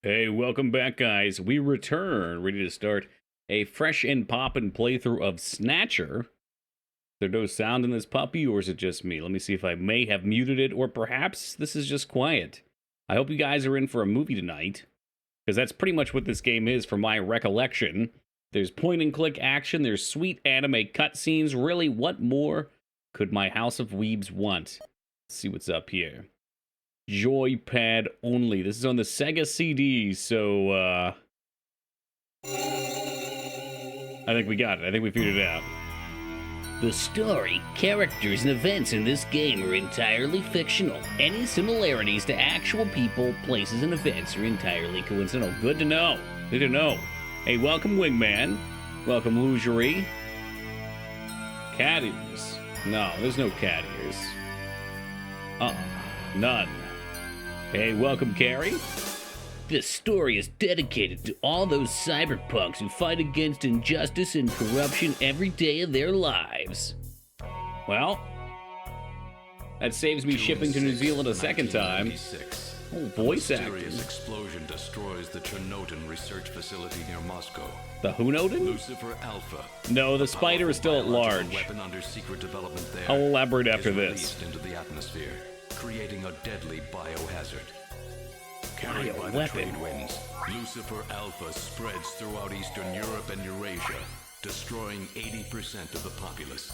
Hey, welcome back, guys. We return, ready to start a fresh and poppin' playthrough of Snatcher. Is there no sound in this puppy, or is it just me? Let me see if I may have muted it, or perhaps this is just quiet. I hope you guys are in for a movie tonight, because that's pretty much what this game is from my recollection. There's point-and-click action, there's sweet anime cutscenes. Really, what more could my House of Weebs want? Let's see what's up here. Joypad only. This is on the Sega CD, so, I think we got it. I think we figured it out. The story, characters, and events in this game are entirely fictional. Any similarities to actual people, places, and events are entirely coincidental. Good to know. Good to know. Hey, welcome, Wingman. Welcome, Lugerie. Cat ears. No, there's no cat ears. None. Hey, welcome, Carrie. This story is dedicated to all those cyberpunks who fight against injustice and corruption every day of their lives. Well, that saves me shipping to New Zealand a second time. Oh, voice acting. Mysterious explosion destroys the Chernobyl research facility near Moscow. The Hunoden? Lucifer Alpha. No, the spider is still at large. Weapon under secret development there. I'll elaborate after is this. Released into the atmosphere, creating a deadly biohazard. Carried by the trade winds, Lucifer Alpha spreads throughout Eastern Europe and Eurasia, destroying 80% of the populace.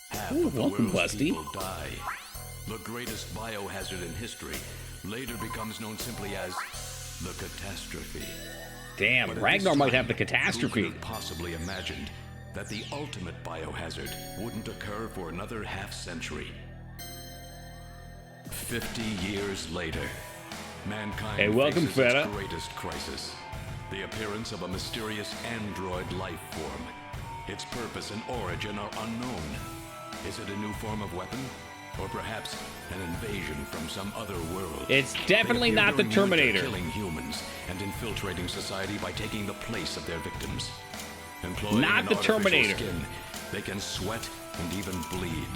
Half of the welcome, world's Busty. people die. The greatest biohazard in history later becomes known simply as the catastrophe. Damn, But at Ragnar this might time, have the who could catastrophe. have possibly imagined that the ultimate biohazard wouldn't occur for another half-century? 50 years later, mankind Hey, welcome, faces fella. its greatest crisis. The appearance of a mysterious android life form. Its purpose and origin are unknown. Is it a new form of weapon? Or perhaps an invasion from some other world? It's definitely They appear not the to immune to Terminator. killing humans and infiltrating society by taking the place of their victims. Employing Not an the artificial Terminator. Skin, they can sweat and even bleed.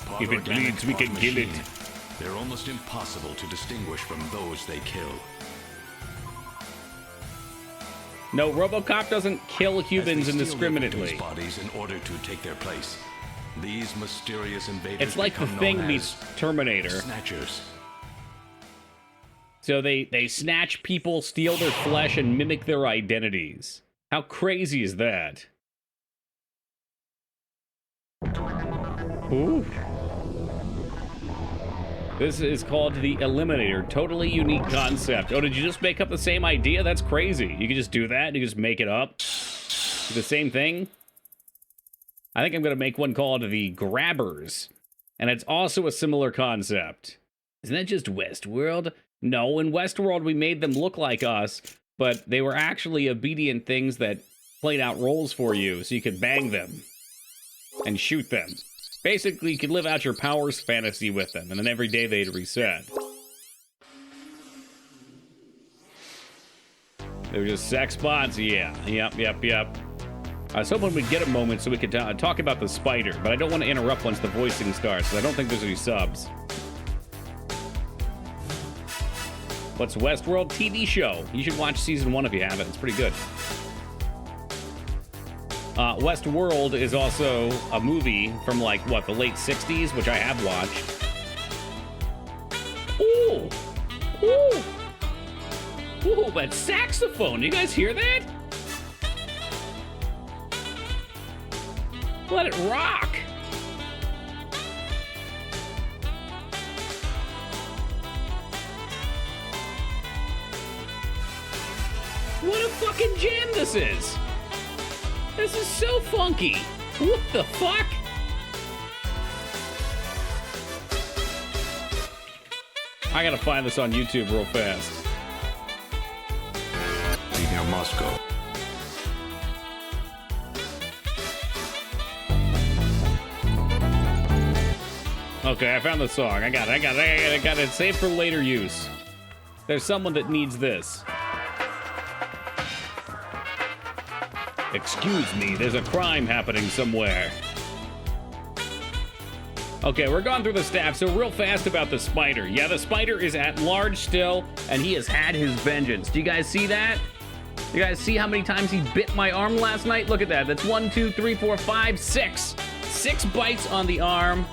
Part If it organic, bleeds, we part can kill it. machine. They're almost impossible to distinguish from those they kill. No, RoboCop doesn't kill As they humans steal their indiscriminately. victims' bodies in order to take their place. These mysterious invaders It's like The become Thing known meets as Terminator. Snatchers. So they snatch people, steal their flesh, and mimic their identities. How crazy is that? Ooh. This is called the Eliminator. Totally unique concept. Oh, did you just make up the same idea? That's crazy. You can just do that? You can just make it up? Do the same thing? I think I'm going to make one called the Grabbers. And it's also a similar concept. Isn't that just Westworld? No, in Westworld we made them look like us, but they were actually obedient things that played out roles for you, so you could bang them and shoot them. Basically, you could live out your powers fantasy with them, and then every day they'd reset. They were just sex bots? Yeah. Yep. I was hoping we'd get a moment so we could talk about the spider, but I don't want to interrupt once the voicing starts, because I don't think there's any subs. What's Westworld? TV show. You should watch season 1 if you haven't. It's pretty good. Westworld is also a movie from, like, what, the late 60s, which I have watched. Ooh! That saxophone. You guys hear that? Let it rock. What a fucking jam this is. This is so funky. What the fuck? I gotta find this on YouTube real fast. Near Moscow. Okay, I found the song. I got it. It's saved for later use. There's someone that needs this. Excuse me, there's a crime happening somewhere. Okay, we're going through the staff, so real fast about the spider. Yeah, the spider is at large still, and he has had his vengeance. Do you guys see that? You guys see how many times he bit my arm last night? Look at that. That's 1, 2, 3, 4, 5, 6. 6 bites on the arm.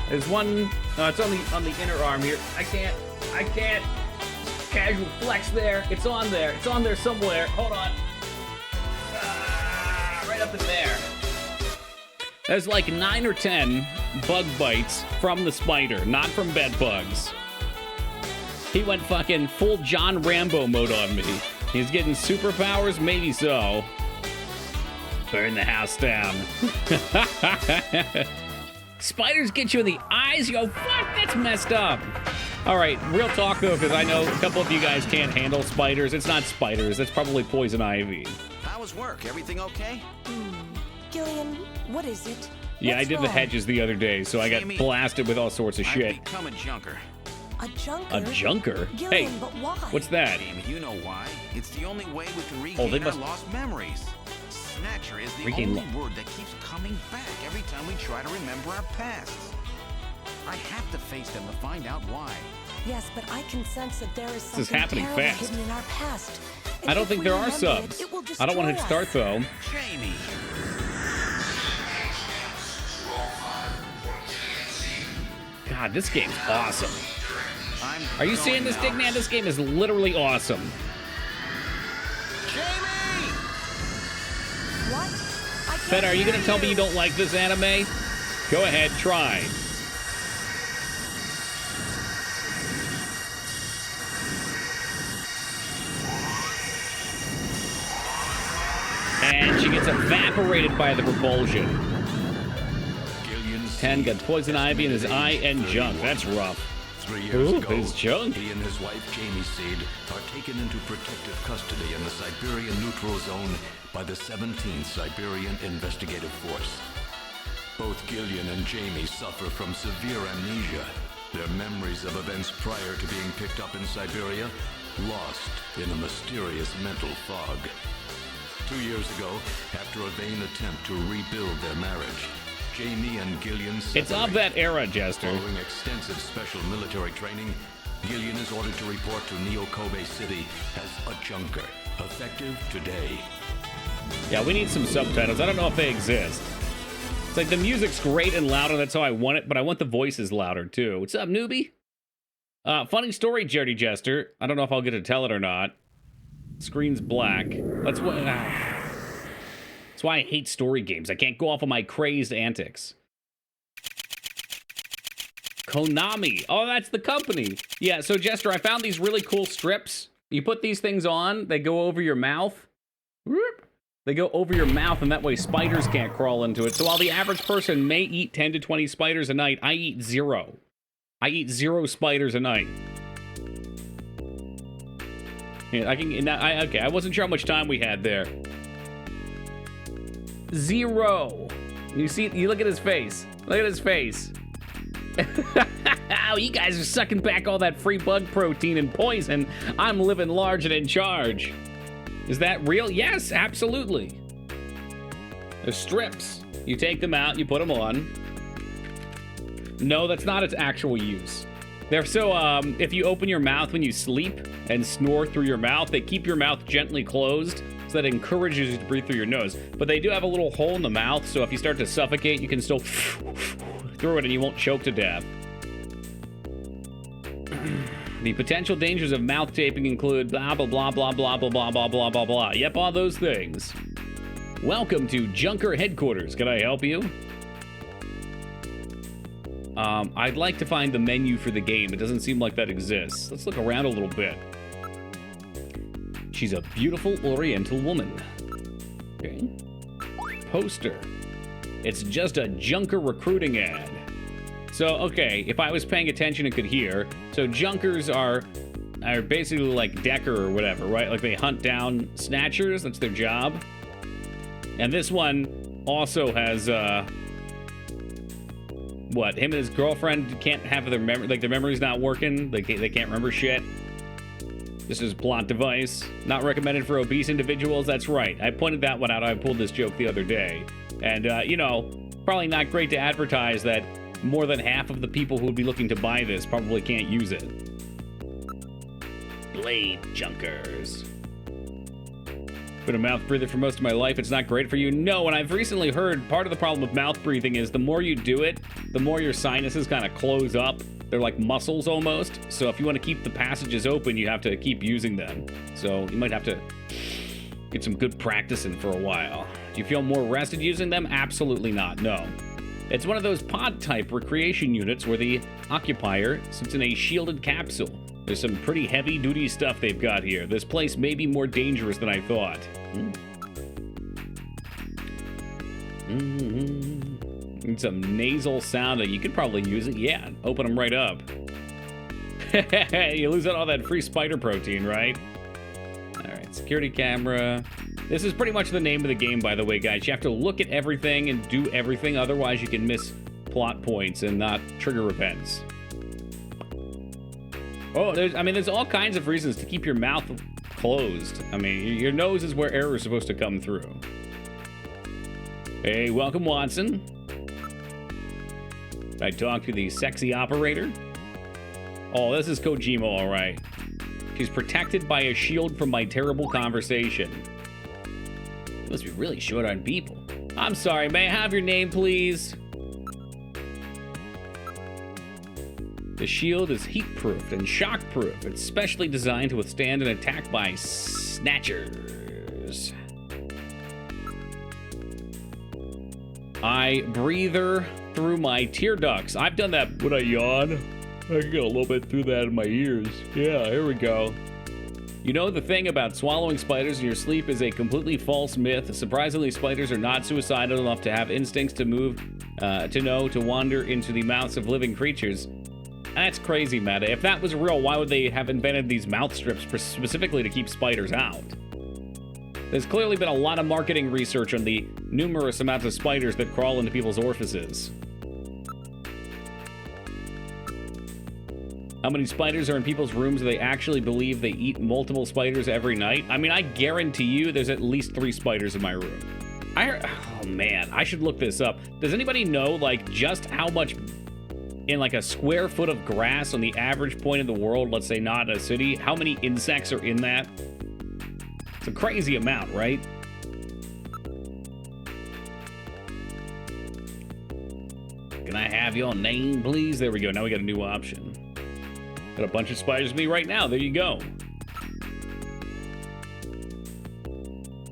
There's one. It's on the inner arm here. I can't. Casual flex there. It's on there. It's on there somewhere. Hold on. Right up in there. There's like 9 or 10 bug bites from the spider, not from bed bugs. He went fucking full John Rambo mode on me. He's getting superpowers? Maybe so. Burn the house down. Spiders get you in the eyes? Yo, fuck, that's messed up. All right, real talk though, because I know a couple of you guys can't handle spiders. It's not spiders, it's probably poison ivy. How was work? Everything okay? Gillian, what is it? Yeah, What's I did wrong? the hedges the other day, so I got Jamie, blasted with all sorts of shit. I've become a junker. A junker? A junker? Gillian, Hey, but why? what's that? Jamie, you know why. It's the only way we can Oh, regain they our must- lost memories. Snatcher is the Regain only word that keeps coming back every time we try to remember our pasts. I have to face them to find out why. Yes, but I can sense that there is is something happening terrible fast. hidden in our past. And I don't if think we there are remember subs. It will I don't want to destroy start us. though. Jamie! God, this game's awesome. I'm Are you going seeing this, now. Dick Man? This game is literally awesome. Jamie! What? I can't Fed, are you hear gonna tell me you don't like this anime? Go ahead, try. And she gets evaporated by the propulsion. Gillian's 10 got poison ivy in his eye and junk. That's rough. 3 years Ooh, ago, his junk. he and his wife Jamie Seed are taken into protective custody in the Siberian Neutral Zone by the 17th Siberian Investigative Force. Both Gillian and Jamie suffer from severe amnesia. Their memories of events prior to being picked up in Siberia lost in a mysterious mental fog. 2 years ago, after a vain attempt to rebuild their marriage, Jamie and Gillian It's of separate. that era, Jester. Following extensive special military training, Gillian is ordered to report to Neo-Kobe City as a junker, effective today. Yeah, we need some subtitles. I don't know if they exist. It's like the music's great and louder. That's how I want it, but I want the voices louder too. What's up, newbie? Funny story, Jody Jester. I don't know if I'll get to tell it or not. Screen's black. That's why I hate story games. I can't go off of my crazed antics. Konami. Oh, that's the company. Yeah, so Jester, I found these really cool strips. You put these things on, they go over your mouth. Whoop. They go over your mouth, and that way spiders can't crawl into it. So while the average person may eat 10 to 20 spiders a night, I eat 0. I eat 0 spiders a night. Yeah, okay, I wasn't sure how much time we had there. 0. You see, you look at his face. Look at his face. Oh, you guys are sucking back all that free bug protein and poison. I'm living large and in charge. Is that real? Yes, absolutely. There's strips. You take them out, you put them on. No, that's not its actual use. They're so, if you open your mouth when you sleep and snore through your mouth, they keep your mouth gently closed, so that encourages you to breathe through your nose. But they do have a little hole in the mouth, so if you start to suffocate, you can still through it and you won't choke to death. The potential dangers of mouth taping include blah, blah, blah, blah, blah, blah, blah, blah, blah, blah, blah. Yep, all those things. Welcome to Junker Headquarters. Can I help you? I'd like to find the menu for the game. It doesn't seem like that exists. Let's look around a little bit. She's a beautiful Oriental woman. Okay. Poster. It's just a junker recruiting ad. So, okay, if I was paying attention and could hear, so junkers are basically like Decker or whatever, right? Like they hunt down snatchers, that's their job. And this one also has, what, him and his girlfriend can't have their memory, like their memory's not working, they can't remember shit. This is a plot device. Not recommended for obese individuals. That's right. I pointed that one out. I pulled this joke the other day. And, you know, Probably not great to advertise that more than half of the people who would be looking to buy this probably can't use it. Blade junkers. Been a mouth breather for most of my life. It's not great for you. No, and I've recently heard part of the problem with mouth breathing is the more you do it, the more your sinuses kind of close up. They're like muscles almost. So if you want to keep the passages open, you have to keep using them. So you might have to get some good practice in for a while. Do you feel more rested using them? Absolutely not, no. It's one of those pod-type recreation units where the occupier sits in a shielded capsule. There's some pretty heavy-duty stuff they've got here. This place may be more dangerous than I thought. Need some nasal sounding. You could probably use it. Yeah, open them right up. You lose out all that free spider protein, right? All right, security camera. This is pretty much the name of the game, by the way, guys. You have to look at everything and do everything. Otherwise, you can miss plot points and not trigger events. Oh, there's all kinds of reasons to keep your mouth closed. I mean, your nose is where air is supposed to come through. Hey, welcome, Watson. I talk to the sexy operator. Oh, this is Kojima, all right. She's protected by a shield from my terrible conversation. You must be really short on people. I'm sorry, may I have your name, please? The shield is heat-proofed and shock-proof. It's specially designed to withstand an attack by Snatchers. I breather through my tear ducts. I've done that when I yawn. I can get a little bit through that in my ears. Yeah, here we go. You know, the thing about swallowing spiders in your sleep is a completely false myth. Surprisingly, spiders are not suicidal enough to have instincts to move, to wander into the mouths of living creatures. That's crazy, Meta. If that was real, why would they have invented these mouth strips specifically to keep spiders out? There's clearly been a lot of marketing research on the numerous amounts of spiders that crawl into people's orifices. How many spiders are in people's rooms do they actually believe they eat multiple spiders every night? I mean, I guarantee you there's at least 3 spiders in my room. Oh man, I should look this up. Does anybody know, like, just how much in like a square foot of grass on the average point in the world, let's say not a city, how many insects are in that? It's a crazy amount, right? Can I have your name, please? There we go. Now we got a new option. Got a bunch of spiders with me right now. There you go.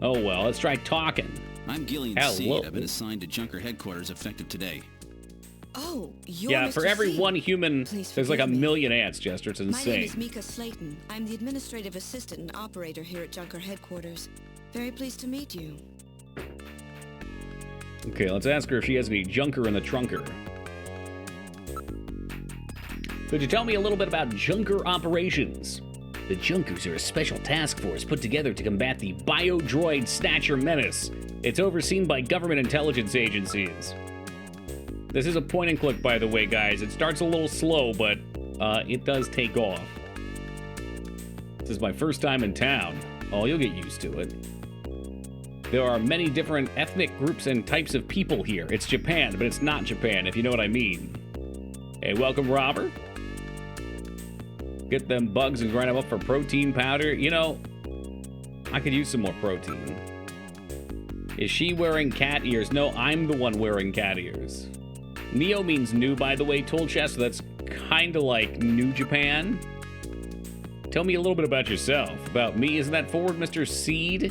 Oh, well, let's try talking. I'm Gillian Hello. Seed. I've been assigned to Junker headquarters effective today. Oh, you're Yeah, Mr. for every Seed. one human, Please there's like a forgive me. million ants, Jester. It's My name insane. is Mika Slayton. I'm the administrative assistant and operator here at Junker headquarters. Very pleased to meet you. Okay, let's ask her if she has any junker in the trunker. Could you tell me a little bit about Junker operations? The Junkers are a special task force put together to combat the biodroid Snatcher menace. It's overseen by government intelligence agencies. This is a point and click, by the way, guys. It starts a little slow, but it does take off. This is my first time in town. Oh, you'll get used to it. There are many different ethnic groups and types of people here. It's Japan, but it's not Japan, if you know what I mean. Hey, welcome, Robert. Get them bugs and grind them up for protein powder. You know, I could use some more protein. Is she wearing cat ears? No, I'm the one wearing cat ears. Neo means new, by the way, tool chest, so that's kind of like New Japan. Tell me a little bit about yourself. About me, isn't that forward, Mr. Seed?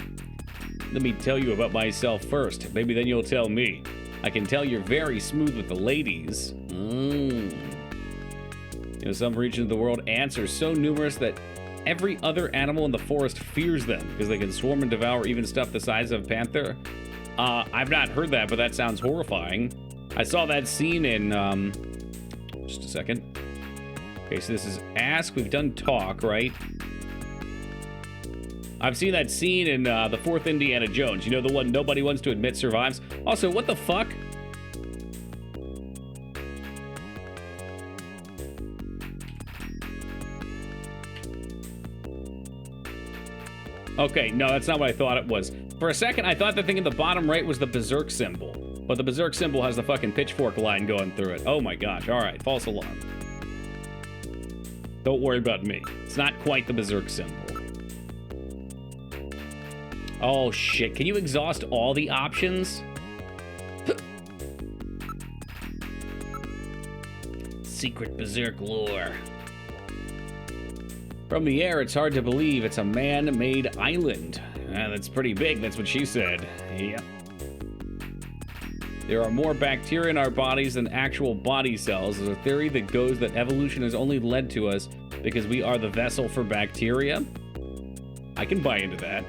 Let me tell you about myself first. Maybe then you'll tell me. I can tell you're very smooth with the ladies. You know, some regions of the world, ants are so numerous that every other animal in the forest fears them because they can swarm and devour even stuff the size of a panther. I've not heard that, but that sounds horrifying. I saw that scene in, just a second. Okay, so this is Ask. We've done Talk, right? I've seen that scene in the 4th Indiana Jones. You know, the one nobody wants to admit survives? Also, what the fuck? Okay, no, that's not what I thought it was. For a second, I thought the thing in the bottom right was the Berserk symbol. But the berserk symbol has the fucking pitchfork line going through it. Oh my gosh. All right, false alarm. Don't worry about me. It's not quite the berserk symbol. Oh shit, can you exhaust all the options? Secret berserk lore. From the air, it's hard to believe it's a man-made island. That's pretty big, that's what she said. Yep. There are more bacteria in our bodies than actual body cells. There's a theory that goes that evolution has only led to us because we are the vessel for bacteria. I can buy into that.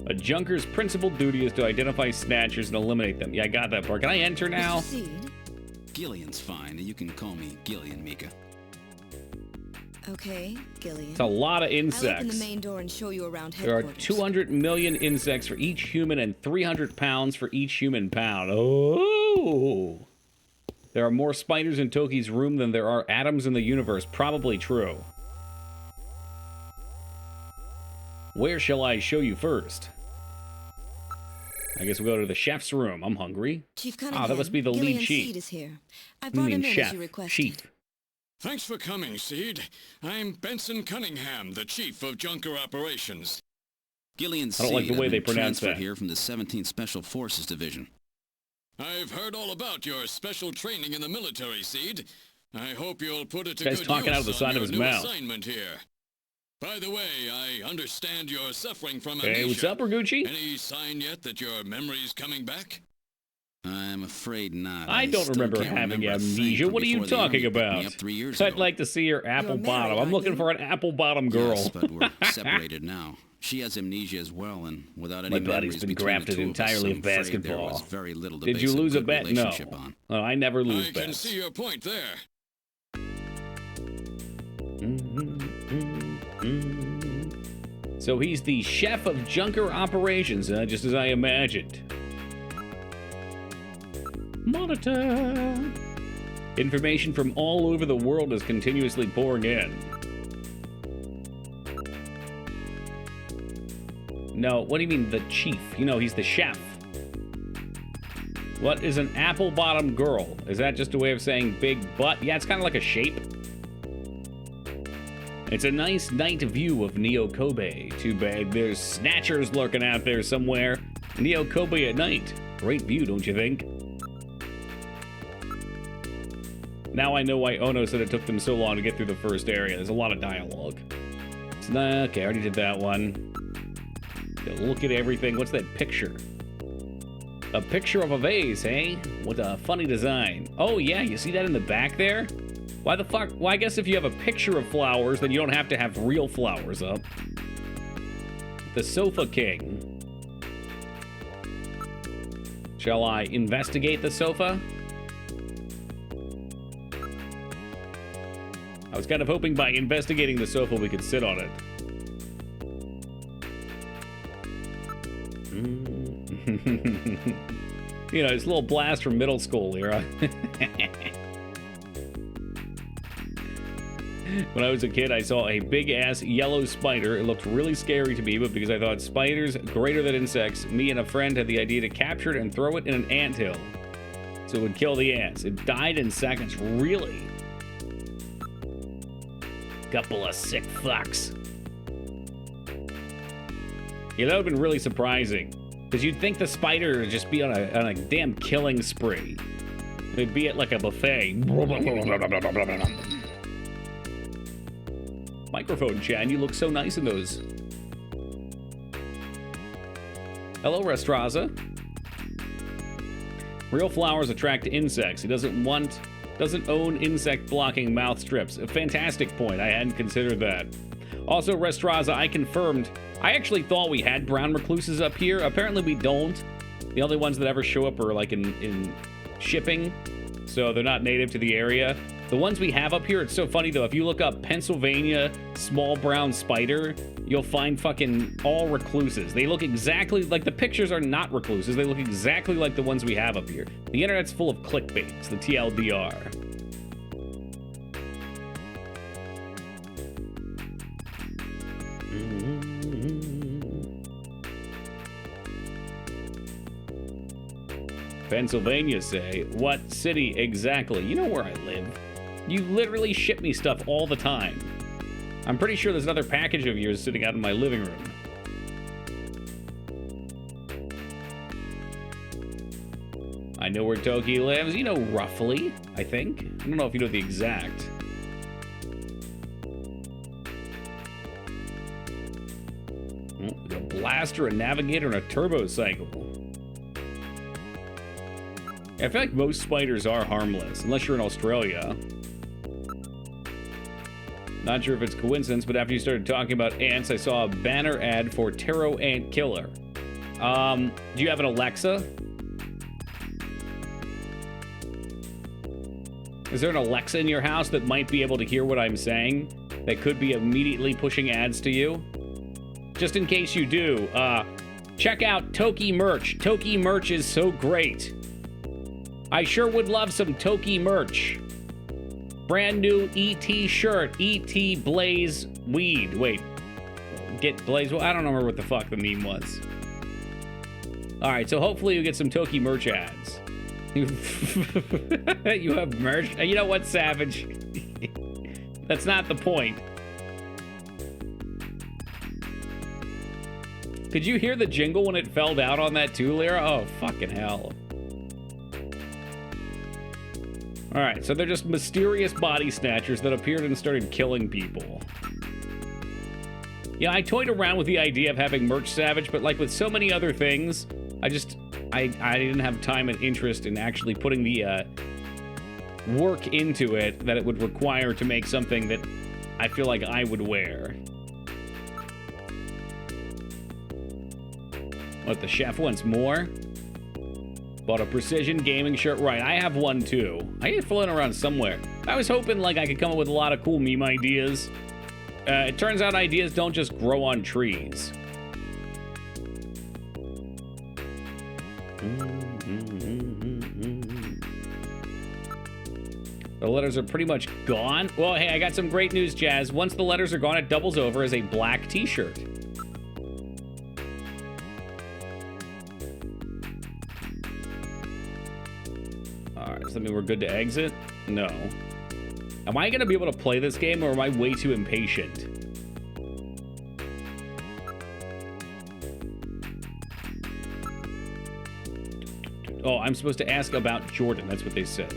A junker's principal duty is to identify snatchers and eliminate them. Yeah, I got that part. Can I enter now? Mr. Seed? Gillian's fine. You can call me Gillian, Mika. Okay, Gillian. It's a lot of I'll insects. open the main door and show you around There are headquarters. 200 million insects for each human and 300 pounds for each human pound. Oh! There are more spiders in Toki's room than there are atoms in the universe. Probably true. Where shall I show you first? I guess we'll go to the chef's room. I'm hungry. Chief Cunningham, that must be the lead Gillian chief. Seed is here. I I brought mean him in chef. as you requested. Chief. Thanks for coming, Seed. I'm Benson Cunningham, the Chief of Junker Operations. Gillian I don't like the Seed, way I've they been pronounce transferred that. here from the 17th Special Forces Division. I've heard all about your special training in the military, Seed. I hope you'll put it to Guy's good talking use out of the on side of your his new mouth. assignment here. By the way, I understand you're suffering from Hey, amnesia. what's up, Raguchi? Any sign yet that your memory's coming back? I'm afraid not. I don't still remember can't having remember a thing amnesia. from What are you before the talking Army picked me about? up 3 years I'd ago. like to see your apple married, bottom. I'm aren't looking you? for an apple bottom girl. Yes, but we're separated now. She has amnesia as well, and without any My body's memories been between grafted the two of us, entirely I'm of afraid basketball. There was very little to Did base you lose a good bet? No. relationship on. Oh, I never lose I can bets. see your point there. So he's the chef of Junker Operations, just as I imagined. Monitor. Information from all over the world is continuously pouring in. No, what do you mean the chief? You know, he's the chef. What is an apple bottom girl? Is that just a way of saying big butt? Yeah, it's kind of like a shape. It's a nice night view of Neo Kobe. Too bad there's snatchers lurking out there somewhere. Neo Kobe at night. Great view, don't you think? Now I know why Ono said it took them so long to get through the first area. There's a lot of dialogue. Okay, I already did that one. Look at everything. What's that picture? A picture of a vase, hey? What a funny design. Oh yeah, you see that in the back there? Why the fuck? Well, I guess if you have a picture of flowers, then you don't have to have real flowers up. The Sofa King. Shall I investigate the sofa? I was kind of hoping by investigating the sofa we could sit on it. You know, it's a little blast from middle school era. When I was a kid, I saw a big-ass yellow spider. It looked really scary to me, but because I thought spiders greater than insects, me and a friend had the idea to capture it and throw it in an anthill, so it would kill the ants. It died in seconds, really. Couple of sick fucks. Yeah, that would have been really surprising. Because you'd think the spider would just be on a damn killing spree. It'd be at like a buffet. Microphone, Chan, you look so nice in those. Hello, Restraza. Real flowers attract insects. He doesn't own insect-blocking mouth strips. A fantastic point. I hadn't considered that. Also, Restraza, I confirmed. I actually thought we had brown recluses up here. Apparently we don't. The only ones that ever show up are like in shipping, so they're not native to the area. The ones we have up here, it's so funny though. If you look up Pennsylvania small brown spider, you'll find fucking all recluses. They look exactly like the pictures are not recluses. They look exactly like the ones we have up here. The internet's full of clickbait. It's the TLDR. Pennsylvania, say. What city exactly? You know where I live. You literally ship me stuff all the time. I'm pretty sure there's another package of yours sitting out in my living room. I know where Toki lives. You know roughly, I think. I don't know if you know the exact. A blaster, a navigator, and a turbo cycle. I feel like most spiders are harmless, unless you're in Australia. Not sure if it's coincidence, but after you started talking about ants, I saw a banner ad for Taro Ant Killer. Do you have an Alexa? Is there an Alexa in your house that might be able to hear what I'm saying? That could be immediately pushing ads to you? Just in case you do, check out Toki merch. Toki merch is so great. I sure would love some Toki merch. Brand new ET shirt, ET Blaze Weed. Wait, get Blaze, well, I don't remember what the fuck the meme was. All right, so hopefully you get some Toki merch ads. You have merch? You know what, Savage? That's not the point. Could you hear the jingle when it fell down on that too, Lyra? Oh, fucking hell. Alright, so they're just mysterious body snatchers that appeared and started killing people. Yeah, I toyed around with the idea of having merch, Savage, but like with so many other things, I didn't have time and interest in actually putting the work into it that it would require to make something that I feel like I would wear. What, the chef wants more? Bought a precision gaming shirt. Right, I have one too. I get floating around somewhere. I was hoping like I could come up with a lot of cool meme ideas. It turns out ideas don't just grow on trees. The letters are pretty much gone. Well, hey, I got some great news, Jazz. Once the letters are gone, it doubles over as a black t-shirt. Alright, does that mean we're good to exit? No. Am I going to be able to play this game, or am I way too impatient? Oh, I'm supposed to ask about Jordan. That's what they said.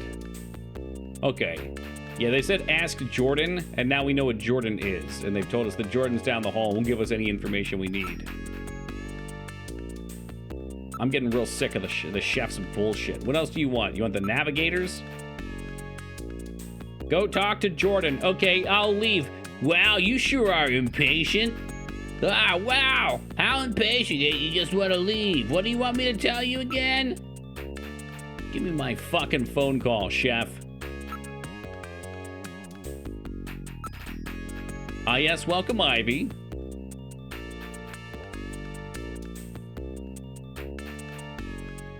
Okay. Yeah, they said ask Jordan, and now we know what Jordan is. And they've told us that Jordan's down the hall and won't give us any information we need. I'm getting real sick of the chef's bullshit. What else do you want? You want the navigators? Go talk to Jordan. Okay, I'll leave. Wow, you sure are impatient. Ah, wow. How impatient that you just want to leave. What do you want me to tell you again? Give me my fucking phone call, chef. Ah, yes, welcome, Ivy.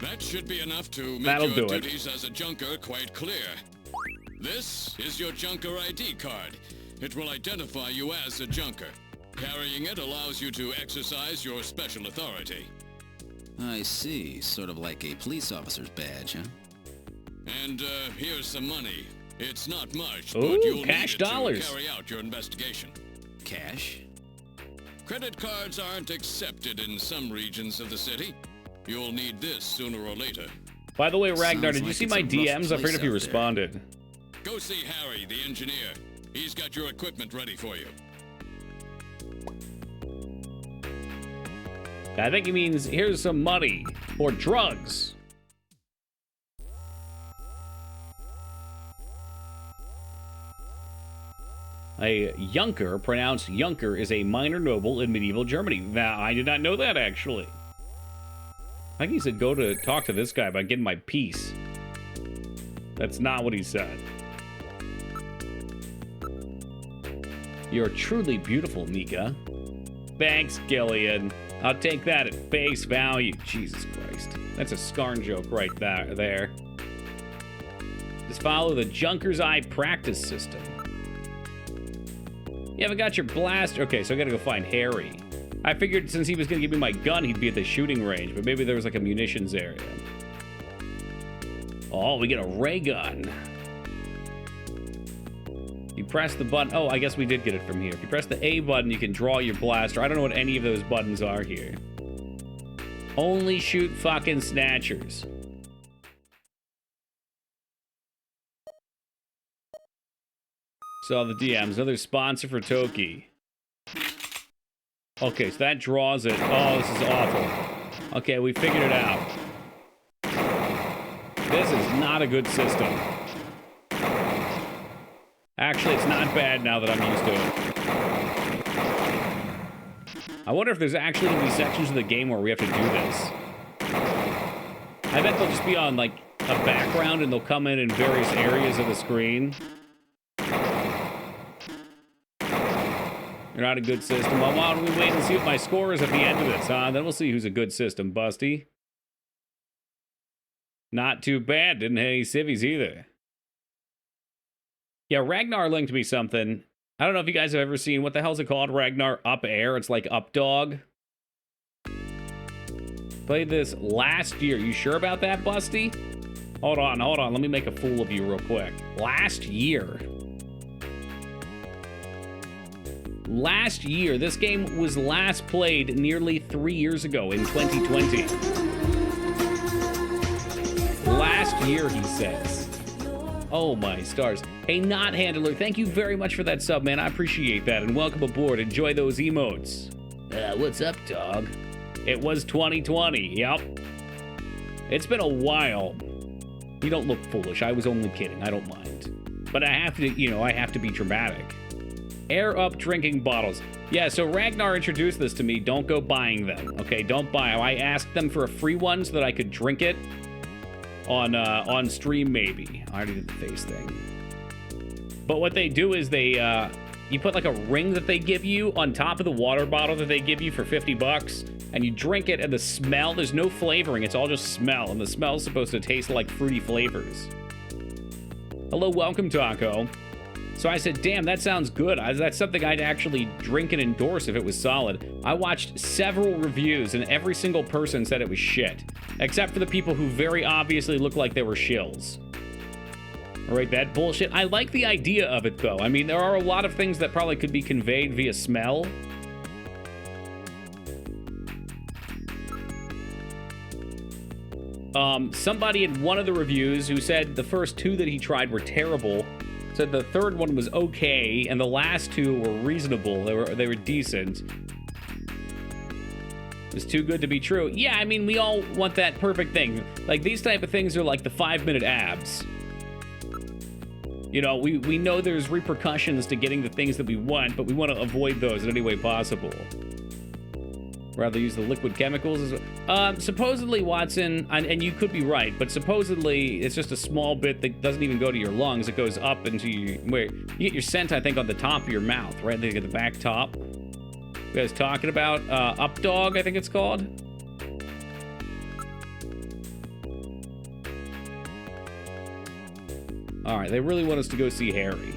That should be enough to make That'll your do it. duties as a junker quite clear. This is your junker ID card. It will identify you as a junker. Carrying it allows you to exercise your special authority. I see. Sort of like a police officer's badge, huh? And here's some money. It's not much, Ooh, but you'll cash need it dollars. to carry out your investigation. Cash? Credit cards aren't accepted in some regions of the city. You'll need this sooner or later. By the way, Ragnar, Sounds did you like see it's my a rough DMs? I place forget if you out there. responded. Go see Harry, the engineer. He's got your equipment ready for you. I think he means here's some money or drugs. A Junker, pronounced Junker, is a minor noble in medieval Germany. Now, I did not know that, actually. I think he said go to talk to this guy about getting my piece. That's not what he said. You're truly beautiful, Mika. Thanks, Gillian. I'll take that at face value. Jesus Christ. That's a Scarn joke right there. Just follow the Junker's Eye practice system. You haven't got your blaster. Okay, so I gotta go find Harry. I figured since he was gonna give me my gun, he'd be at the shooting range, but maybe there was like a munitions area. Oh, we get a ray gun. You press the button. Oh, I guess we did get it from here. If you press the A button, you can draw your blaster. I don't know what any of those buttons are here. Only shoot fucking snatchers. Saw the DMs. Another sponsor for Toki. Okay, so that draws it. Oh, this is awful. Okay, we figured it out. This is not a good system. Actually, it's not bad now that I'm used to it. I wonder if there's actually going to be sections of the game where we have to do this. I bet they'll just be on, like, a background and they'll come in various areas of the screen. You're not a good system. Well, why don't we wait and see what my score is at the end of this, huh? Then we'll see who's a good system, Busty. Not too bad. Didn't have any civvies either. Yeah, Ragnar linked me something. I don't know if you guys have ever seen, what the hell's it called? Ragnar Up Air. It's like Up Dog. Played this last year. You sure about that, Busty? Hold on. Let me make a fool of you real quick. Last year. This game was last played nearly 3 years ago in 2020. Last year, he says. Oh my stars. Hey, Not Handler, thank you very much for that sub, man. I appreciate that, and welcome aboard. Enjoy those emotes. What's up, dog? It was 2020, yep. It's been a while. You don't look foolish. I was only kidding. I don't mind. But I have to, I have to be dramatic. Air up drinking bottles. Yeah, so Ragnar introduced this to me. Don't go buying them, okay? Don't buy them. I asked them for a free one so that I could drink it on stream, maybe. I already did the face thing. But what they do is they, you put like a ring that they give you on top of the water bottle that they give you for 50 bucks, and you drink it, and the smell, there's no flavoring, it's all just smell, and the smell's supposed to taste like fruity flavors. Hello, welcome, Taco. So I said, damn, that sounds good. That's something I'd actually drink and endorse if it was solid. I watched several reviews, and every single person said it was shit. Except for the people who very obviously looked like they were shills. Alright, that bullshit. I like the idea of it, though. I mean, there are a lot of things that probably could be conveyed via smell. Somebody in one of the reviews who said the first two that he tried were terrible said the third one was okay, and the last two were reasonable. They were decent. It was too good to be true. Yeah, I mean, we all want that perfect thing. Like, these type of things are like the 5-minute abs. You know, we know there's repercussions to getting the things that we want, but we want to avoid those in any way possible. Rather use the liquid chemicals. Supposedly, Watson, and you could be right, but supposedly it's just a small bit that doesn't even go to your lungs. It goes up into where you get your scent, I think, on the top of your mouth, right? They get the back top. You guys talking about Up Dog, I think it's called. All right, they really want us to go see Harry.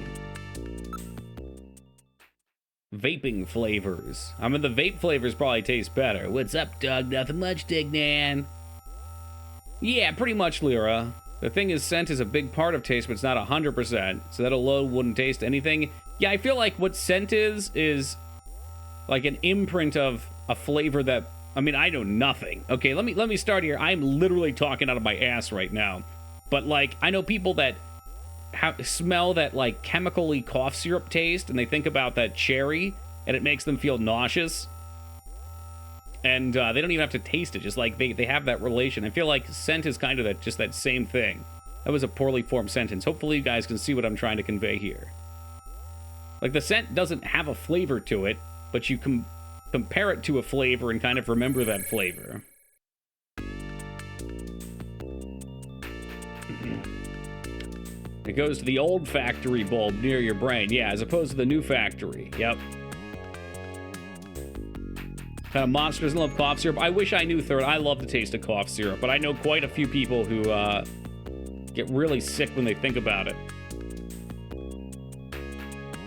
Vaping flavors. I mean, the vape flavors probably taste better. What's up, dog? Nothing much, Dignan. Yeah, pretty much, Lyra. The thing is, scent is a big part of taste, but it's not 100%. So that alone wouldn't taste anything. Yeah, I feel like what scent is like an imprint of a flavor that, I mean, I know nothing. Okay, let me start here. I'm literally talking out of my ass right now. But, like, I know people that smell that, like, chemically cough syrup taste, and they think about that cherry, and it makes them feel nauseous. And they don't even have to taste it, just like they have that relation. I feel like scent is kind of just that same thing. That was a poorly formed sentence. Hopefully you guys can see what I'm trying to convey here. Like, the scent doesn't have a flavor to it, but you can compare it to a flavor and kind of remember that flavor. It goes to the old factory bulb near your brain. Yeah, as opposed to the new factory. Yep. Kind of monsters love cough syrup. I wish I knew third. I love the taste of cough syrup, but I know quite a few people who get really sick when they think about it.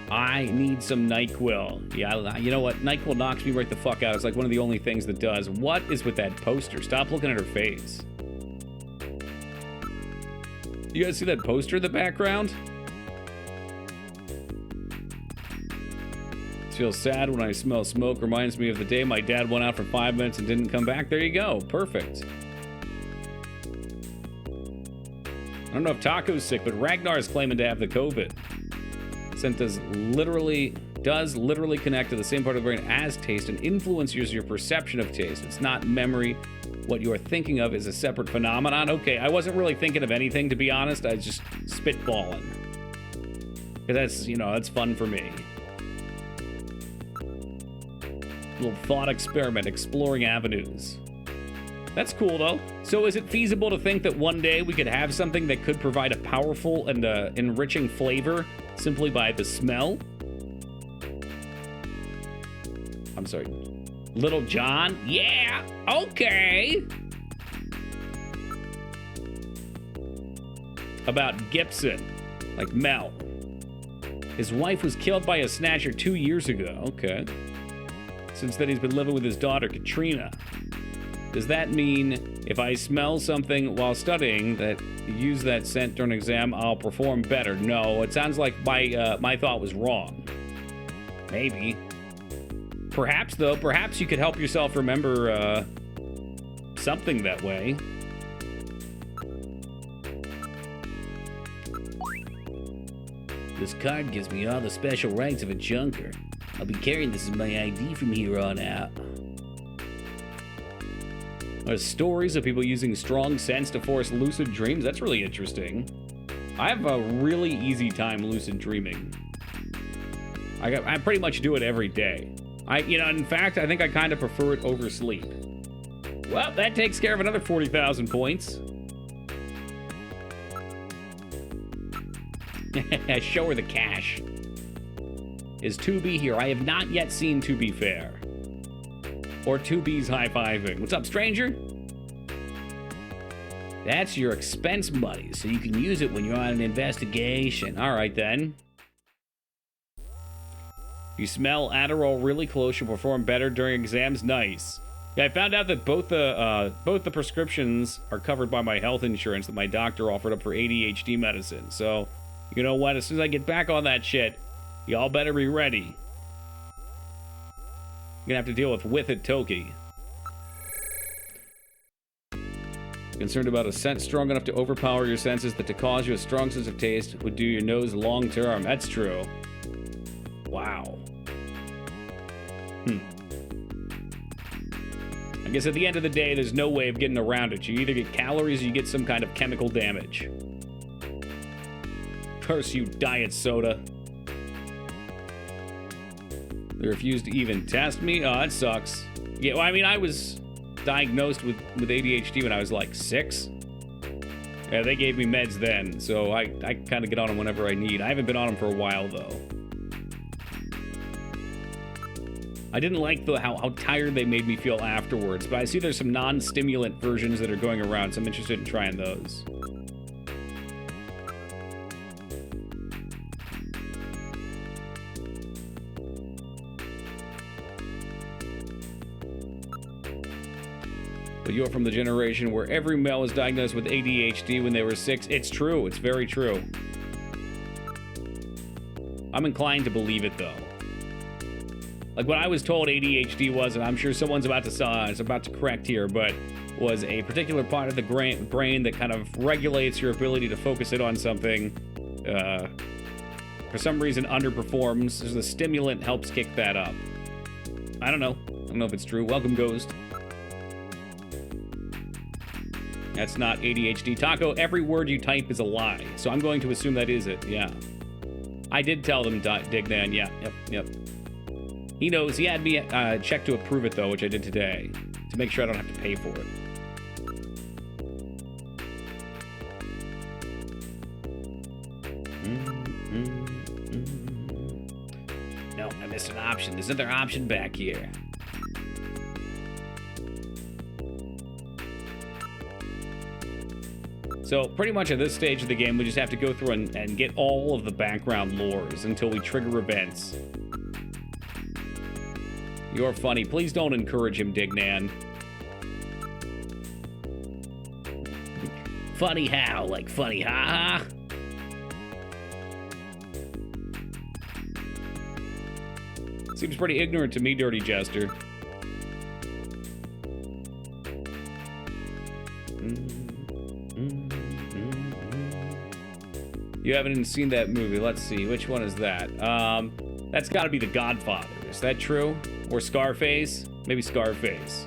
I need some NyQuil. Yeah, you know what? NyQuil knocks me right the fuck out. It's like one of the only things that does. What is with that poster? Stop looking at her face. You guys see that poster in the background? Feels sad when I smell smoke. Reminds me of the day my dad went out for 5 minutes and didn't come back. There you go. Perfect. I don't know if Taco's sick, but Ragnar is claiming to have the COVID. Scent does literally connect to the same part of the brain as taste and influences your perception of taste. It's not memory. What you are thinking of is a separate phenomenon. Okay, I wasn't really thinking of anything, to be honest. I was just spitballing. Because that's, you know, that's fun for me. Little thought experiment, exploring avenues. That's cool, though. So is it feasible to think that one day we could have something that could provide a powerful and enriching flavor simply by the smell? I'm sorry. Little John? Yeah! Okay! About Gibson. Like Mel. His wife was killed by a snatcher 2 years ago. Okay. Since then, he's been living with his daughter, Katrina. Does that mean if I smell something while studying that use that scent during an exam, I'll perform better? No, it sounds like my thought was wrong. Maybe. Perhaps, though, perhaps you could help yourself remember something that way. This card gives me all the special ranks of a junker. I'll be carrying this as my ID from here on out. There's stories of people using strong scents to force lucid dreams. That's really interesting. I have a really easy time lucid dreaming. I pretty much do it every day. In fact, I think I kind of prefer it over sleep. Well, that takes care of another 40,000 points. Show her the cash. Is 2B here? I have not yet seen 2B fair. Or 2B's high-fiving. What's up, stranger? That's your expense money, so you can use it when you're on an investigation. All right, then. If you smell Adderall really close, you'll perform better during exams. Nice. Yeah, I found out that both the prescriptions are covered by my health insurance that my doctor offered up for ADHD medicine. So, you know what? As soon as I get back on that shit, y'all better be ready. You're gonna have to deal with it, Toki. Concerned about a scent strong enough to overpower your senses that to cause you a strong sense of taste would do your nose long term. That's true. Wow. I guess at the end of the day, there's no way of getting around it. You either get calories or you get some kind of chemical damage. Curse you, diet soda. They refused to even test me? Oh, that sucks. Yeah, well, I mean, I was diagnosed with ADHD when I was like 6. Yeah, they gave me meds then, so I kind of get on them whenever I need. I haven't been on them for a while, though. I didn't like how tired they made me feel afterwards, but I see there's some non-stimulant versions that are going around, so I'm interested in trying those. But you're from the generation where every male was diagnosed with ADHD when they were 6. It's true. It's very true. I'm inclined to believe it, though. Like, what I was told ADHD was, and I'm sure someone's about to correct here, but was a particular part of the brain that kind of regulates your ability to focus in on something. For some reason, underperforms. So the stimulant helps kick that up. I don't know. I don't know if it's true. Welcome, Ghost. That's not ADHD. Taco, every word you type is a lie. So I'm going to assume that is it, yeah. I did tell them, Dignan, yeah, yep. He knows. He had me check to approve it, though, which I did today, to make sure I don't have to pay for it. No, I missed an option. There's another option back here. So pretty much at this stage of the game, we just have to go through and get all of the background lores until we trigger events. You're funny. Please don't encourage him, Dignan. Funny how? Like funny ha-ha? Seems pretty ignorant to me, Dirty Jester. You haven't seen that movie. Let's see. Which one is that? That's got to be The Godfather. Is that true? Or Scarface? Maybe Scarface.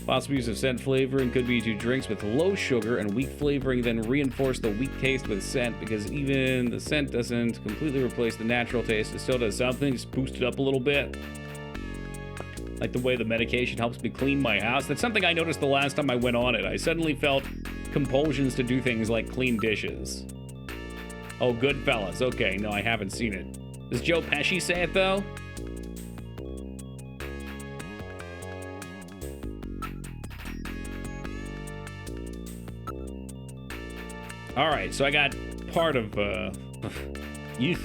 Possible use of scent flavoring could be to drinks with low sugar and weak flavoring, then reinforce the weak taste with scent, because even the scent doesn't completely replace the natural taste. It still does something, just boost it up a little bit. Like the way the medication helps me clean my house. That's something I noticed the last time I went on it. I suddenly felt compulsions to do things like clean dishes. Oh, Goodfellas. Okay, no, I haven't seen it. Does Joe Pesci say it, though? Alright, so I got part of, youth.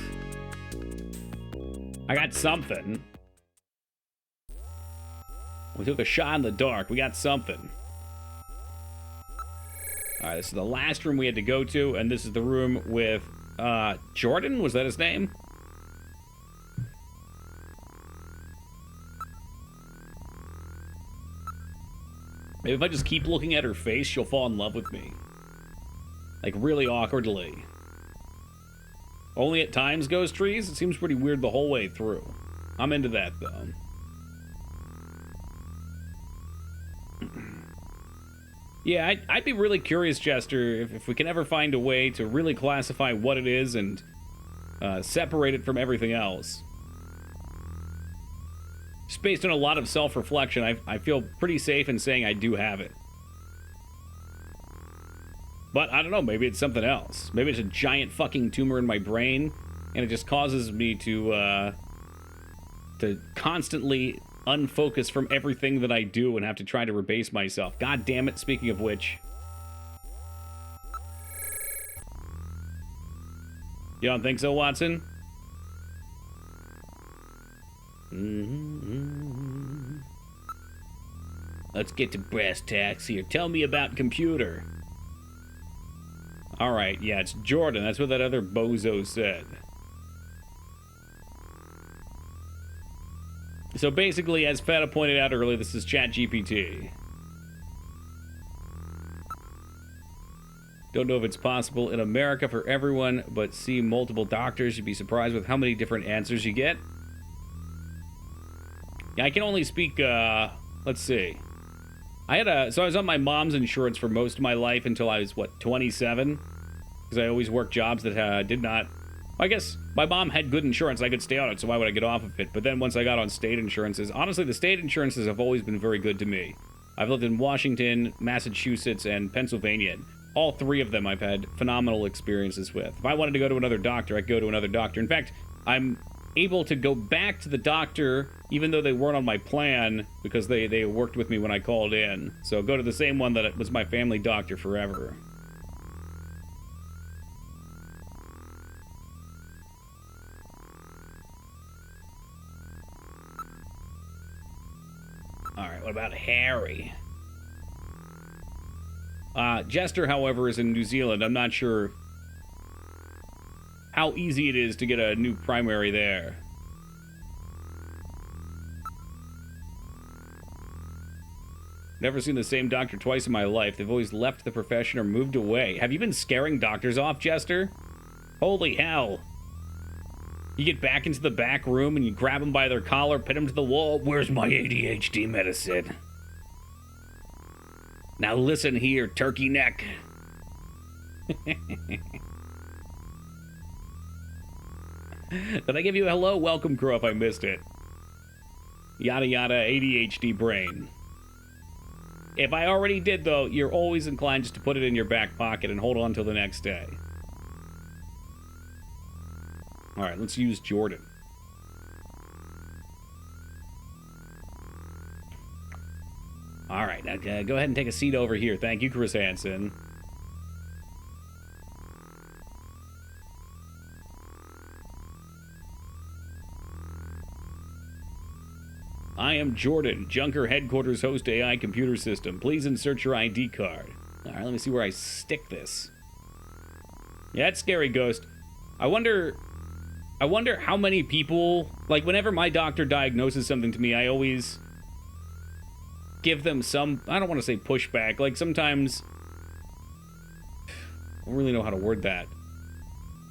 I got something. We took a shot in the dark. We got something. Alright, this is the last room we had to go to, and this is the room with, Jordan? Was that his name? Maybe if I just keep looking at her face, she'll fall in love with me. Like, really awkwardly. Only at times, Ghost Trees? It seems pretty weird the whole way through. I'm into that, though. Yeah, I'd be really curious, Jester, if we can ever find a way to really classify what it is and separate it from everything else. Just based on a lot of self-reflection, I feel pretty safe in saying I do have it. But I don't know, maybe it's something else. Maybe it's a giant fucking tumor in my brain, and it just causes me to constantly unfocus from everything that I do and have to try to rebase myself. God damn it, speaking of which. You don't think so, Watson? Let's get to brass tacks here. Tell me about computer. Alright, yeah, it's Jordan. That's what that other bozo said. So basically, as Feta pointed out earlier, this is ChatGPT. Don't know if it's possible in America for everyone, but see multiple doctors. You'd be surprised with how many different answers you get. Yeah, I can only speak, let's see. So I was on my mom's insurance for most of my life until I was, what, 27? Because I always worked jobs that did not... I guess my mom had good insurance. I could stay on it, so why would I get off of it? But then once I got on state insurances... Honestly, the state insurances have always been very good to me. I've lived in Washington, Massachusetts, and Pennsylvania. All three of them I've had phenomenal experiences with. If I wanted to go to another doctor, I'd go to another doctor. In fact, I'm able to go back to the doctor even though they weren't on my plan because they worked with me when I called in. So go to the same one that was my family doctor forever. Alright, what about Harry? Jester, however, is in New Zealand. I'm not sure how easy it is to get a new primary there. Never seen the same doctor twice in my life. They've always left the profession or moved away. Have you been scaring doctors off, Jester? Holy hell. You get back into the back room and you grab them by their collar, pin them to the wall. Where's my ADHD medicine? Now listen here, turkey neck. Did I give you a hello? Welcome, Crow, if I missed it. Yada yada, ADHD brain. If I already did, though, you're always inclined just to put it in your back pocket and hold on till the next day. Alright, let's use Jordan. Alright, now go ahead and take a seat over here. Thank you, Chris Hansen. I am Jordan, Junker Headquarters Host AI Computer System. Please insert your ID card. All right, let me see where I stick this. Yeah, it's scary, Ghost. I wonder how many people, like, whenever my doctor diagnoses something to me, I always give them some, I don't want to say pushback, like, sometimes, I don't really know how to word that.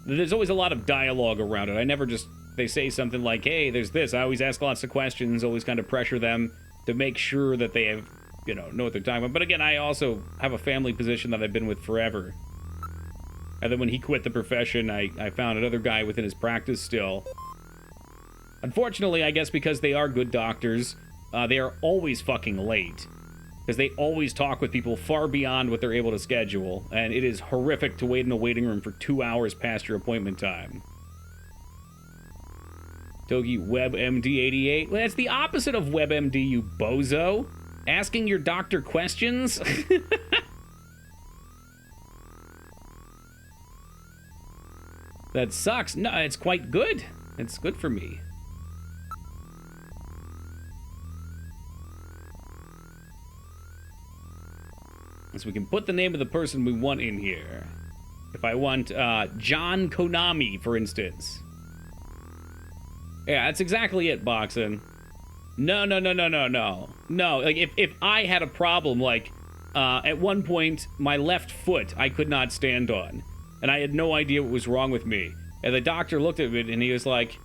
There's always a lot of dialogue around it. I never just, they say something like, hey, there's this. I always ask lots of questions, always kind of pressure them to make sure that they have, know what they're talking about. But again, I also have a family physician that I've been with forever. And then when he quit the profession, I found another guy within his practice still. Unfortunately, I guess because they are good doctors, they are always fucking late. Because they always talk with people far beyond what they're able to schedule. And it is horrific to wait in a waiting room for 2 hours past your appointment time. Togi WebMD88. Well, that's the opposite of WebMD, you bozo. Asking your doctor questions? That sucks. No, it's quite good. It's good for me. So we can put the name of the person we want in here. If I want John Konami, for instance. Yeah, that's exactly it, Boxin. No. No, like, if I had a problem, like, at one point, my left foot I could not stand on. And I had no idea what was wrong with me. And the doctor looked at it, and he was like,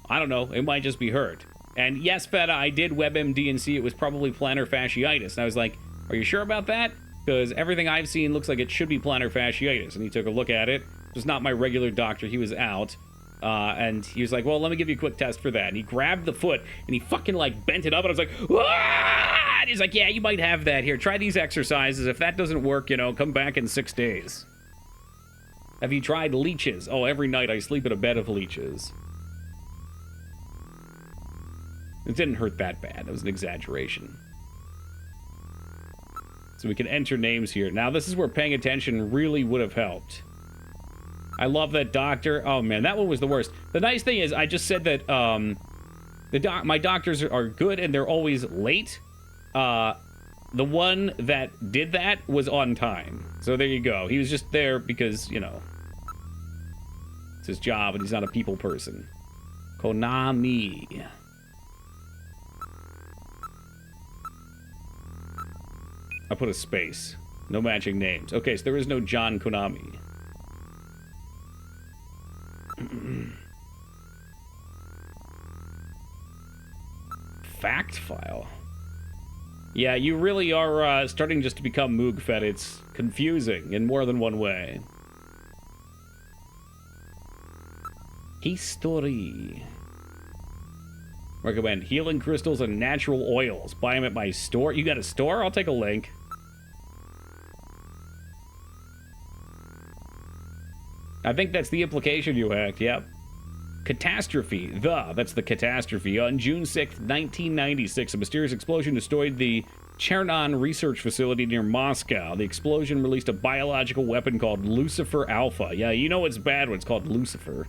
I don't know, it might just be hurt. And yes, Feta, I did WebMD and see it was probably plantar fasciitis. And I was like, are you sure about that? Because everything I've seen looks like it should be plantar fasciitis. And he took a look at it. It was not my regular doctor. He was out. And he was like, well, let me give you a quick test for that. And he grabbed the foot, and he fucking, like, bent it up. And I was like, ah! And he's like, yeah, you might have that. Here, try these exercises. If that doesn't work, come back in 6 days. Have you tried leeches? Oh, every night I sleep in a bed of leeches. It didn't hurt that bad. It was an exaggeration. So we can enter names here. Now, this is where paying attention really would have helped. I love that doctor. Oh, man, that one was the worst. The nice thing is, I just said that my doctors are good and they're always late. The one that did that was on time. So there you go. He was just there because, it's his job and he's not a people person. Konami. I put a space. No matching names. Okay, so there is no John Konami. Fact file. Yeah, you really are starting just to become Moogfed. It's confusing in more than one way. History. Recommend healing crystals and natural oils. Buy them at my store. You got a store? I'll take a link. I think that's the implication you hacked, yep. Catastrophe. That's the catastrophe. On June 6th, 1996, a mysterious explosion destroyed the Chernon research facility near Moscow. The explosion released a biological weapon called Lucifer Alpha. Yeah, you know it's bad when it's called Lucifer,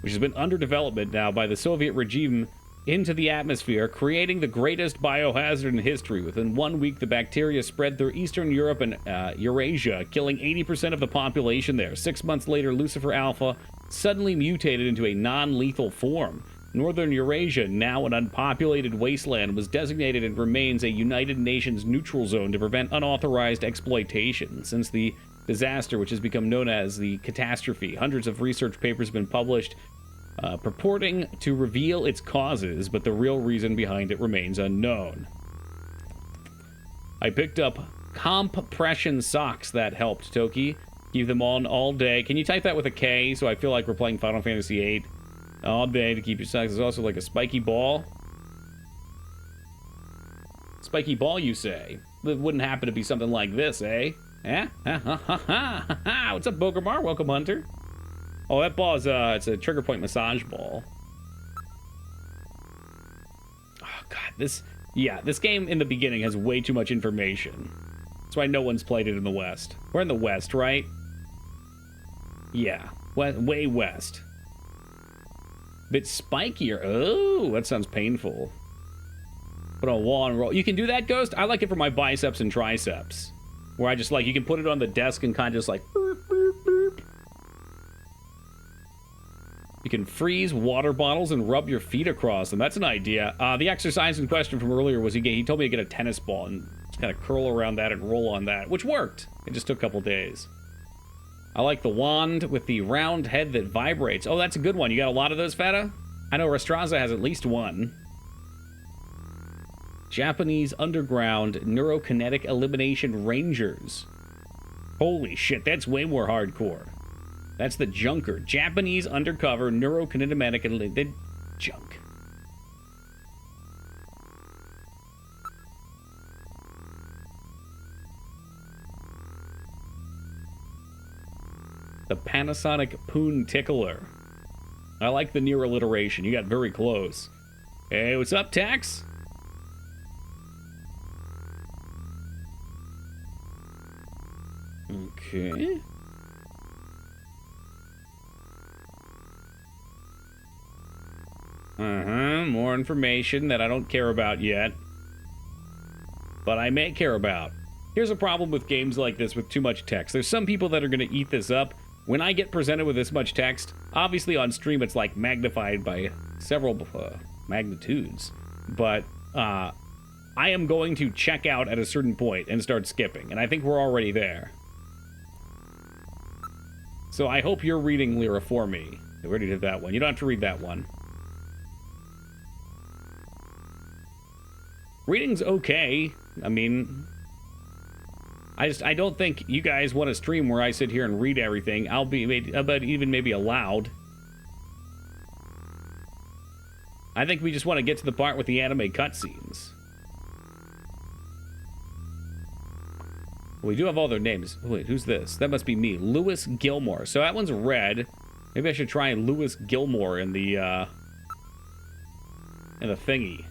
which has been under development now by the Soviet regime into the atmosphere, creating the greatest biohazard in history. Within 1 week, the bacteria spread through Eastern Europe and Eurasia, killing 80% of the population there. 6 months later, Lucifer Alpha suddenly mutated into a non-lethal form. Northern Eurasia, now an unpopulated wasteland, was designated and remains a United Nations neutral zone to prevent unauthorized exploitation. Since the disaster, which has become known as the catastrophe, hundreds of research papers have been published purporting to reveal its causes, but the real reason behind it remains unknown. I picked up compression socks that helped, Toki. Keep them on all day. Can you type that with a K so I feel like we're playing Final Fantasy VIII? All day to keep your socks. There's also like a spiky ball. Spiky ball, you say? It wouldn't happen to be something like this, eh? Eh? What's up, Bogomar? Welcome, Hunter. Oh, that ball is it's a trigger point massage ball. Oh god, this game in the beginning has way too much information. That's why no one's played it in the West. We're in the West, right? Yeah, way west. Bit spikier. Oh, that sounds painful. Put on wall and roll. You can do that, Ghost? I like it for my biceps and triceps. Where I just like, you can put it on the desk and kind of just like, boop, boop, boop. You can freeze water bottles and rub your feet across them. That's an idea. The exercise in question from earlier was he told me to get a tennis ball and just kind of curl around that and roll on that, which worked. It just took a couple days. I like the wand with the round head that vibrates. Oh, that's a good one. You got a lot of those, Feta? I know Restraza has at least one. Japanese Underground Neurokinetic Elimination Rangers. Holy shit, that's way more hardcore. That's the Junker. Japanese Undercover Neurokinetic Elimination Junk. The Panasonic Poon Tickler. I like the near alliteration. You got very close. Hey, what's up, Tex? Okay. More information that I don't care about yet. But I may care about. Here's a problem with games like this with too much text. There's some people that are going to eat this up. When I get presented with this much text, obviously on stream it's like magnified by several magnitudes. But I am going to check out at a certain point and start skipping. And I think we're already there. So I hope you're reading Lyra for me. I already did that one. You don't have to read that one. Reading's okay. I mean, I don't think you guys want to stream where I sit here and read everything. I'll be even maybe aloud. I think we just want to get to the part with the anime cutscenes. We do have all their names. Wait, who's this? That must be me. Lewis Gilmore. So that one's red. Maybe I should try Lewis Gilmore in the thingy.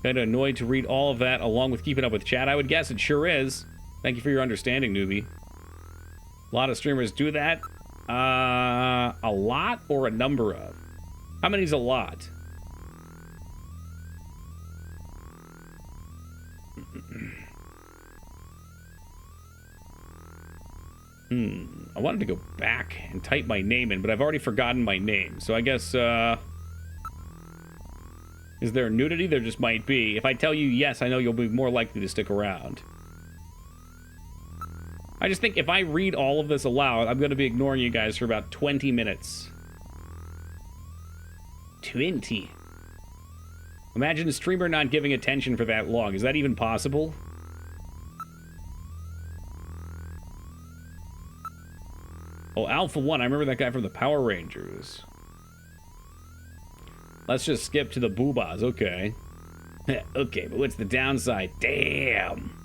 Kind of annoyed to read all of that along with keeping up with chat. I would guess it sure is. Thank you for your understanding, newbie. A lot of streamers do that. A lot or a number of? How many's a lot? I wanted to go back and type my name in, but I've already forgotten my name. So I guess, is there nudity? There just might be. If I tell you yes, I know you'll be more likely to stick around. I just think if I read all of this aloud, I'm going to be ignoring you guys for about 20 minutes. 20. Imagine a streamer not giving attention for that long. Is that even possible? Oh, Alpha 1. I remember that guy from the Power Rangers. Let's just skip to the boobas. Okay. Okay, but what's the downside? Damn.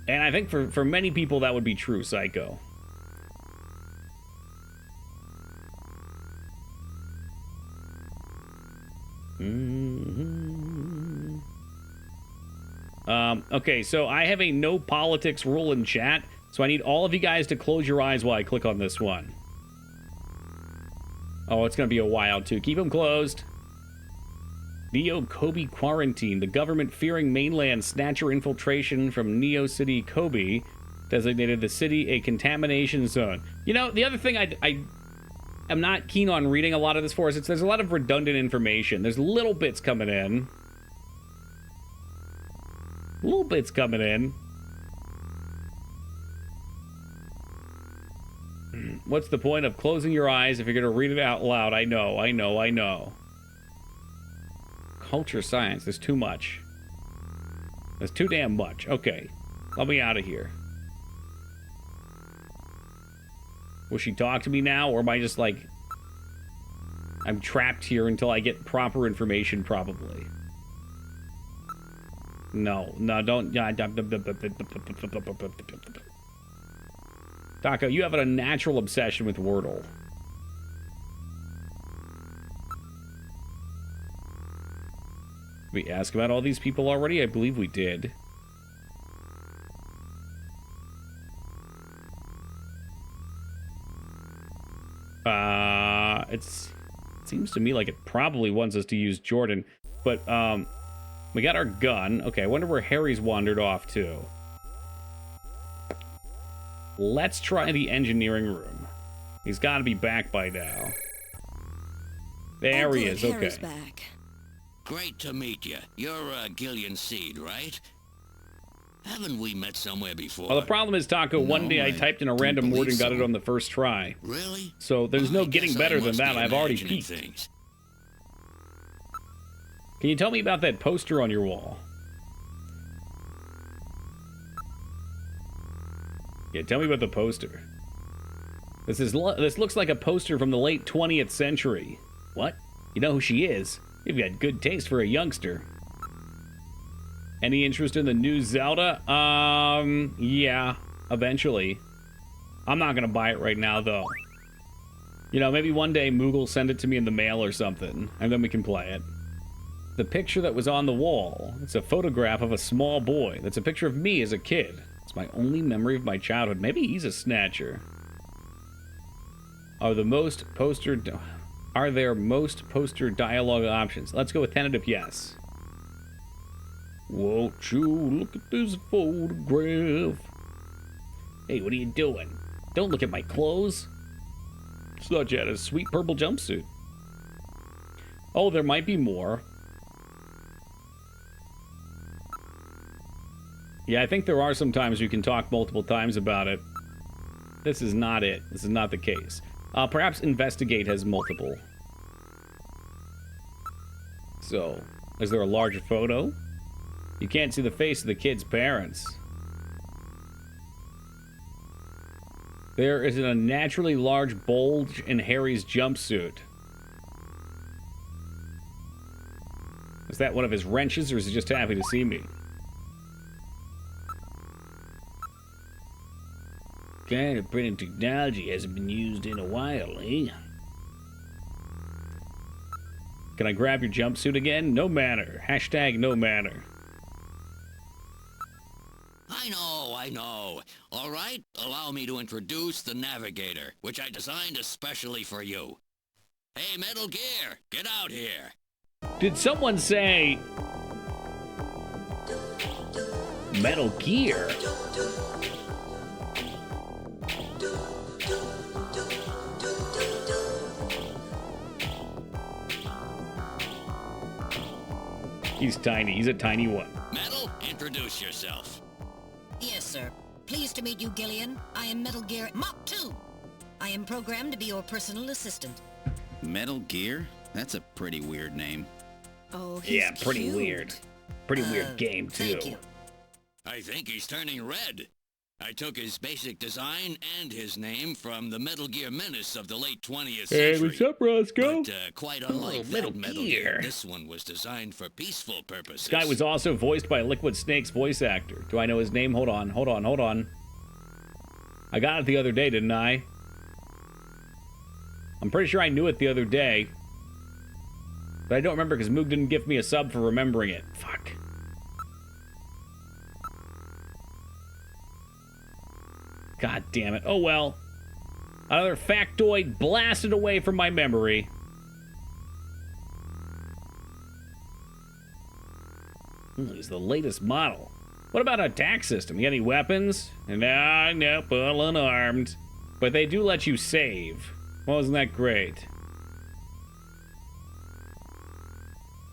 And I think for many people that would be true, Psycho. Okay, so I have a no politics rule in chat, so I need all of you guys to close your eyes while I click on this one. Oh, it's gonna be a while too. Keep them closed. Neo Kobe quarantine. The government fearing mainland Snatcher infiltration from Neo City Kobe designated the city a contamination zone. You know, the other thing I am not keen on reading a lot of this for is there's a lot of redundant information. There's little bits coming in. Little bits coming in. What's the point of closing your eyes if you're going to read it out loud? I know. Culture science. There's too much. There's too damn much. Okay. Let me out of here. Will she talk to me now? Or am I just like... I'm trapped here until I get proper information, probably. No, don't... Taco, you have a natural obsession with Wordle. Did we ask about all these people already? I believe we did. It seems to me like it probably wants us to use Jordan, but we got our gun. Okay, I wonder where Harry's wandered off to. Let's try the engineering room. He's got to be back by now. There he is, Harry's okay. back. Great to meet you. You're Gillian Seed, right? Haven't we met somewhere before? Well, the problem is, Taco, one day I typed in a random word and got it on the first try. Really? So there's no I getting guess better I than must that. be I've already imagining peeked. things. Can you tell me about that poster on your wall? Yeah, tell me about the poster. This looks like a poster from the late 20th century. What? You know who she is? You've got good taste for a youngster. Any interest in the new Zelda? Yeah, eventually. I'm not gonna buy it right now, though. You know, maybe one day Moogle will send it to me in the mail or something, and then we can play it. The picture that was on the wall, it's a photograph of a small boy. That's a picture of me as a kid. It's my only memory of my childhood. Maybe he's a Snatcher. Are there most poster dialogue options? Let's go with tentative yes. Won't you look at this photograph? Hey, what are you doing? Don't look at my clothes. Such had a sweet purple jumpsuit. Oh, there might be more. Yeah, I think there are some times you can talk multiple times about it. This is not it. This is not the case. Perhaps investigate has multiple. So, is there a larger photo? You can't see the face of the kid's parents. There is an unnaturally large bulge in Harry's jumpsuit. Is that one of his wrenches, or is he just happy to see me? Kind of printing technology hasn't been used in a while, eh? Can I grab your jumpsuit again? No manner. Hashtag no manner. I know. All right, allow me to introduce the Navigator, which I designed especially for you. Hey, Metal Gear, get out here. Did someone say Metal Gear? He's tiny. He's a tiny one. Metal, introduce yourself. Yes, sir. Pleased to meet you, Gillian. I am Metal Gear Mach 2. I am programmed to be your personal assistant. Metal Gear? That's a pretty weird name. Oh, he's Yeah, pretty cute. weird. Pretty weird game, too. Thank you. I think he's turning red. I took his basic design and his name from the Metal Gear Menace of the late 20th century. Hey, what's up, Roscoe? But quite unlike Metal that Metal Gear. Gear, this one was designed for peaceful purposes. This guy was also voiced by Liquid Snake's voice actor. Do I know his name? Hold on. I got it the other day, didn't I? I'm pretty sure I knew it the other day. But I don't remember because Moog didn't give me a sub for remembering it. Fuck. God damn it. Oh well. Another factoid blasted away from my memory. He's the latest model. What about attack system? You got any weapons? No, full unarmed. But they do let you save. Well, isn't that great?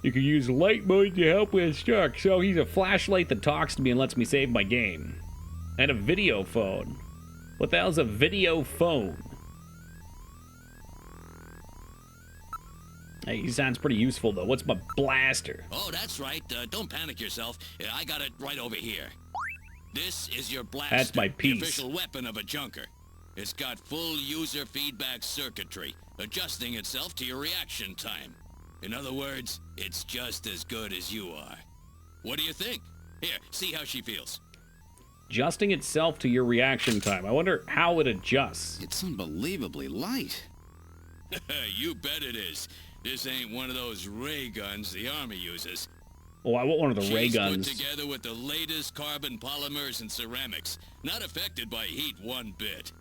You can use light mode to help with stuck. So he's a flashlight that talks to me and lets me save my game. And a video phone. What the hell's a video phone? Hey, he sounds pretty useful, though. What's my blaster? Oh, that's right. Don't panic yourself. I got it right over here. This is your blaster. That's my piece. The official weapon of a junker. It's got full user feedback circuitry, adjusting itself to your reaction time. In other words, it's just as good as you are. What do you think? Here, see how she feels. Adjusting itself to your reaction time. I wonder how it adjusts. It's unbelievably light. You bet it is. This ain't one of those ray guns the Army uses. Oh, I want one of the ray She's guns. put together with the latest carbon polymers and ceramics, not affected by heat one bit.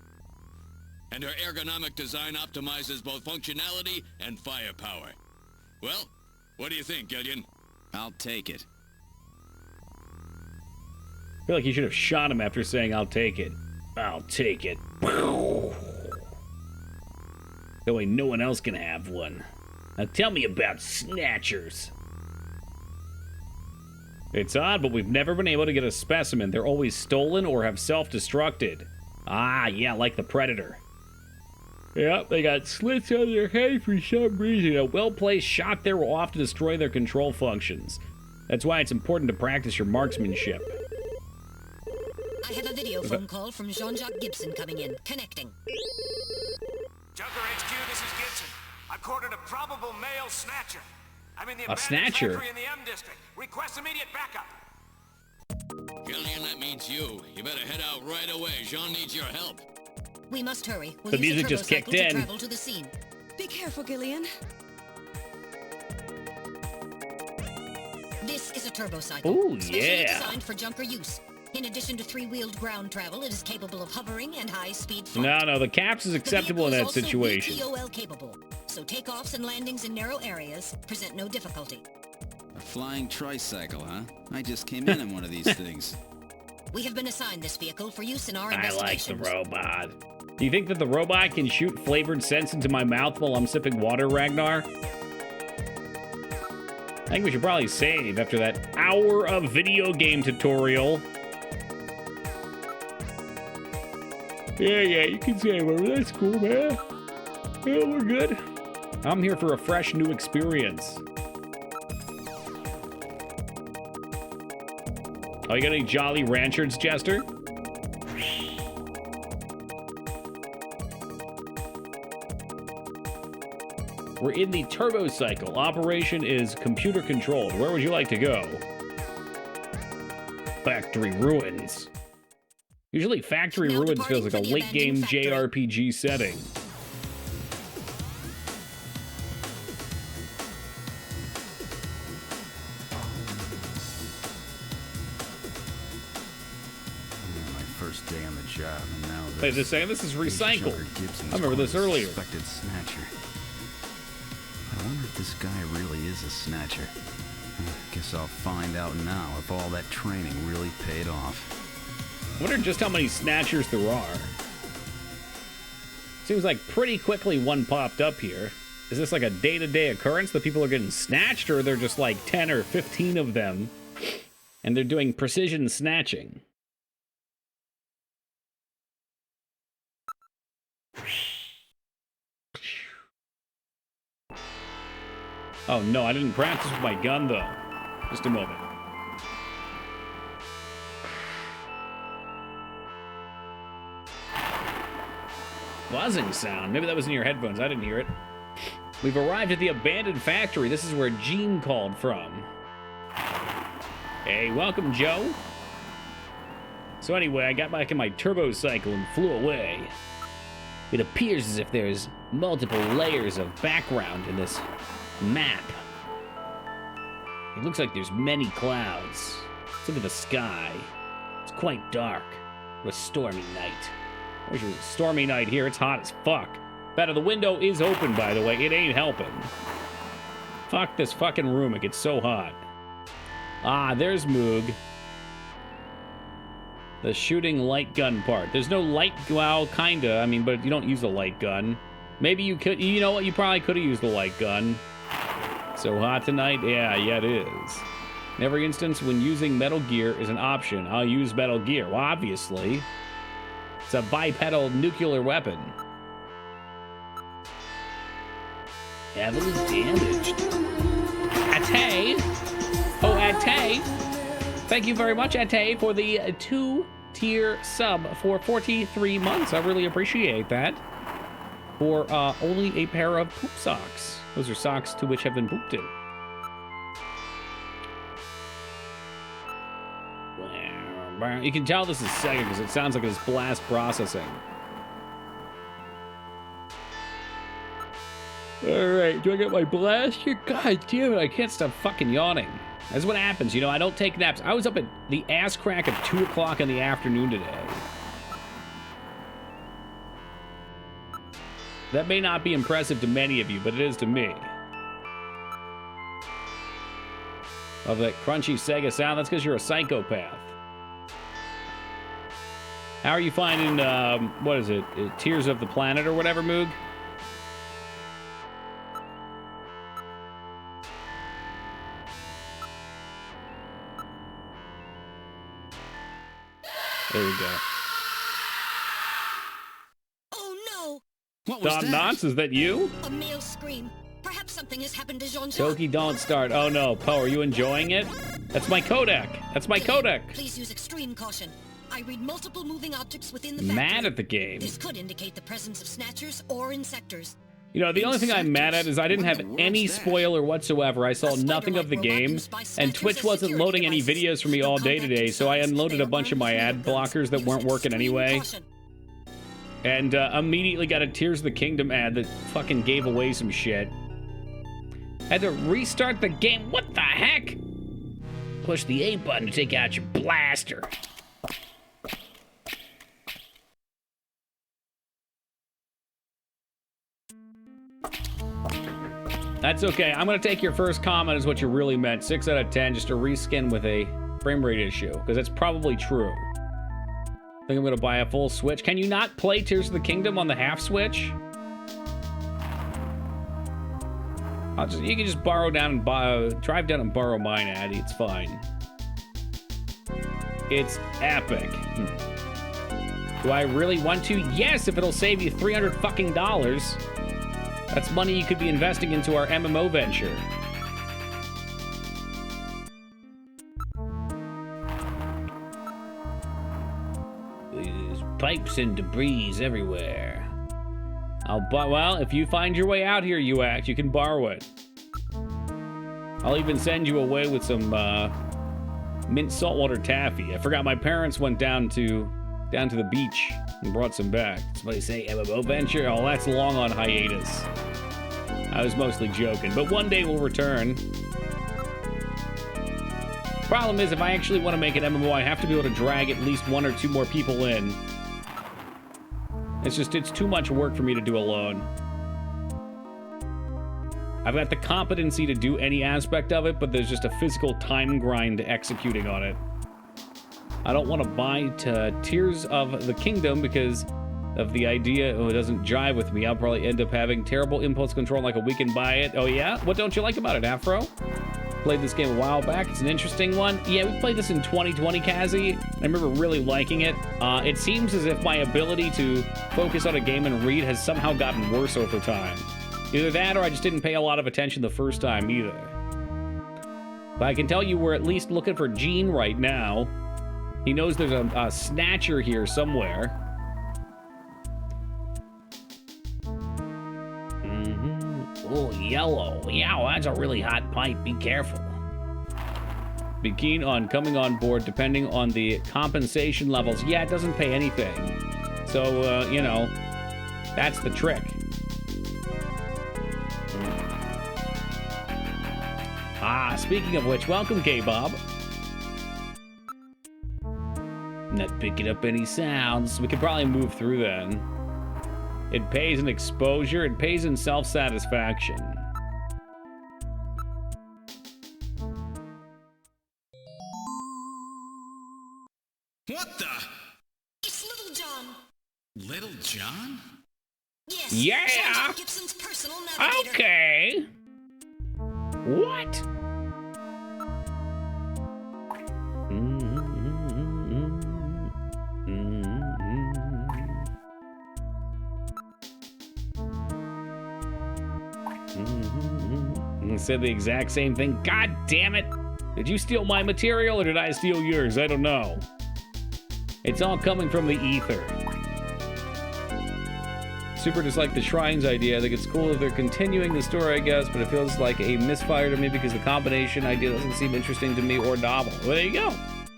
And her ergonomic design optimizes both functionality and firepower. Well, what do you think, Gillian? I'll take it. I feel like you should have shot him after saying, I'll take it. I'll take it. That way no one else can have one. Now tell me about Snatchers. It's odd, but we've never been able to get a specimen. They're always stolen or have self-destructed. Ah, yeah, like the Predator. Yep, they got slits on their head for some reason. A well-placed shot there will often destroy their control functions. That's why it's important to practice your marksmanship. I have a video phone call from Jean-Jacques Gibson coming in. Connecting. Junker HQ, this is Gibson. I've cornered a probable male snatcher. I'm in the abandoned snatcher? Factory in the M district. Request immediate backup. Gillian, that means you. You better head out right away. Jean needs your help. We must hurry. We'll The use music just kicked in. To travel to the scene. Be careful, Gillian. This is a turbocycle. Ooh, specially yeah. designed for junker use. In addition to three-wheeled ground travel, it is capable of hovering and high-speed flight. No, the caps is acceptable in that situation. The vehicle is also VTOL capable, so takeoffs and landings in narrow areas present no difficulty. A flying tricycle, huh? I just came in one of these things. We have been assigned this vehicle for use in our I like investigations. the robot. Do you think that the robot can shoot flavored scents into my mouth while I'm sipping water, Ragnar? I think we should probably save after that hour of video game tutorial. Yeah, you can save over. That's cool, man. Yeah, we're good. I'm here for a fresh new experience. Oh, you got any Jolly Ranchers, Jester? We're in the turbo cycle. Operation is computer controlled. Where would you like to go? Factory ruins. Usually Factory Now ruins feels like a departing for the late game abandoned factory. JRPG setting. My first day on the job, and now this. Wait, just saying this is recycled. Junker Gibson's I remember this called a earlier. Suspected snatcher. I wonder if this guy really is a snatcher. Guess I'll find out now if all that training really paid off. I wonder just how many snatchers there are. Seems like pretty quickly one popped up here. Is this like a day-to-day occurrence that people are getting snatched, or they're just like 10 or 15 of them, and they're doing precision snatching? Oh no, I didn't practice with my gun though. Just a moment. Buzzing sound. Maybe that was in your headphones. I didn't hear it. We've arrived at the abandoned factory. This is where Gene called from. Hey, welcome, Joe. So anyway, I got back in my turbo cycle and flew away. It appears as if there's multiple layers of background in this map. It looks like there's many clouds. Let's look at the sky. It's quite dark. A stormy night. I wish it was a stormy night here. It's hot as fuck. Better, the window is open, by the way. It ain't helping. Fuck this fucking room. It gets so hot. Ah, there's Moog. The shooting light gun part. There's no light, well, kinda. I mean, but you don't use a light gun. Maybe you could, you know what? You probably could have used a light gun. So hot tonight? Yeah, it is. In every instance, when using Metal Gear is an option, I'll use Metal Gear. Well, obviously. It's a bipedal nuclear weapon. Heavily damaged. Ate. Oh, Ate. Thank you very much, Ate, for the 2-tier sub for 43 months. I really appreciate that. For only a pair of poop socks. Those are socks to which have been pooped in. You can tell this is Sega because it sounds like it's blast processing. Alright, do I get my blaster? God damn it, I can't stop fucking yawning. That's what happens, you know, I don't take naps. I was up at the ass crack of 2 o'clock in the afternoon today. That may not be impressive to many of you, but it is to me. Of that crunchy Sega sound, that's because you're a psychopath. How are you finding, what is it? Tears of the Planet or whatever, Moog? There we go. Oh no! What was Don that? Knotts, is that you? A male scream. Perhaps something has happened to Jean-Jacques. Toki, don't start. Oh no, Poe, are you enjoying it? That's my codec. That's my codec. Please use extreme caution. I read multiple moving objects within the factory. Mad at the game. This could indicate the presence of snatchers or insectors. You know, the only thing I'm mad at is I didn't have any spoiler whatsoever. I saw nothing of the game, and Twitch wasn't loading any videos for me all day today, so I unloaded a bunch of my ad blockers that weren't working anyway. And immediately got a Tears of the Kingdom ad that fucking gave away some shit. Had to restart the game. What the heck? Push the A button to take out your blaster. That's okay. I'm going to take your first comment as what you really meant. 6 out of 10, just a reskin with a frame rate issue, because that's probably true. I think I'm going to buy a full Switch. Can you not play Tears of the Kingdom on the half Switch? You can just borrow down and drive down and borrow mine, Addy. It's fine. It's epic. Do I really want to? Yes, if it'll save you $300 fucking dollars. That's money you could be investing into our MMO venture. There's pipes and debris everywhere. Well, if you find your way out here, UX, you can borrow it. I'll even send you away with some mint saltwater taffy. I forgot my parents went down to the beach and brought some back. Somebody say MMO venture? Oh, that's long on hiatus. I was mostly joking, but one day we'll return. Problem is, if I actually want to make an MMO, I have to be able to drag at least 1 or 2 more people in. It's too much work for me to do alone. I've got the competency to do any aspect of it, but there's just a physical time grind executing on it. I don't want to buy Tears of the Kingdom because of the idea, it doesn't jive with me. I'll probably end up having terrible impulse control like a weekend buy it. Oh yeah? What don't you like about it, Afro? Played this game a while back. It's an interesting one. Yeah, we played this in 2020, Kazi. I remember really liking it. It seems as if my ability to focus on a game and read has somehow gotten worse over time. Either that or I just didn't pay a lot of attention the first time either. But I can tell you we're at least looking for Gene right now. He knows there's a Snatcher here somewhere. Oh, yellow. Yeah, that's a really hot pipe. Be careful. Be keen on coming on board depending on the compensation levels. Yeah, it doesn't pay anything. So, you know, that's the trick. Speaking of which, welcome, K-Bob. Not picking up any sounds. We could probably move through then. It pays in exposure, it pays in self-satisfaction. What the? It's Little John. Little John? Yes. Yeah. Sergeant Gibson's personal navigator. Okay. What? Said the exact same thing. God damn it! Did you steal my material or did I steal yours? I don't know. It's all coming from the ether. Super just like the Shrines idea. I think it's cool if they're continuing the story, I guess, but it feels like a misfire to me because the combination idea doesn't seem interesting to me or novel. Well, there you go.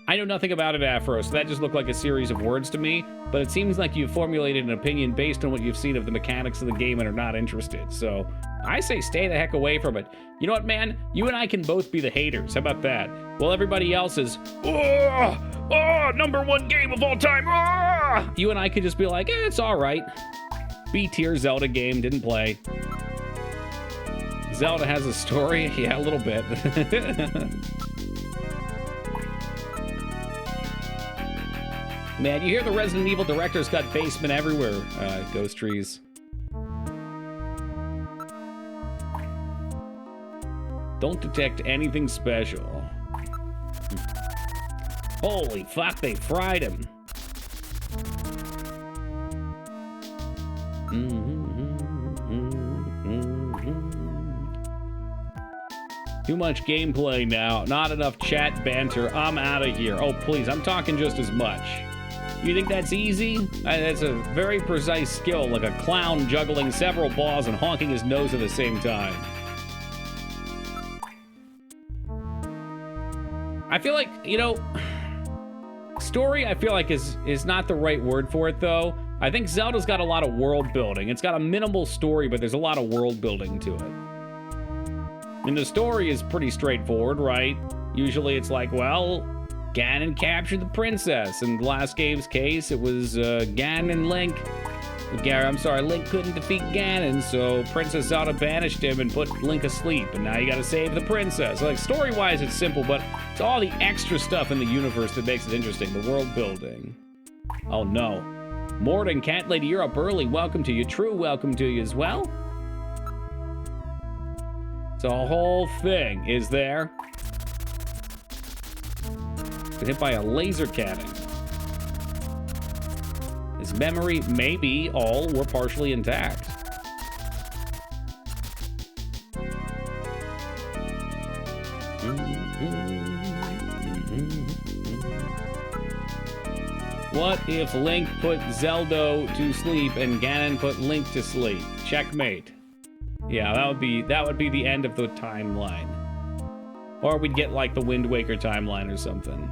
I know nothing about it, Afro, so that just looked like a series of words to me, but it seems like you've formulated an opinion based on what you've seen of the mechanics of the game and are not interested, so I say stay the heck away from it. You know what, man? You and I can both be the haters. How about that? Well, everybody else is, #1 game of all time. You and I could just be like, it's all right. B-tier Zelda game, didn't play. Zelda has a story? Yeah, a little bit. Man, you hear the Resident Evil director's got basement everywhere, Ghost Trees. Don't detect anything special. Holy fuck, they fried him. Too much gameplay now, not enough chat banter. I'm out of here. Oh, please, I'm talking just as much. You think that's easy? That's a very precise skill, like a clown juggling several balls and honking his nose at the same time. I feel like, you know, story I feel like is not the right word for it, though. I think Zelda's got a lot of world building. It's got a minimal story, but there's a lot of world building to it. And the story is pretty straightforward, right? Usually it's like, well, Ganon captured the princess. In the last game's case, it was Ganon and Link. Link couldn't defeat Ganon, so Princess Zelda banished him and put Link asleep, and now you gotta save the princess. Like, story-wise, it's simple, but it's all the extra stuff in the universe that makes it interesting, the world building. Oh no. Morden, Cat Lady, you're up early. Welcome to you. True, welcome to you as well. The whole thing is there. Got hit by a laser cannon. His memory may be all or partially intact. What if Link put Zelda to sleep and Ganon put Link to sleep? Checkmate. Yeah, that would be the end of the timeline. Or we'd get like the Wind Waker timeline or something.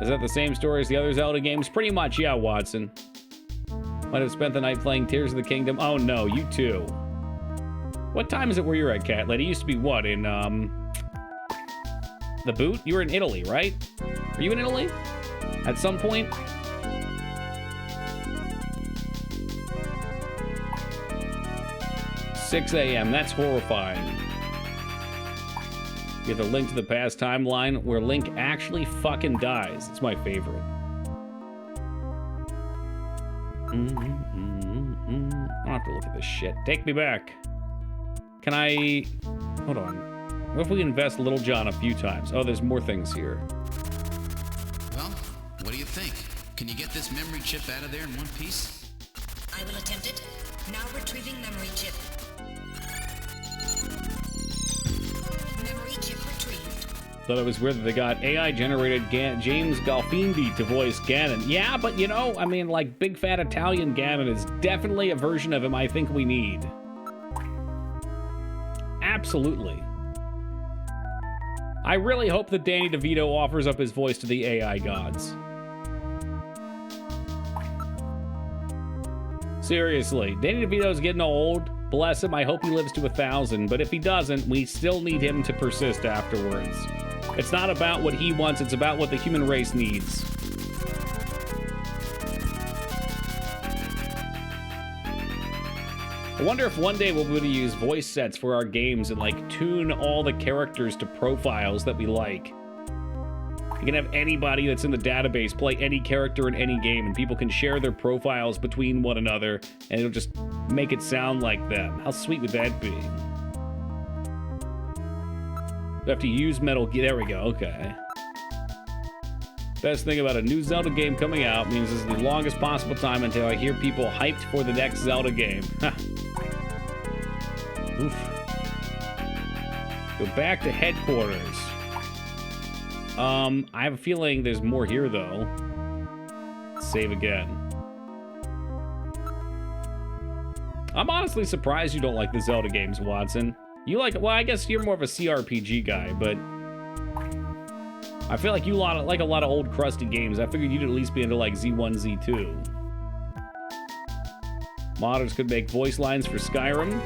Is that the same story as the other Zelda games? Pretty much, yeah, Watson. Might have spent the night playing Tears of the Kingdom. Oh no, you too. What time is it where you're at, Cat Lady? It used to be what, in the boot? You were in Italy, right? Are you in Italy? At some point? 6 a.m. That's horrifying. You get the Link to the Past timeline where Link actually fucking dies. It's my favorite. I don't have to look at this shit. Take me back. Can I... Hold on. What if we invest Little John a few times? Oh, there's more things here. Well, what do you think? Can you get this memory chip out of there in one piece? I will attempt it. Now retrieving memory chip. Memory chip retrieved. Thought it was weird that they got AI-generated James Gandolfini to voice Ganon. Yeah, but you know, I mean, like, big fat Italian Ganon is definitely a version of him I think we need. Absolutely. I really hope that Danny DeVito offers up his voice to the AI gods. Seriously, Danny DeVito's getting old. Bless him, I hope he lives to 1,000, but if he doesn't, we still need him to persist afterwards. It's not about what he wants, it's about what the human race needs. I wonder if one day we'll be able to use voice sets for our games and, like, tune all the characters to profiles that we like. You can have anybody that's in the database play any character in any game, and people can share their profiles between one another, and it'll just make it sound like them. How sweet would that be? We have to use Metal Gear. There we go, okay. Best thing about a new Zelda game coming out means this is the longest possible time until I hear people hyped for the next Zelda game. Oof. Go back to headquarters. I have a feeling there's more here, though. Save again. I'm honestly surprised you don't like the Zelda games, Watson. You like, well, I guess you're more of a CRPG guy, but I feel like you like a lot of old crusty games. I figured you'd at least be into like Z1, Z2. Modders could make voice lines for Skyrim.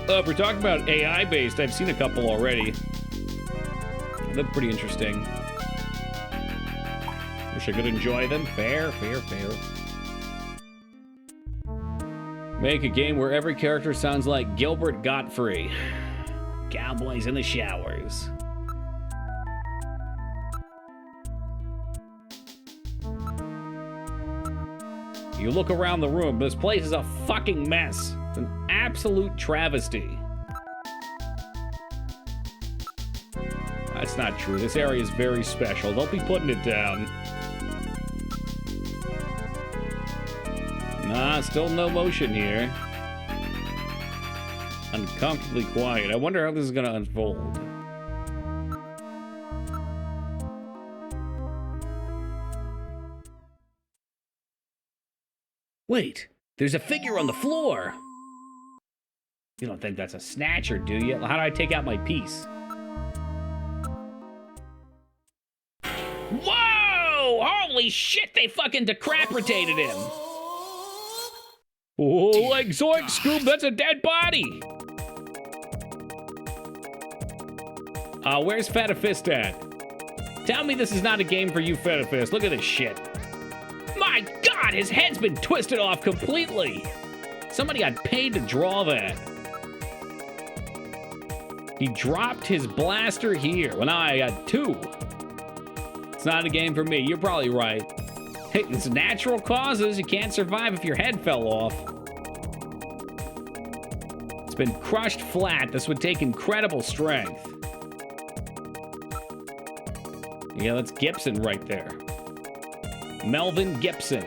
If we're talking about AI-based, I've seen a couple already. They look pretty interesting. Wish I could enjoy them. Fair, fair, fair. Make a game where every character sounds like Gilbert Gottfried. Cowboys in the showers. You look around the room, this place is a fucking mess. It's an absolute travesty. That's not true. This area is very special. Don't be putting it down. Nah, still no motion here. Uncomfortably quiet. I wonder how this is gonna unfold. Wait, there's a figure on the floor. You don't think that's a snatcher, do you? How do I take out my piece? Whoa! Holy shit, they fucking decapitated him. Oh, like zoink, Scoob, that's a dead body. Where's Fetafist at? Tell me this is not a game for you, Fetafist. Look at this shit. My God, his head's been twisted off completely. Somebody got paid to draw that. He dropped his blaster here. Well, now I got two. It's not a game for me. You're probably right. Hey, it's natural causes. You can't survive if your head fell off. It's been crushed flat. This would take incredible strength. Yeah, that's Gibson right there. Melvin Gibson.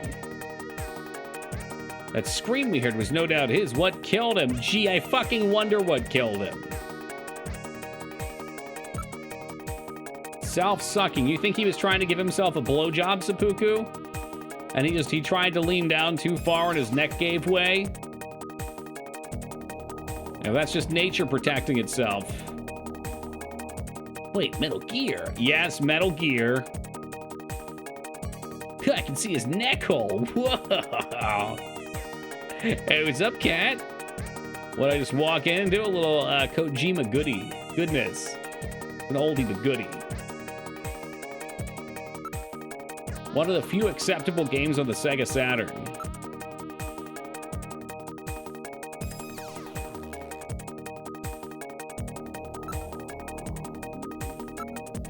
That scream we heard was no doubt his. What killed him? Gee, I fucking wonder what killed him. Self-sucking. You think he was trying to give himself a blowjob, Seppuku? And he tried to lean down too far and his neck gave way? Now that's just nature protecting itself. Wait, Metal Gear? Yes, Metal Gear. I can see his neck hole. Whoa. Hey, what's up, cat? What, I just walk in and do a little Kojima goodness. An oldie but goodie. One of the few acceptable games on the Sega Saturn.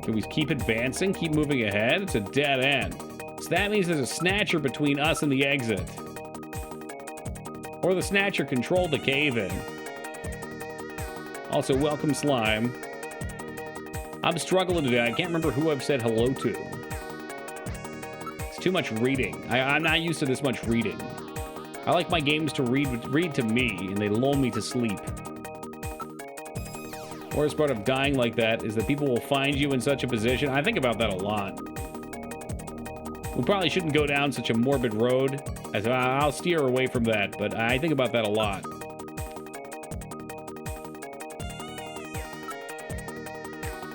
Can we keep advancing? Keep moving ahead? It's a dead end. So that means there's a Snatcher between us and the exit. Or the Snatcher controlled the cave-in. Also, welcome, Slime. I'm struggling today. I can't remember who I've said hello to. It's too much reading. I'm not used to this much reading. I like my games to read to me, and they lull me to sleep. Worst part of dying like that is that people will find you in such a position. I think about that a lot. We probably shouldn't go down such a morbid road. I'll steer away from that, but I think about that a lot.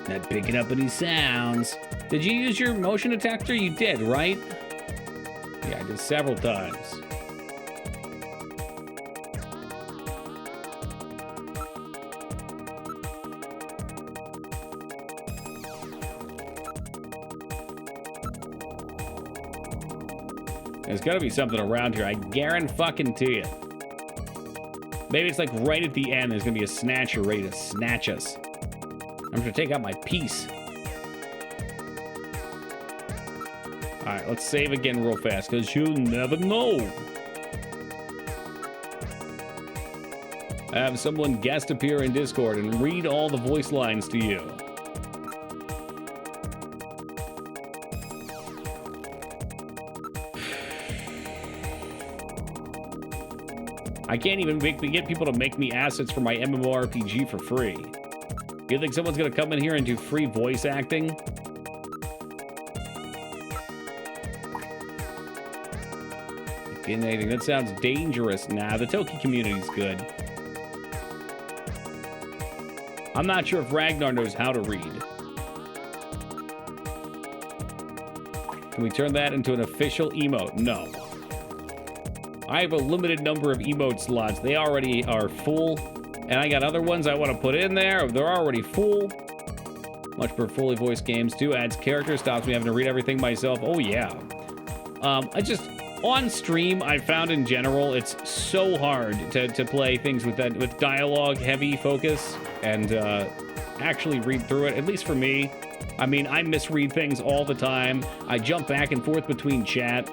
Not picking up any sounds. Did you use your motion detector? You did, right? Yeah, I did several times. There's gotta be something around here. I guarantee you. Maybe it's like right at the end, there's gonna be a snatcher ready to snatch us. I'm gonna take out my piece. Alright, let's save again real fast, because you'll never know. Have someone guest appear in Discord and read all the voice lines to you. I can't even get people to make me assets for my MMORPG for free. You think someone's gonna come in here and do free voice acting? Anything that sounds dangerous. Nah, the Toki community's good. I'm not sure if Ragnar knows how to read. Can we turn that into an official emote? No. I have a limited number of emote slots. They already are full. And I got other ones I want to put in there. They're already full. Much prefer fully voiced games too. Adds characters, stops me having to read everything myself. Oh yeah. On stream, I found in general, it's so hard to play things with dialogue heavy focus and actually read through it, at least for me. I mean, I misread things all the time. I jump back and forth between chat.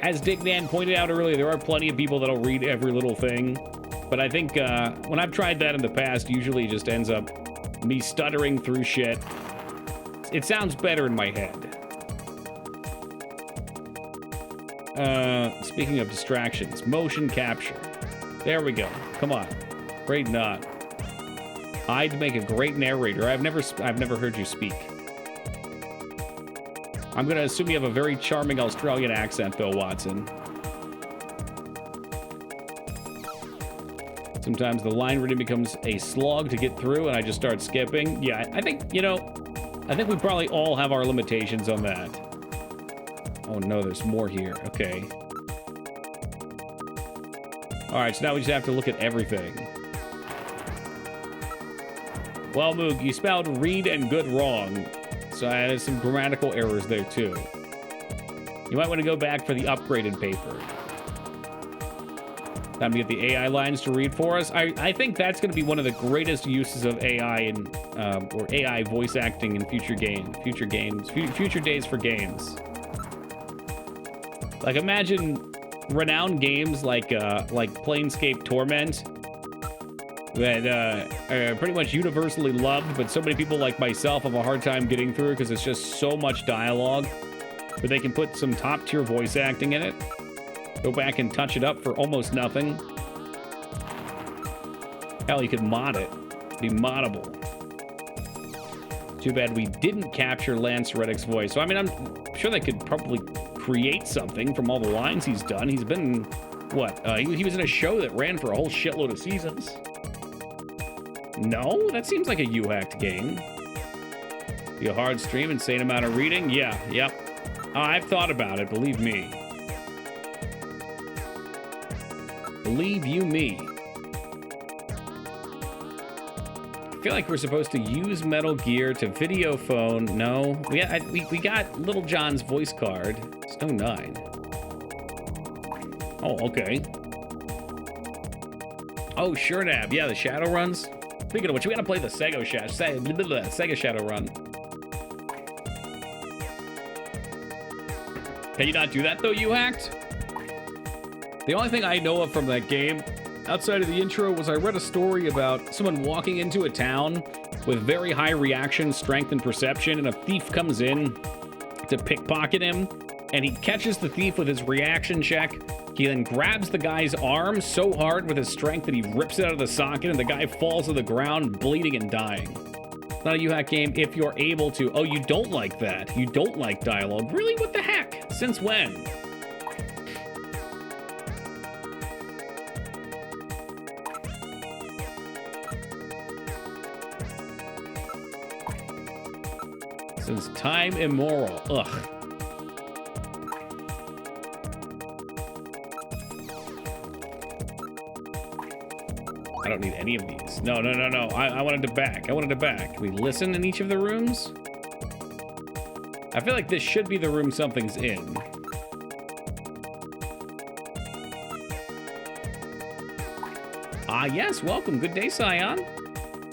as Dick Nan pointed out earlier, there are plenty of people that'll read every little thing. But I think when I've tried that in the past, usually it just ends up me stuttering through shit. It sounds better in my head. Speaking of distractions, motion capture. There we go. Come on. Great nod. I'd make a great narrator. I've never heard you speak. I'm gonna assume you have a very charming Australian accent, though, Watson. Sometimes the line reading becomes a slog to get through, and I just start skipping. Yeah, I think, you know, I think we probably all have our limitations on that. Oh no, there's more here. Okay. Alright, so now we just have to look at everything. Well, Moog, you spelled read and good wrong. So I added some grammatical errors there, too. You might want to go back for the upgraded paper. Time to get the AI lines to read for us. I think that's going to be one of the greatest uses of AI in, or AI voice acting in future days for games. Like, imagine renowned games like Planescape Torment that are pretty much universally loved, but so many people like myself have a hard time getting through because it's just so much dialogue. But they can put some top-tier voice acting in it. Go back and touch it up for almost nothing. Hell, you could mod it. Be moddable. Too bad we didn't capture Lance Reddick's voice. So, I mean, I'm sure they could probably create something from all the lines he's done. He's been, what? He was in a show that ran for a whole shitload of seasons. No? That seems like a U-hacked game. Be a hard stream, insane amount of reading? Yeah, yep. I've thought about it, believe me. Believe you me. I feel like we're supposed to use Metal Gear to video phone. No. We got Little John's voice card. Stone 9. Oh, okay. Oh, sure, Nab. Yeah, the Shadow runs. Speaking of which, we gotta play the Sega Shadowrun. Can you not do that, though, you hacked? The only thing I know of from that game, outside of the intro, was I read a story about someone walking into a town with very high reaction, strength, and perception, and a thief comes in to pickpocket him, and he catches the thief with his reaction check. He then grabs the guy's arm so hard with his strength that he rips it out of the socket, and the guy falls to the ground, bleeding and dying. It's not a U-hack game if you're able to. Oh, you don't like that. You don't like dialogue. Really? What the heck? Since when? Since time immemorial. Ugh. I don't need any of these. No. I wanted to back. Can we listen in each of the rooms? I feel like this should be the room something's in. Ah, yes, welcome. Good day, Scion.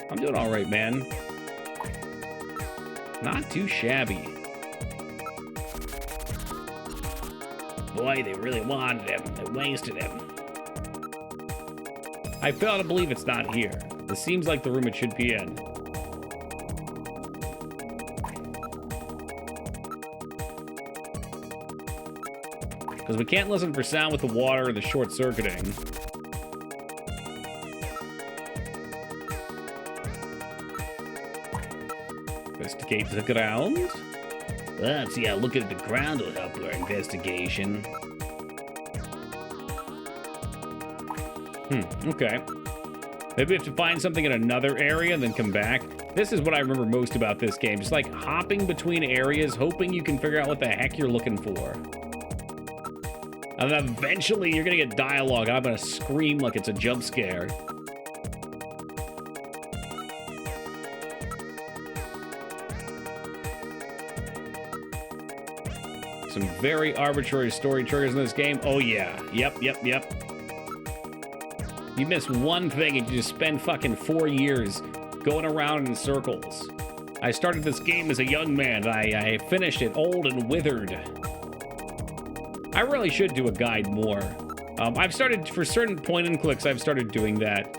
I'm doing all right, man. Not too shabby. Boy, they really wanted him. They wasted him. I fail to believe it's not here. This seems like the room it should be in. Because we can't listen for sound with the water or the short-circuiting. Investigate the ground. Well, see, looking at the ground will help our investigation. Okay. Maybe we have to find something in another area and then come back. This is what I remember most about this game. Just like hopping between areas, hoping you can figure out what the heck you're looking for. And then eventually you're gonna get dialogue. I'm gonna scream like it's a jump scare. Some very arbitrary story triggers in this game. Oh yeah. Yep. You miss one thing and you just spend fucking 4 years going around in circles. I started this game as a young man. I finished it old and withered. I really should do a guide more. I've started, for certain point and clicks, I've started doing that.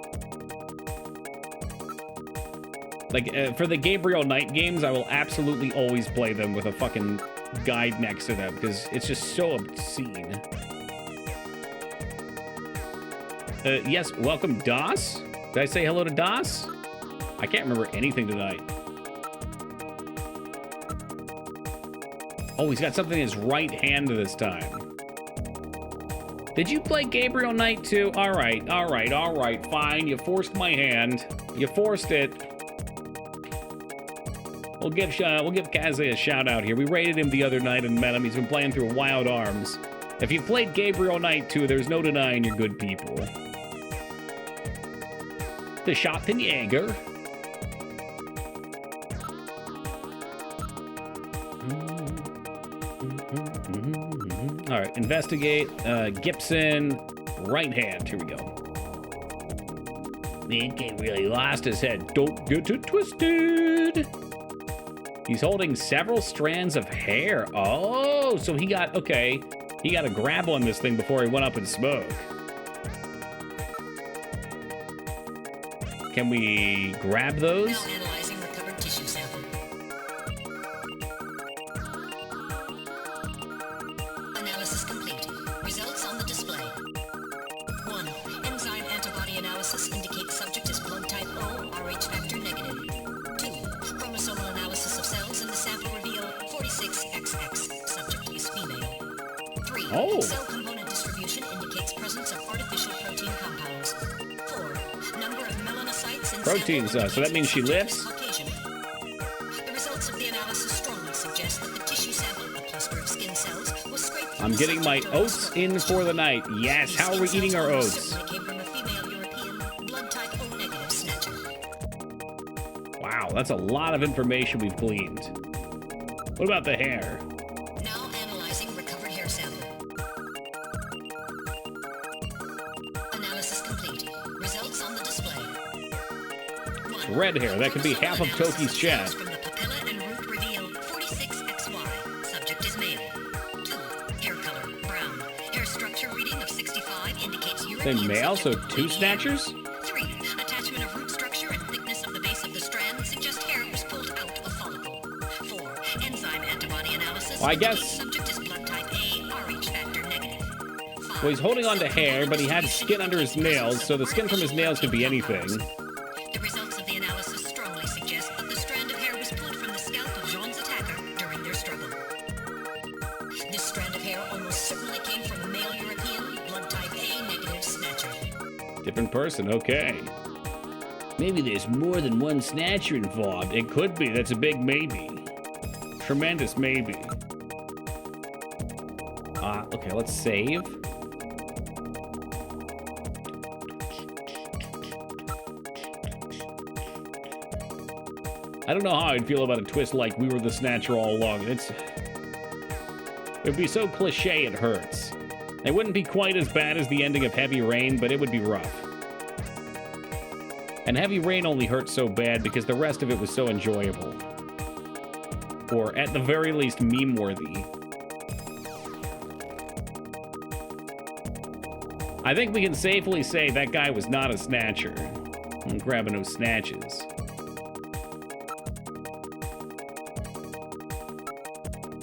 Like, for the Gabriel Knight games, I will absolutely always play them with a fucking guide next to them, because it's just so obscene. Yes, welcome, Das? Did I say hello to Das? I can't remember anything tonight. Oh, he's got something in his right hand this time. Did you play Gabriel Knight too? All right, fine. You forced my hand. You forced it. We'll give Kaze a shout out here. We raided him the other night and met him. He's been playing through Wild Arms. If you played Gabriel Knight too, there's no denying you're good people. The Schottenjäger. All right, investigate. Gibson, right hand. Here we go. Man King really lost his head. Don't get it twisted. He's holding several strands of hair. Oh, so he got a grab on this thing before he went up in smoke. Can we grab those? Now analyzing recovered tissue sample. Analysis complete. Results on the display. 1. Enzyme antibody analysis indicates subject is blood type O, Rh factor negative. 2. Chromosomal analysis of cells in the sample reveal 46XX. Subject is female. 3. Oh. Cell component distribution indicates presence of artificial protein compounds. 4. Number of melanocytes in Proteins, so that means she lives? The results of the analysis strongly suggest that the tissue sample, a cluster of skin cells, was scraped from I'm the getting my subject to oats in for the night. Yes, how are we eating our oats? Certainly came from a female European blood type O negative snatcher. Wow, that's a lot of information we've gleaned. What about the hair? Now analyzing recovered hair sample. Analysis complete. Results on the display. 1. Red hair, that could be half of Toki's chest. From the papilla and root reveal 46XY. Subject is male. 2. Hair color brown. Hair structure reading of 65 indicates European. Then male, so subject 2 with snatchers? 3. Attachment of root structure and thickness of the base of the strand suggest hair was pulled out of follicle. 4. Enzyme antibody analysis. Well, I guess- indicates subject is blood type A, Rh factor negative. 5. Well, he's holding on to hair, but he had skin under his nails, so the skin from his nails could be anything. The results of the analysis strongly suggest that the strand of hair was pulled from the scalp of Jean's attacker during their struggle. This strand of hair almost certainly came from a male European, blood type A negative snatcher. Different person, okay. Maybe there's more than one snatcher involved. It could be, that's a big maybe. Tremendous maybe. Okay, let's save. I don't know how I'd feel about a twist like we were the snatcher all along. It'd be so cliche it hurts. It wouldn't be quite as bad as the ending of Heavy Rain, but it would be rough. And Heavy Rain only hurt so bad because the rest of it was so enjoyable. Or at the very least, meme-worthy. I think we can safely say that guy was not a snatcher. I'm grabbing those snatches.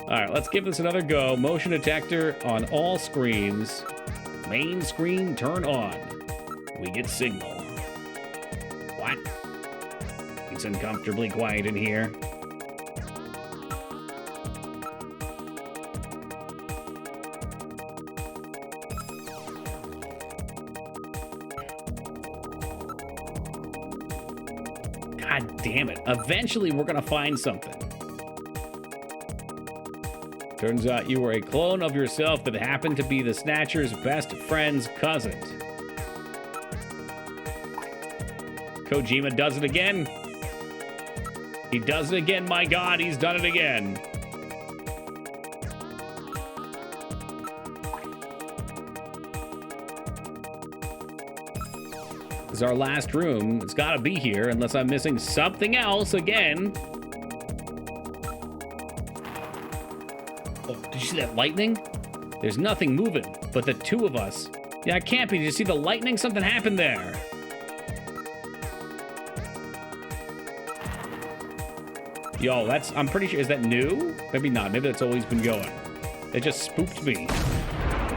Alright, let's give this another go. Motion detector on all screens. Main screen turn on. We get signal. What? It's uncomfortably quiet in here. God damn it. Eventually we're gonna find something. Turns out you were a clone of yourself that happened to be the Snatcher's best friend's cousin. Kojima does it again. He does it again, my God, he's done it again. This is our last room. It's gotta be here, unless I'm missing something else again. Oh, did you see that lightning? There's nothing moving, but the two of us. Yeah, it can't be. Did you see the lightning? Something happened there. Yo, I'm pretty sure, is that new? Maybe not. Maybe that's always been going. It just spooked me.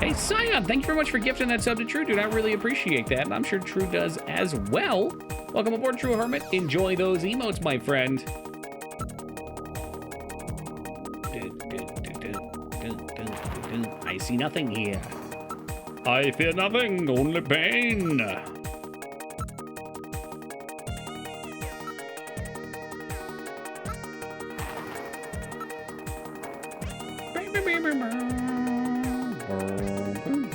Hey, Scion, thank you very much for gifting that sub to True, dude. I really appreciate that, and I'm sure True does as well. Welcome aboard, True Hermit. Enjoy those emotes, my friend. I see nothing here. I fear nothing, only pain.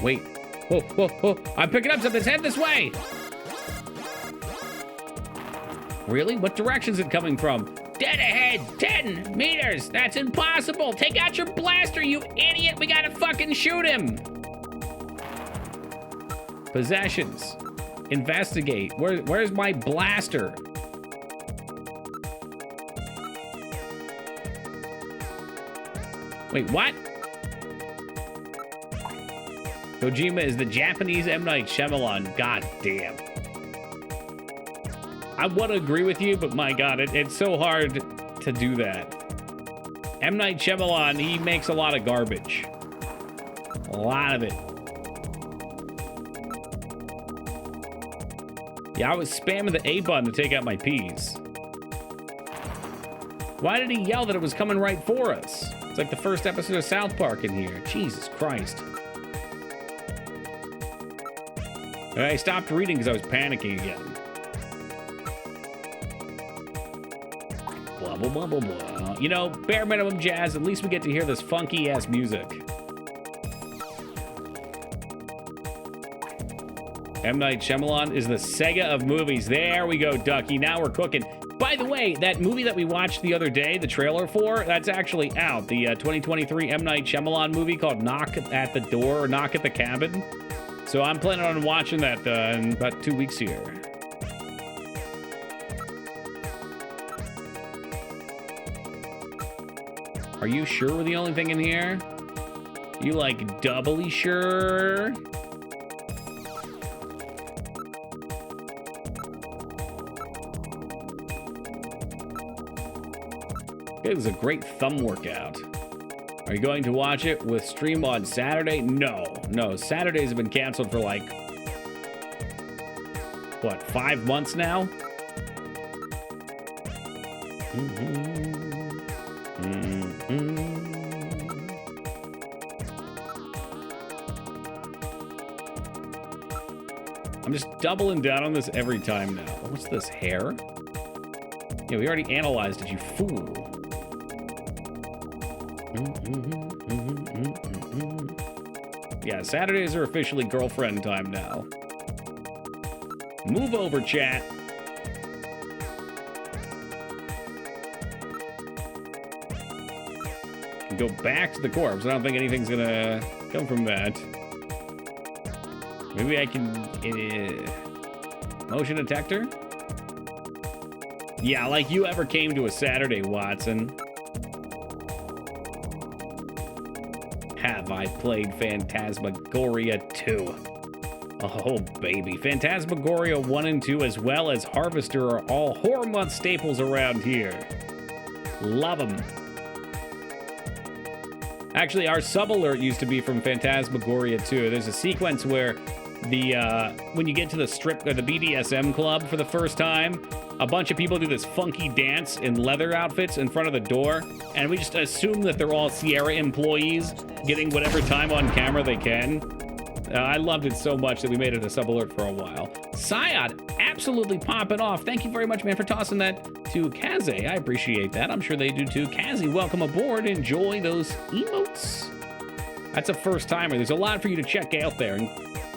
Wait. Whoa, whoa, whoa. I'm picking up something. Head this way. Really? What direction is it coming from? Dead ahead, 10 meters. That's impossible. Take out your blaster, you idiot. We gotta fucking shoot him. Possessions. Investigate. Where's my blaster? Wait, what? Kojima is the Japanese M. Night Shyamalan. God damn. I want to agree with you, but my God, it's so hard to do that. M. Night Shyamalan, he makes a lot of garbage. A lot of it. Yeah, I was spamming the A button to take out my P's. Why did he yell that it was coming right for us? It's like the first episode of South Park in here. Jesus Christ. I stopped reading because I was panicking again. Blah, blah, blah, blah, blah. You know, bare minimum jazz, at least we get to hear this funky-ass music. M. Night Shyamalan is the Sega of movies. There we go, Ducky. Now we're cooking. By the way, that movie that we watched the other day, the trailer for, that's actually out. The 2023 M. Night Shyamalan movie called Knock at the Door, or Knock at the Cabin. So I'm planning on watching that in about 2 weeks here. Are you sure we're the only thing in here? You like doubly sure? It was a great thumb workout. Are you going to watch it with stream on Saturday? No. Saturdays have been canceled for like, what, 5 months now? I'm just doubling down on this every time now. What's this, hair? Yeah, we already analyzed it, you fool. Yeah, Saturdays are officially girlfriend time now. Move over, chat. Go back to the corpse. I don't think anything's gonna come from that. Maybe I can... motion detector? Yeah, like you ever came to a Saturday, Watson. Have I played Phantasmagoria 2? Oh, baby. Phantasmagoria 1 and 2, as well as Harvester, are all horror month staples around here. Love them. Actually, our sub-alert used to be from Phantasmagoria 2. There's a sequence where when you get to the strip or the BDSM club for the first time, a bunch of people do this funky dance in leather outfits in front of the door, and we just assume that they're all Sierra employees getting whatever time on camera they can. I loved it so much that we made it a sub-alert for a while. Syod, absolutely popping off. Thank you very much, man, for tossing that to Kaze. I appreciate that. I'm sure they do too. Kaze, welcome aboard. Enjoy those emotes. That's a first timer. There's a lot for you to check out there. And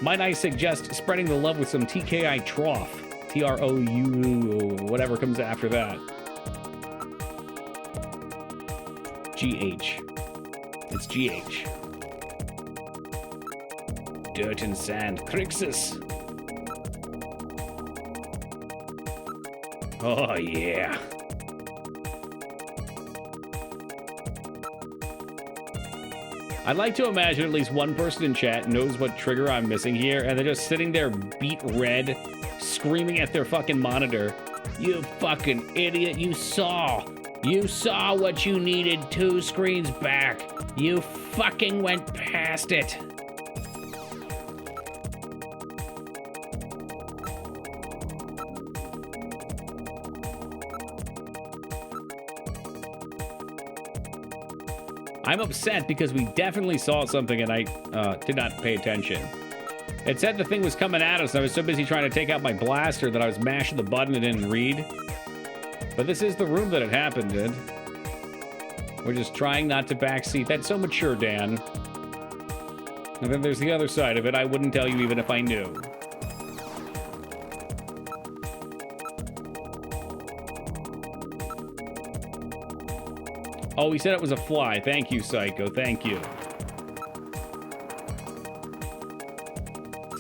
might I suggest spreading the love with some TKI Trough. TROU, whatever comes after that. GH. It's GH. Dirt and sand. Crixus. Oh, yeah. I'd like to imagine at least one person in chat knows what trigger I'm missing here, and they're just sitting there beat red, screaming at their fucking monitor. You fucking idiot, you saw what you needed 2 screens back. You fucking went past it. I'm upset because we definitely saw something and I did not pay attention. It said the thing was coming at us and I was so busy trying to take out my blaster that I was mashing the button and didn't read. But this is the room that it happened in. We're just trying not to backseat. That's so mature, Dan. And then there's the other side of it. I wouldn't tell you even if I knew. Oh, he said it was a fly. Thank you, Psycho. Thank you.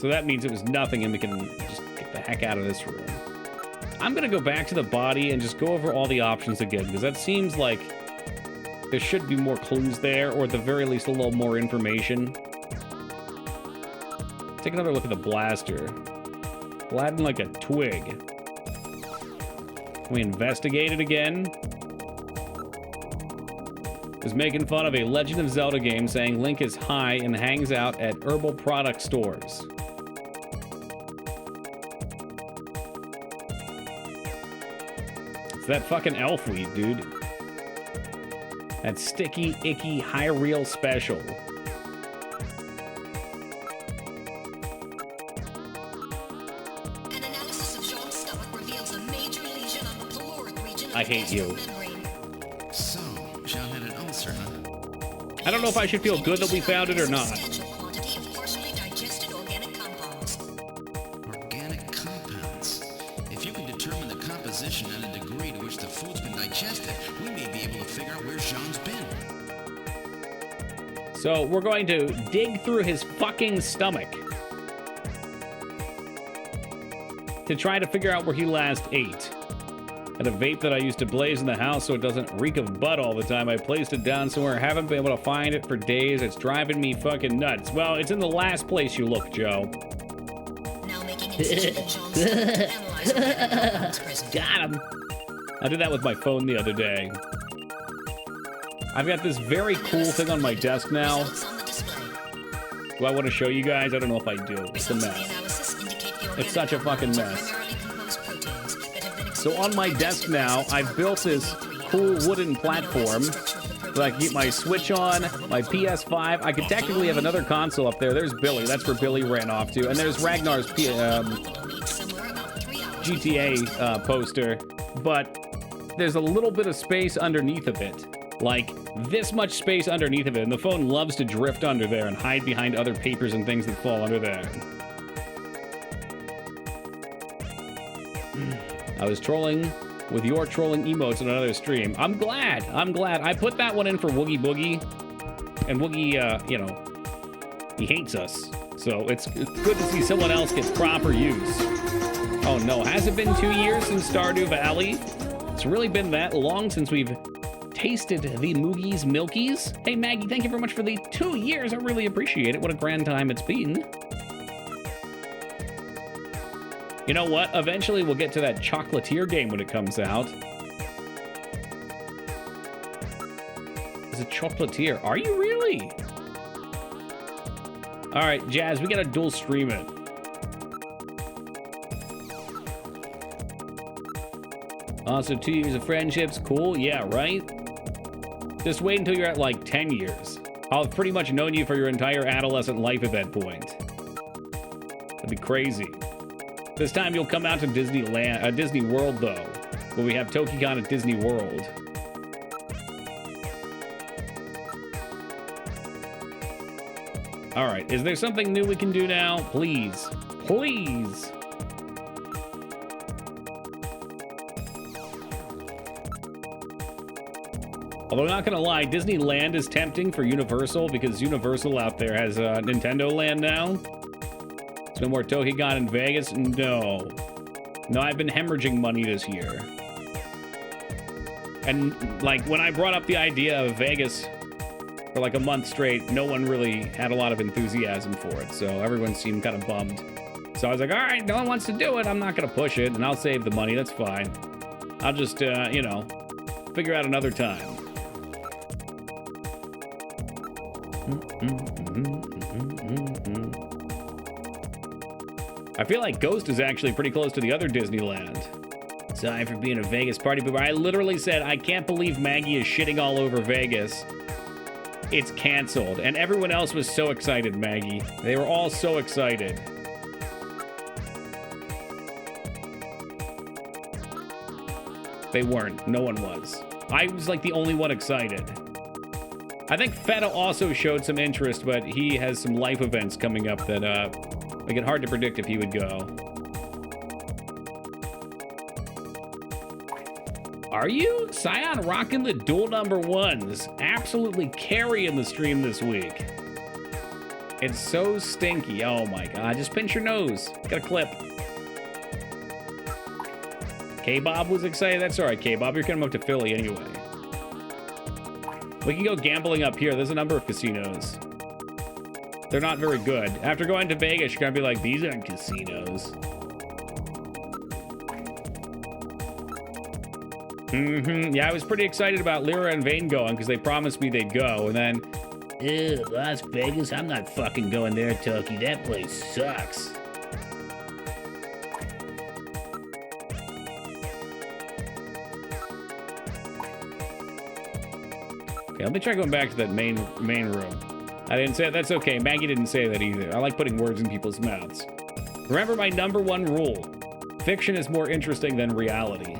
So that means it was nothing and we can just get the heck out of this room. I'm going to go back to the body and just go over all the options again, because that seems like there should be more clues there, or at the very least a little more information. Take another look at the blaster. Flattened like a twig. Can we investigate it again? Is making fun of a Legend of Zelda game, saying Link is high and hangs out at herbal product stores. It's that fucking elf weed, dude. That sticky, icky, high reel special. An analysis of Jean's stomach reveals a major lesion on the caloric region of I hate the you. membrane. So, Jean had an ulcer, huh? I don't know if I should feel good that we found it or not. Substantial quantity of partially digested organic compounds. Organic compounds. If you can determine the composition and the degree to which the food's been digested, we may be able to figure out where Jean's been. So we're going to dig through his fucking stomach to try to figure out where he last ate. At a vape that I used to blaze in the house so it doesn't reek of butt all the time. I placed it down somewhere. Haven't been able to find it for days. It's driving me fucking nuts. Well, it's in the last place you look, Joe. Now making incision in Jean's stomach to analyze organic compounds present. Got him. I did that with my phone the other day. I've got this very cool thing on my desk now. Results on the display. Do I want to show you guys? I don't know if I do. It's a Results of the mess. analysis indicate the It's such a fucking organic mess. compounds are primarily composed proteins that have been So on my desk now, I've built this cool wooden platform that I can keep my Switch on, my PS5. I could technically have another console up there. There's Billy. That's where Billy ran off to. And there's Ragnar's GTA poster. But there's a little bit of space underneath of it. Like, this much space underneath of it. And the phone loves to drift under there and hide behind other papers and things that fall under there. I was trolling with your trolling emotes on another stream. I'm glad. I put that one in for Woogie Boogie. And Woogie, you know, he hates us. So it's good to see someone else gets proper use. Oh no, has it been 2 years since Stardew Valley? It's really been that long since we've tasted the Moogies Milkies. Hey Maggie, thank you very much for the 2 years. I really appreciate it. What a grand time it's been. You know what? Eventually we'll get to that Chocolatier game when it comes out. Is it Chocolatier? Are you really? All right, Jazz, we gotta dual stream it. Also, 2 years of friendships. Cool. Yeah, right? Just wait until you're at like 10 years. I'll have pretty much known you for your entire adolescent life at that point. That'd be crazy. This time you'll come out to Disneyland, Disney World though, where we have Tokicon at Disney World. All right, is there something new we can do now? Please, please. Although, not gonna lie, Disneyland is tempting for Universal because Universal out there has Nintendo Land now. So no more Tokicon in Vegas? No. No, I've been hemorrhaging money this year. And, like, when I brought up the idea of Vegas for like a month straight, no one really had a lot of enthusiasm for it. So everyone seemed kind of bummed. So I was like, all right, no one wants to do it. I'm not going to push it, and I'll save the money. That's fine. I'll just, you know, figure out another time. I feel like Ghost is actually pretty close to the other Disneyland. Sorry for being a Vegas party pooper. I literally said, I can't believe Maggie is shitting all over Vegas. It's canceled. And everyone else was so excited, Maggie. They were all so excited. They weren't. No one was. I was like the only one excited. I think Feta also showed some interest, but he has some life events coming up that make it hard to predict if he would go. Are you? Scion rocking the dual number ones. Absolutely carrying the stream this week. It's so stinky. Oh my god. Just pinch your nose. Got a clip. K-Bob was excited. That's alright, K-Bob. You're coming up to Philly anyway. We can go gambling up here. There's a number of casinos. They're not very good. After going to Vegas, you're gonna be like, these aren't casinos. Yeah, I was pretty excited about Lyra and Vane going because they promised me they'd go, and then... Ew, Las Vegas? I'm not fucking going there, Toki. That place sucks. Okay, let me try going back to that main room. I didn't say it. That's okay. Maggie didn't say that either. I like putting words in people's mouths. Remember my number one rule. Fiction is more interesting than reality.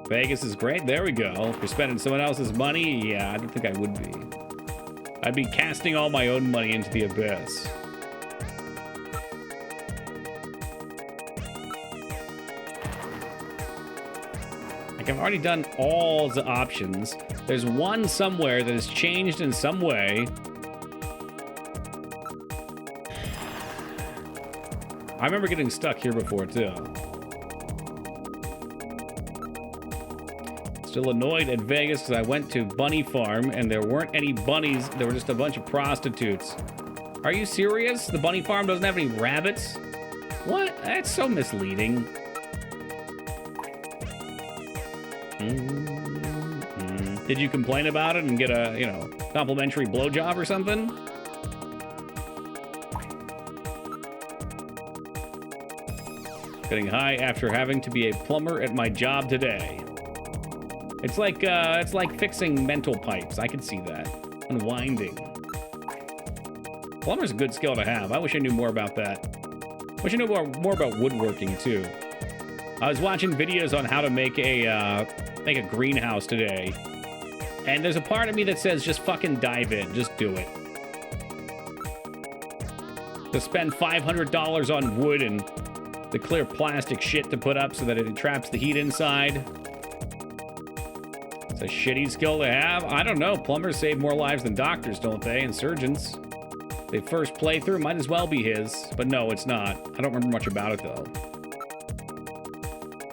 Vegas is great. There we go. If you're spending someone else's money, yeah, I don't think I would be. I'd be casting all my own money into the abyss. Like, I've already done all the options. There's one somewhere that has changed in some way. I remember getting stuck here before, too. Still annoyed at Vegas because I went to Bunny Farm and there weren't any bunnies. There were just a bunch of prostitutes. Are you serious? The Bunny Farm doesn't have any rabbits? What? That's so misleading. Did you complain about it and get a, you know, complimentary blowjob or something? Getting high after having to be a plumber at my job today. It's like fixing mental pipes. I can see that. Unwinding. Plumber's a good skill to have. I wish I knew more about that. Wish I knew more about woodworking too. I was watching videos on how to make a greenhouse today, and there's a part of me that says just fucking dive in, just do it. To spend $500 on wood and the clear plastic shit to put up so that it traps the heat inside. It's a shitty skill to have. I don't know. Plumbers save more lives than doctors, don't they? And surgeons. The first playthrough might as well be his, but no, it's not. I don't remember much about it, though.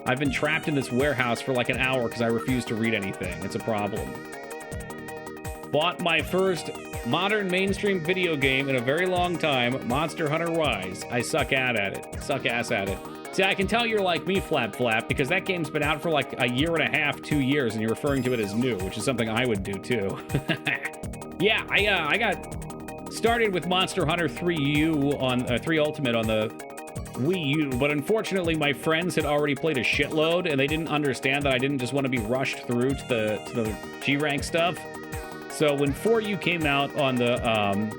I've been trapped in this warehouse for like an hour because I refuse to read anything. It's a problem. Bought my first modern mainstream video game in a very long time, Monster Hunter Rise. I suck ass at it. See, I can tell you're like me, Flap Flap, because that game's been out for like a year and a half, 2 years, and you're referring to it as new, which is something I would do too. Yeah, I got started with Monster Hunter 3U on 3 Ultimate on the Wii U, but unfortunately my friends had already played a shitload, and they didn't understand that I didn't just want to be rushed through to the G-rank stuff. So when 4U came out on the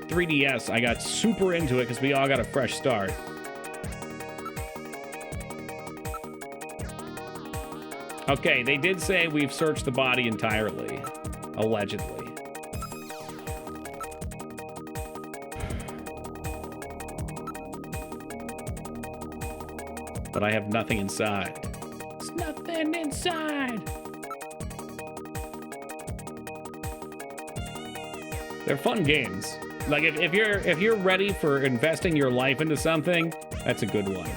3DS, I got super into it because we all got a fresh start. Okay, they did say we've searched the body entirely. Allegedly. But I have nothing inside. There's nothing inside! They're fun games. Like, if you're ready for investing your life into something, that's a good one.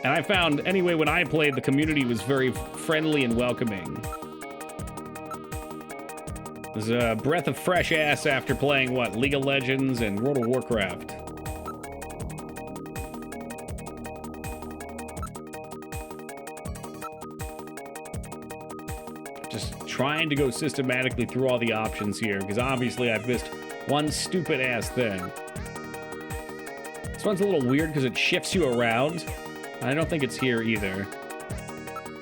And I found, anyway, when I played, the community was very friendly and welcoming. It was a breath of fresh ass after playing, what, League of Legends and World of Warcraft. Just trying to go systematically through all the options here, because obviously I've missed one stupid ass thing. This one's a little weird because it shifts you around. I don't think it's here either.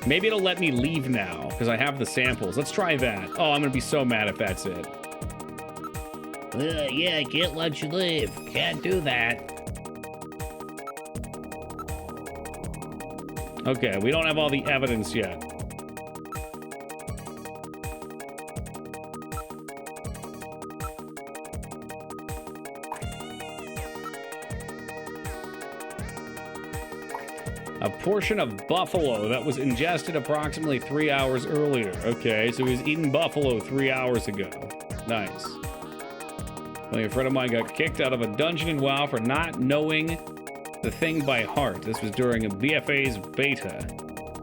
Maybe it'll let me leave now, because I have the samples. Let's try that. Oh, I'm going to be so mad if that's it. Yeah, I can't let you leave. Can't do that. Okay, we don't have all the evidence yet. A portion of buffalo that was ingested approximately 3 hours earlier. Okay, so he was eating buffalo 3 hours ago. Nice. Well, a friend of mine got kicked out of a dungeon in WoW for not knowing the thing by heart. This was during a BFA's beta.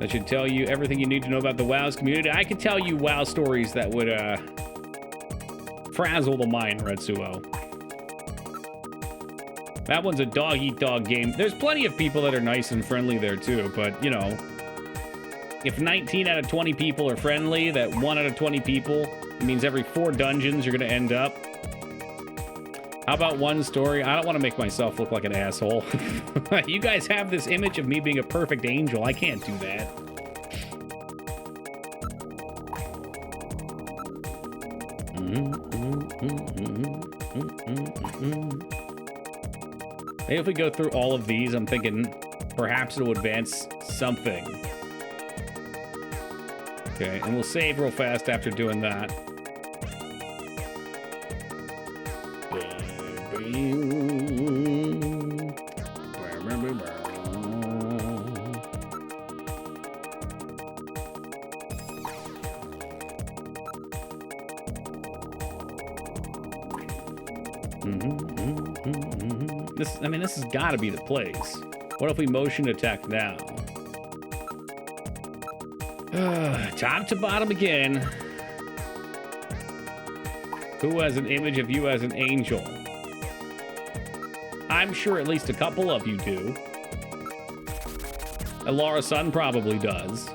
That should tell you everything you need to know about the WoW's community. I could tell you WoW stories that would frazzle the mind, Retsuo. That one's a dog-eat-dog game. There's plenty of people that are nice and friendly there, too. But, you know, if 19 out of 20 people are friendly, that 1 out of 20 people means every 4 dungeons you're going to end up. How about one story? I don't want to make myself look like an asshole. You guys have this image of me being a perfect angel. I can't do that. Maybe if we go through all of these, I'm thinking perhaps it'll advance something. Okay, and we'll save real fast after doing that. This has got to be the place. What if we motion attack now? Top to bottom again. Who has an image of you as an angel? I'm sure at least a couple of you do. And Laura Sun probably does.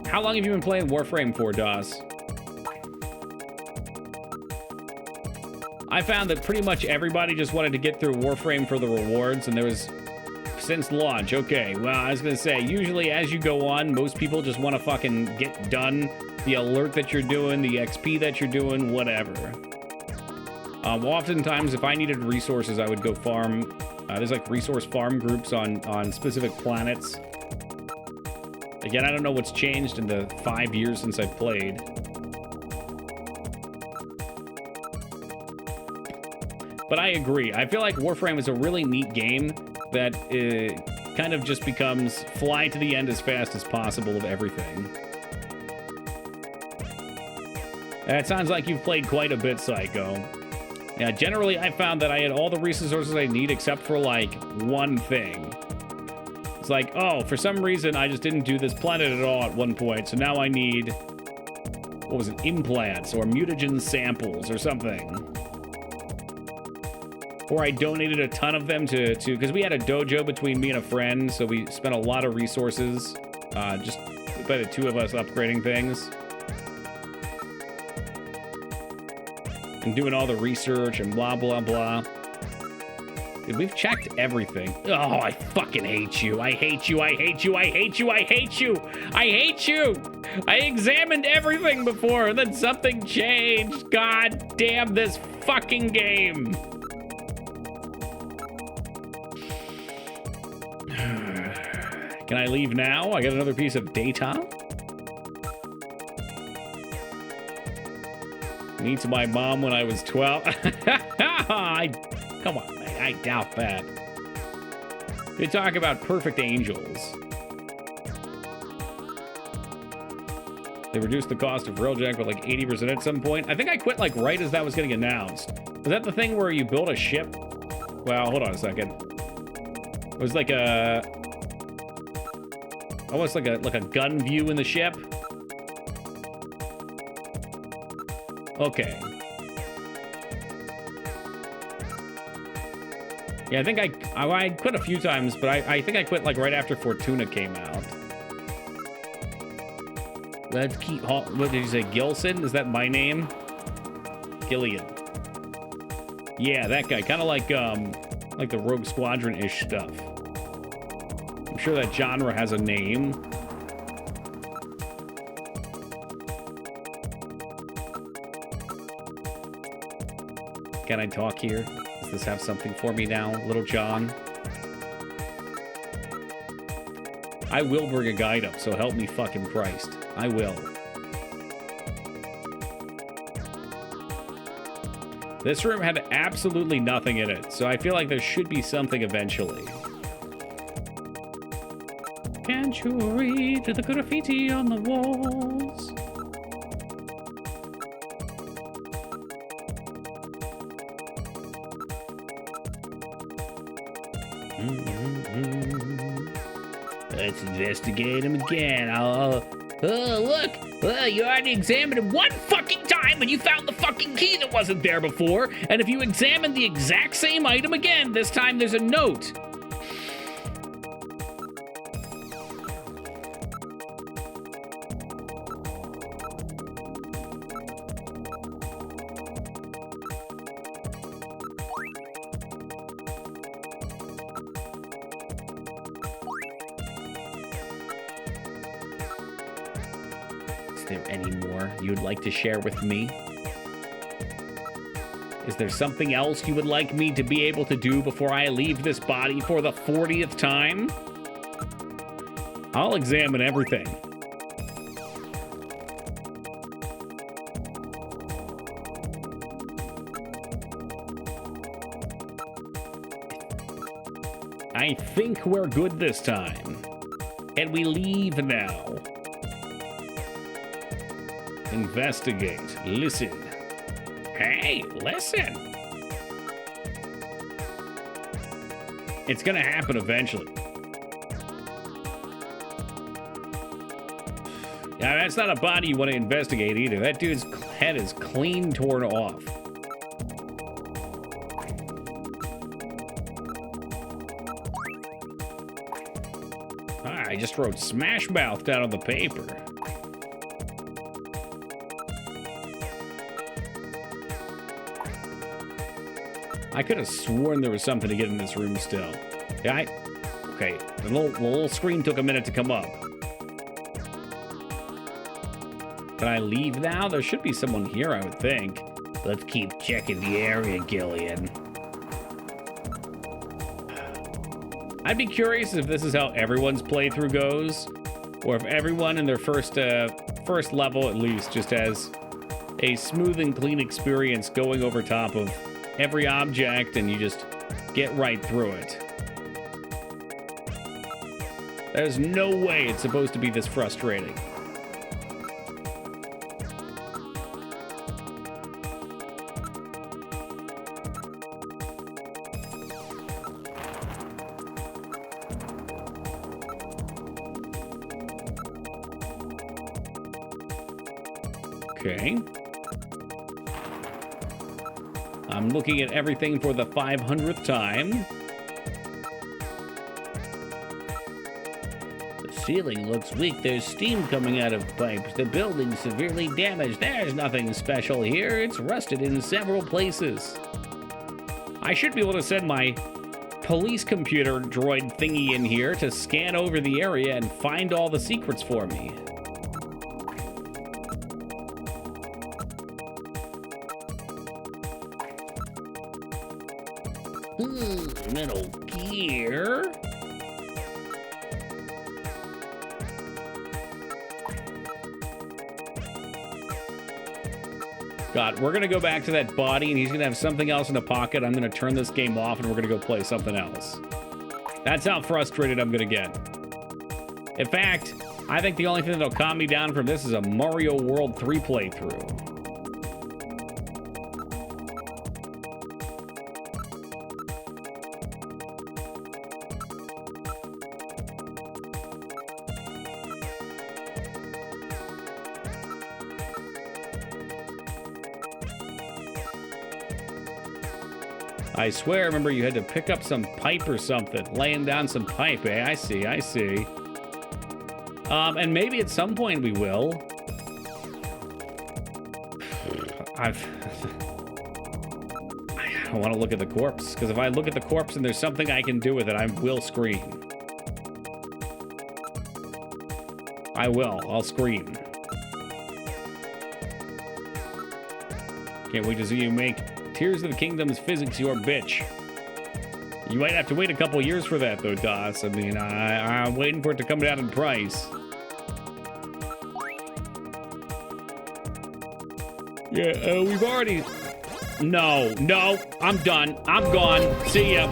How long have you been playing Warframe for, DOS? I found that pretty much everybody just wanted to get through Warframe for the rewards, and there was... Since launch, okay. Well, I was gonna say, usually as you go on, most people just want to fucking get done the alert that you're doing, the XP that you're doing, whatever. Oftentimes, if I needed resources, I would go farm. There's like resource farm groups on specific planets. Again, I don't know what's changed in the 5 years since I've played. But I agree. I feel like Warframe is a really neat game that kind of just becomes fly to the end as fast as possible of everything. It sounds like you've played quite a bit, Psycho. Yeah, generally I found that I had all the resources I need except for like one thing. It's like, oh, for some reason, I just didn't do this planet at all at one point, so now I need, what was it, implants or mutagen samples or something. Or I donated a ton of them to because we had a dojo between me and a friend, so we spent a lot of resources just by the two of us upgrading things. And doing all the research and blah, blah, blah. Dude, we've checked everything. Oh, I fucking hate you. I hate you. I hate you. I hate you. I hate you. I hate you. I examined everything before, and then something changed. God damn this fucking game. Can I leave now? I got another piece of data. Meets my mom when I was 12. Come on, man. I doubt that. They talk about perfect angels. They reduced the cost of Railjack by like 80% at some point. I think I quit like right as that was getting announced. Was that the thing where you build a ship? Well, hold on a second. It was like a... almost like a gun view in the ship. Okay. Yeah, I think I quit a few times, but I think I quit like right after Fortuna came out. Let's keep... what did you say? Gilson? Is that my name? Gillian. Yeah, that guy. Kind of like the Rogue Squadron-ish stuff. I'm sure that genre has a name. Can I talk here? Does this have something for me now, Little John? I will bring a guide up, so help me fucking Christ. I will. This room had absolutely nothing in it, so I feel like there should be something eventually. Can't you read the graffiti on the walls? Let's investigate him again. Oh, look! You already examined him one fucking time and you found the fucking key that wasn't there before. And if you examine the exact same item again, this time there's a note. You'd like to share with me? Is there something else you would like me to be able to do before I leave this body for the 40th time? I'll examine everything. I think we're good this time. And we leave now. Investigate. Listen. Hey, listen. It's gonna happen eventually. Yeah, that's not a body you want to investigate either. That dude's head is clean torn off. I just wrote Smash Mouth down on the paper. I could have sworn there was something to get in this room still. Yeah, okay, the little screen took a minute to come up. Can I leave now? There should be someone here, I would think. Let's keep checking the area, Gillian. I'd be curious if this is how everyone's playthrough goes, or if everyone in their first level at least just has a smooth and clean experience going over top of every object and you just get right through it. There's no way it's supposed to be this frustrating. Okay. I'm looking at everything for the 500th time. The ceiling looks weak. There's steam coming out of pipes. The building's severely damaged. There's nothing special here. It's rusted in several places. I should be able to send my police computer droid thingy in here to scan over the area and find all the secrets for me. Metal Gear. God, we're gonna go back to that body and he's gonna have something else in the pocket. I'm gonna turn this game off and we're gonna go play something else. That's how frustrated I'm gonna get. In fact, I think the only thing that'll calm me down from this is a Mario World 3 playthrough. I swear, I remember you had to pick up some pipe or something. Laying down some pipe, eh? I see. And maybe at some point we will. I don't want to look at the corpse, because if I look at the corpse and there's something I can do with it, I will scream. I'll scream. Can't wait to see you make Tears of the Kingdom's physics your bitch. You might have to wait a couple years for that, though, DOS. I mean, I'm waiting for it to come down in price. Yeah, we've already... No, I'm done. I'm gone. See ya.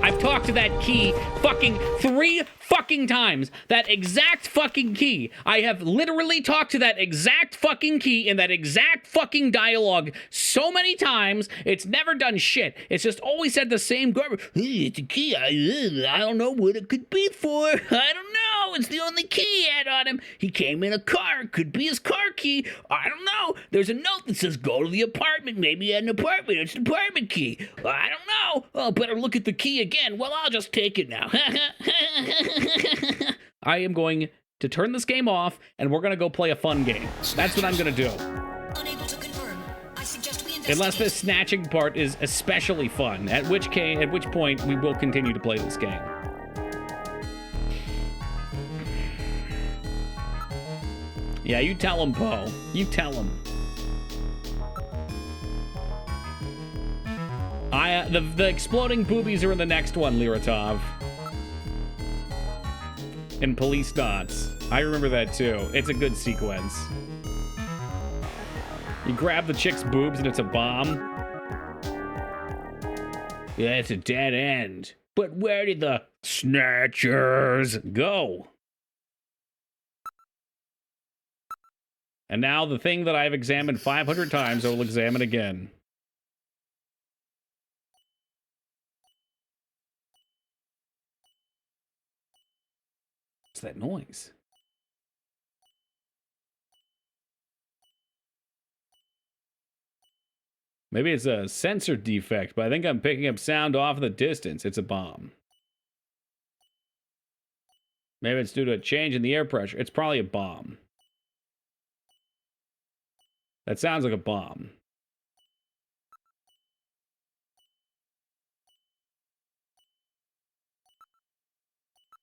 I've talked to that key fucking 3 fucking times. That exact fucking key. I have literally talked to that exact fucking key in that exact fucking dialogue so many times. It's never done shit. It's just always said the same garbage. It's a key. I don't know what it could be for. I don't know. It's the only key he had on him. He came in a car. It could be his car key. I don't know. There's a note that says go to the apartment. Maybe he had an apartment. It's an apartment key. I don't know. Oh, better look at the key again. Well, I'll just take it now. I am going to turn this game off, and we're going to go play a fun game. That's what I'm going to do. Unable to confirm. I suggest we investigate. Unless this snatching part is especially fun, at which point we will continue to play this game. Yeah, you tell him, Poe. You tell him. The exploding boobies are in the next one, Liratov. And police dots. I remember that too. It's a good sequence. You grab the chick's boobs and it's a bomb. Yeah, it's a dead end. But where did the Snatchers go? And now the thing that I've examined 500 times, I will examine again. What's that noise? Maybe it's a sensor defect, but I think I'm picking up sound off in the distance. It's a bomb. Maybe it's due to a change in the air pressure. It's probably a bomb. That sounds like a bomb.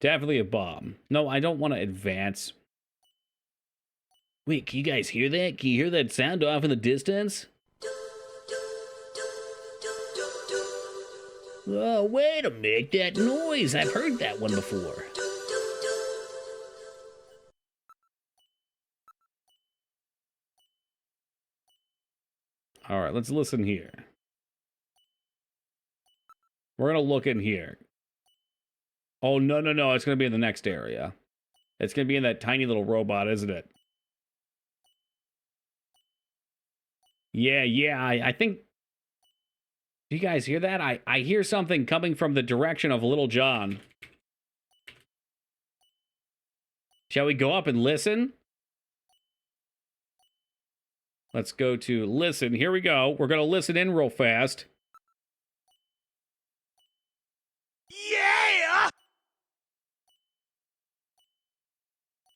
Definitely a bomb. No, I don't want to advance. Wait, can you guys hear that? Can you hear that sound off in the distance? Oh, wait a minute, that noise. I've heard that one before. All right, let's listen here. We're going to look in here. Oh, no. It's going to be in the next area. It's going to be in that tiny little robot, isn't it? Yeah. I think... Do you guys hear that? I hear something coming from the direction of Little John. Shall we go up and listen? Let's go to listen. Here we go. We're going to listen in real fast. Yeah!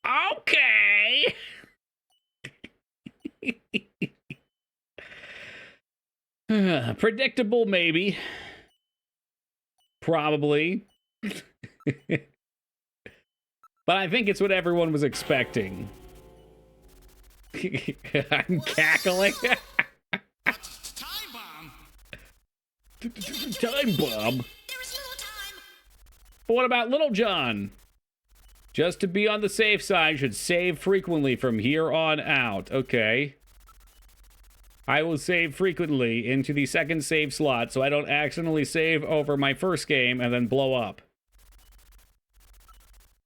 Okay. Predictable, maybe. Probably. But I think it's what everyone was expecting. I'm cackling. Time bomb. Time bomb. There is little time. But what about Little John? Just to be on the safe side, should save frequently from here on out. Okay. I will save frequently into the second save slot so I don't accidentally save over my first game and then blow up.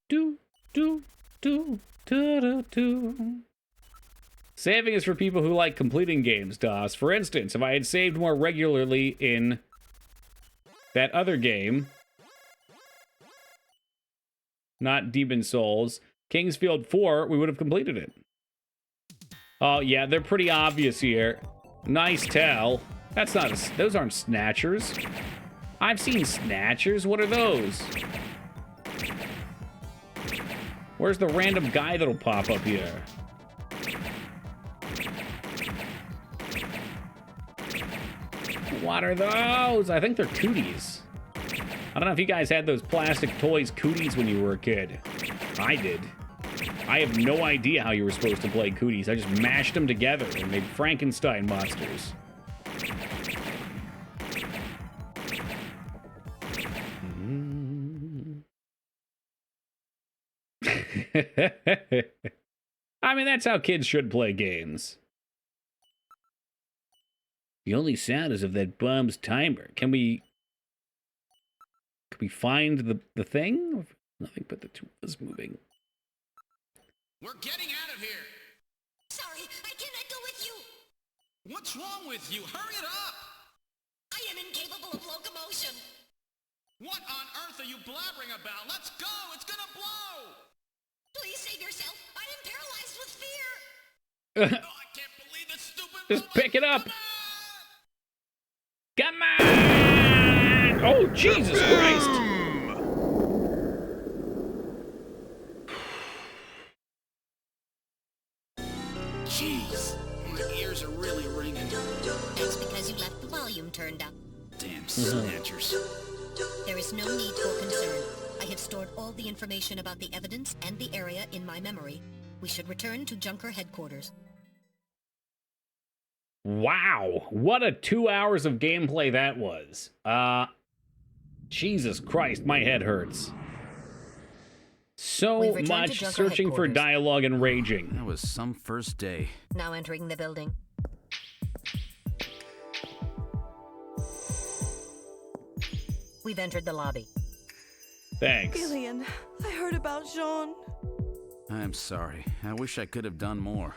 Do. do, do, do, do, do. Saving is for people who like completing games, DOS. For instance, if I had saved more regularly in that other game, not Demon Souls, Kingsfield 4, we would have completed it. Oh, yeah, they're pretty obvious here. Nice tell. That's not those aren't Snatchers. I've seen Snatchers. What are those? Where's the random guy that'll pop up here? What are those? I think they're cooties. I don't know if you guys had those plastic toys cooties when you were a kid. I did. I have no idea how you were supposed to play cooties. I just mashed them together and made Frankenstein monsters. I mean, that's how kids should play games. The only sound is of that bomb's timer. Can we find the thing? Nothing but the two of us moving. We're getting out of here. Sorry, I cannot go with you. What's wrong with you? Hurry it up. I am incapable of locomotion. What on earth are you blabbering about? Let's go. It's gonna blow. Please save yourself. I am paralyzed with fear. Oh, I can't believe this stupid Just robot. pick it up. Come on! Oh, Jesus Christ! Jeez, my ears are really ringing. That's because you left the volume turned up. Damn snatchers. There is no need for concern. I have stored all the information about the evidence and the area in my memory. We should return to Junker headquarters. Wow, what a 2 hours of gameplay that was. Jesus Christ, my head hurts. So We've returned to much Junker searching for headquarters. dialogue and raging. That was some first day. Now entering the building. We've entered the lobby. Thanks. Gillian, I heard about Jean. I'm sorry. I wish I could have done more.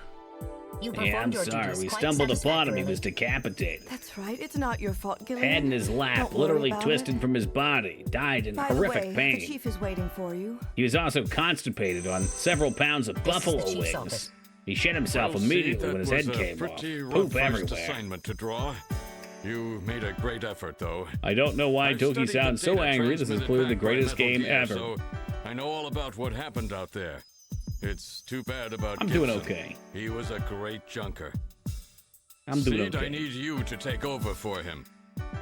You Yeah, performed I'm your sorry. duties We quite stumbled upon him. He satisfactorily. was decapitated. That's right. It's not your fault, Gillian. Head in his lap, Don't worry literally about twisted it. from his body. Died in By horrific the way, pain. the chief is waiting for you. He was also constipated on several pounds of This is the buffalo chief's wings. office. He shit himself Well, immediately see, when his that head was a came off. pretty rough Poop first everywhere. assignment to draw. You made a great effort, though. I don't know why I've Toki studied the sounds so data angry. This is transmitted clearly the back by greatest Metal game Gear, ever. So I know all about what happened out there. It's too bad about I'm doing Gibson. okay. He was a great junker. I'm doing Sid, okay. I need you to take over for him.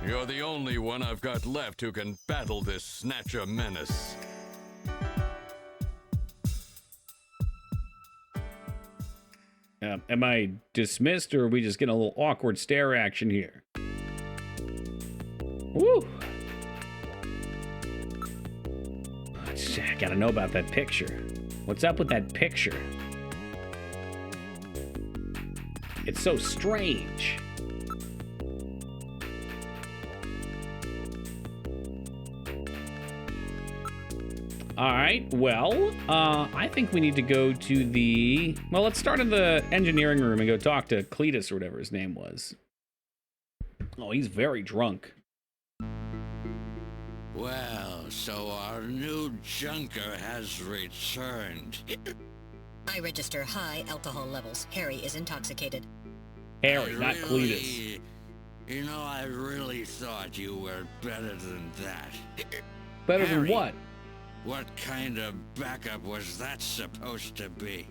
You're the only one I've got left who can battle this Snatcher menace. Am I dismissed, or are we just getting a little awkward stare action here? Woo! I gotta know about that picture. What's up with that picture? It's so strange. All right, well, I think we need to go to the... Well, let's start in the engineering room and go talk to Cletus or whatever his name was. Oh, he's very drunk. Well, so our new junker has returned. I register high alcohol levels. Harry is intoxicated. Harry, not Cletus. You know, I really thought you were better than that. Better than Harry. what? What kind of backup was that supposed to be?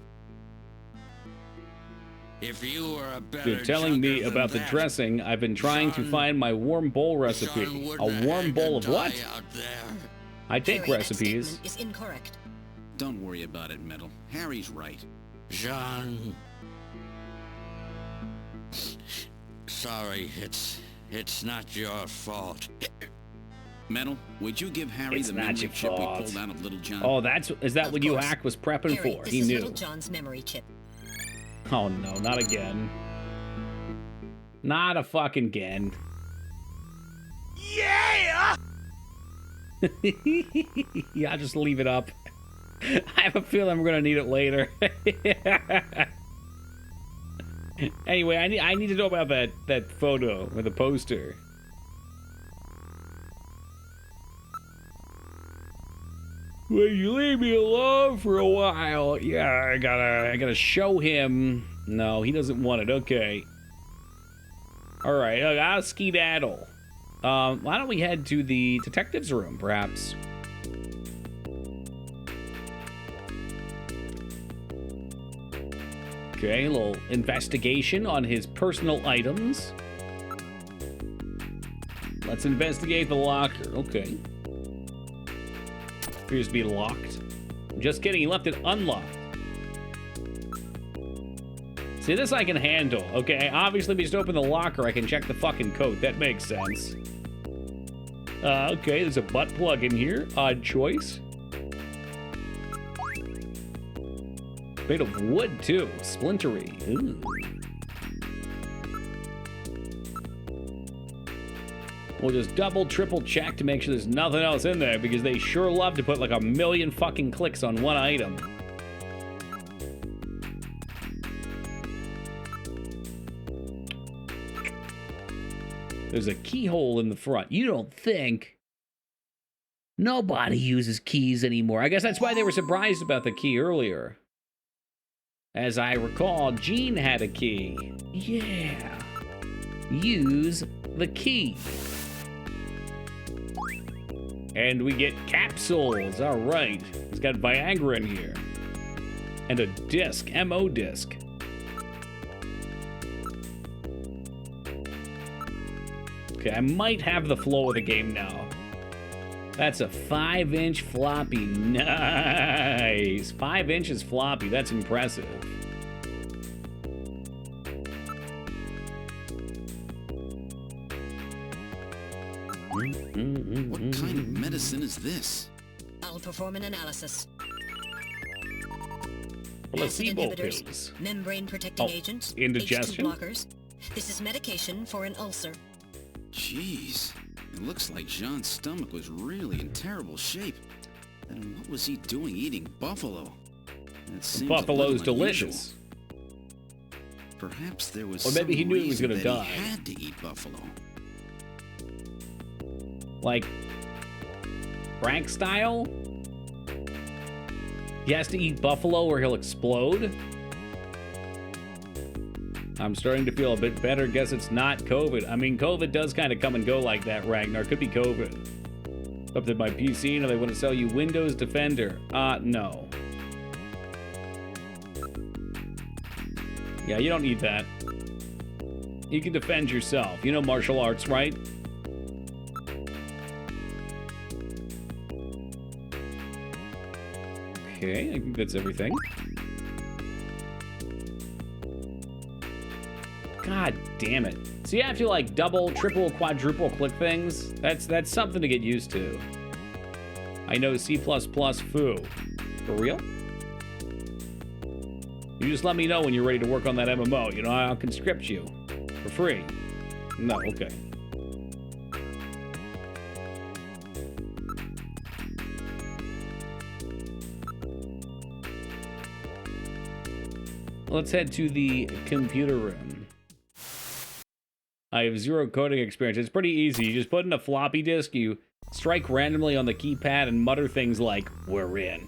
If you were a better You're telling me junker than about the that, dressing. I've been trying to John- find my warm bowl John recipe. wouldn't A have warm had bowl to of what? die out there. I take Harry, that recipes. statement is incorrect. Don't worry about it, Metal. Harry's right. John. Sorry, it's not your fault. Metal, would you give Harry It's the not memory your chip we fault. pulled out of Little John? Oh, is that Of what course. UAC was prepping Harry, for? this He is knew. Little John's memory chip. Oh no, not again. Not a fucking again. Yeah! Yeah, just leave it up. I have a feeling we're gonna need it later. Anyway, I need to know about that photo or the poster. Will you leave me alone for a while? Yeah, I gotta show him. No, he doesn't want it. Okay. All right, I'll skedaddle. Why don't we head to the detective's room, perhaps? Okay, a little investigation on his personal items. Let's investigate the locker. Okay. Appears to be locked. Just kidding, he left it unlocked. See, this I can handle. Okay, obviously, if we just open the locker, I can check the fucking coat. That makes sense. Okay, there's a butt plug in here. Odd choice. Made of wood, too. Splintery. Ooh. We'll just double, triple check to make sure there's nothing else in there, because they sure love to put like a million fucking clicks on one item. There's a keyhole in the front. You don't think? Nobody uses keys anymore. I guess that's why they were surprised about the key earlier. As I recall, Gene had a key. Yeah. Use the key. And we get capsules. All right. It's got Viagra in here. And a disc, MO disc. Okay, I might have the flow of the game now. That's a 5-inch floppy. Nice. 5 inches floppy. That's impressive. What kind of medicine is this? I'll perform an analysis. Placebo Acid inhibitors, pills. membrane protecting agents, indigestion? H2 blockers. This is medication for an ulcer. Jeez, it looks like Jean's stomach was really in terrible shape. Then what was he doing eating buffalo? That seems Buffalo's a little delicious. unusual. Perhaps there was Or maybe some he knew he was reason gonna that die. He had to eat buffalo. Like, Frank style? He has to eat buffalo or he'll explode? I'm starting to feel a bit better. Guess it's not COVID. I mean, COVID does kind of come and go like that, Ragnar. Could be COVID. Up to my PC, and they want to sell you Windows Defender. No. Yeah, you don't need that. You can defend yourself. You know martial arts, right? Okay, I think that's everything. God damn it. So you have to like double, triple, quadruple click things? That's something to get used to. I know C++ foo. For real? You just let me know when you're ready to work on that MMO. You know, I'll conscript you. For free. No, okay. Let's head to the computer room. I have 0 coding experience. It's pretty easy. You just put in a floppy disk, you strike randomly on the keypad and mutter things like, "We're in."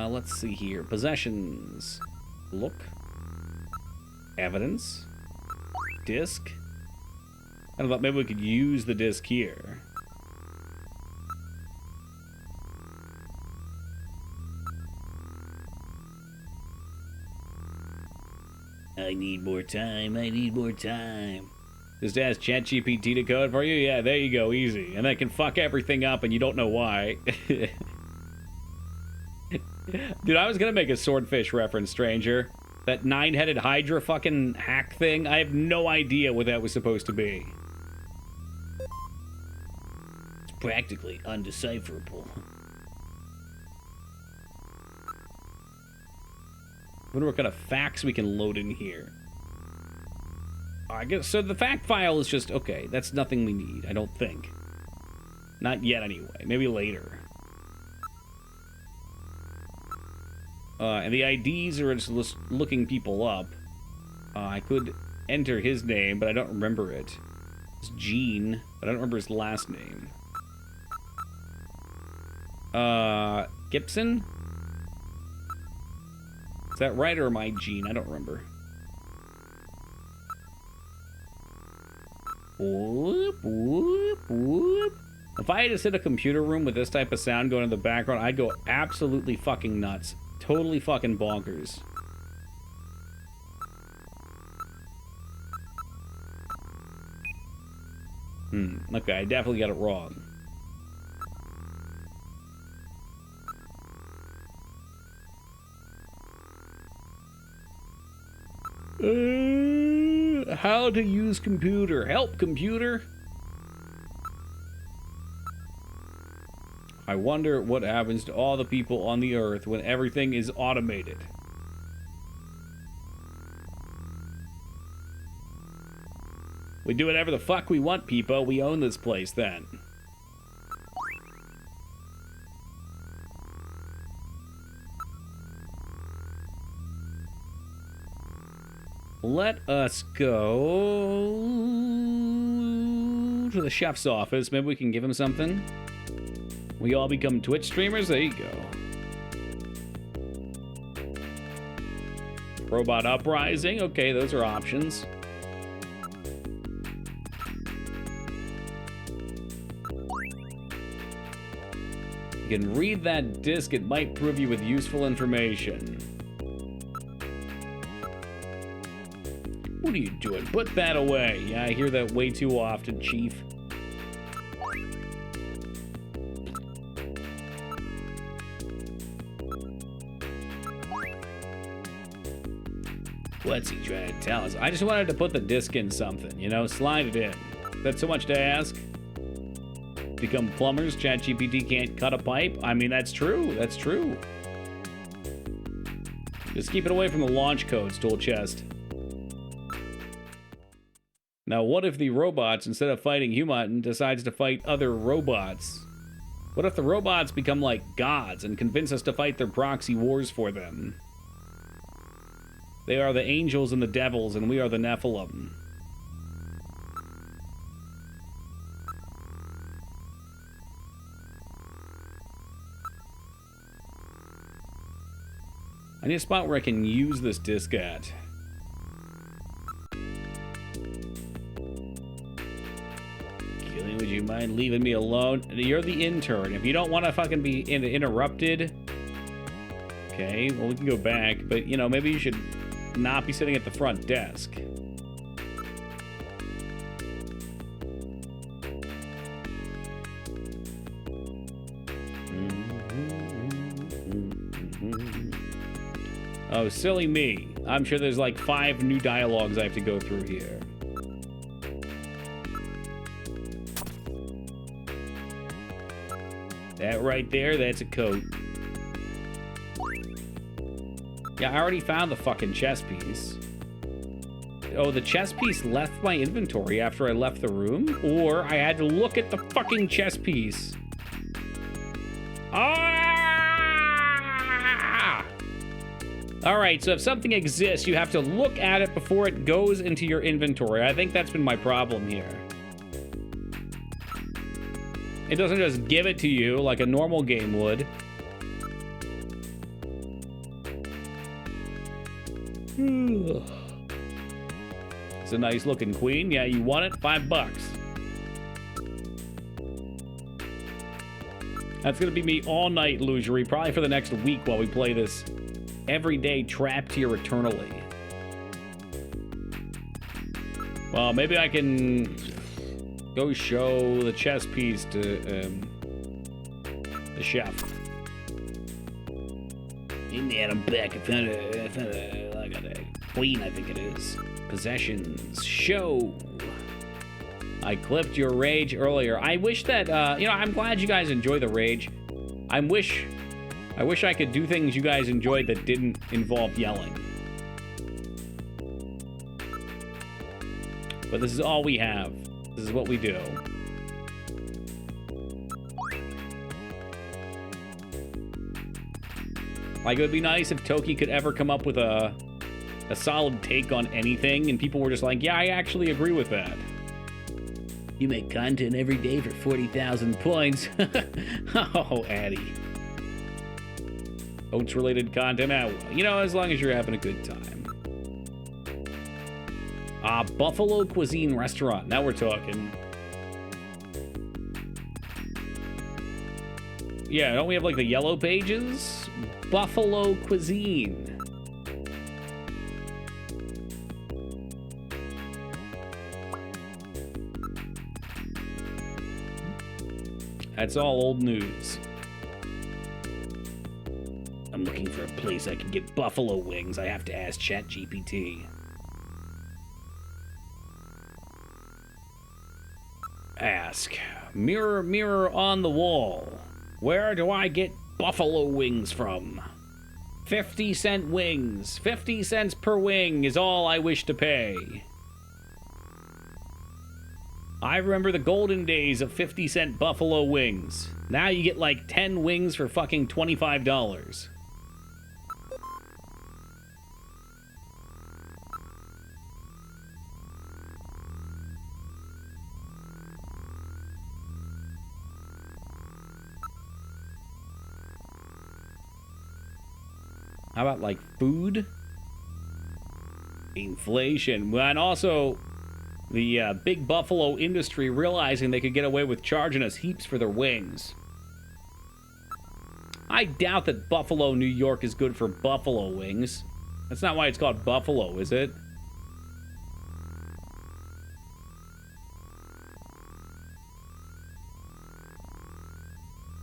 Let's see here. Possessions. Look. Evidence. Disk. I thought maybe we could use the disk here. I need more time. I need more time. Just ask ChatGPT to code for you? Yeah, there you go. Easy. And that can fuck everything up and you don't know why. Dude, I was gonna make a swordfish reference, stranger. That 9-headed Hydra fucking hack thing. I have no idea what that was supposed to be. It's practically undecipherable. I wonder what kind of facts we can load in here. I guess so. The fact file is just okay. That's nothing we need, I don't think. Not yet, anyway. Maybe later. And the IDs are just looking people up. I could enter his name, but I don't remember it. It's Gene, but I don't remember his last name. Gibson? Is that right, or am I Gene? I don't remember. Whoop, whoop, whoop. If I had to sit in a computer room with this type of sound going in the background, I'd go absolutely fucking nuts. Totally fucking bonkers. Okay, I definitely got it wrong. How to use computer. Help, computer. I wonder what happens to all the people on the earth when everything is automated. We do whatever the fuck we want, people. We own this place then. Let us go to the chef's office. Maybe we can give him something. We all become Twitch streamers? There you go. Robot Uprising? Okay, those are options. You can read that disc. It might prove you with useful information. What are you doing? Put that away. Yeah, I hear that way too often, Chief. What's he trying to tell us? I just wanted to put the disc in something, you know? Slide it in. Is that so much to ask? Become plumbers? ChatGPT can't cut a pipe? I mean, that's true. That's true. Just keep it away from the launch codes, tool chest. Now, what if the robots, instead of fighting human, decides to fight other robots? What if the robots become like gods and convince us to fight their proxy wars for them? They are the angels and the devils, and we are the Nephilim. I need a spot where I can use this disc at. Gilly, would you mind leaving me alone? You're the intern. If you don't want to fucking be interrupted... Okay, well, we can go back, but, you know, maybe you should not be sitting at the front desk. Oh, silly me. I'm sure there's like 5 new dialogues I have to go through here. That right there, that's a coat. Yeah, I already found the fucking chess piece. Oh, the chess piece left my inventory after I left the room? Or I had to look at the fucking chess piece. Ah! Alright, so if something exists, you have to look at it before it goes into your inventory. I think that's been my problem here. It doesn't just give it to you like a normal game would. It's a nice looking queen. Yeah, you want it? $5. That's gonna be me all night, Illusory, probably for the next week while we play this everyday trapped here eternally. Well, maybe I can go show the chess piece to the chef. In there, I'm back. I found a queen, I think it is. Possessions. Show. I clipped your rage earlier. I wish that, you know, I'm glad you guys enjoy the rage. I wish I could do things you guys enjoyed that didn't involve yelling. But this is all we have. This is what we do. Like, it would be nice if Toki could ever come up with a solid take on anything, and people were just like, yeah, I actually agree with that. You make content every day for 40,000 points. Oh, Addy. Oats-related content, you know, as long as you're having a good time. Buffalo Cuisine Restaurant. Now we're talking. Yeah, don't we have, like, the yellow pages? Buffalo Cuisine. That's all old news. I'm looking for a place I can get buffalo wings. I have to ask ChatGPT. Ask. Mirror, mirror on the wall. Where do I get buffalo wings from? 50-cent wings. 50 cents per wing is all I wish to pay. I remember the golden days of 50-cent buffalo wings. Now you get like 10 wings for fucking $25. How about, like, food? Inflation. And also, the big buffalo industry realizing they could get away with charging us heaps for their wings. I doubt that Buffalo, New York is good for buffalo wings. That's not why it's called Buffalo, is it?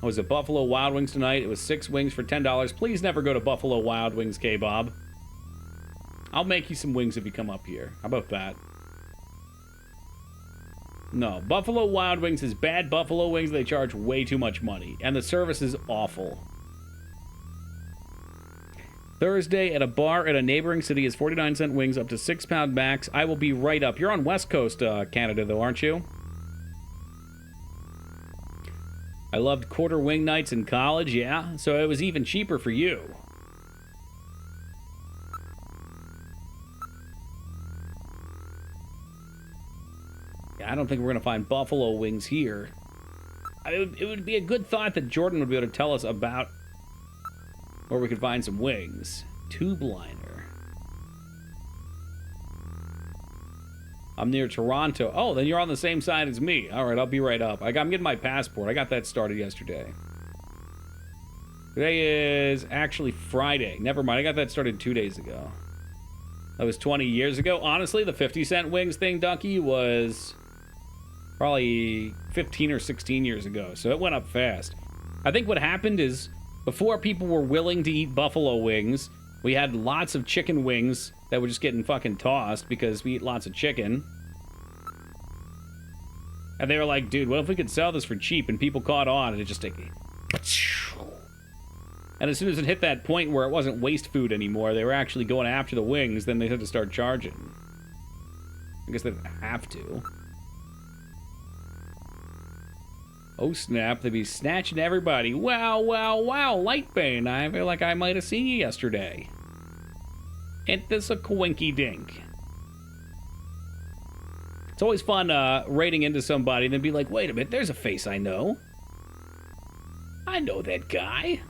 I was at Buffalo Wild Wings tonight. It was 6 wings for $10. Please never go to Buffalo Wild Wings, K-Bob. I'll make you some wings if you come up here. How about that? No, Buffalo Wild Wings is bad buffalo wings. They charge way too much money, and the service is awful. Thursday at a bar at a neighboring city is 49-cent wings up to 6-pound max. I will be right up. You're on West Coast, Canada, though, aren't you? I loved quarter wing nights in college, yeah, so it was even cheaper for you. Yeah, I don't think we're going to find buffalo wings here. It would be a good thought that Jordan would be able to tell us about where we could find some wings. Tube liner. I'm near Toronto. Oh, then you're on the same side as me. All right, I'll be right up. I'm getting my passport. I got that started yesterday. Today is actually Friday. Never mind, I got that started 2 days ago. That was 20 years ago. Honestly, the 50-cent wings thing, Ducky, was probably 15 or 16 years ago, so it went up fast. I think what happened is, before people were willing to eat buffalo wings, we had lots of chicken wings that were just getting fucking tossed because we eat lots of chicken. And they were like, dude, what if we could sell this for cheap? And people caught on, and it just like... And as soon as it hit that point where it wasn't waste food anymore, they were actually going after the wings, then they had to start charging. I guess they have to. Oh snap, they be snatching everybody. Wow, wow, wow, Lightbane, I feel like I might have seen you yesterday. Ain't this a coinky dink? It's always fun raiding into somebody and then be like, wait a minute, there's a face I know. I know that guy.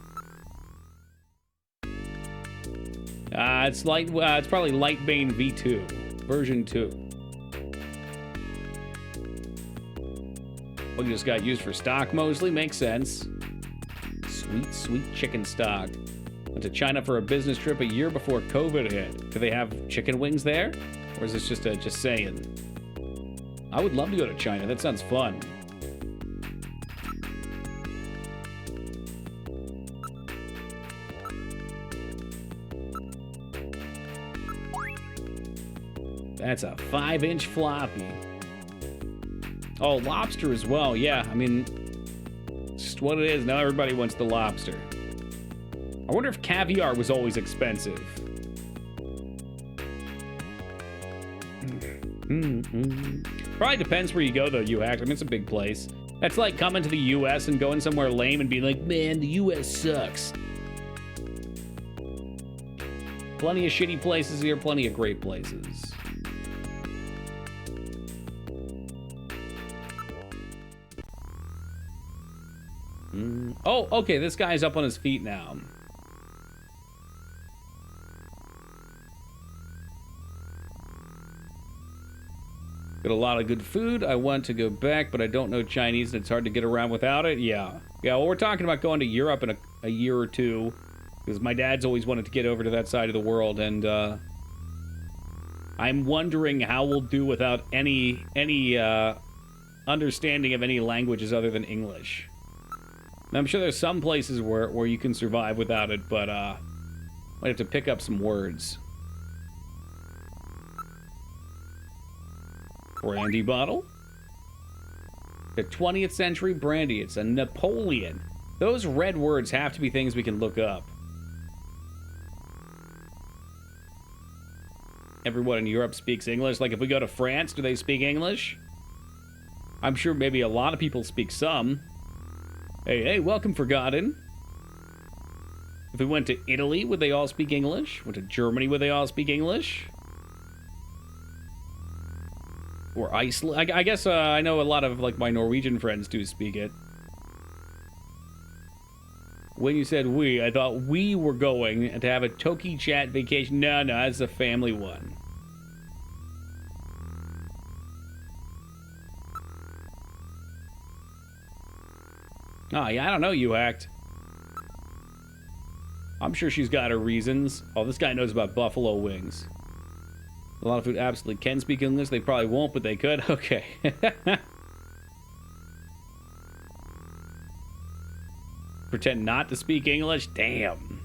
It's probably Lightbane V2, version 2. Well, you just got used for stock mostly, makes sense. Sweet, sweet chicken stock. Went to China for a business trip a year before COVID hit. Do they have chicken wings there? Or is this just saying? I would love to go to China, that sounds fun. That's a 5-inch floppy. Oh, lobster as well. Yeah, I mean, it's just what it is. Now everybody wants the lobster. I wonder if caviar was always expensive. Probably depends where you go, though, UHack. I mean, it's a big place. That's like coming to the U.S. and going somewhere lame and being like, man, the U.S. sucks. Plenty of shitty places here, plenty of great places. Oh, okay, this guy's up on his feet now. Got a lot of good food. I want to go back, but I don't know Chinese and it's hard to get around without it. Yeah. Yeah, well, we're talking about going to Europe in a year or two. Because my dad's always wanted to get over to that side of the world, and I'm wondering how we'll do without any understanding of any languages other than English. And I'm sure there's some places where you can survive without it, but might have to pick up some words. Brandy bottle. The 20th century brandy. It's a Napoleon. Those red words have to be things we can look up. Everyone in Europe speaks English. Like, if we go to France, do they speak English? I'm sure maybe a lot of people speak some. Hey, welcome, Forgotten. If we went to Italy, would they all speak English? Went to Germany, would they all speak English? Or Iceland? I guess I know a lot of, like, my Norwegian friends do speak it. When you said we, I thought we were going to have a Toki Chat vacation. No, it's a family one. Oh, yeah, I don't know, you act. I'm sure she's got her reasons. Oh, this guy knows about buffalo wings. A lot of food absolutely can speak English. They probably won't, but they could. Okay. Pretend not to speak English? Damn.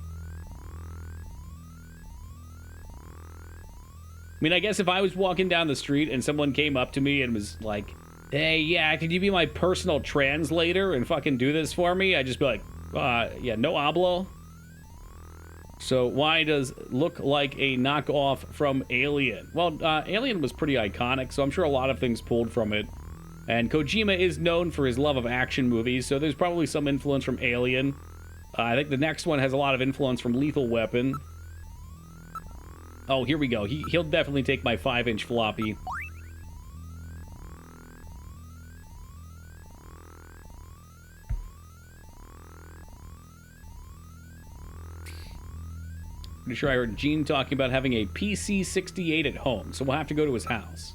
I mean, I guess if I was walking down the street and someone came up to me and was like, hey, yeah, could you be my personal translator and fucking do this for me? I'd just be like, yeah, no hablo. So why does look like a knockoff from Alien? Well, Alien was pretty iconic, so I'm sure a lot of things pulled from it. And Kojima is known for his love of action movies, so there's probably some influence from Alien. I think the next one has a lot of influence from Lethal Weapon. Oh, here we go. He'll definitely take my 5-inch floppy. Pretty sure I heard Gene talking about having a PC-68 at home, so we'll have to go to his house.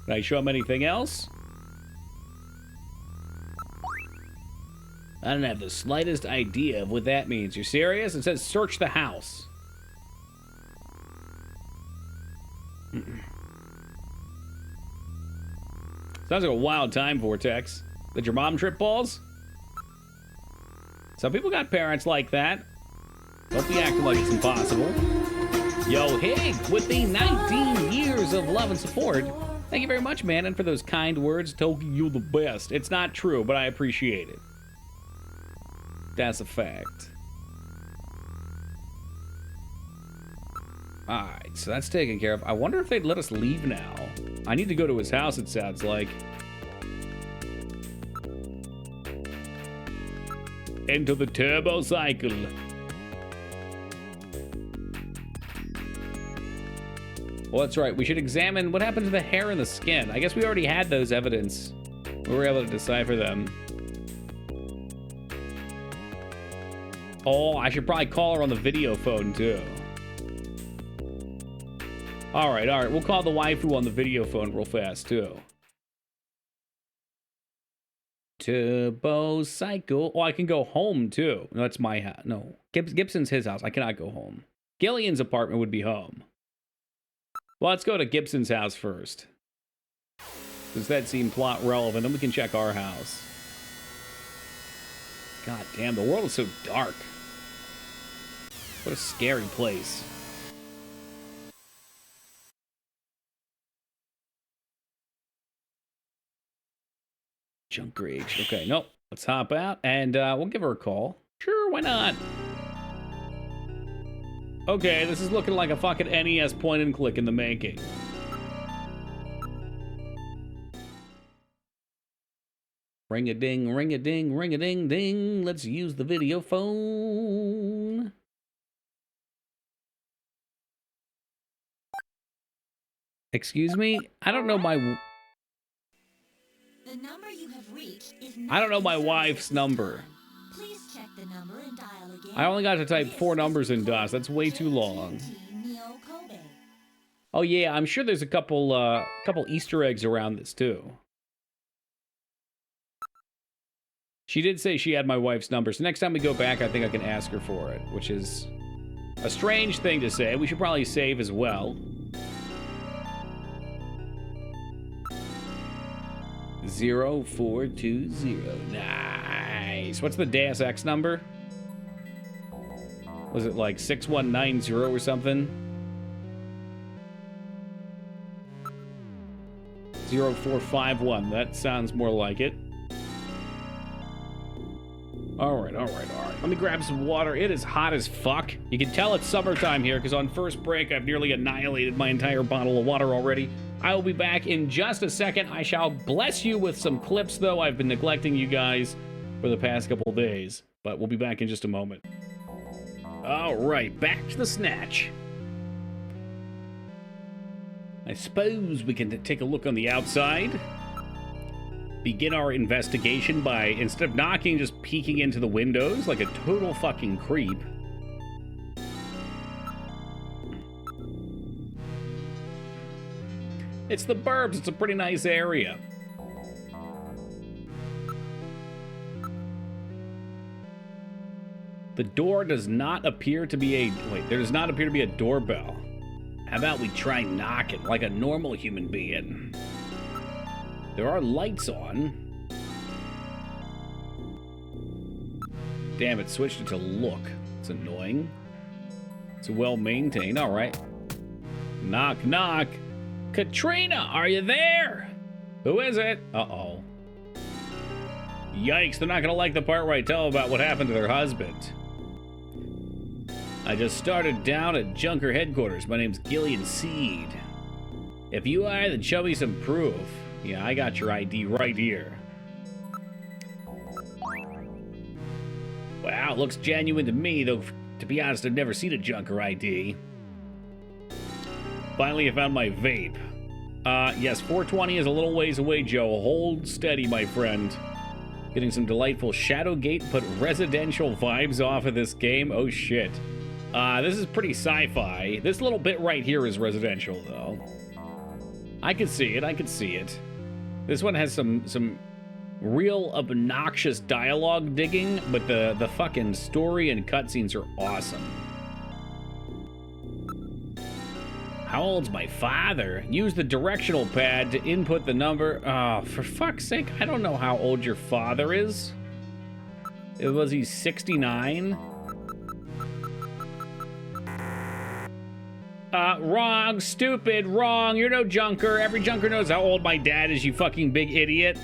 Can I show him anything else? I don't have the slightest idea of what that means. You're serious? It says search the house. Sounds like a wild time vortex. Did your mom trip balls? Some people got parents like that. Don't be acting like it's impossible. Yo, Hig, with the 19 years of love and support. Thank you very much, man, and for those kind words, Toki, you the best. It's not true, but I appreciate it. That's a fact. Alright, so that's taken care of. I wonder if they'd let us leave now. I need to go to his house, it sounds like. Into the turbo cycle. Well, that's right. We should examine what happened to the hair and the skin. I guess we already had those evidence. We were able to decipher them. Oh, I should probably call her on the video phone, too. Alright. We'll call the waifu on the video phone real fast, too. Turbo cycle. Oh, I can go home, too. No, that's my house. No. Gibson's his house. I cannot go home. Gillian's apartment would be home. Well, let's go to Gibson's house first. Does that seem plot relevant? Then we can check our house. God damn, the world is so dark. What a scary place. Junk rage. Okay, nope. Let's hop out and we'll give her a call. Sure, why not? Okay, this is looking like a fucking NES point and click in the making. Ring-a-ding, ring-a-ding, ring-a-ding-ding. Let's use the video phone. Excuse me? I don't know my... The number you have reached is I don't know my wife's number. Please check the number and dial again. I only got to type 4 numbers in DOS. That's way too long. Oh yeah, I'm sure there's a couple Easter eggs around this too. She did say she had my wife's number, so next time we go back, I think I can ask her for it, which is a strange thing to say. We should probably save as well. 0420. Nice. What's the Deus Ex number? Was it like 6190 or something? 0451. That sounds more like it. Alright. Let me grab some water. It is hot as fuck. You can tell it's summertime here because on first break I've nearly annihilated my entire bottle of water already. I will be back in just a second. I shall bless you with some clips, though. I've been neglecting you guys for the past couple days, but we'll be back in just a moment. Alright, back to the Snatch. I suppose we can take a look on the outside. Begin our investigation by, instead of knocking, just peeking into the windows like a total fucking creep. It's the burbs. It's a pretty nice area. The door does not appear to be a... Wait, there does not appear to be a doorbell. How about we try knocking like a normal human being? There are lights on. Damn, it switched it to look. It's annoying. It's well maintained. All right. Knock, knock. Katrina, are you there? Who is it? Uh-oh. Yikes, they're not gonna like the part where I tell about what happened to their husband. I just started down at Junker headquarters. My name's Gillian Seed. If you are, then show me some proof. Yeah, I got your ID right here. Wow, looks genuine to me, though, to be honest, I've never seen a Junker ID. Finally, I found my vape. Yes, 420 is a little ways away, Joe. Hold steady, my friend. Getting some delightful Shadowgate, put residential vibes off of this game. Oh, shit. This is pretty sci-fi. This little bit right here is residential, though. I could see it. I could see it. This one has some real obnoxious dialogue digging, but the fucking story and cutscenes are awesome. How old's my father? Use the directional pad to input the number. Oh, for fuck's sake, I don't know how old your father is. Was he 69? Wrong, stupid, wrong. You're no junker. Every junker knows how old my dad is, you fucking big idiot.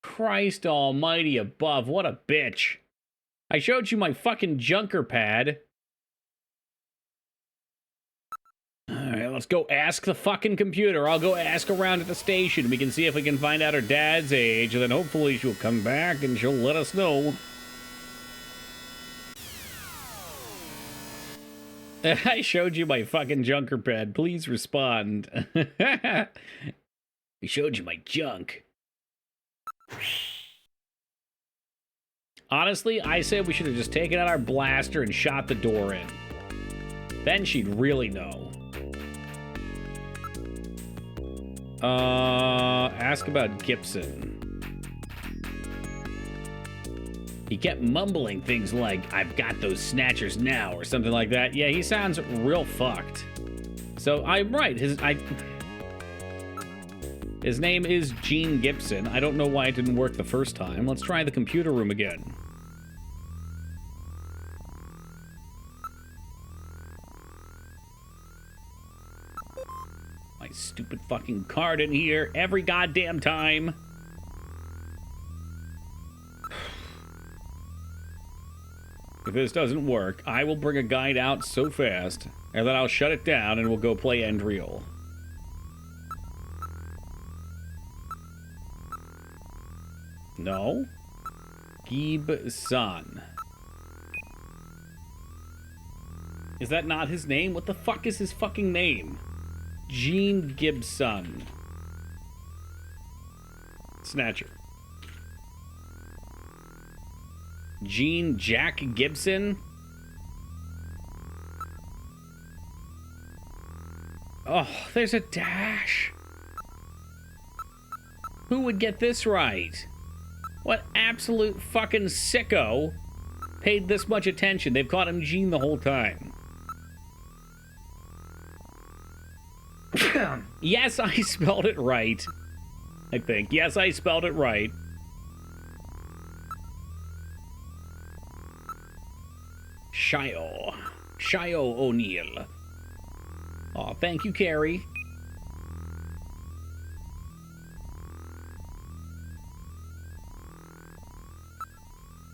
Christ almighty above, what a bitch. I showed you my fucking junker pad. Alright, let's go ask the fucking computer. I'll go ask around at the station. We can see if we can find out her dad's age, and then hopefully she'll come back and she'll let us know. I showed you my fucking junker pad. Please respond. We showed you my junk. Honestly, I said we should have just taken out our blaster and shot the door in. Then she'd really know. Ask about Gibson. He kept mumbling things like, I've got those snatchers now, or something like that. Yeah, he sounds real fucked. So, I'm right. His name is Gene Gibson. I don't know why it didn't work the first time. Let's try the computer room again. My stupid fucking card in here every goddamn time. If this doesn't work, I will bring a guide out so fast, and then I'll shut it down and we'll go play End Real. No. Gibson. Is that not his name? What the fuck is his fucking name? Gene Gibson. Snatcher. Gene Jack Gibson? Oh, there's a dash. Who would get this right? What absolute fucking sicko paid this much attention? They've called him Gene the whole time. Yes, I spelled it right. I think. Yes, I spelled it right. Shio O'Neill. Oh, thank you, Carrie.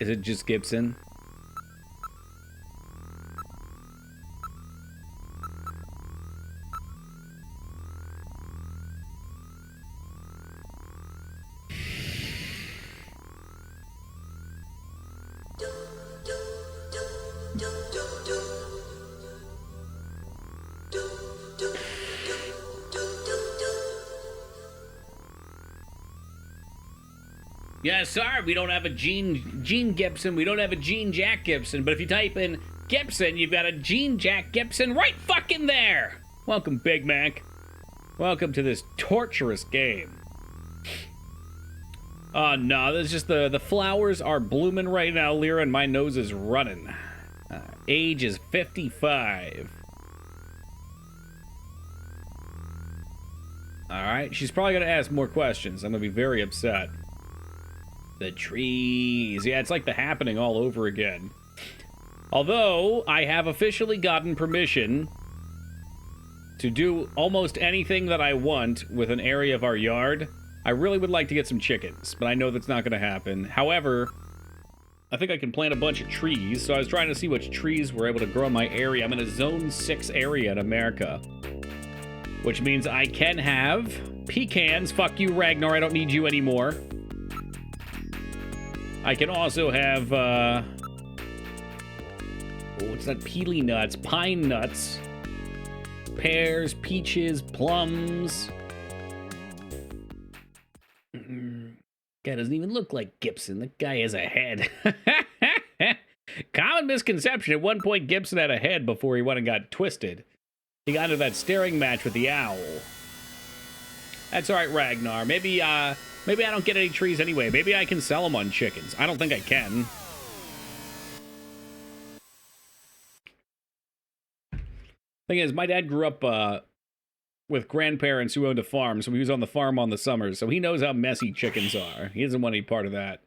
Is it just Gibson? Yes, sir. We don't have a Gene Gibson. We don't have a Gene Jack Gibson. But if you type in Gibson, you've got a Gene Jack Gibson right fucking there. Welcome, Big Mac. Welcome to this torturous game. Oh, no. This is just the flowers are blooming right now, Lyra, and my nose is running. Age is 55. All right. She's probably going to ask more questions. I'm going to be very upset. The trees. Yeah, it's like The Happening all over again. Although, I have officially gotten permission to do almost anything that I want with an area of our yard. I really would like to get some chickens, but I know that's not going to happen. However, I think I can plant a bunch of trees, so I was trying to see which trees were able to grow in my area. I'm in a Zone 6 area in America, which means I can have pecans. Fuck you, Ragnar. I don't need you anymore. I can also have, what's that? Peely nuts, pine nuts, pears, peaches, plums. Guy doesn't even look like Gibson. That guy has a head. Common misconception. At one point, Gibson had a head before he went and got twisted. He got into that staring match with the owl. That's all right, Ragnar. Maybe I don't get any trees anyway. Maybe I can sell them on chickens. I don't think I can. Thing is, my dad grew up with grandparents who owned a farm, so he was on the farm on the summers, so he knows how messy chickens are. He doesn't want any part of that.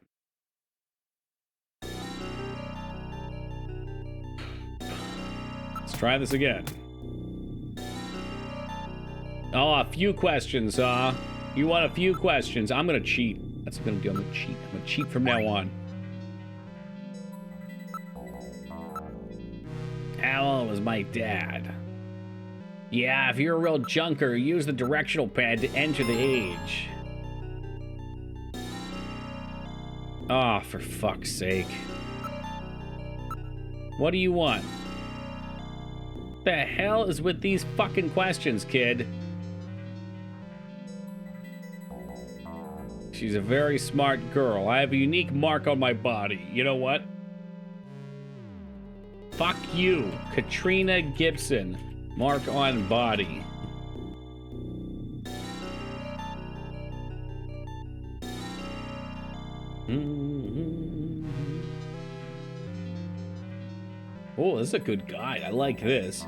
Let's try this again. Oh, a few questions, huh? You want a few questions? I'm gonna cheat. That's what I'm gonna do. I'm gonna cheat. I'm gonna cheat from now on. How old was my dad? Yeah, if you're a real junker, use the directional pad to enter the age. Oh, for fuck's sake. What do you want? The hell is with these fucking questions, kid? She's a very smart girl. I have a unique mark on my body. You know what? Fuck you, Katrina Gibson. Mark on body. Oh, this is a good guide. I like this.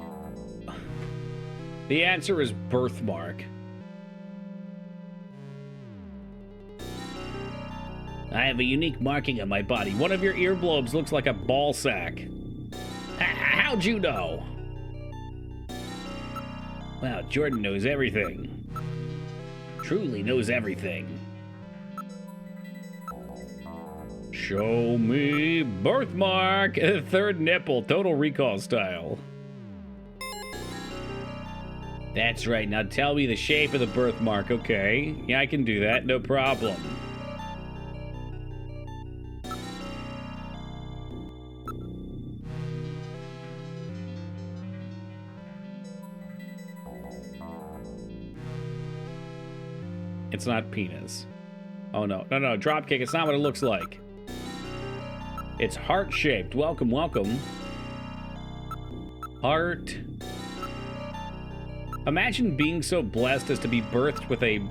The answer is birthmark. I have a unique marking on my body. One of your earlobes looks like a ball sack. How'd you know? Wow, Jordan knows everything. Truly knows everything. Show me birthmark. Third nipple, Total Recall style. That's right. Now tell me the shape of the birthmark. Okay. Yeah, I can do that. No problem. It's not penis. Oh, no. No, dropkick. It's not what it looks like. It's heart-shaped. Welcome, welcome. Heart. Imagine being so blessed as to be birthed with a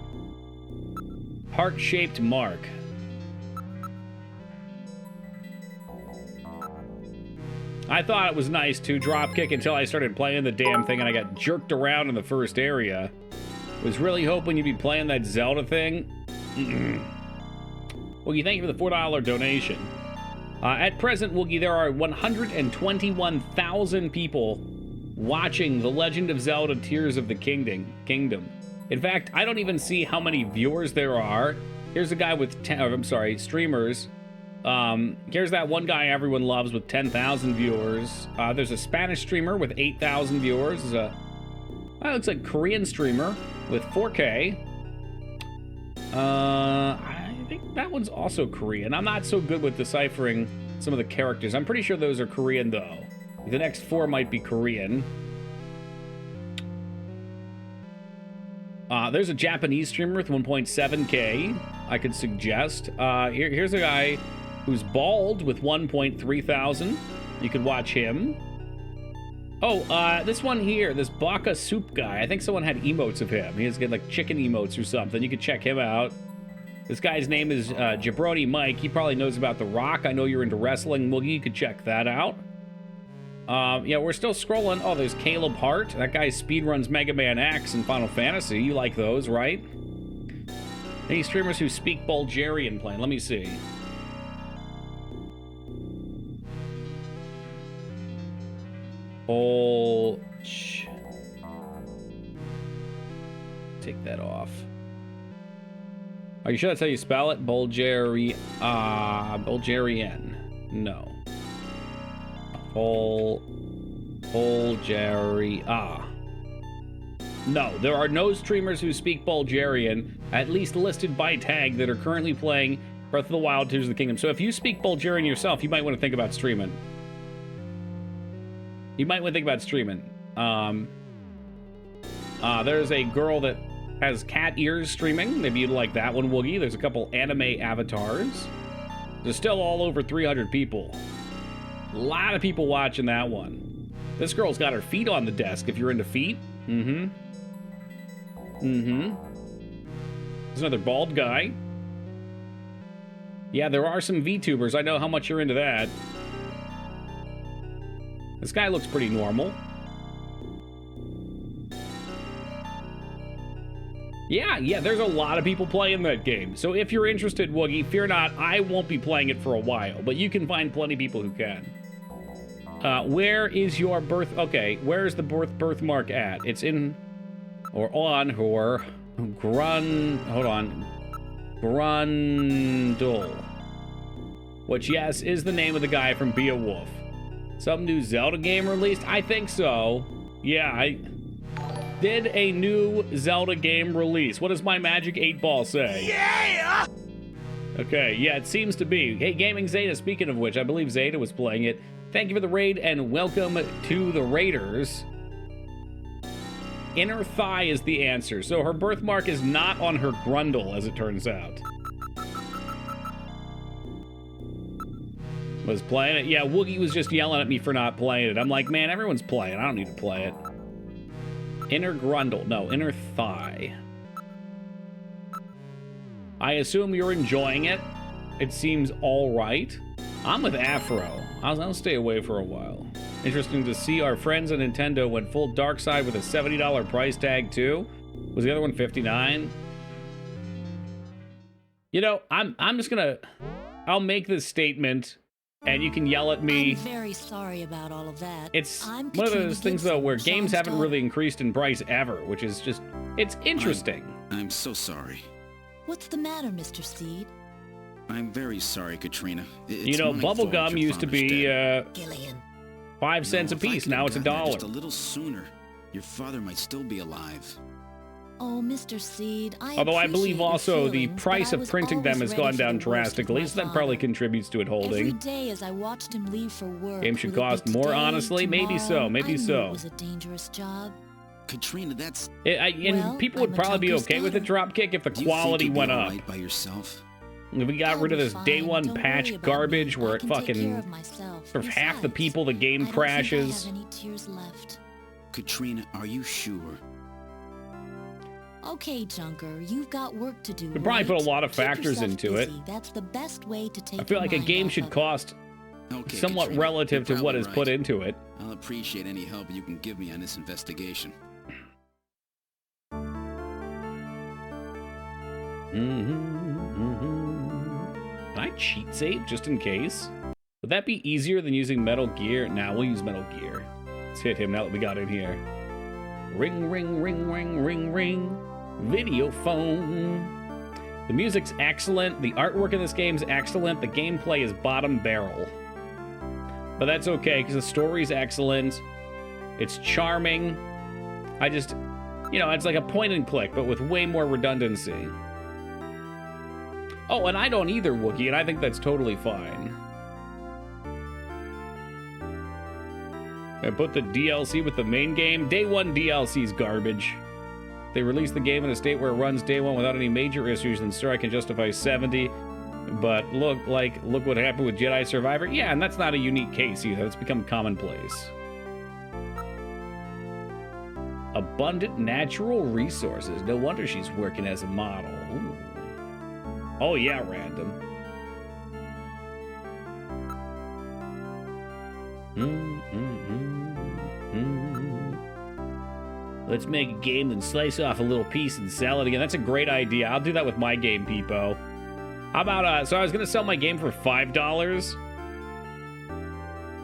heart-shaped mark. I thought it was nice to dropkick until I started playing the damn thing and I got jerked around in the first area. Was really hoping you'd be playing that Zelda thing. Woogie, thank you for the $4 donation. At present, Woogie, there are 121,000 people watching The Legend of Zelda Tears of the Kingdom. In fact, I don't even see how many viewers there are. Here's a guy with streamers. Here's that one guy everyone loves with 10,000 viewers. There's a Spanish streamer with 8,000 viewers. There's a, that looks like Korean streamer with 4K. I think that one's also Korean. I'm not so good with deciphering some of the characters. I'm pretty sure those are Korean, though. The next 4 might be Korean. There's a Japanese streamer with 1.7K I could suggest. Here's a guy who's bald with 1.3 thousand. You could watch him. Oh, this one here, this Baka Soup guy. I think someone had emotes of him. He has got like chicken emotes or something. You could check him out. This guy's name is Jabroni Mike. He probably knows about The Rock. I know you're into wrestling, Moogie. You could check that out. Yeah, we're still scrolling. Oh, there's Caleb Hart. That guy speedruns Mega Man X and Final Fantasy. You like those, right? Any streamers who speak Bulgarian playing? Let me see. Take that off. Are you sure that's how you spell it? Bulgarian. No. Bulgaria. No, there are no streamers who speak Bulgarian, at least listed by tag, that are currently playing Breath of the Wild, Tears of the Kingdom. So if you speak Bulgarian yourself, you might want to think about streaming. There's a girl that has cat ears streaming. Maybe you'd like that one, Woogie. There's a couple anime avatars. There's still all over 300 people. A lot of people watching that one. This girl's got her feet on the desk, if you're into feet. There's another bald guy. Yeah, there are some VTubers. I know how much you're into that. This guy looks pretty normal. Yeah, there's a lot of people playing that game. So if you're interested, Woogie, fear not, I won't be playing it for a while, but you can find plenty of people who can. Where is your birth? Okay, where is the birthmark at? It's in, or on, or Grundle. Which, yes, is the name of the guy from Be a Wolf. Some new Zelda game released? I think so. Yeah, did a new Zelda game release? What does my magic 8-ball say? Yeah! Okay, yeah, it seems to be. Hey, Gaming Zeta, speaking of which, I believe Zeta was playing it. Thank you for the raid, and welcome to the Raiders. Inner thigh is the answer. So her birthmark is not on her grundle, as it turns out. Was playing it? Yeah, Woogie was just yelling at me for not playing it. I'm like, man, everyone's playing. I don't need to play it. Inner grundle. No, inner thigh. I assume you're enjoying it. It seems all right. I'm with Afro. I'll stay away for a while. Interesting to see our friends at Nintendo went full dark side with a $70 price tag too. Was the other one $59? You know, I'm just gonna, I'll make this statement and you can yell at me. I'm very sorry about all of that. It's one of those things though where games haven't really increased in price ever, which is just, it's interesting. I'm so sorry. What's the matter, Mr. Seed? I'm very sorry, Katrina. You know, bubblegum used to be 5 cents a piece. Now it's $1. Just a little sooner, your father might still be alive. Oh, Mr. Seed, although I believe also the price of printing them has gone down drastically, so that probably contributes to it holding. Every day as I watched him leave for work, game should cost more, honestly. Maybe so, maybe so. It was a dangerous job. Katrina, that's... People would probably be okay with a dropkick if the quality went up. Right by yourself? If we got rid of this day one patch garbage where it fucking... For half the people, the game crashes. Katrina, are you sure? Okay, Junker, you've got work to do. We probably put a lot of factors into it. That's the best way to take. I feel like a game should cost somewhat Katrina, relative to what is put into it. I'll appreciate any help you can give me on this investigation. Can I cheat save just in case? Would that be easier than using Metal Gear? Nah, we'll use Metal Gear. Let's hit him now that we got in here. Ring, ring, ring, ring, ring, ring. Video phone. The music's excellent. The artwork in this game is excellent. The gameplay is bottom barrel. But that's okay, because the story's excellent. It's charming. I just, it's like a point and click, but with way more redundancy. Oh, and I don't either, Wookiee, and I think that's totally fine. I put the DLC with the main game. Day one DLC's garbage. They released the game in a state where it runs day one without any major issues, and sure, I can justify 70. But look what happened with Jedi Survivor. Yeah, and that's not a unique case either. It's become commonplace. Abundant natural resources. No wonder she's working as a model. Ooh. Oh yeah, random. Let's make a game and slice off a little piece and sell it again. That's a great idea. I'll do that with my game, Peepo. How about, so I was going to sell my game for $5.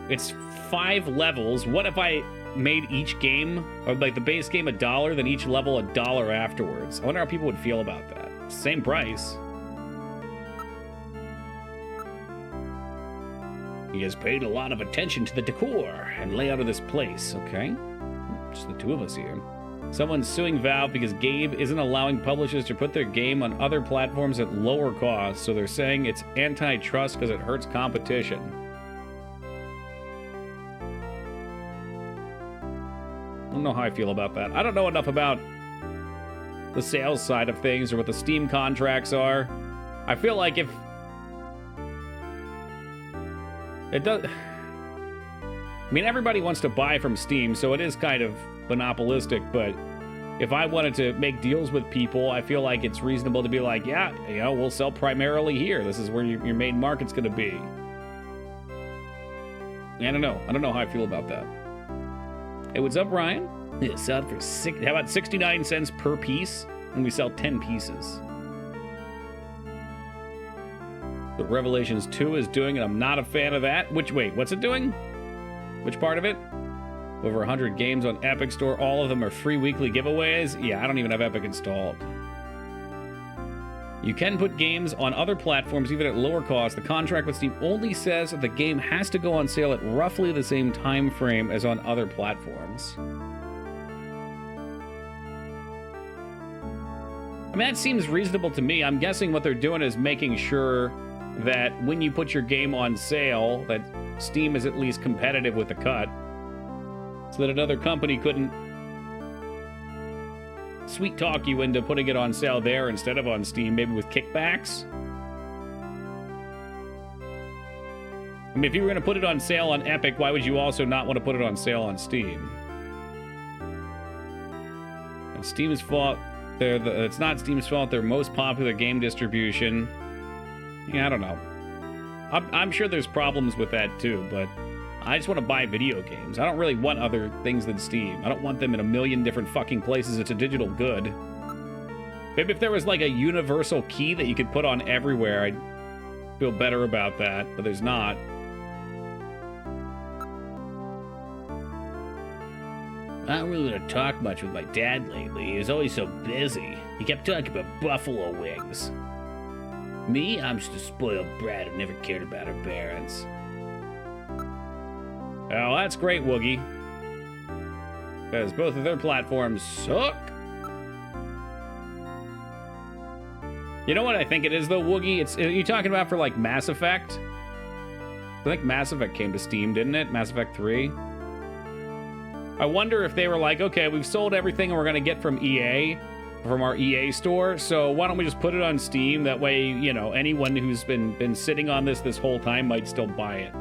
It's 5 levels. What if I made each game, or like the base game $1, then each level $1 afterwards? I wonder how people would feel about that. Same price. He has paid a lot of attention to the decor and layout of this place, okay? Just the two of us here. Someone's suing Valve because Gabe isn't allowing publishers to put their game on other platforms at lower costs, so they're saying it's antitrust because it hurts competition. I don't know how I feel about that. I don't know enough about the sales side of things or what the Steam contracts are. I feel like if it does... I mean, everybody wants to buy from Steam, so it is kind of monopolistic, but if I wanted to make deals with people, I feel like it's reasonable to be like, yeah, we'll sell primarily here. This is where your main market's going to be. I don't know. I don't know how I feel about that. Hey, what's up, Ryan? Yeah, sell it for how about 69 cents per piece? And we sell 10 pieces. What Revelations 2 is doing, and I'm not a fan of that. Wait, what's it doing? Which part of it? Over 100 games on Epic Store. All of them are free weekly giveaways. Yeah, I don't even have Epic installed. You can put games on other platforms even at lower cost. The contract with Steam only says that the game has to go on sale at roughly the same time frame as on other platforms. I mean, that seems reasonable to me. I'm guessing what they're doing is making sure that when you put your game on sale, that Steam is at least competitive with the cut, so that another company couldn't sweet talk you into putting it on sale there instead of on Steam, maybe with kickbacks. I mean, if you were going to put it on sale on Epic, why would you also not want to put it on sale on Steam? And Steam's fault. It's not Steam's fault. Their most popular game distribution. Yeah, I don't know. I'm sure there's problems with that too, but I just want to buy video games. I don't really want other things than Steam. I don't want them in a million different fucking places. It's a digital good. Maybe if there was like a universal key that you could put on everywhere, I'd feel better about that, but there's not. I don't really want to talk much with my dad lately. He was always so busy. He kept talking about buffalo wings. Me, I'm just a spoiled brat who never cared about her parents. Oh, that's great, Woogie. Because both of their platforms suck. You know what I think it is, though, Woogie? Are you talking about for, like, Mass Effect? I think Mass Effect came to Steam, didn't it? Mass Effect 3? I wonder if they were like, okay, we've sold everything we're gonna get from EA, from our EA store, so why don't we just put it on Steam? That way, you know, anyone who's been sitting on this whole time might still buy it.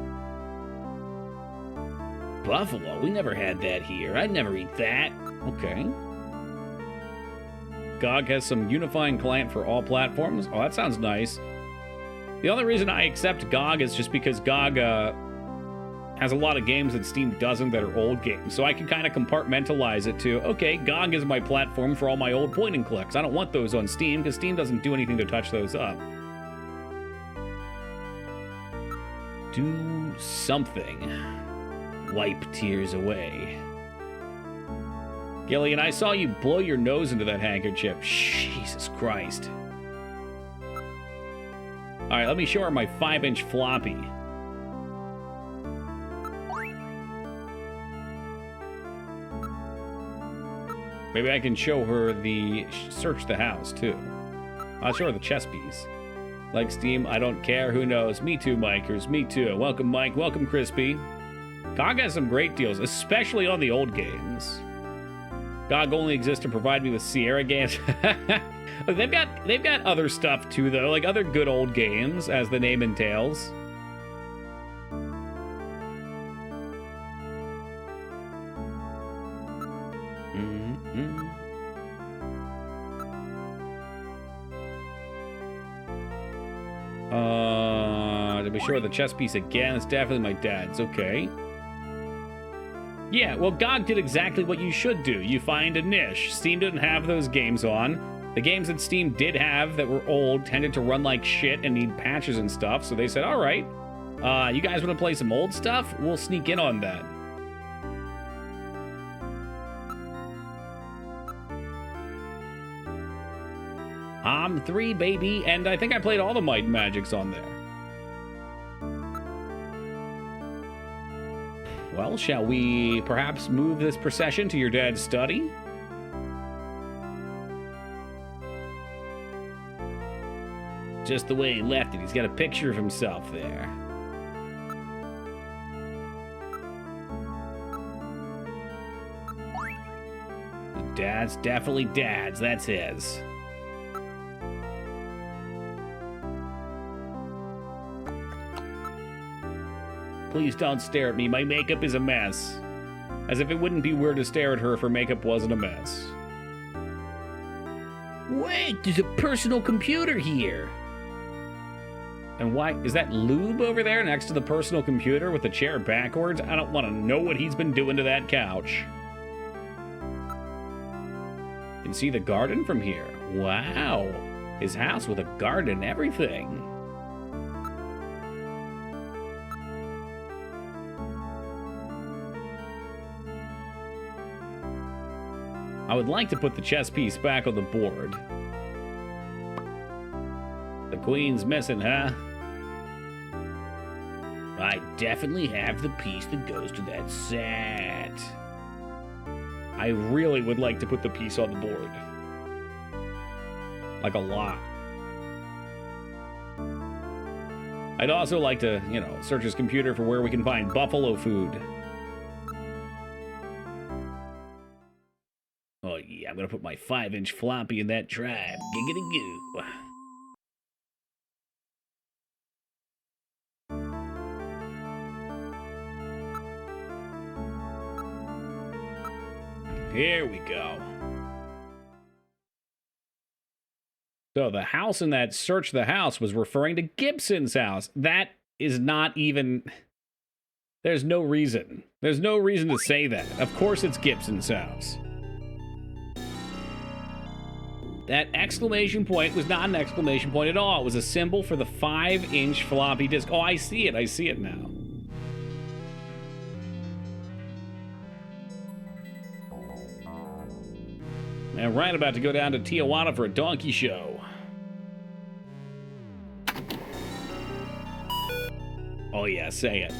Buffalo? We never had that here. I'd never eat that. Okay. GOG has some unifying client for all platforms. Oh, that sounds nice. The only reason I accept GOG is just because GOG has a lot of games that Steam doesn't that are old games. So I can kind of compartmentalize it to, okay, GOG is my platform for all my old point and clicks. I don't want those on Steam because Steam doesn't do anything to touch those up. Do something. Wipe tears away. Gillian, I saw you blow your nose into that handkerchief. Jesus Christ. Alright, let me show her my 5-inch floppy. Maybe I can show her the search the house, too. I'll show her the chess piece. Like Steam, I don't care, who knows. Me too, Mikers, me too. Welcome, Mike. Welcome, Crispy. GOG has some great deals, especially on the old games. GOG only exists to provide me with Sierra games. they've got other stuff too, though, like other good old games, as the name entails. To be sure, the chess piece again. It's definitely my dad's. Okay. Yeah, well, GOG did exactly what you should do. You find a niche. Steam didn't have those games on. The games that Steam did have that were old tended to run like shit and need patches and stuff, so they said, all right, you guys want to play some old stuff? We'll sneak in on that. I'm 3, baby, and I think I played all the Might and Magics on there. Well, shall we perhaps move this procession to your dad's study? Just the way he left it. He's got a picture of himself there. Dad's definitely Dad's. That's his. Please don't stare at me. My makeup is a mess. As if it wouldn't be weird to stare at her if her makeup wasn't a mess. Wait, there's a personal computer here. And why? Is that Lube over there next to the personal computer with the chair backwards? I don't want to know what he's been doing to that couch. You can see the garden from here. Wow. His house with a garden and everything. I would like to put the chess piece back on the board. The queen's missing, huh? I definitely have the piece that goes to that set. I really would like to put the piece on the board. Like a lot. I'd also like to, you know, search his computer for where we can find buffalo food. Oh yeah, I'm gonna put my 5-inch floppy in that drive. Giggity goo. Here we go. So the house in that search the house was referring to Gibson's house. That is not even... There's no reason. There's no reason to say that. Of course it's Gibson's house. That exclamation point was not an exclamation point at all. It was a symbol for the 5-inch floppy disk. Oh, I see it. I see it now. And Ryan about to go down to Tijuana for a donkey show. Oh yeah, say it.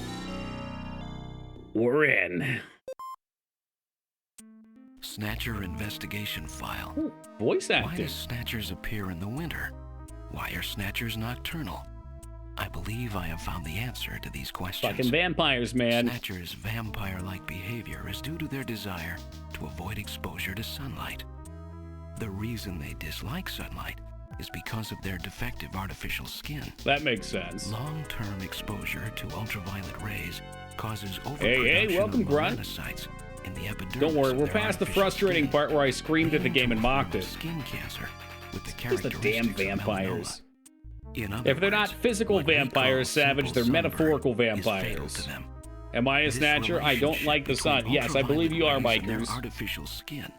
We're in. Snatcher investigation file. Ooh, voice acting. Why do Snatchers appear in the winter? Why are Snatchers nocturnal? I believe I have found the answer to these questions. Fucking vampires, man. Snatcher's vampire-like behavior is due to their desire to avoid exposure to sunlight. The reason they dislike sunlight is because of their defective artificial skin. That makes sense. Long-term exposure to ultraviolet rays causes Hey, welcome, of Grunt. melanocytes in the epidermis. Don't worry, of we're their past the artificial frustrating skin, part where I screamed at the game and mocked it. skin cancer with the Just the damn characteristics of vampires. melanoma. If they're not physical vampires, Savage, they're metaphorical vampires. Am I a Snatcher? I don't like the sun. Yes, I believe you are, bikers. Artificial skin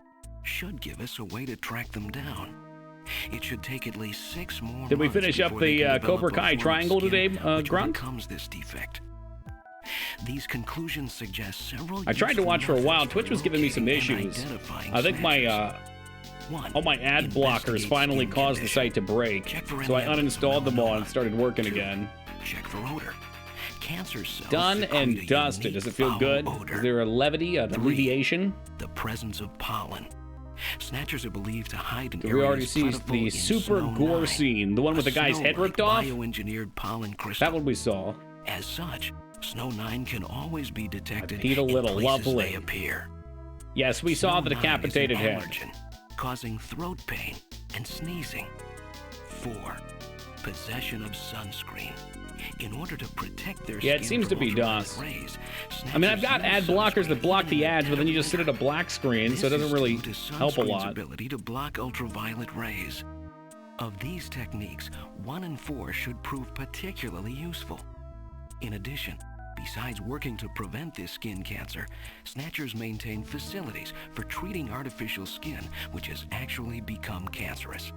should give us a way to track them down. It should take at least 6 more Did we months finish up before they the can develop Cobra a Kai form of triangle skin today, which Grunt? overcomes this defect. These conclusions suggest several I tried to useful watch for a while. methods Twitch was giving me some locating and issues. identifying I think my One, all my ad blockers investigate finally skin caused the condition. site to break, Check for so I any evidence of uninstalled them all and melanoma. started working 2, again. Check for odor. Cancer cells Done secrete and a dusted. unique Does it feel foul good? odor. Is there a levity, an 3, alleviation? the presence of pollen. Snatchers are believed to hide in Did areas we already see plentiful the in super snow gore 9, scene? The one with the guy's head ripped off? Bioengineered pollen crystal. That one we saw. As such, Snow 9 can always be detected peed a little. in places Lovely. they appear. Yes, we saw the Snow 9 decapitated is an head. allergen, causing throat pain and sneezing. 4. Possession of sunscreen. In order to protect their Yeah, it skin seems to from be ultraviolet DOS. rays, I mean, I've got snatchers ad use blockers that sunscreen block the even ads, but then you just sit at a actively. black screen, so it This doesn't is really due to help a sunscreen's lot. ability to block ultraviolet rays. Of these techniques, 1 and 4 should prove particularly useful. In addition, besides working to prevent this skin cancer, Snatchers maintain facilities for treating artificial skin which has actually become cancerous.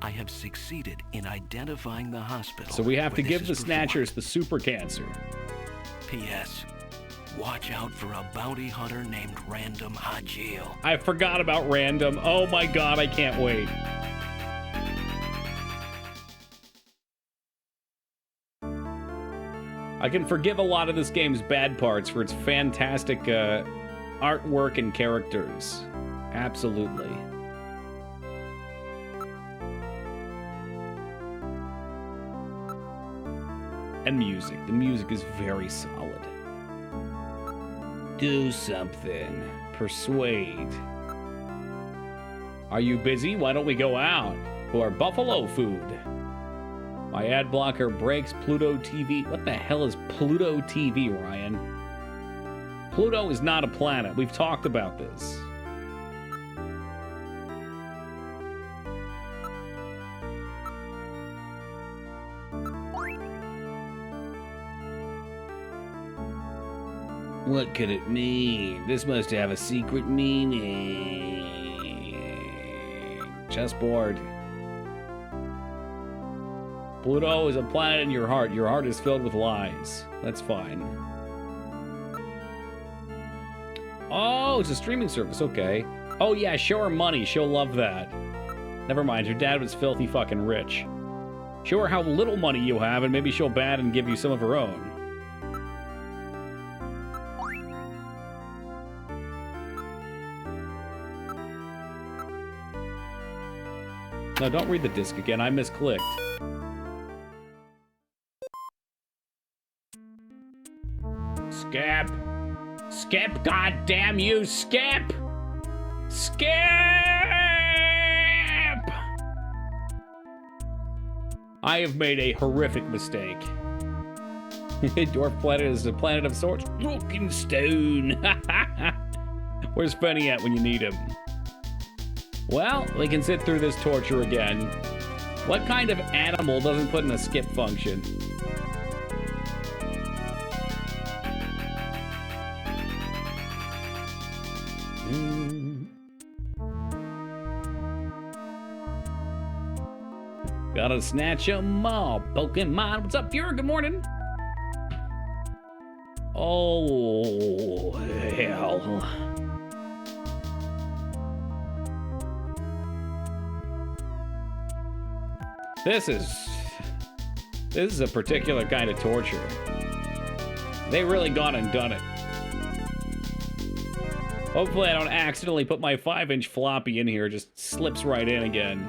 I have succeeded in identifying the hospital. So we have to where give this the is Snatchers the super cancer. performed. P.S. Watch out for a bounty hunter named Random Hajil. I forgot about Random. Oh my god, I can't wait. I can forgive a lot of this game's bad parts for its fantastic artwork and characters. Absolutely. And music. The music is very solid. Do something. Persuade. Are you busy? Why don't we go out for buffalo food? My ad blocker breaks Pluto TV. What the hell is Pluto TV, Ryan? Pluto is not a planet. We've talked about this. What could it mean? This must have a secret meaning. Chessboard. Pluto is a planet in your heart. Your heart is filled with lies. That's fine. Oh, it's a streaming service. Okay. Oh, yeah, show her money. She'll love that. Never mind. Your dad was filthy fucking rich. Show her how little money you have, and maybe she'll bad and give you some of her own. No, don't read the disc again. I misclicked. Skip! Skip, goddamn you, Skip! Skip! I have made a horrific mistake. Dwarf planet is a planet of sorts. Broken stone! Where's Fenny at when you need him? Well, we can sit through this torture again. What kind of animal doesn't put in a skip function? Gotta snatch 'em all. Pokemon, what's up, Fury? Good morning. Oh, hell. This is a particular kind of torture. They really gone and done it. Hopefully I don't accidentally put my 5-inch floppy in here. It just slips right in again.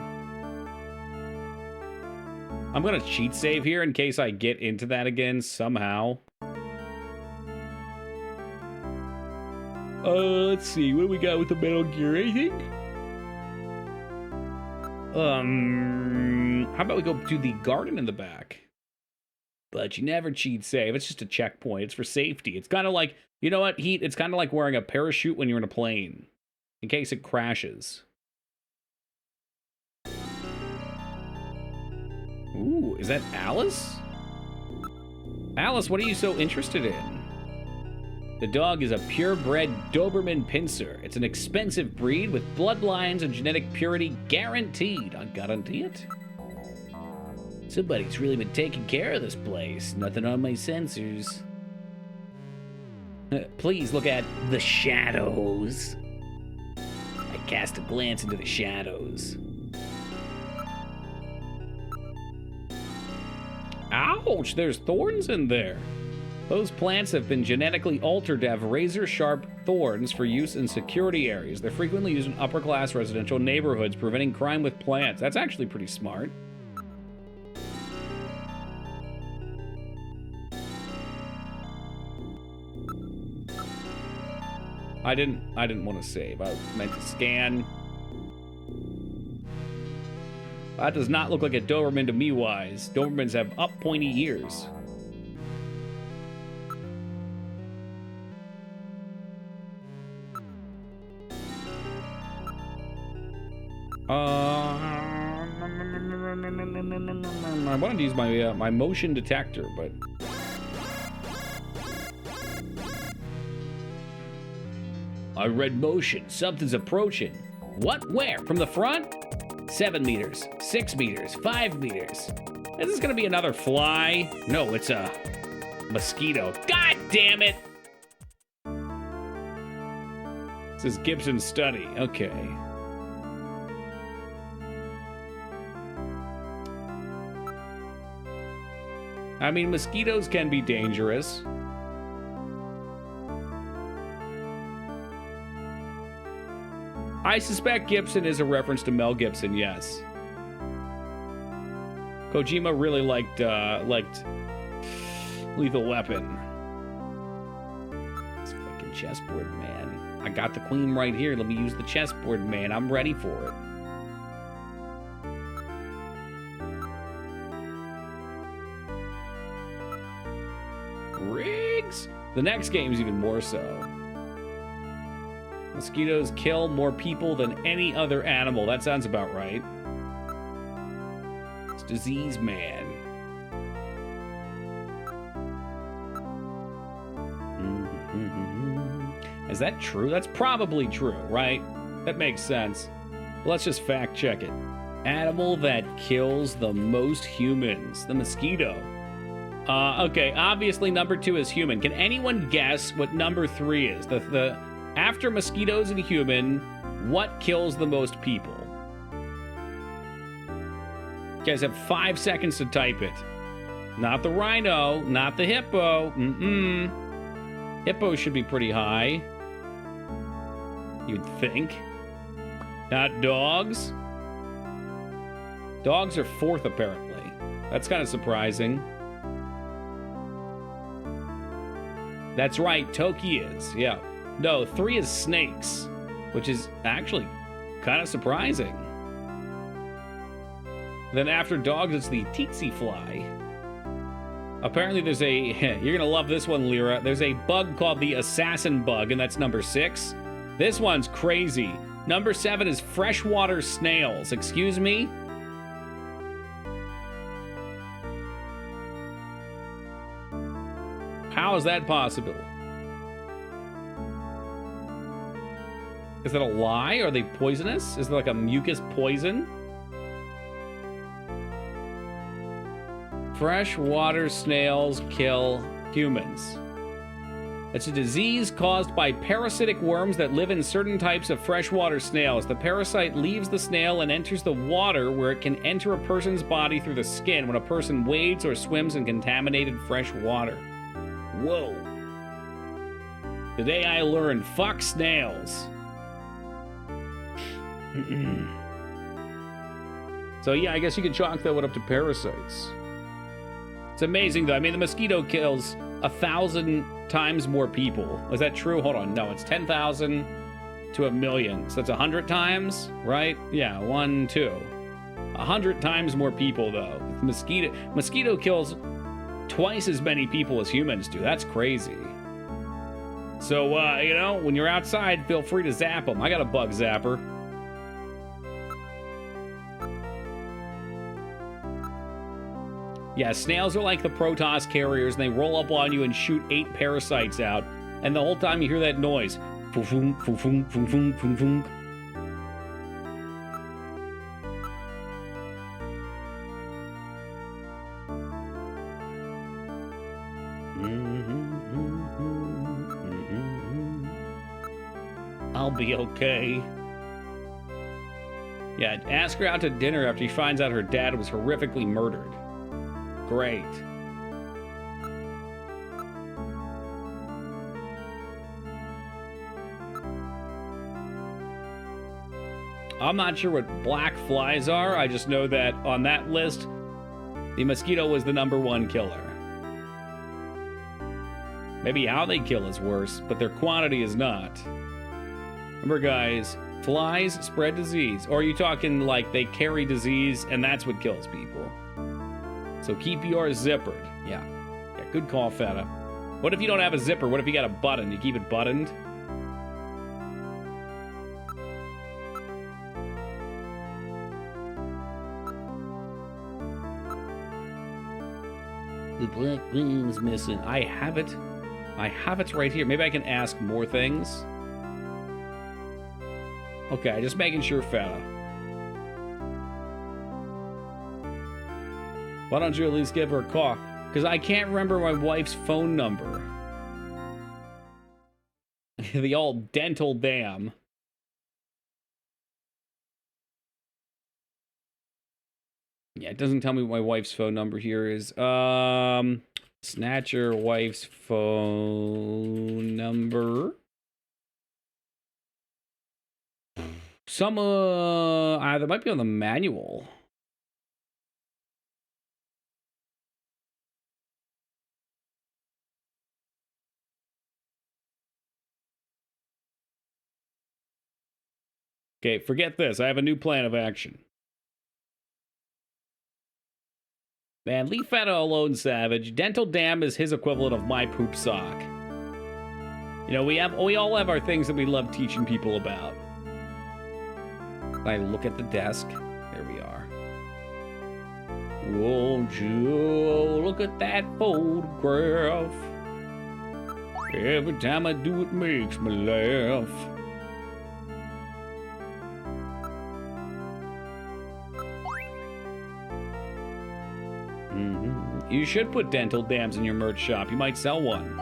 I'm gonna cheat save here in case I get into that again somehow. Let's see. What do we got with the Metal Gear? Anything? How about we go to the garden in the back? But you never cheat save. It's just a checkpoint. It's for safety. It's kind of like, you know what, Heat? It's kind of like wearing a parachute when you're in a plane, in case it crashes. Ooh, is that Alice? Alice, what are you so interested in? The dog is a purebred Doberman Pinscher. It's an expensive breed with bloodlines and genetic purity guaranteed. I guarantee it. Somebody's really been taking care of this place. Nothing on my sensors. Please look at the shadows. I cast a glance into the shadows. Ouch, there's thorns in there. Those plants have been genetically altered to have razor-sharp thorns for use in security areas. They're frequently used in upper-class residential neighborhoods, preventing crime with plants. That's actually pretty smart. I didn't want to save. I meant to scan. That does not look like a Doberman to me, wise. Dobermans have up pointy ears. I wanted to use my my motion detector, but I read motion. Something's approaching. What? Where? From the front? 7 meters, 6 meters, 5 meters. Is this gonna be another fly? No, it's a mosquito. God damn it! This is Gibson's study. Okay. I mean, mosquitoes can be dangerous. I suspect Gibson is a reference to Mel Gibson, yes. Kojima really liked Lethal Weapon. This fucking chessboard, man. I got the queen right here. Let me use the chessboard, man. I'm ready for it. Riggs! The next game's even more so. Mosquitoes kill more people than any other animal. That sounds about right. It's Disease Man. Is that true? That's probably true, right? That makes sense. Let's just fact check it. Animal that kills the most humans. The mosquito. Okay, obviously number 2 is human. Can anyone guess what number 3 is? After mosquitoes and human, what kills the most people? You guys have 5 seconds to type it. Not the rhino, not the hippo. Hippo should be pretty high. You'd think. Not dogs. Dogs are 4th, apparently. That's kind of surprising. That's right, Toki is, yeah. No, 3 is snakes, which is actually kind of surprising. Then after dogs, it's the tsetse fly. Apparently there's a, you're gonna love this one, Lyra. There's a bug called the assassin bug, and that's number 6. This one's crazy. Number 7 is freshwater snails. Excuse me? How is that possible? Is that a lie? Are they poisonous? Is there like a mucus poison? Freshwater snails kill humans. It's a disease caused by parasitic worms that live in certain types of freshwater snails. The parasite leaves the snail and enters the water, where it can enter a person's body through the skin when a person wades or swims in contaminated fresh water. Whoa. Today I learned fuck snails. So yeah, I guess you could chalk that one up to parasites. It's amazing though. I mean, the mosquito kills 1,000 times more people. Is that true? Hold on. No, it's 10,000 to 1,000,000. So that's 100 times, right? Yeah, 1, 2. 100 times more people though. Mosquito kills twice as many people as humans do. That's crazy. So, you know, when you're outside, feel free to zap them. I got a bug zapper. Yeah, snails are like the Protoss carriers, and they roll up on you and shoot 8 parasites out. And the whole time you hear that noise. Foo-foom, foo-foom, foo-foom, foo-foom. I'll be okay. Yeah, ask her out to dinner after she finds out her dad was horrifically murdered. Great. I'm not sure what black flies are. I just know that on that list, the mosquito was the #1 killer. Maybe how they kill is worse, but their quantity is not. Remember, guys, flies spread disease. Or are you talking like they carry disease and that's what kills people? So keep yours zippered. Yeah, good call, Feta. What if you don't have a zipper? What if you got a button? You keep it buttoned? The black beam's missing. I have it. I have it right here. Maybe I can ask more things. Okay, just making sure, Feta. Why don't you at least give her a call? Because I can't remember my wife's phone number. The old dental dam. Yeah, it doesn't tell me what my wife's phone number here is. Snatcher wife's phone number. Some, that might be on the manual. Okay, forget this. I have a new plan of action. Man, leave Feta alone, Savage. Dental Dam is his equivalent of my poop sock. You know, we all have our things that we love teaching people about. I look at the desk. There we are. Won't you look at that photograph? Every time I do, it makes me laugh. You should put dental dams in your merch shop. You might sell one.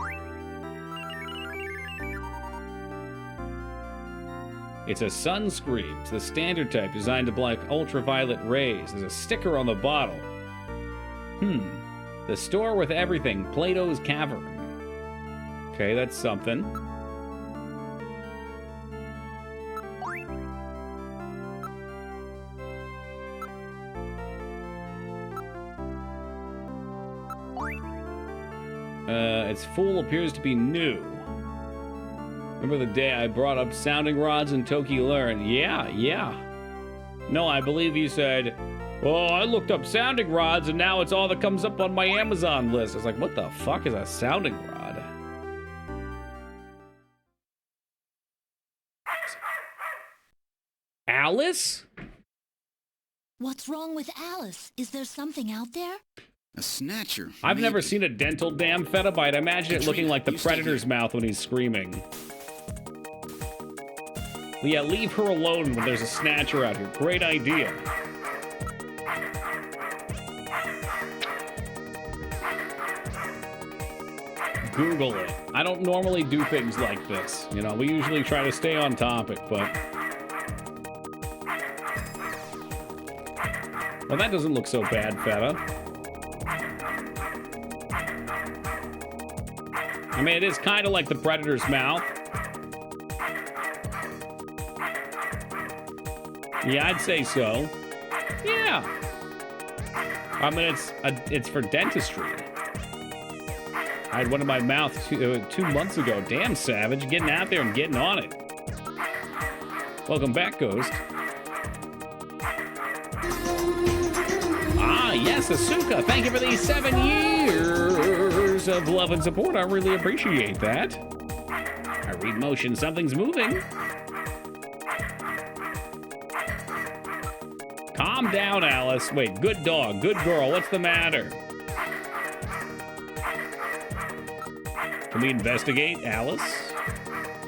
It's a sunscreen. It's the standard type designed to block ultraviolet rays. There's a sticker on the bottle. The store with everything. Plato's Cavern. Okay, that's something. Its fool appears to be new. Remember the day I brought up sounding rods and Toki Learn? Yeah. No, I believe you said, oh, I looked up sounding rods and now it's all that comes up on my Amazon list. I was like, what the fuck is a sounding rod? Alice? What's wrong with Alice? Is there something out there? A Snatcher. I've never seen a dental dam, Feta, but I'd imagine it looking like the Predator's mouth when he's screaming. Well, yeah, leave her alone when there's a Snatcher out here. Great idea. Google it. I don't normally do things like this. You know, we usually try to stay on topic, but... Well, that doesn't look so bad, Feta. I mean, it is kind of like the Predator's mouth. Yeah, I'd say so. Yeah, Yeah. I mean, it's for dentistry. I had one in my mouth 2 months ago. Damn, Savage, getting out there and getting on it. Welcome back, Ghost. Ah, yes, Asuka. Thank you for these 7 years of love and support. I really appreciate that. I read motion. Something's moving. Calm down, Alice. Wait, good dog, good girl. What's the matter? Can we investigate, Alice?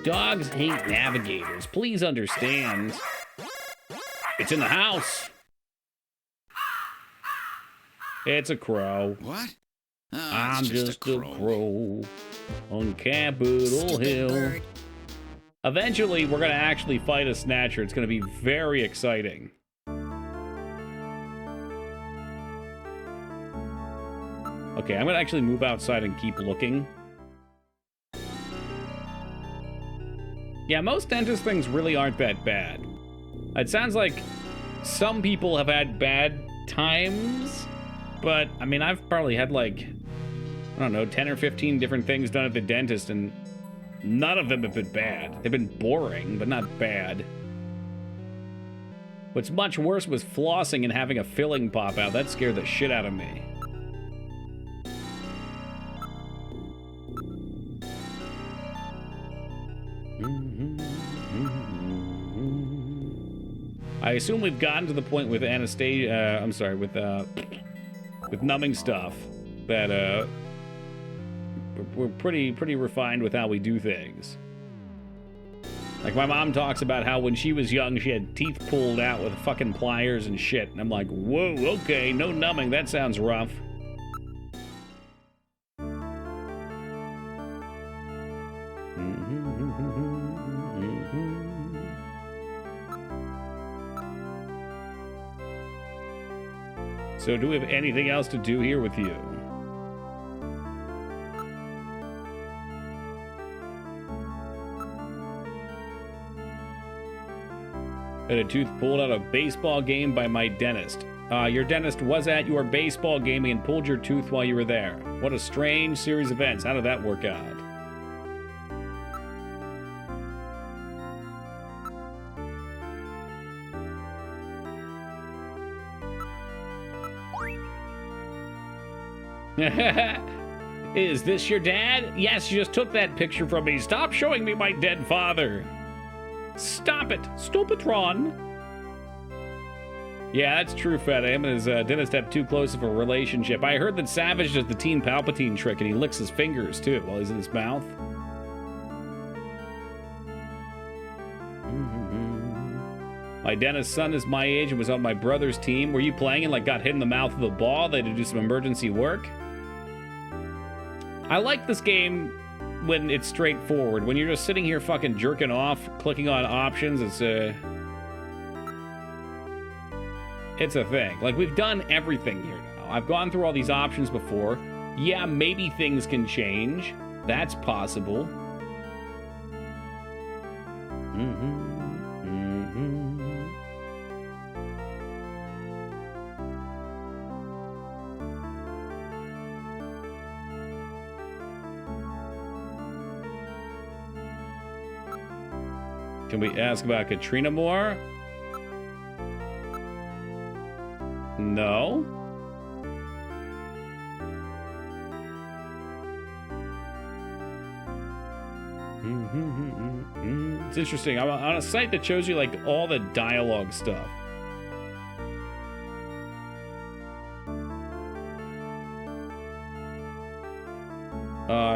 Dogs hate navigators. Please understand. It's in the house. It's a crow. What? I'm just a crow on Capitol Hill. Bird. Eventually, we're going to actually fight a Snatcher. It's going to be very exciting. Okay, I'm going to actually move outside and keep looking. Yeah, most dentist things really aren't that bad. It sounds like some people have had bad times, but, I mean, I've probably had, like, I don't know, 10 or 15 different things done at the dentist, and none of them have been bad. They've been boring, but not bad. What's much worse was flossing and having a filling pop out. That scared the shit out of me. I assume we've gotten to the point with Anastasia, I'm sorry, with numbing stuff that, we're pretty refined with how we do things. Like, my mom talks about how when she was young, she had teeth pulled out with fucking pliers and shit. And I'm like, whoa, okay, no numbing, that sounds rough. So do we have anything else to do here with you? Had a tooth pulled out of a baseball game by my dentist. Your dentist was at your baseball game and pulled your tooth while you were there. What a strange series of events. How did that work out? Is this your dad? Yes, you just took that picture from me. Stop showing me my dead father. Stop it. Stop it, Ron. Yeah, that's true, Fed. Him and his dentist have too close of a relationship. I heard that Savage does the Teen Palpatine trick and he licks his fingers, too, while he's in his mouth. My dentist's son is my age and was on my brother's team. Were you playing and, like, got hit in the mouth with a ball? They had to do some emergency work? I like this game when it's straightforward. When you're just sitting here fucking jerking off, clicking on options, it's a thing. Like, we've done everything here now. I've gone through all these options before. Yeah, maybe things can change. That's possible. Can we ask about Katrina more? No. It's interesting. I'm on a site that shows you, like, all the dialogue stuff.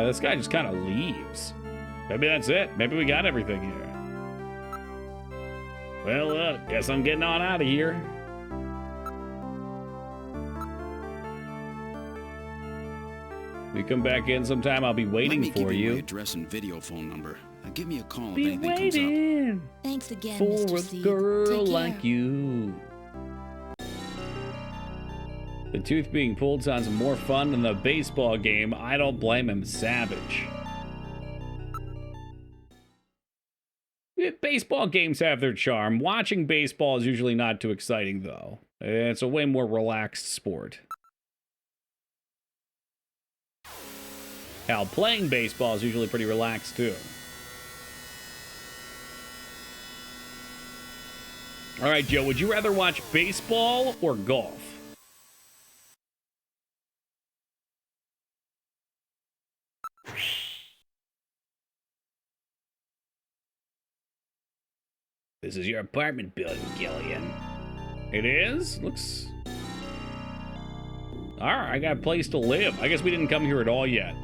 This guy just kind of leaves. Maybe that's it. Maybe we got everything here. Well, look, guess I'm getting on out of here. We come back in sometime, I'll be waiting for you. My address and video phone number. Give me a call if Be anything waiting comes up. Thanks again, for Mr. a C. girl Take care. like you. The tooth being pulled sounds more fun than the baseball game. I don't blame him, Savage. Baseball games have their charm. Watching baseball is usually not too exciting, though. It's a way more relaxed sport. Hell, playing baseball is usually pretty relaxed, too. All right, Joe, would you rather watch baseball or golf? This is your apartment building, Gillian. It is? Looks... Alright, I got a place to live. I guess we didn't come here at all yet.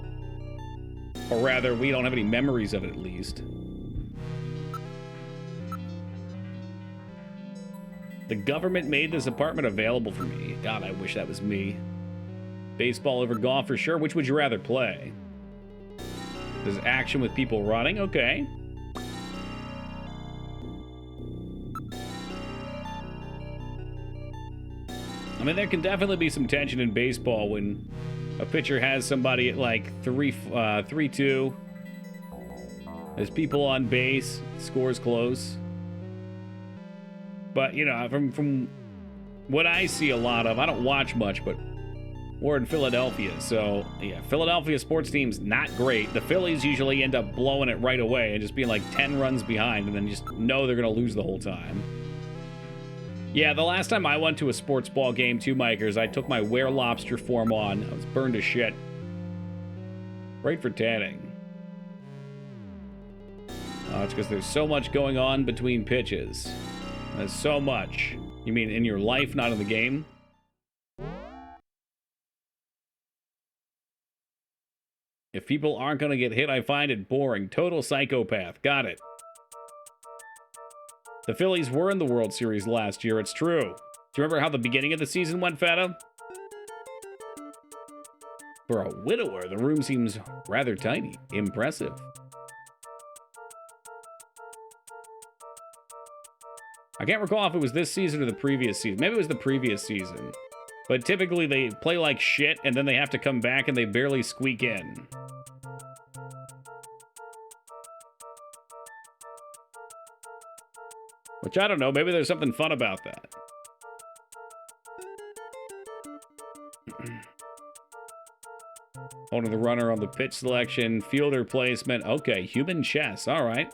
Or rather, we don't have any memories of it, at least. The government made this apartment available for me. God, I wish that was me. Baseball over golf for sure. Which would you rather play? There's action with people running? Okay. I mean, there can definitely be some tension in baseball when a pitcher has somebody at like 3-2. There's people on base, score's close. But, you know, from what I see a lot of, I don't watch much, but we're in Philadelphia. So, yeah, Philadelphia sports team's not great. The Phillies usually end up blowing it right away and just being like 10 runs behind and then just know they're going to lose the whole time. Yeah, the last time I went to a sports ball game, too, Mikers, I took my were-lobster form on. I was burned to shit. Great for tanning. It's because there's so much going on between pitches. There's so much. You mean in your life, not in the game? If people aren't going to get hit, I find it boring. Total psychopath. Got it. The Phillies were in the World Series last year, it's true. Do you remember how the beginning of the season went, Feta? For a widower, the room seems rather tiny. Impressive. I can't recall if it was this season or the previous season. Maybe it was the previous season. But typically they play like shit, and then they have to come back and they barely squeak in. Which, I don't know, maybe there's something fun about that. Owner the runner on the pitch selection, fielder placement. Okay, human chess, all right.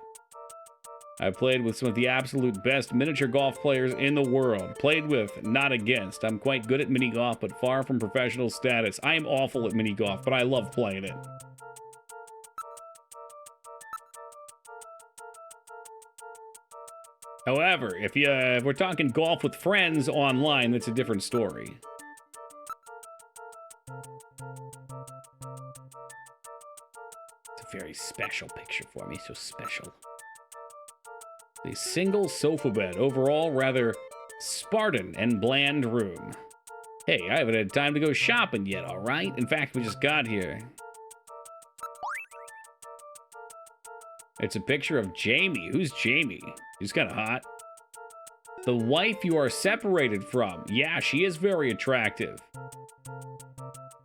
I played with some of the absolute best miniature golf players in the world. Played with, not against. I'm quite good at mini golf, but far from professional status. I am awful at mini golf, but I love playing it. However, if we're talking golf with friends online, that's a different story. It's a very special picture for me, so special. A single sofa bed, overall rather Spartan and bland room. Hey, I haven't had time to go shopping yet, all right? In fact, we just got here. It's a picture of Jamie. Who's Jamie? She's kind of hot. The wife you are separated from. Yeah, she is very attractive.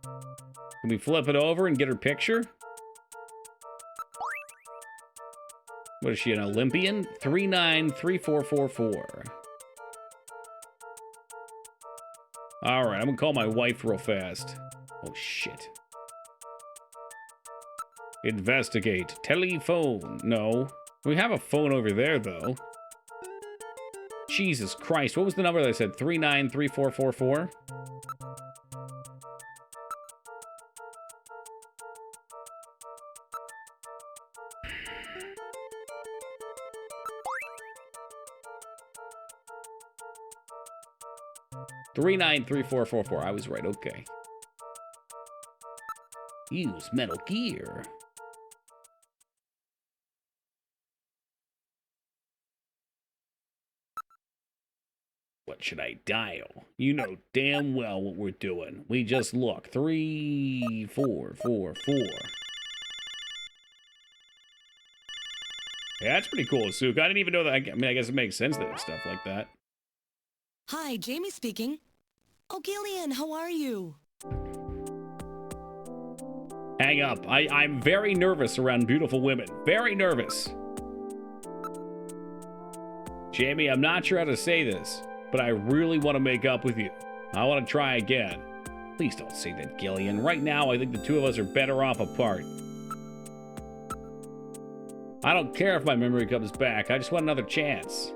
Can we flip it over and get her picture? What is she, an Olympian? 393444. All right, I'm gonna call my wife real fast. Oh, shit. Investigate. Telephone. No. We have a phone over there, though. Jesus Christ. What was the number that I said? 393444? I was right, okay. Use Metal Gear. What should I dial? You know damn well what we're doing. We just look. 3444. Yeah, that's pretty cool, Suk. I didn't even know that. I mean, I guess it makes sense that it's stuff like that. Hi, Jamie speaking. Oh, Gillian, how are you? Hang up. I'm very nervous around beautiful women. Very nervous. Jamie, I'm not sure how to say this, but I really want to make up with you. I want to try again. Please don't say that, Gillian. Right now, I think the two of us are better off apart. I don't care if my memory comes back. I just want another chance.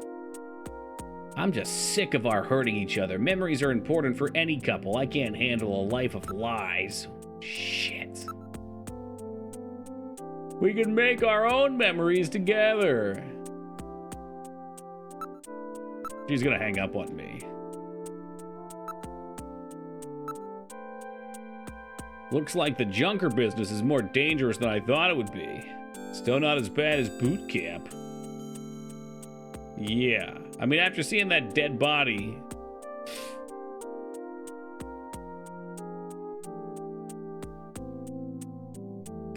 I'm just sick of our hurting each other. Memories are important for any couple. I can't handle a life of lies. Shit. We can make our own memories together. She's gonna hang up on me. Looks like the junker business is more dangerous than I thought it would be. Still not as bad as boot camp. Yeah, I mean, after seeing that dead body...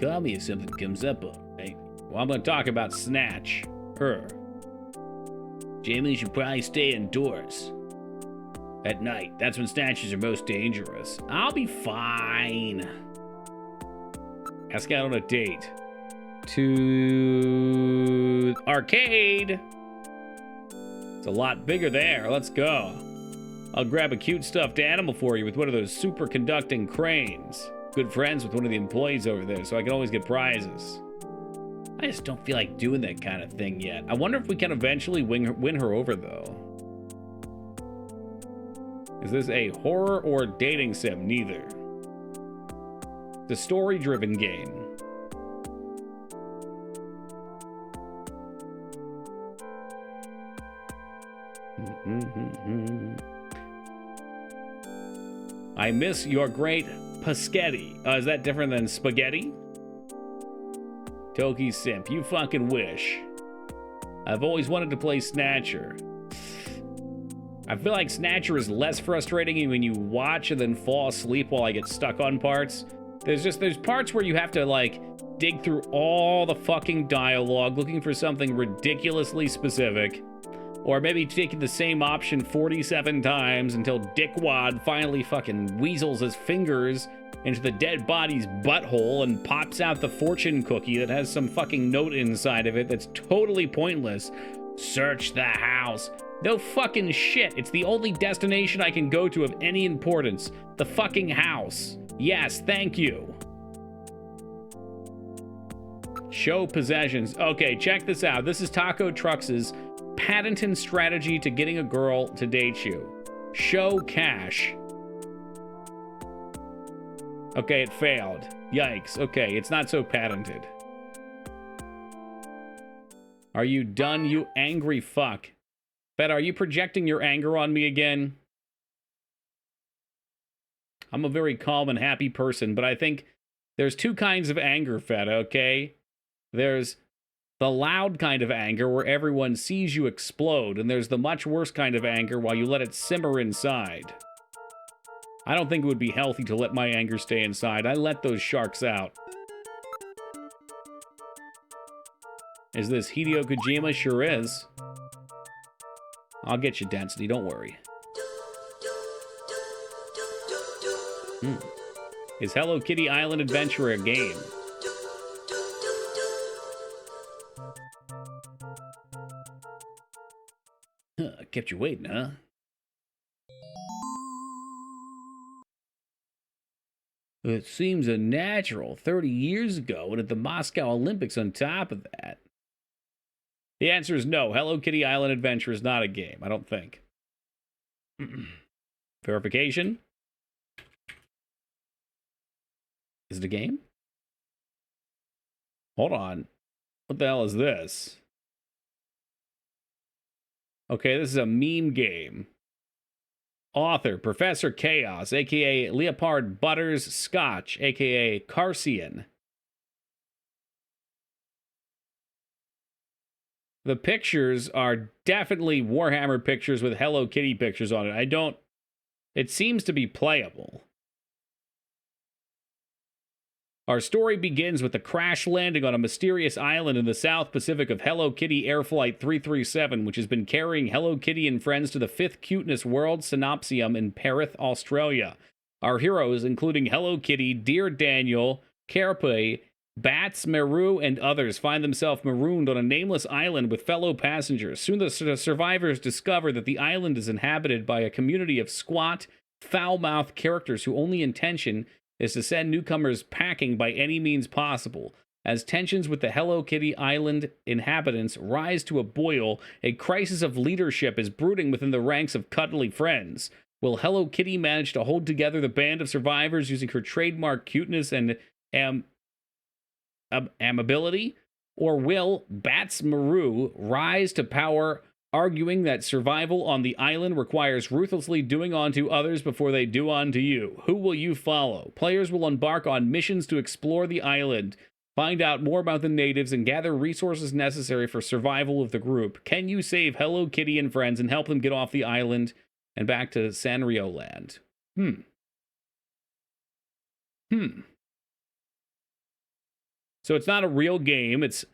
Call me if something comes up on me. Well, I'm gonna talk about Snatch. Her. Jamie should probably stay indoors. At night, that's when snatchers are most dangerous. I'll be fine. Ask out on a date. To arcade. It's a lot bigger there. Let's go. I'll grab a cute stuffed animal for you with one of those superconducting cranes. Good friends with one of the employees over there, so I can always get prizes. I just don't feel like doing that kind of thing yet. I wonder if we can eventually win her over, though. Is this a horror or dating sim? Neither. The story-driven game. I miss your great Paschetti. Is that different than spaghetti? Toki Simp, you fucking wish. I've always wanted to play Snatcher. I feel like Snatcher is less frustrating when you watch and then fall asleep while I get stuck on parts. There's parts where you have to, like, dig through all the fucking dialogue looking for something ridiculously specific. Or maybe taking the same option 47 times until Dickwad finally fucking weasels his fingers into the dead body's butthole and pops out the fortune cookie that has some fucking note inside of it that's totally pointless. Search the house. No fucking shit. It's the only destination I can go to of any importance. The fucking house. Yes, thank you. Show possessions. Okay, check this out. This is Taco Trucks' patented strategy to getting a girl to date you. Show cash. Okay, it failed. Yikes. Okay, it's not so patented. Are you done, you angry fuck? Bet, are you projecting your anger on me again? I'm a very calm and happy person, but I think there's two kinds of anger, Feta, okay? There's the loud kind of anger where everyone sees you explode, and there's the much worse kind of anger while you let it simmer inside. I don't think it would be healthy to let my anger stay inside. I let those sharks out. Is this Hideo Kojima? Sure is. I'll get you density, don't worry. Is Hello Kitty Island Adventure a game? Kept you waiting, huh? It seems unnatural 30 years ago and at the Moscow Olympics on top of that. The answer is no. Hello Kitty Island Adventure is not a game, I don't think. Verification? Is it a game? Hold on. What the hell is this? Okay, this is a meme game. Author, Professor Chaos, a.k.a. Leopard Butters Scotch, a.k.a. Carcian. The pictures are definitely Warhammer pictures with Hello Kitty pictures on it. It seems to be playable. Our story begins with the crash landing on a mysterious island in the South Pacific of Hello Kitty Air Flight 337, which has been carrying Hello Kitty and friends to the 5th Cuteness World Synopsium in Perth, Australia. Our heroes, including Hello Kitty, Dear Daniel, Carpe, Bats, Meru, and others find themselves marooned on a nameless island with fellow passengers. Soon the survivors discover that the island is inhabited by a community of squat, foul-mouthed characters whose only intention is to send newcomers packing by any means possible. As tensions with the Hello Kitty Island inhabitants rise to a boil, a crisis of leadership is brooding within the ranks of cuddly friends. Will Hello Kitty manage to hold together the band of survivors using her trademark cuteness and amability? Or will Bats Maru rise to power, arguing that survival on the island requires ruthlessly doing unto others before they do unto you? Who will you follow? Players will embark on missions to explore the island, find out more about the natives, and gather resources necessary for survival of the group. Can you save Hello Kitty and friends and help them get off the island and back to Sanrio Land? So it's not a real game. It's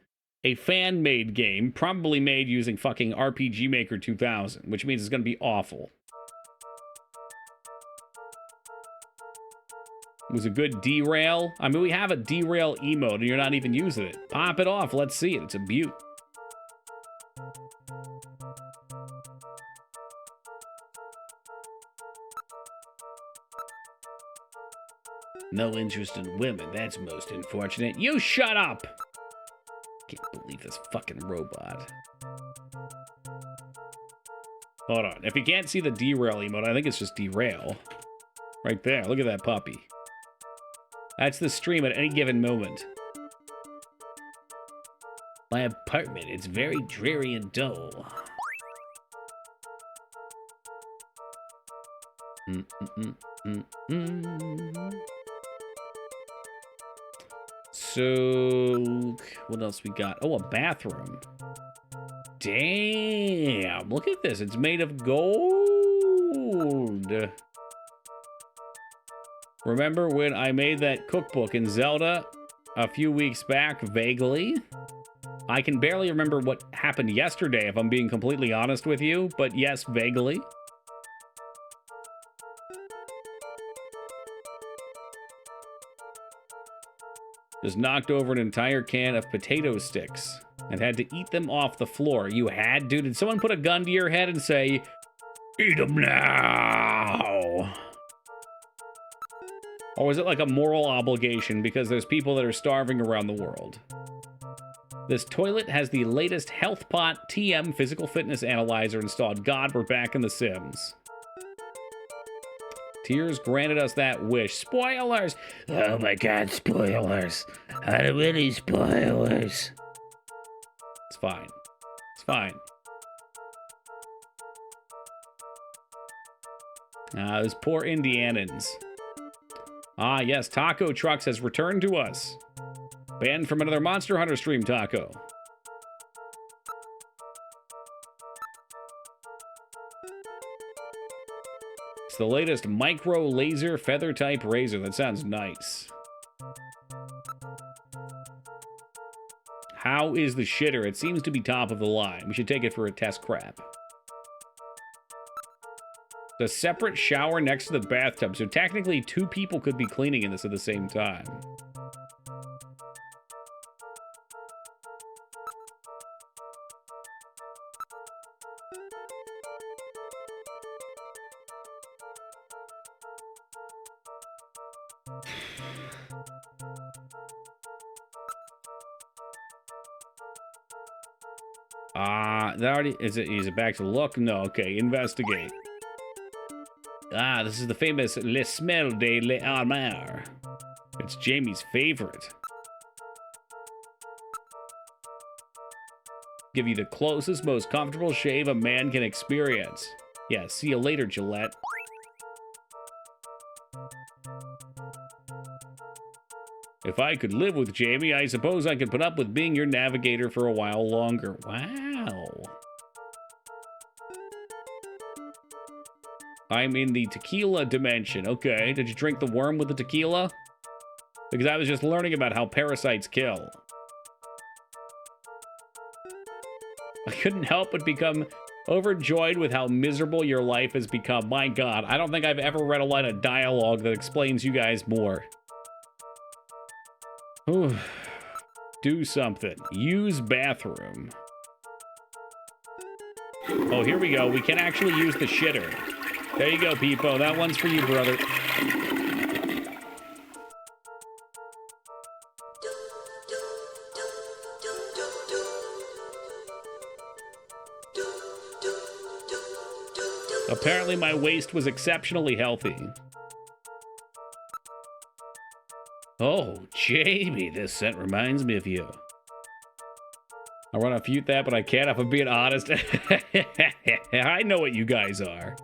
a fan-made game, probably made using fucking RPG Maker 2000, which means it's going to be awful. It was a good derail. I mean, we have a derail emote, and you're not even using it. Pop it off. Let's see it. It's a beaut. No interest in women. That's most unfortunate. You shut up! Can't believe this fucking robot. Hold on. If you can't see the derail emote, I think it's just derail. Right there. Look at that puppy. That's the stream at any given moment. My apartment, it's very dreary and dull. So, what else we got? Oh, a bathroom. Damn, look at this. It's made of gold. Remember when I made that cookbook in Zelda a few weeks back, vaguely? I can barely remember what happened yesterday, if I'm being completely honest with you, but yes, vaguely. Just knocked over an entire can of potato sticks and had to eat them off the floor. You had to? Did someone put a gun to your head and say, eat them now? Or was it like a moral obligation because there's people that are starving around the world? This toilet has the latest HealthPot TM physical fitness analyzer installed. God, we're back in The Sims. Tears granted us that wish. Spoilers! Oh my god, spoilers. How do many spoilers? It's fine. It's fine. Those poor Indianans. Ah, yes, Taco Trucks has returned to us. Banned from another Monster Hunter stream, Taco. It's the latest micro laser feather type razor. That sounds nice. How is the shitter? It seems to be top of the line. We should take it for a test crap. The separate shower next to the bathtub, so technically 2 people could be cleaning in this at the same time. That already is it back to look? No, okay, investigate. Ah, this is the famous Le Smell de l'Armor. It's Jamie's favorite. Give you the closest, most comfortable shave a man can experience. Yeah, see you later, Gillette. If I could live with Jamie, I suppose I could put up with being your navigator for a while longer. Wow. I'm in the tequila dimension. Okay, did you drink the worm with the tequila? Because I was just learning about how parasites kill. I couldn't help but become overjoyed with how miserable your life has become. My God, I don't think I've ever read a line of dialogue that explains you guys more. Whew. Do something. Use bathroom. Oh, here we go. We can actually use the shitter. There you go, Peepo. That one's for you, brother. Apparently my waist was exceptionally healthy. Oh, Jamie, this scent reminds me of you. I want to feud that, but I can't if I'm being honest. I know what you guys are.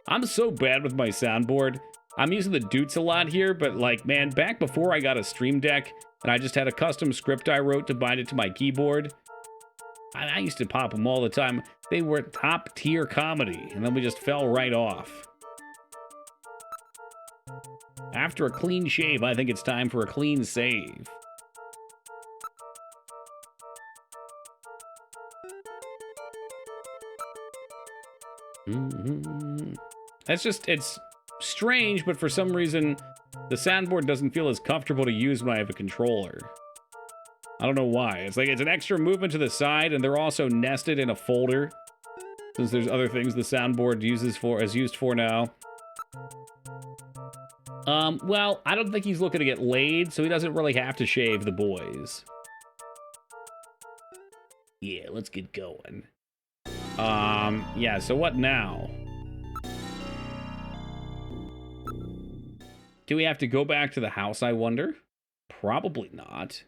I'm so bad with my soundboard. I'm using the Doots a lot here, but like, man, back before I got a Stream Deck and I just had a custom script I wrote to bind it to my keyboard, I used to pop them all the time. They were top tier comedy, and then we just fell right off. After a clean shave, I think it's time for a clean save. It's strange, but for some reason, the soundboard doesn't feel as comfortable to use when I have a controller. I don't know why. It's like it's an extra movement to the side, and they're also nested in a folder, since there's other things the soundboard is used for now. Well, I don't think he's looking to get laid, so he doesn't really have to shave the boys. Yeah, let's get going. Yeah, so what now? Do we have to go back to the house, I wonder? Probably not.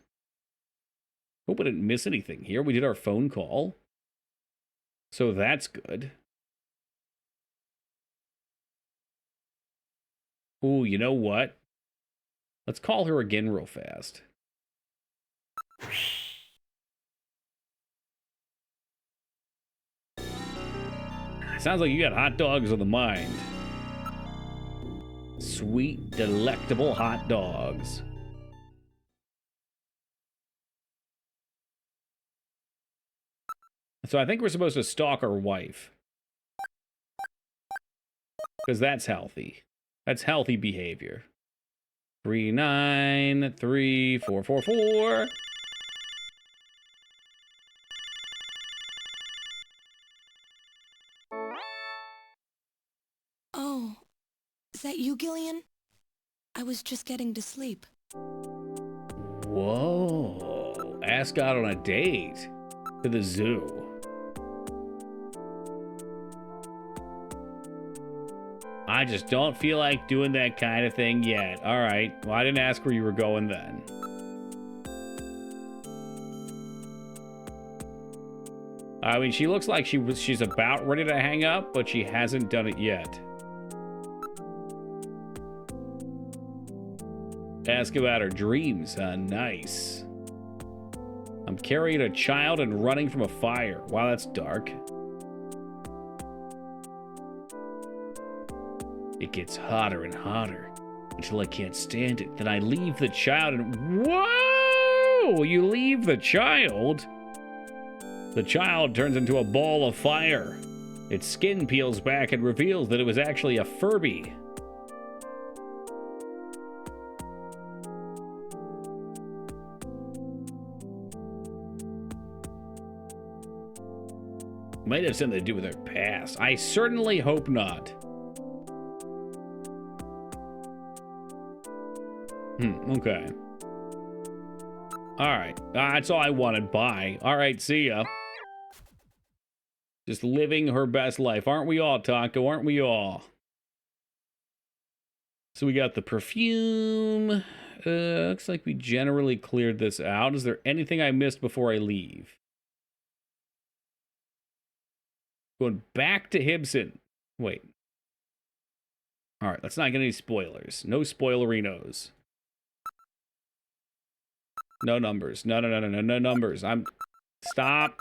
Hope I didn't miss anything here. We did our phone call. So that's good. Ooh, you know what? Let's call her again real fast. Sounds like you got hot dogs on the mind. Sweet, delectable hot dogs. So I think we're supposed to stalk our wife. Because that's healthy. That's healthy behavior. 393444. Oh, is that you, Gillian? I was just getting to sleep. Whoa. Ask out on a date. To the zoo. I just don't feel like doing that kind of thing yet. All right. Well, I didn't ask where you were going then. I mean, she looks like she's about ready to hang up, but she hasn't done it yet. Ask about her dreams, huh? Nice. I'm carrying a child and running from a fire. Wow, that's dark. It gets hotter and hotter until I can't stand it. Then I leave the child and... Whoa! You leave the child? The child turns into a ball of fire. Its skin peels back and reveals that it was actually a Furby. Might have something to do with her past. I certainly hope not. Okay. Alright. That's all I wanted. Bye. Alright, see ya. Just living her best life. Aren't we all, Taco? Aren't we all? So we got the perfume. Looks like we generally cleared this out. Is there anything I missed before I leave? Going back to Hibson. Wait. Alright, let's not get any spoilers. No spoilerinos. No numbers. No numbers. Stop.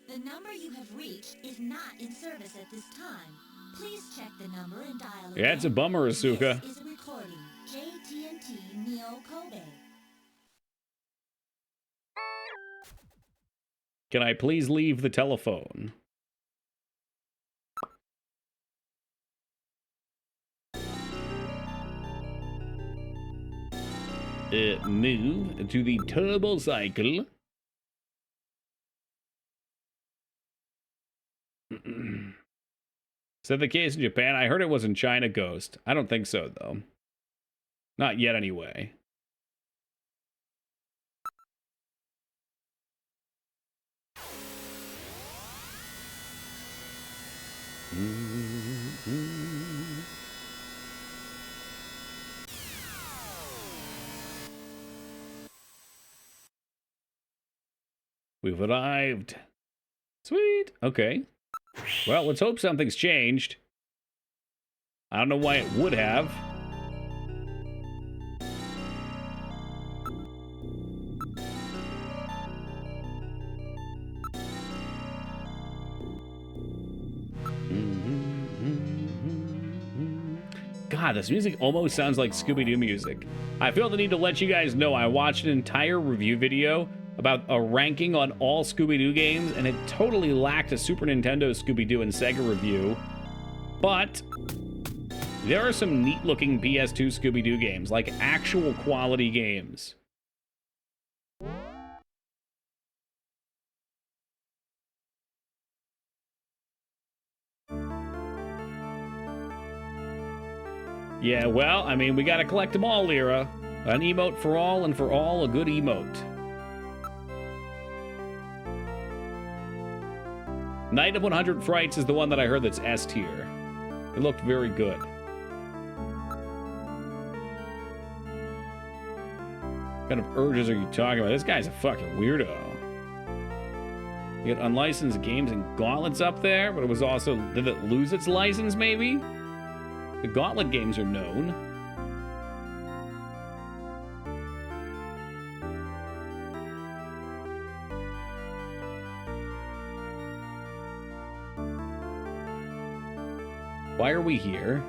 The number you have reached is not in service at this time. Please check the number and dial again. Yeah, it's a bummer, Asuka. This is a recording. JTNT Neo Kobe. Can I please leave the telephone? Move to the turbo cycle. Is that the case in Japan? I heard it was in China, Ghost. I don't think so, though. Not yet, anyway. We've arrived. Sweet. Okay. Well, let's hope something's changed. I don't know why it would have. God, this music almost sounds like Scooby-Doo music. I feel the need to let you guys know I watched an entire review video about a ranking on all Scooby-Doo games, and it totally lacked a Super Nintendo Scooby-Doo and Sega review. But there are some neat-looking PS2 Scooby-Doo games, like actual quality games. Yeah, well, I mean, we gotta collect them all, Lyra. An emote for all, and for all, a good emote. Night of 100 Frights is the one that I heard that's S tier. It looked very good. What kind of urges are you talking about? This guy's a fucking weirdo. You got unlicensed games and Gauntlets up there, but it was also... Did it lose its license, maybe? The Gauntlet games are known. Why are we here?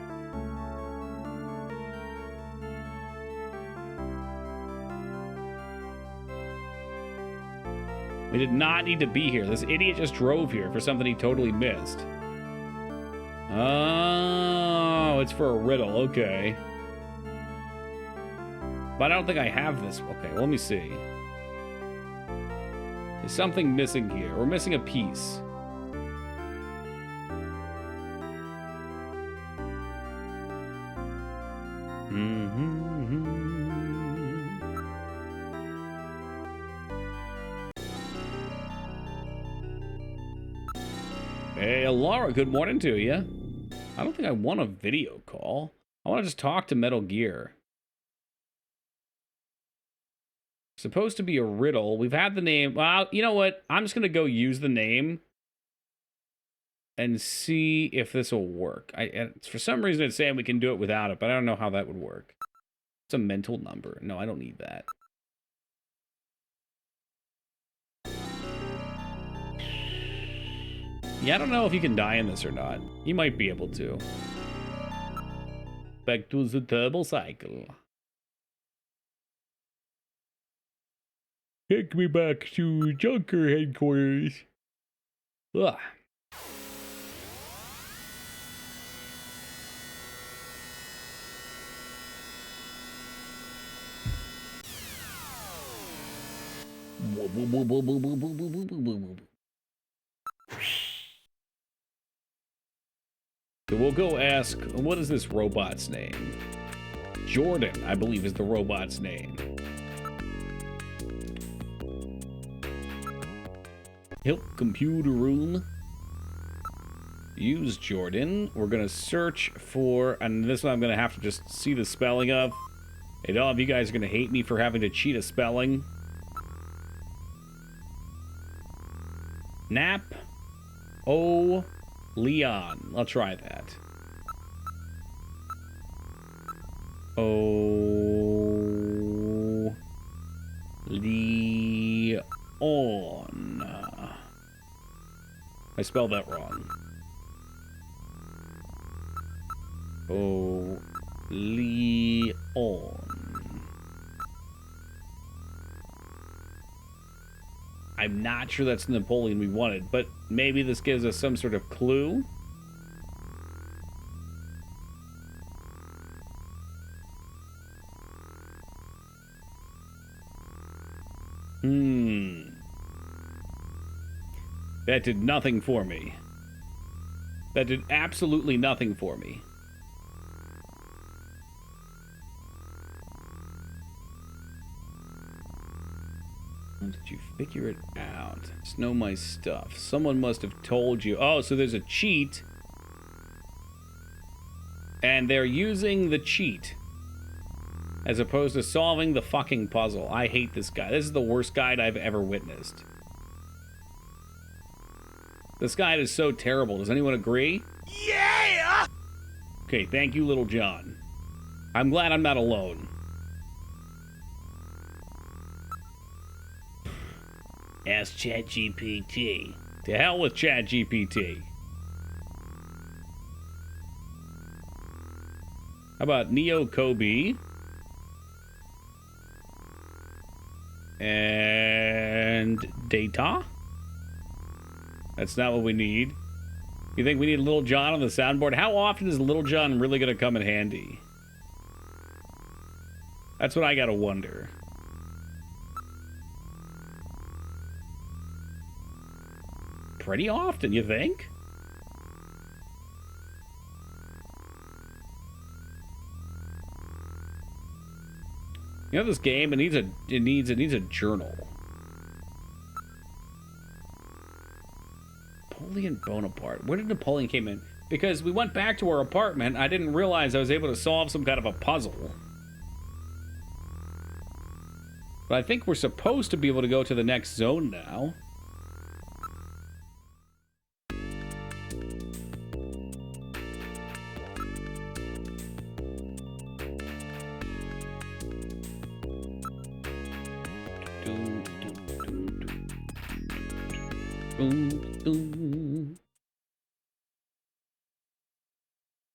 We did not need to be here. This idiot just drove here for something he totally missed. Oh, it's for a riddle. Okay. But I don't think I have this. Okay, well, let me see. There's something missing here. We're missing a piece. Hey, Laura, good morning to you. I don't think I want a video call. I want to just talk to Metal Gear. Supposed to be a riddle. We've had the name. Well, you know what? I'm just going to go use the name and see if this will work. For some reason, it's saying we can do it without it, but I don't know how that would work. It's a mental number. No, I don't need that. Yeah, I don't know if you can die in this or not. You might be able to. Back to the turbo cycle. Take me back to Junker headquarters. Ugh. So we'll go ask, what is this robot's name? Jordan, I believe, is the robot's name. Help computer room. Use Jordan. We're gonna search for, and this one I'm gonna have to just see the spelling of. And all of you guys are gonna hate me for having to cheat a spelling. Nap. O. Leon. I'll try that. Oh, Leon. I spelled that wrong. Oh, Leon. I'm not sure that's the Napoleon we wanted, but maybe this gives us some sort of clue. That did nothing for me. That did absolutely nothing for me. How did you figure it out? Just know my stuff. Someone must have told you. Oh, so there's a cheat. And they're using the cheat as opposed to solving the fucking puzzle. I hate this guy. This is the worst guide I've ever witnessed. This guide is so terrible. Does anyone agree? Yeah! Okay, thank you, Little John. I'm glad I'm not alone. Ask ChatGPT. To hell with ChatGPT. How about Neo Kobe? And data? That's not what we need. You think we need Little John on the soundboard? How often is Little John really going to come in handy? That's what I gotta wonder. Pretty often, you think? You know, this game, it needs a journal. Napoleon Bonaparte. Where did Napoleon came in? Because we went back to our apartment, I didn't realize I was able to solve some kind of a puzzle. But I think we're supposed to be able to go to the next zone now.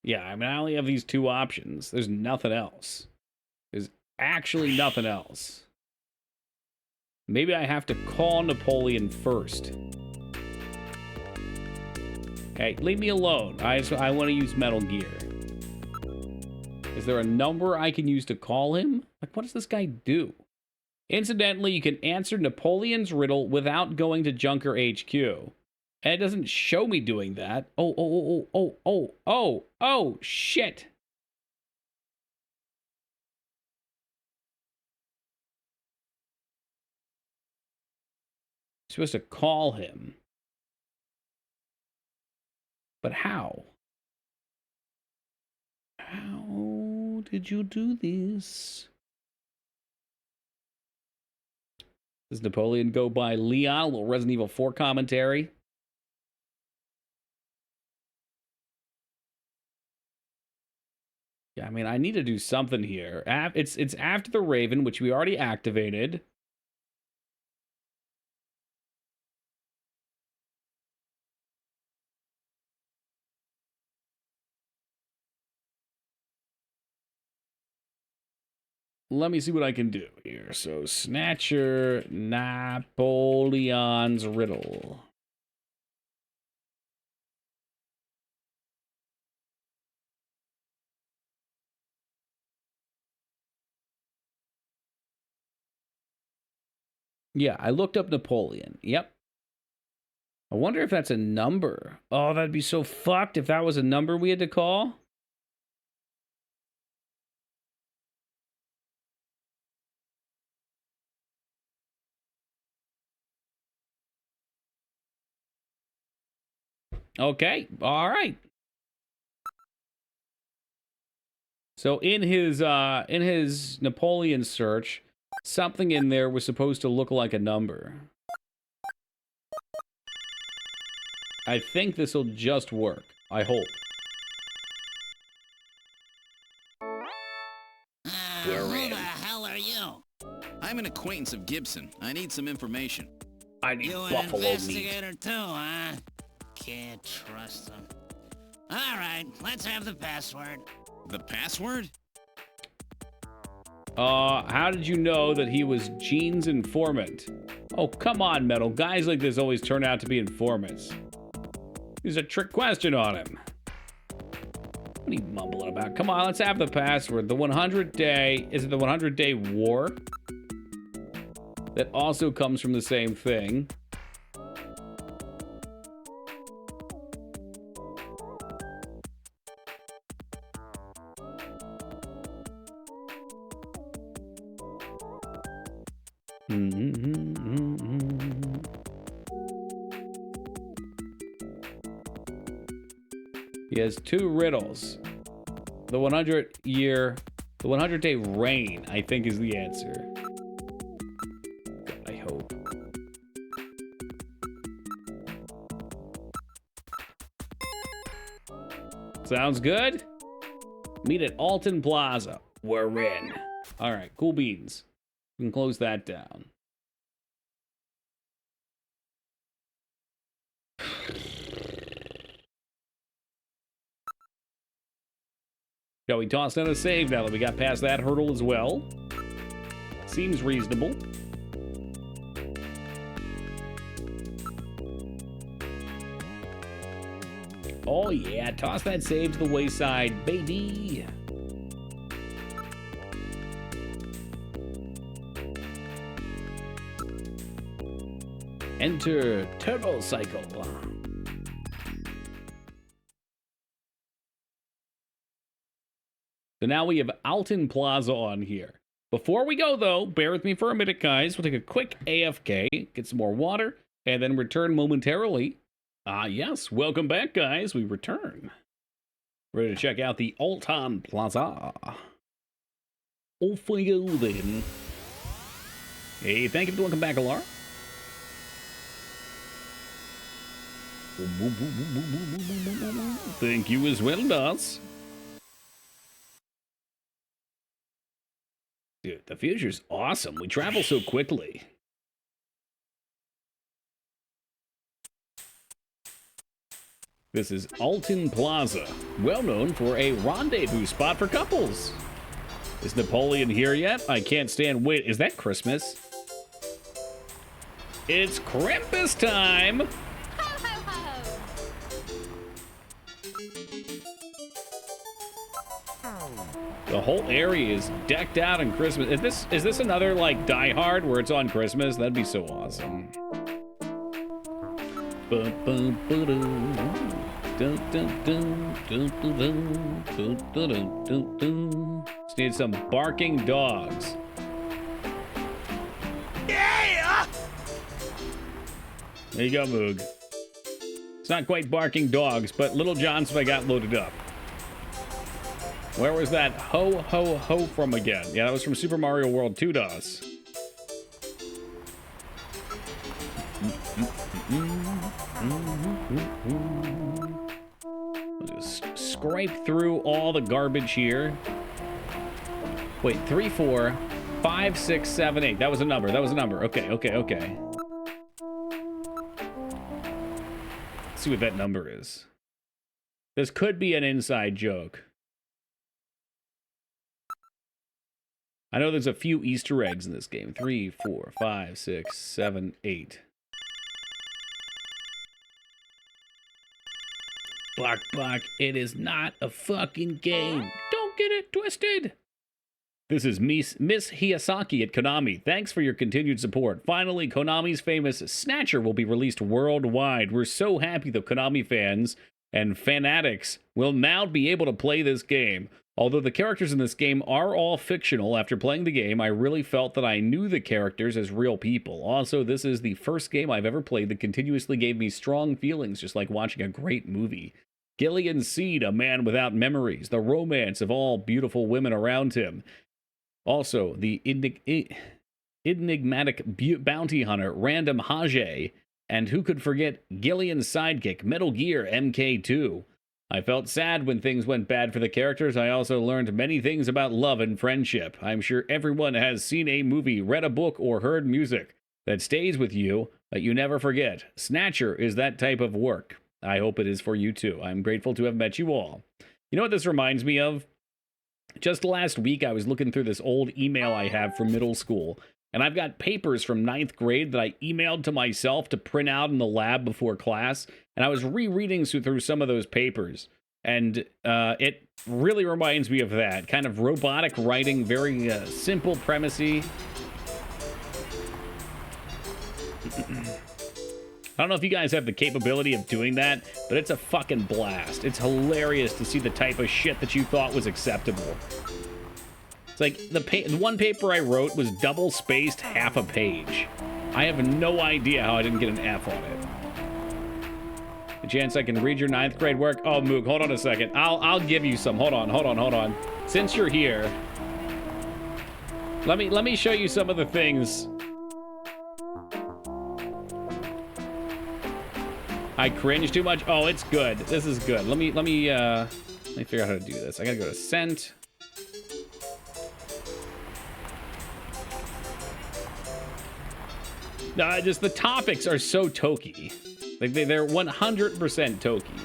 Yeah, I mean, I only have these two options. There's nothing else. There's actually nothing else. Maybe I have to call Napoleon first. Hey, leave me alone. I want to use Metal Gear. Is there a number I can use to call him? Like, what does this guy do? Incidentally, you can answer Napoleon's riddle without going to Junker HQ. And it doesn't show me doing that. Oh, shit. I'm supposed to call him. But how? How did you do this? Does Napoleon go by Leon? A little Resident Evil 4 commentary. Yeah, I mean, I need to do something here. It's after the Raven, which we already activated. Let me see what I can do here. So, Snatcher, Napoleon's riddle. Yeah, I looked up Napoleon. Yep. I wonder if that's a number. Oh, that'd be so fucked if that was a number we had to call. Okay, all right. So in his Napoleon search, something in there was supposed to look like a number. I think this will just work. I hope. Who the hell are you? I'm an acquaintance of Gibson. I need some information. I need you buffalo an investigator too, huh? Can't trust him. All right, let's have the password. The password? How did you know that he was Gene's informant? Oh, come on, Metal. Guys like this always turn out to be informants. Use a trick question on him. What are you mumbling about? Come on, let's have the password. The 100-day... Is it the 100-day war? That also comes from the same thing. He has 2 riddles. The 100-day reign, I think, is the answer. God, I hope. Sounds good. Meet at Alton Plaza. We're in. All right, cool beans. We can close that down. Shall we toss in a save now that we got past that hurdle as well? Seems reasonable. Oh yeah, toss that save to the wayside, baby. Enter Turbo Cycle. So now we have Alton Plaza on here. Before we go, though, bear with me for a minute, guys. We'll take a quick AFK, get some more water, and then return momentarily. Yes, welcome back, guys. We return. Ready to check out the Alton Plaza. Off we go, then. Hey, thank you for welcome back, Alar. Thank you as well, Dots. Dude, the future's awesome. We travel so quickly. This is Alton Plaza, well known for a rendezvous spot for couples. Is Napoleon here yet? I can't stand wait. Is that Christmas? It's Krampus time! The whole area is decked out in Christmas. Is this another like Die Hard where it's on Christmas? That'd be so awesome. Just need some barking dogs. Yeah! There you go, Moog. It's not quite barking dogs, but Little John's I got loaded up. Where was that ho ho ho from again? Yeah, that was from Super Mario World 2 DOS. Just scrape through all the garbage here. Wait, 3, 4, 5, 6, 7, 8. That was a number. That was a number. Okay. Let's see what that number is. This could be an inside joke. I know there's a few Easter eggs in this game. 3, 4, 5, 6, 7, 8. Bark, bark. It is not a fucking game. Don't get it twisted. This is Miss Hiyasaki at Konami. Thanks for your continued support. Finally, Konami's famous Snatcher will be released worldwide. We're so happy that Konami fans and fanatics will now be able to play this game. Although the characters in this game are all fictional, after playing the game, I really felt that I knew the characters as real people. Also, this is the first game I've ever played that continuously gave me strong feelings, just like watching a great movie. Gillian Seed, a man without memories, the romance of all beautiful women around him. Also, the enigmatic bounty hunter, Random Hage, and who could forget Gillian's sidekick, Metal Gear MK2. I felt sad when things went bad for the characters. I also learned many things about love and friendship. I'm sure everyone has seen a movie, read a book, or heard music that stays with you that you never forget. Snatcher is that type of work. I hope it is for you too. I'm grateful to have met you all. You know what this reminds me of? Just last week, I was looking through this old email I have from middle school, And I've got papers from 9th grade that I emailed to myself to print out in the lab before class. And I was rereading through some of those papers. And it really reminds me of that. Kind of robotic writing, very simple premisey. I don't know if you guys have the capability of doing that, but it's a fucking blast. It's hilarious to see the type of shit that you thought was acceptable. It's like the one paper I wrote was double-spaced half a page. I have no idea how I didn't get an F on it. The chance I can read your 9th grade work? Oh, Moog, hold on a second. I'll give you some. Hold on. Since you're here, let me show you some of the things I cringe too much. Oh, it's good. This is good. Let me figure out how to do this. I gotta go to sent. Just the topics are so tokey. Like they're 100% tokey.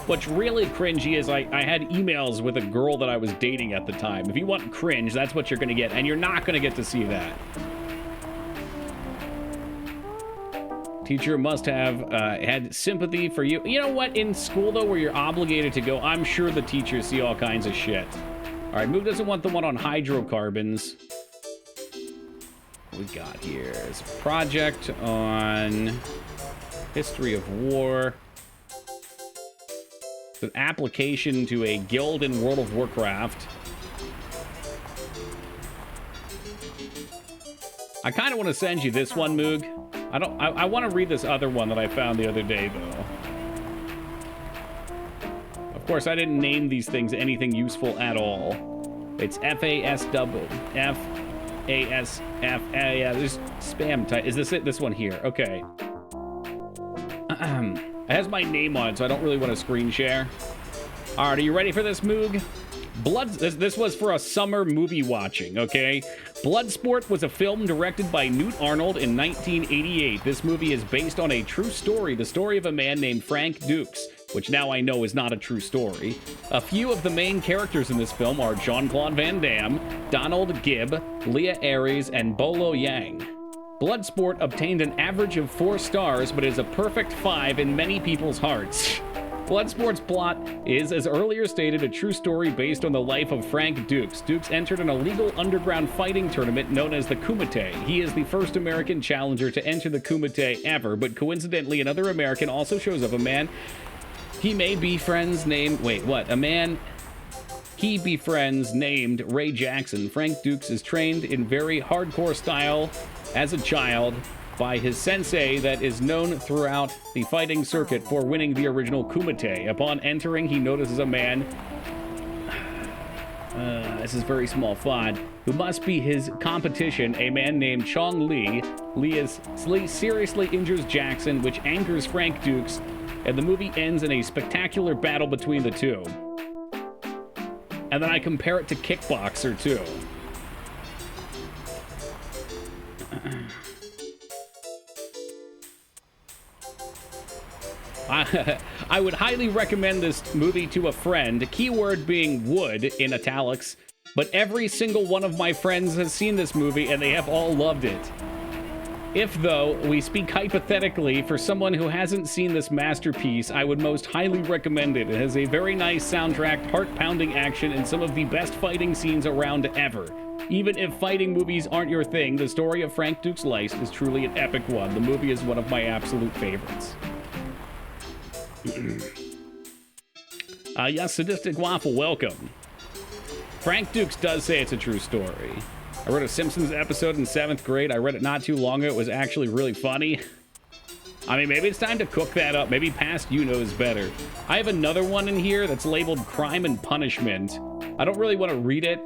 What's really cringy is I had emails with a girl that I was dating at the time. If you want cringe, that's what you're gonna get, and you're not gonna get to see that. Teacher must have had sympathy for you. You know what? In school, though, where you're obligated to go, I'm sure the teachers see all kinds of shit. All right, Moog doesn't want the one on hydrocarbons. What we got here is a project on history of war. It's an application to a guild in World of Warcraft. I kind of want to send you this one, Moog. I want to read this other one that I found the other day, though. Of course, I didn't name these things anything useful at all. It's F-A-S-F-A-S-F-A. Yeah, there's spam type. Is this it? This one here. Okay. It has my name on it, so I don't really want to screen share. All right, are you ready for this, Moog? This was for a summer movie watching, okay? Bloodsport was a film directed by Newt Arnold in 1988. This movie is based on a true story, the story of a man named Frank Dukes, which now I know is not a true story. A few of the main characters in this film are Jean-Claude Van Damme, Donald Gibb, Leah Aries, and Bolo Yang. Bloodsport obtained an average of 4 stars, but is a perfect 5 in many people's hearts. Bloodsport's plot is, as earlier stated, a true story based on the life of Frank Dukes. Dukes entered an illegal underground fighting tournament known as the Kumite. He is the first American challenger to enter the Kumite ever, but coincidentally another American also shows up, a man he befriends named Ray Jackson. Frank Dukes is trained in very hardcore style as a child by his sensei that is known throughout the fighting circuit for winning the original Kumite. Upon entering, he notices a man, this is very small font, who must be his competition, a man named Chong Li. Lee seriously injures Jackson, which angers Frank Dukes, and the movie ends in a spectacular battle between the two. And then I compare it to Kickboxer, too. I would highly recommend this movie to a friend, keyword being would in italics, but every single one of my friends has seen this movie and they have all loved it. If, though, we speak hypothetically, for someone who hasn't seen this masterpiece, I would most highly recommend it. It has a very nice soundtrack, heart-pounding action, and some of the best fighting scenes around ever. Even if fighting movies aren't your thing, the story of Frank Dukes' life is truly an epic one. The movie is one of my absolute favorites. Yes, Sadistic Waffle, welcome. Frank Dukes does say it's a true story. I wrote a Simpsons episode in 7th grade. I read it not too long ago. It was actually really funny. I mean, maybe it's time to cook that up. Maybe Past You knows better. I have another one in here that's labeled Crime and Punishment. I don't really want to read it,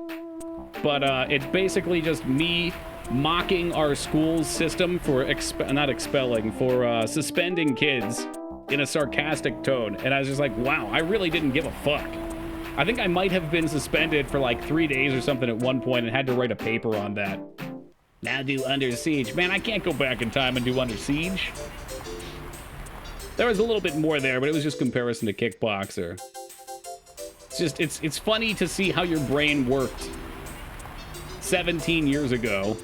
but it's basically just me mocking our school's system for suspending kids in a sarcastic tone. And I was just like, wow, I really didn't give a fuck. I think I might have been suspended for like 3 days or something at one point and had to write a paper on that. Now do Under Siege. Man, I can't go back in time and do Under Siege. There was a little bit more there, but it was just comparison to Kickboxer. It's just, it's funny to see how your brain worked 17 years ago.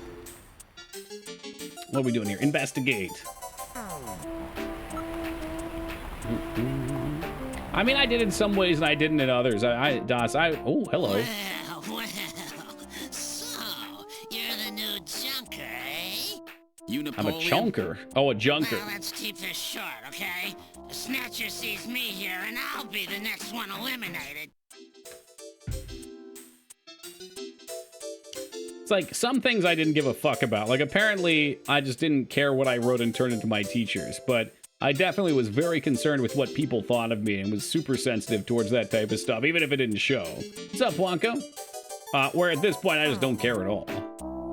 What are we doing here? Investigate. I mean, I did in some ways and I didn't in others. Oh, hello. Well, so, you're the new junker, eh? You I'm a Napoleon? chunker. Oh, a junker. Well, let's keep this short, okay? The Snatcher sees me here, and I'll be the next one eliminated. It's like some things I didn't give a fuck about. Like apparently I just didn't care what I wrote and turned into my teachers, but I definitely was very concerned with what people thought of me and was super sensitive towards that type of stuff, even if it didn't show. What's up, Blanco? Where at this point I just don't care at all.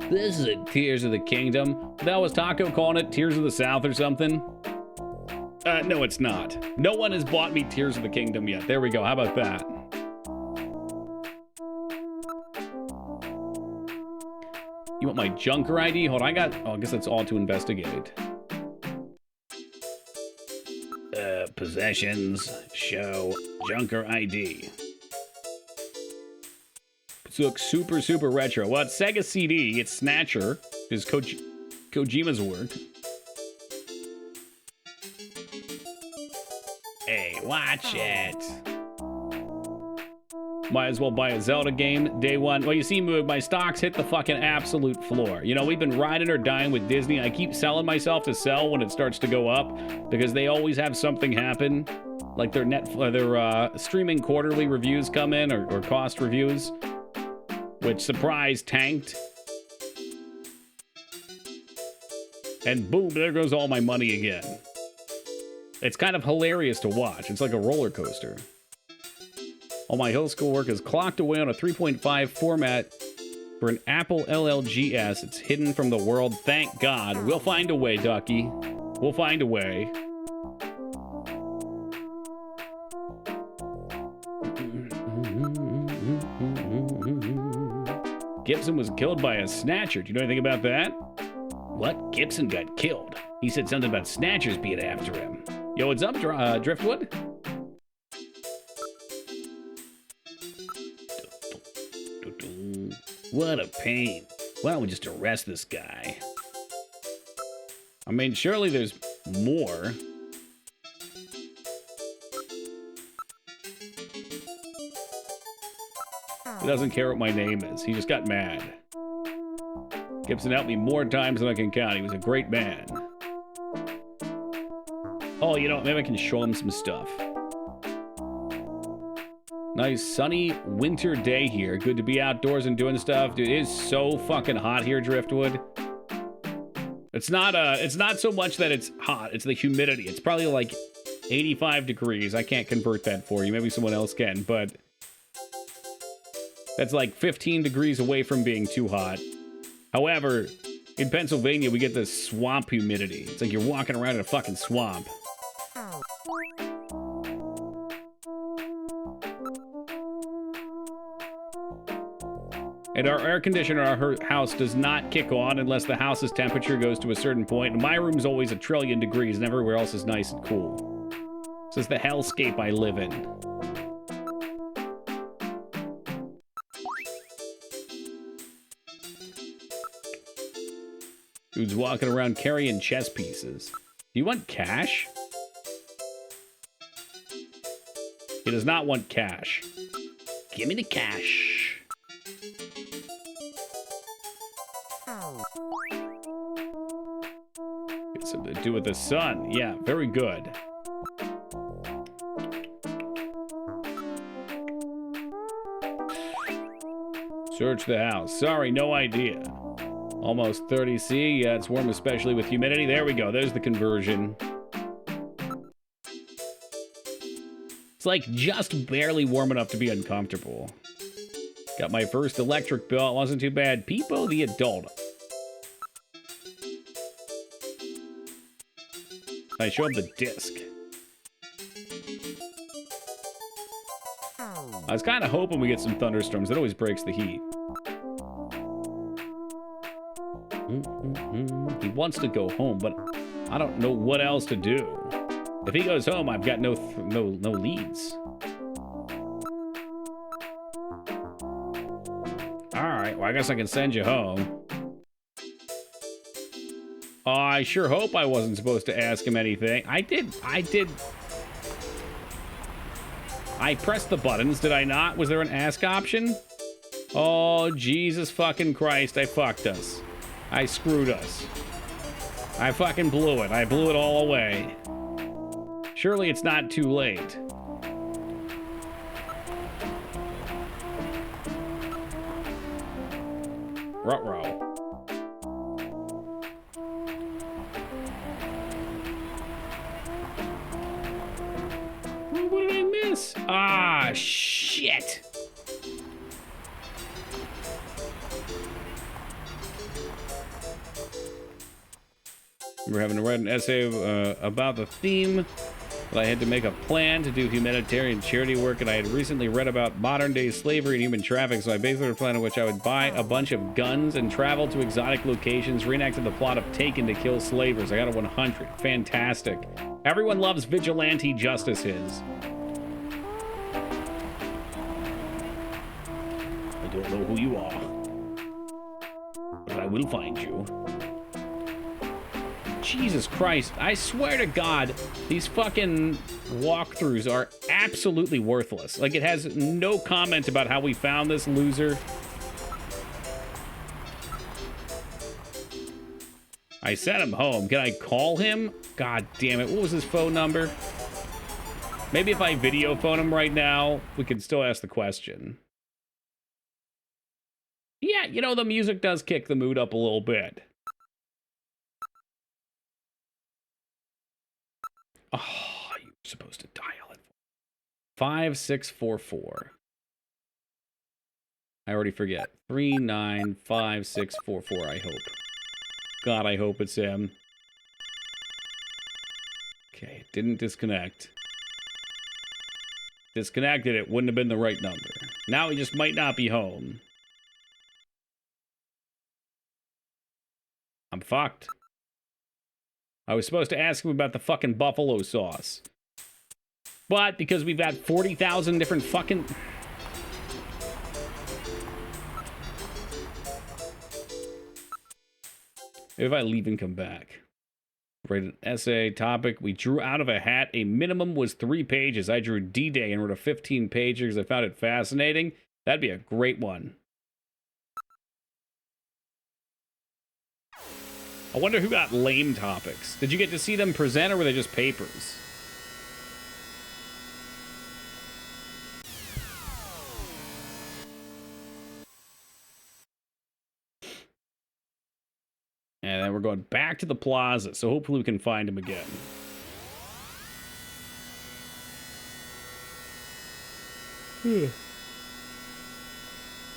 This is a Tears of the Kingdom. That was Taco calling it Tears of the South or something. No, it's not. No one has bought me Tears of the Kingdom yet. There we go. How about that? You want my Junker ID? Hold on, I guess that's all to investigate. Possessions, show, Junker ID. This looks super, super retro. Well, it's Sega CD, it's Snatcher, is Kojima's work. Hey, watch it. Might as well buy a Zelda game day one. Well, you see, my stocks hit the fucking absolute floor. You know, we've been riding or dying with Disney. I keep selling myself to sell when it starts to go up because they always have something happen. Like their streaming quarterly reviews come in or cost reviews, which surprise tanked. And boom, there goes all my money again. It's kind of hilarious to watch. It's like a roller coaster. All my Hill School work is clocked away on a 3.5 format for an Apple LLGS. It's hidden from the world. Thank God. We'll find a way, Ducky. We'll find a way. Gibson was killed by a Snatcher. Do you know anything about that? What? Gibson got killed. He said something about Snatchers being after him. Yo, what's up, Driftwood? What a pain. Why don't we just arrest this guy? I mean, surely there's more. He doesn't care what my name is. He just got mad. Gibson helped me more times than I can count. He was a great man. Oh, you know what? Maybe I can show him some stuff. Nice sunny winter day here. Good to be outdoors and doing stuff. Dude, it is so fucking hot here, Driftwood. It's not so much that it's hot, it's the humidity. It's probably like 85 degrees. I can't convert that for you. Maybe someone else can, but that's like 15 degrees away from being too hot. However, in Pennsylvania, we get this swamp humidity. It's like you're walking around in a fucking swamp. And our air conditioner in our house does not kick on unless the house's temperature goes to a certain point. And my room's always 1,000,000,000 degrees and everywhere else is nice and cool. This is the hellscape I live in. Dude's walking around carrying chess pieces. Do you want cash? He does not want cash. Give me the cash. Get something to do with the sun. Yeah, very good. Search the house. Sorry, no idea. Almost 30 C. Yeah, it's warm, especially with humidity. There we go. There's the conversion. It's like just barely warm enough to be uncomfortable. Got my first electric bill. It wasn't too bad. Peepo the adult. I show him the disc. I was kind of hoping we get some thunderstorms. That always breaks the heat. He wants to go home, but I don't know what else to do. If he goes home, I've got no leads. All Alright, well, I guess I can send you home. Oh, I sure hope I wasn't supposed to ask him anything. I did. I pressed the buttons, did I not? Was there an ask option? Oh, Jesus fucking Christ, I fucked us. I screwed us. I fucking blew it. I blew it all away. Surely it's not too late. Ruh-roh. What did I miss? Ah, shit. We're having to write an essay about the theme, but I had to make a plan to do humanitarian charity work, and I had recently read about modern-day slavery and human trafficking, so I basically had a plan in which I would buy a bunch of guns and travel to exotic locations, reenacting the plot of Taken to kill slavers. I got a 100. Fantastic. Everyone loves vigilante justices. I don't know who you are, but I will find you. Jesus Christ, I swear to God, these fucking walkthroughs are absolutely worthless. Like, it has no comment about how we found this loser. I sent him home. Can I call him? God damn it. What was his phone number? Maybe if I video phone him right now, we could still ask the question. Yeah, you know, the music does kick the mood up a little bit. Oh, you're supposed to dial it. 5644. I already forget. 395644, I hope. God, I hope it's him. Okay, it didn't disconnect. Disconnected, it wouldn't have been the right number. Now he just might not be home. I'm fucked. I was supposed to ask him about the fucking buffalo sauce. But because we've got 40,000 different fucking... If I leave and come back. Write an essay, topic. We drew out of a hat. A minimum was 3 pages. I drew D-Day and wrote a 15-pager because I found it fascinating. That'd be a great one. I wonder who got lame topics. Did you get to see them present, or were they just papers? And then we're going back to the plaza, so hopefully we can find him again.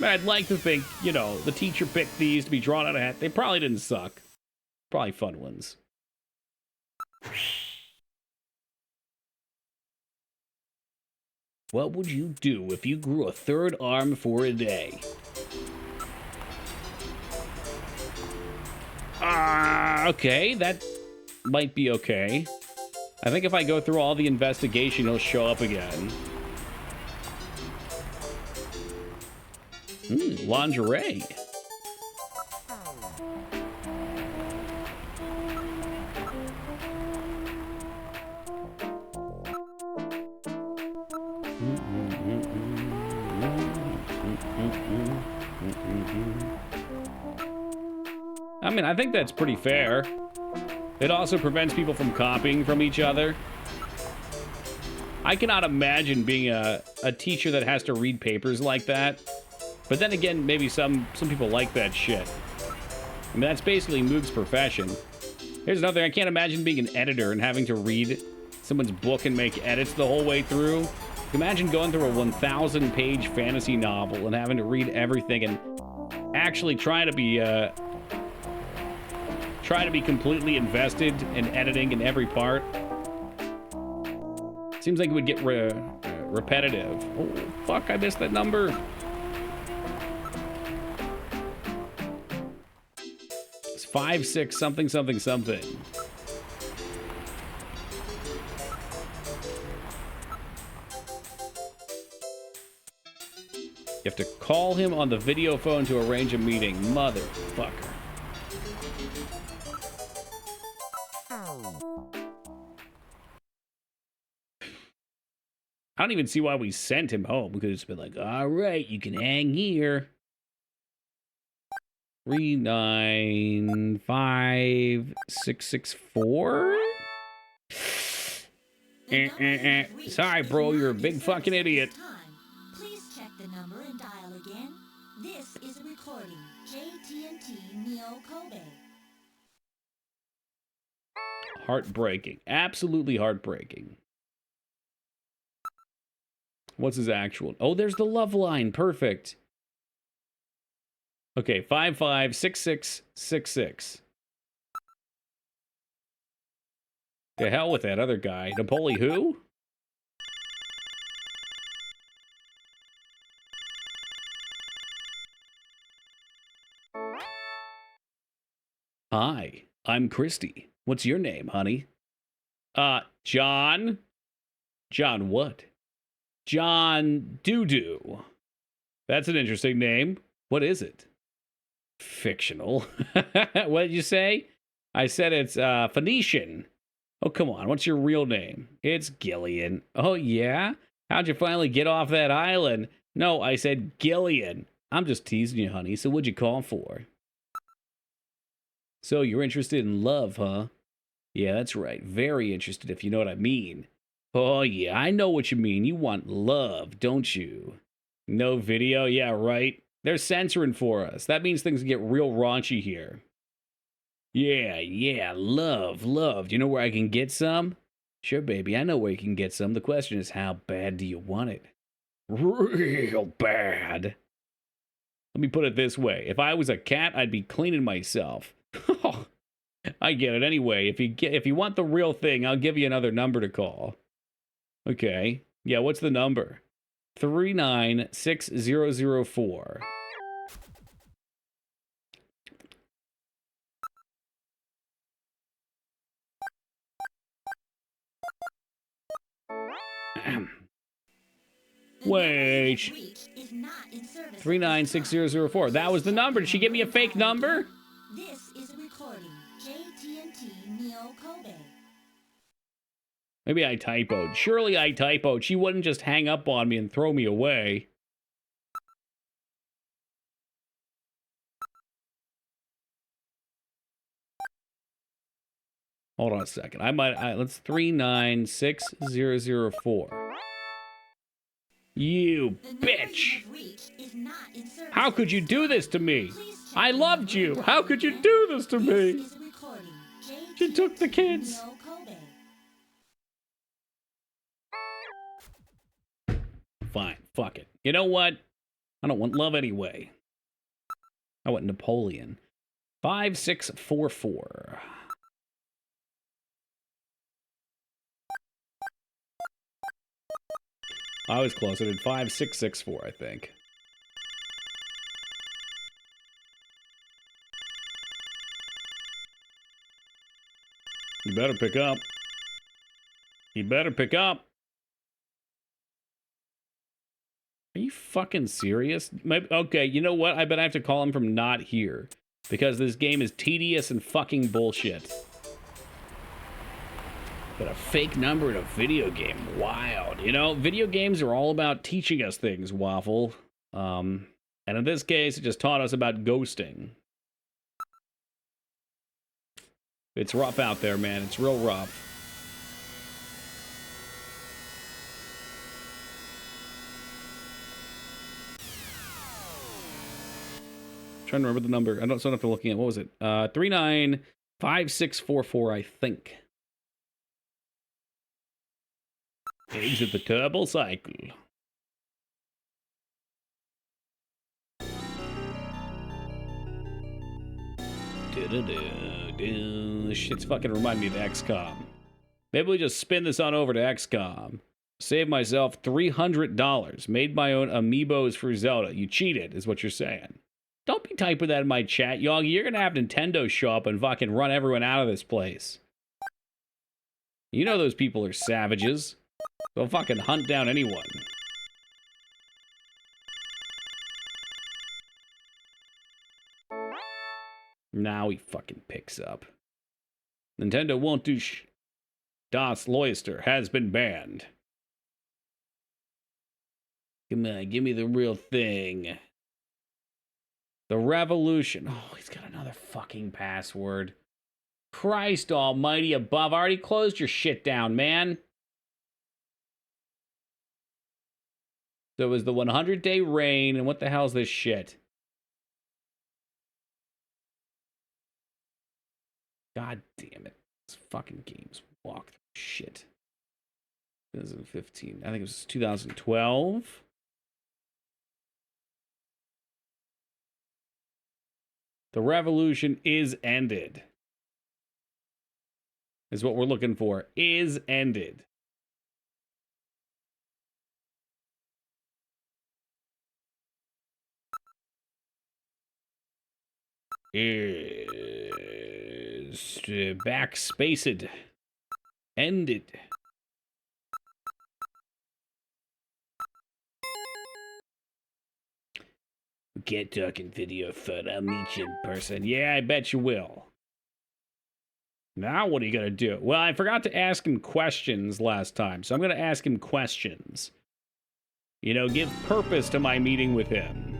I'd like to think, you know, the teacher picked these to be drawn out of a hat. They probably didn't suck. Probably fun ones. What would you do if you grew a third arm for a day? Okay, that might be okay. I think if I go through all the investigation, he'll show up again. Lingerie. I mean, I think that's pretty fair. It also prevents people from copying from each other. I cannot imagine being a teacher that has to read papers like that. But then again, maybe some people like that shit. I mean, that's basically Moog's profession. Here's another thing. I can't imagine being an editor and having to read someone's book and make edits the whole way through. Imagine going through a 1,000-page fantasy novel and having to read everything and actually try to be completely invested in editing in every part. Seems like it would get repetitive. Oh, fuck, I missed that number. It's 5, 6, something, something, something. You have to call him on the video phone to arrange a meeting. Motherfucker. I don't even see why we sent him home. We could have just been like, all right, you can hang here. 395664? Sorry, bro, you're a big fucking idiot. Please check the number and dial again. This is a recording. JT&T Neo Kobe. Heartbreaking. Absolutely heartbreaking. What's his actual? Oh, there's the love line. Perfect. Okay, 556666. The hell with that other guy. Napoli who? Hi, I'm Christy. What's your name, honey? John? John what? John Doo-Doo. That's an interesting name. What is it? Fictional. What did you say? I said it's Phoenician. Oh, come on. What's your real name? It's Gillian. Oh, yeah? How'd you finally get off that island? No, I said Gillian. I'm just teasing you, honey. So what'd you call for? So you're interested in love, huh? Yeah, that's right. Very interested, if you know what I mean. Oh, yeah, I know what you mean. You want love, don't you? No video? Yeah, right. They're censoring for us. That means things get real raunchy here. Yeah, love. Do you know where I can get some? Sure, baby, I know where you can get some. The question is, how bad do you want it? Real bad. Let me put it this way. If I was a cat, I'd be cleaning myself. I get it. Anyway, if you want the real thing, I'll give you another number to call. Okay. Yeah, what's the number? 396004. Wait. 396004. That was the number. Did she give me a fake number? This is a recording. JT&T Neo Kobe. Maybe I typoed. Surely I typoed. She wouldn't just hang up on me and throw me away. Hold on a second. Let's 396004. You bitch! How could you do this to me? I loved you. How could you do this to me? She took the kids. Fine, fuck it. You know what? I don't want love anyway. I want Napoleon. 5644. I was close. I did 5664, I think. You better pick up. You better pick up. Are you fucking serious? Okay, you know what? I bet I have to call him from not here. Because this game is tedious and fucking bullshit. But a fake number in a video game. Wild. You know, video games are all about teaching us things, Waffle. And in this case, it just taught us about ghosting. It's rough out there, man. It's real rough. I'm trying to remember the number. I don't have to looking at. What was it? 395644, I think. Exit the turbo cycle. This shit's fucking remind me of XCOM. Maybe we just spin this on over to XCOM. Save myself $300. Made my own amiibos for Zelda. You cheated, is what you're saying. Don't be typing that in my chat, Yogi. You're gonna have Nintendo show up and fucking run everyone out of this place. You know those people are savages. They'll fucking hunt down anyone. Now he fucking picks up. Nintendo won't do Das Loyster has been banned. Come on, give me the real thing. The Revolution. Oh, he's got another fucking password. Christ almighty above. I already closed your shit down, man. So it was the 100-day reign, and what the hell's this shit? God damn it. This fucking game's walked shit. 2015. I think it was 2012. The revolution is ended. Is what we're looking for. Is ended. Is backspaced. Ended. We can't talk in video, fun. I'll meet you in person. Yeah, I bet you will. Now what are you going to do? Well, I forgot to ask him questions last time, so I'm going to ask him questions. You know, give purpose to my meeting with him.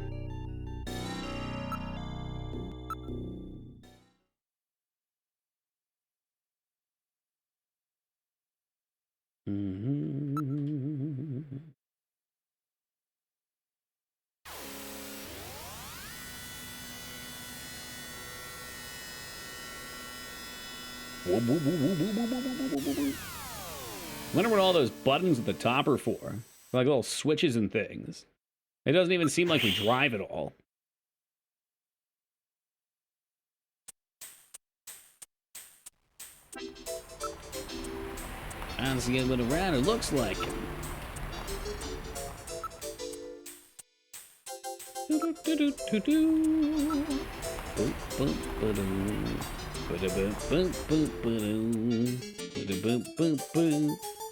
Wonder what all those buttons at the top are for. Like little switches and things. It doesn't even seem like we drive at all. As you get around, it looks like it.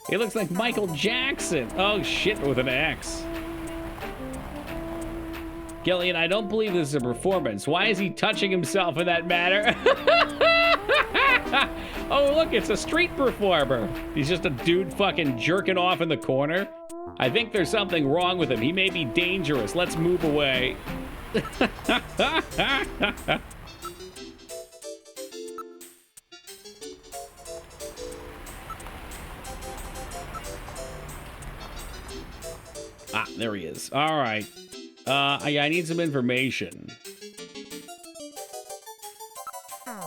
He looks like Michael Jackson. Oh shit, with an X. Gillian, I don't believe this is a performance. Why is he touching himself in that manner? Oh, look, it's a street performer. He's just a dude fucking jerking off in the corner. I think there's something wrong with him. He may be dangerous. Let's move away. Ah, there he is. All right. I need some information.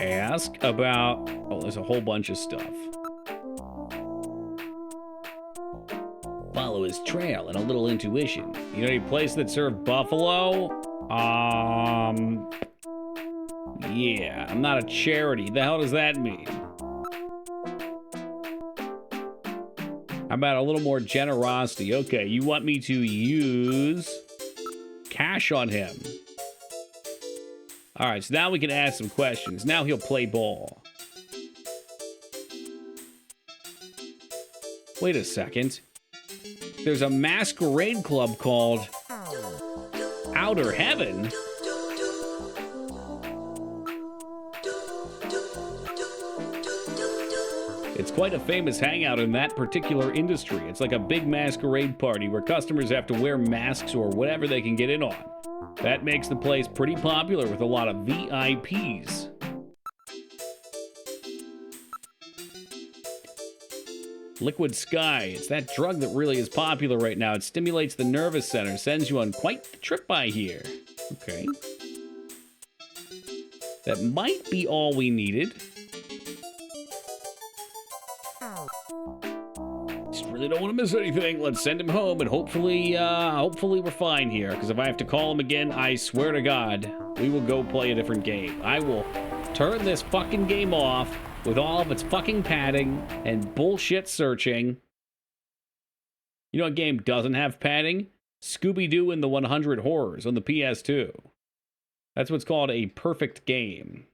Ask about... Oh, there's a whole bunch of stuff. Follow his trail and a little intuition. You know any place that served buffalo? Yeah, I'm not a charity. The hell does that mean? How about a little more generosity? Okay, you want me to use cash on him. All right, so now we can ask some questions. Now he'll play ball. Wait a second. There's a masquerade club called Outer Heaven. It's quite a famous hangout in that particular industry. It's like a big masquerade party where customers have to wear masks or whatever they can get in on. That makes the place pretty popular with a lot of VIPs. Liquid Sky. It's that drug that really is popular right now. It stimulates the nervous center, sends you on quite the trip by here. Okay. That might be all we needed. Just really don't want to miss anything. Let's send him home and hopefully we're fine here. Because if I have to call him again, I swear to God, we will go play a different game. I will turn this fucking game off with all of its fucking padding and bullshit searching. You know what game doesn't have padding? Scooby-Doo and the 100 Horrors on the PS2. That's what's called a perfect game.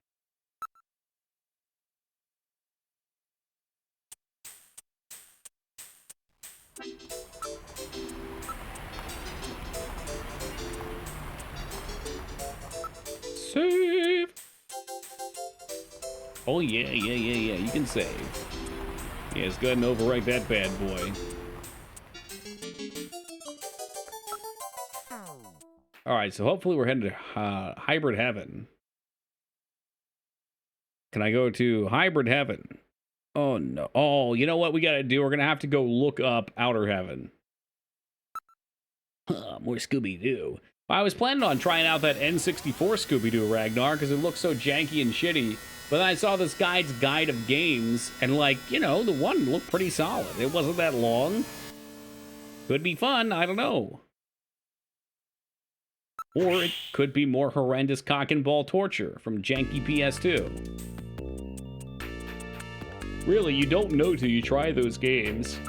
Save. Oh, yeah. You can save. Yeah, let's go ahead and overwrite that bad boy. All right, so hopefully we're heading to Hybrid Heaven. Can I go to Hybrid Heaven? Oh, no. Oh, you know what we got to do? We're going to have to go look up Outer Heaven. More Scooby-Doo. I was planning on trying out that N64 Scooby-Doo, Ragnar, because it looks so janky and shitty. But then I saw this guy's guide of games, and like, you know, the one looked pretty solid. It wasn't that long. Could be fun, I don't know. Or it could be more horrendous cock and ball torture from janky PS2. Really, you don't know till you try those games.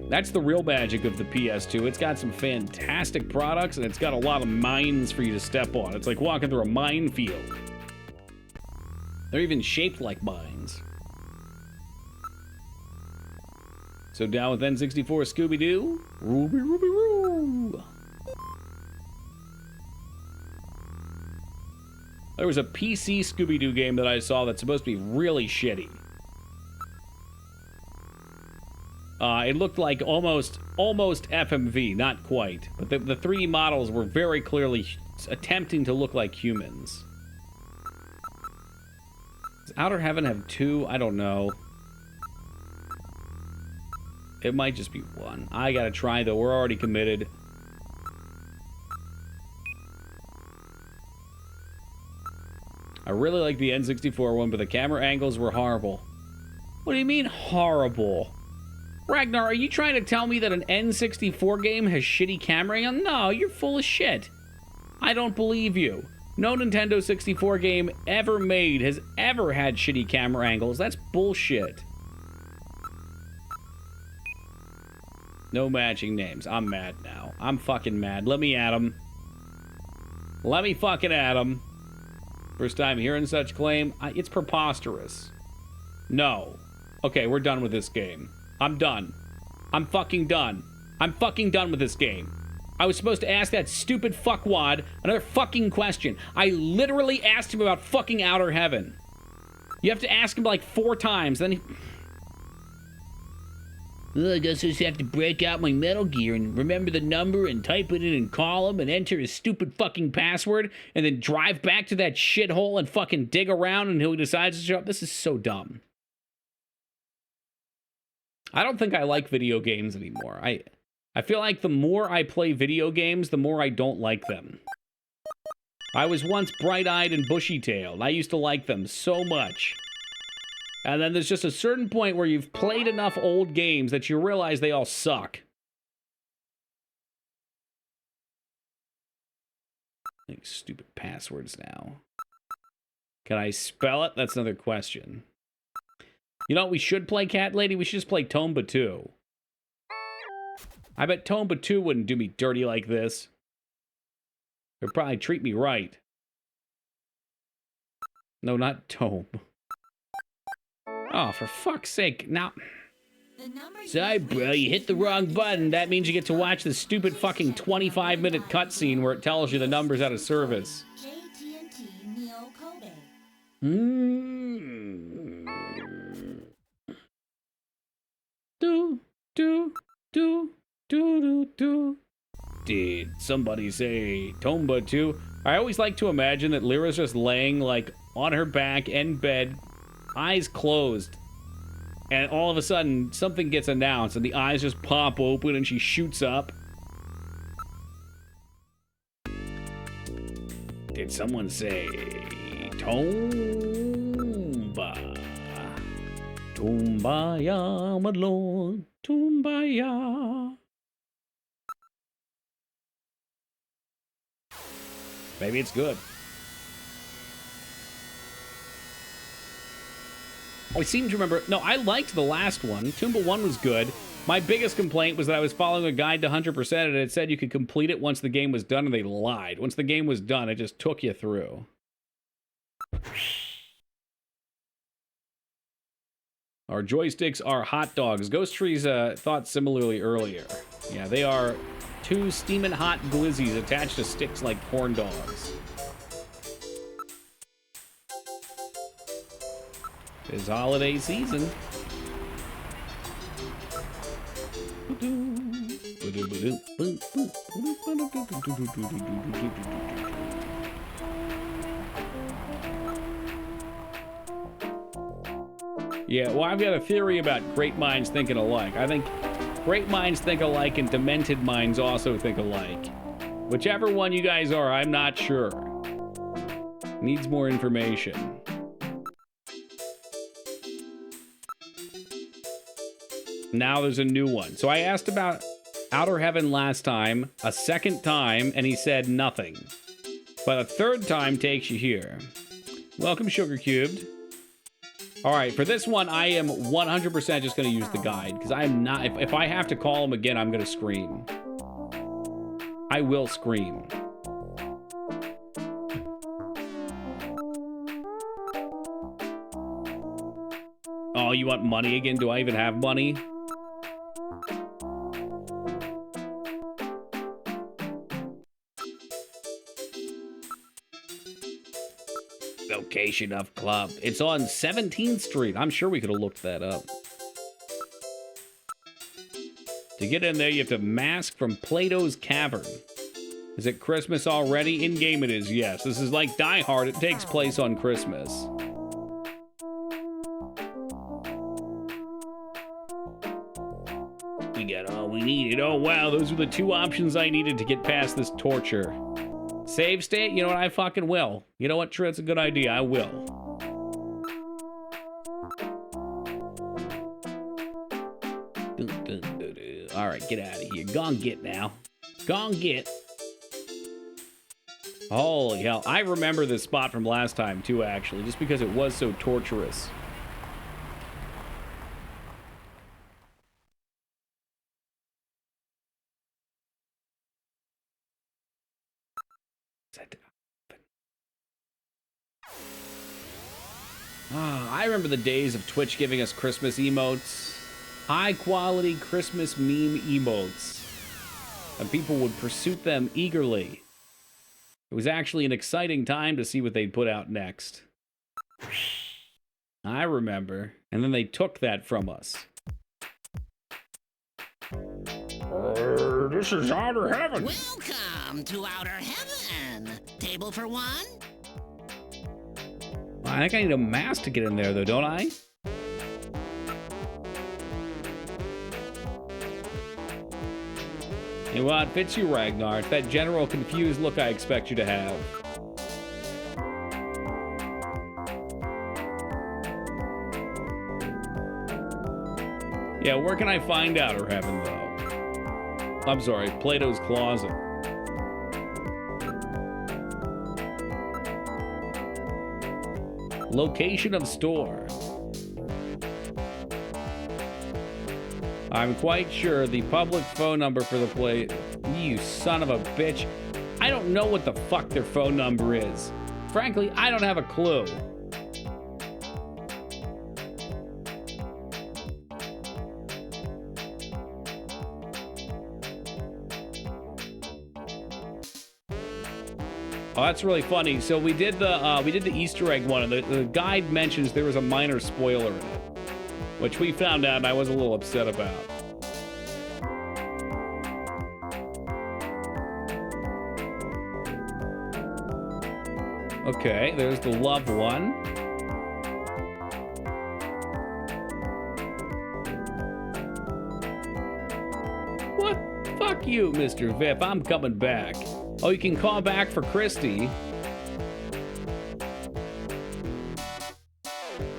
That's the real magic of the PS2. It's got some fantastic products, and it's got a lot of mines for you to step on. It's like walking through a minefield. They're even shaped like mines. So down with N64 Scooby-Doo. Ruby, Ruby, Roo! There was a PC Scooby-Doo game that I saw that's supposed to be really shitty. It looked like almost FMV, not quite. But the 3D models were very clearly attempting to look like humans. Does Outer Heaven have 2? I don't know. It might just be 1. I gotta try, though. We're already committed. I really like the N64 one, but the camera angles were horrible. What do you mean, horrible? Ragnar, are you trying to tell me that an N64 game has shitty camera angles? No, you're full of shit. I don't believe you. No Nintendo 64 game ever made has ever had shitty camera angles. That's bullshit. No matching names. I'm mad now. I'm fucking mad. Let me at him. Let me fucking at him. First time hearing such claim. It's preposterous. No. Okay, we're done with this game. I'm done. I'm fucking done. I'm fucking done with this game. I was supposed to ask that stupid fuckwad another fucking question. I literally asked him about fucking Outer Heaven. You have to ask him like 4 times, then he... Well, I guess I just have to break out my Metal Gear and remember the number and type it in a column and enter his stupid fucking password and then drive back to that shithole and fucking dig around until he decides to show up. This is so dumb. I don't think I like video games anymore. I feel like the more I play video games, the more I don't like them. I was once bright-eyed and bushy-tailed. I used to like them so much. And then there's just a certain point where you've played enough old games that you realize they all suck. Like stupid passwords now. Can I spell it? That's another question. You know what we should play, Cat Lady? We should just play Tomba 2. I bet Tomba 2 wouldn't do me dirty like this. They'd probably treat me right. No, not Tomb. Oh, for fuck's sake. Now... Sorry, bro, you hit the wrong button. That means you get to watch the stupid fucking 25-minute cutscene where it tells you the number's out of service. Did somebody say Tomba 2? I always like to imagine that Lyra's just laying, like, on her back in bed, eyes closed, and all of a sudden something gets announced and the eyes just pop open and she shoots up. Did someone say Tomba? Tombaya, my lord, Tombaya. Maybe it's good. I seem to remember... No, I liked the last one. Tomba 1 was good. My biggest complaint was that I was following a guide to 100% and it said you could complete it once the game was done, and they lied. Once the game was done, it just took you through. Our joysticks are hot dogs. Ghost Trees thought similarly earlier. Yeah, they are 2 steaming hot glizzies attached to sticks like corn dogs. It's holiday season. Yeah, well, I've got a theory about great minds thinking alike. I think great minds think alike and demented minds also think alike. Whichever one you guys are, I'm not sure. Needs more information. Now there's a new one. So I asked about Outer Heaven last time, a second time, and he said nothing. But a third time takes you here. Welcome, Sugar Cubed. All right, for this one, I am 100% just going to use the guide, because I am not... If I have to call him again, I'm going to scream. I will scream. Oh, you want money again? Do I even have money? Location of club. It's on 17th Street. I'm sure we could have looked that up. To get in there, you have to mask from Plato's Cavern. Is it Christmas already? In-game it is, yes. This is like Die Hard. It takes place on Christmas. We got all we needed. Oh, wow. Those were the two options I needed to get past this torture. Save state? You know what? I fucking will. You know what, True? That's a good idea. I will. All right, get out of here. Gone get now. Gone get. Holy hell. I remember this spot from last time, too, actually, just because it was so torturous. I remember the days of Twitch giving us Christmas emotes. High-quality Christmas meme emotes. And people would pursue them eagerly. It was actually an exciting time to see what they'd put out next. I remember. And then they took that from us. This is Outer Heaven. Welcome to Outer Heaven. Table for one? I think I need a mask to get in there, though, don't I? You know what? Fits you, Ragnar. It's that general confused look I expect you to have. Yeah, where can I find Outer Heaven, though? I'm sorry, Plato's Closet. Location of store. I'm quite sure the public phone number for the place... You son of a bitch. I don't know what the fuck their phone number is. Frankly, I don't have a clue. Oh, that's really funny. So we did the Easter egg one, and the guide mentions there was a minor spoiler in it, which we found out and I was a little upset about. Okay, there's the love one. What? Fuck you, Mr. Vip. I'm coming back. Oh, you can call back for Christy.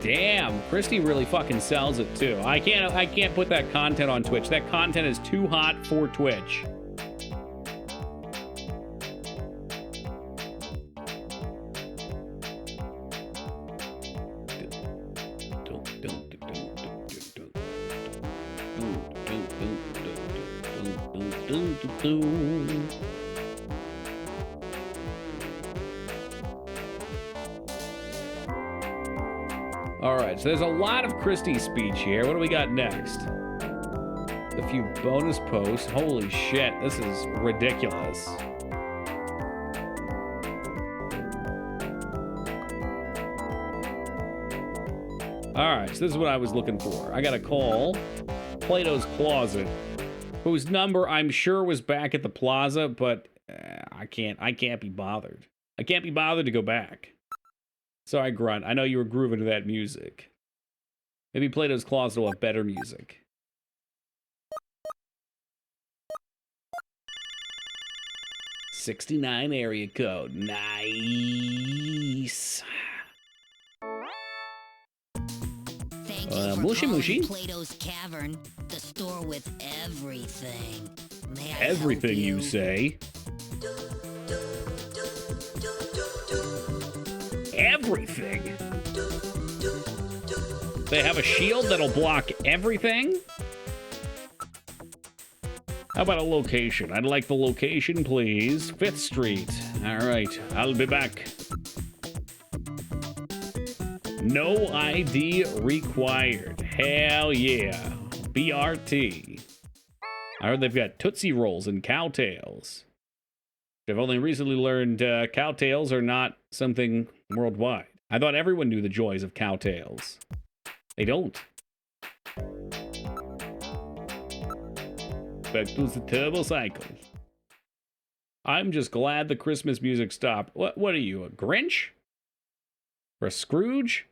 Damn, Christy really fucking sells it too. I can't put that content on Twitch. That content is too hot for Twitch. Alright, so there's a lot of Christie's speech here. What do we got next? A few bonus posts. Holy shit, this is ridiculous. Alright, so this is what I was looking for. I got a call. Plato's Closet. Whose number I'm sure was back at the plaza, but I can't be bothered. I can't be bothered to go back. Sorry, Grunt. I know you were grooving to that music. Maybe Plato's Closet will have better music. '69 area code. Nice. Thank you for mushy calling mushy. Plato's Cavern, the store with everything. May I Everything help you say. Everything. They have a shield that'll block everything? How about a location? I'd like the location, please. 5th Street. All right, I'll be back. No ID required. Hell yeah. BRT. I heard they've got Tootsie Rolls and Cowtails. I've only recently learned Cowtails are not something worldwide. I thought everyone knew the joys of Cowtails. They don't. Back to the turbo cycle. I'm just glad the Christmas music stopped. What are you, a Grinch? Or a Scrooge?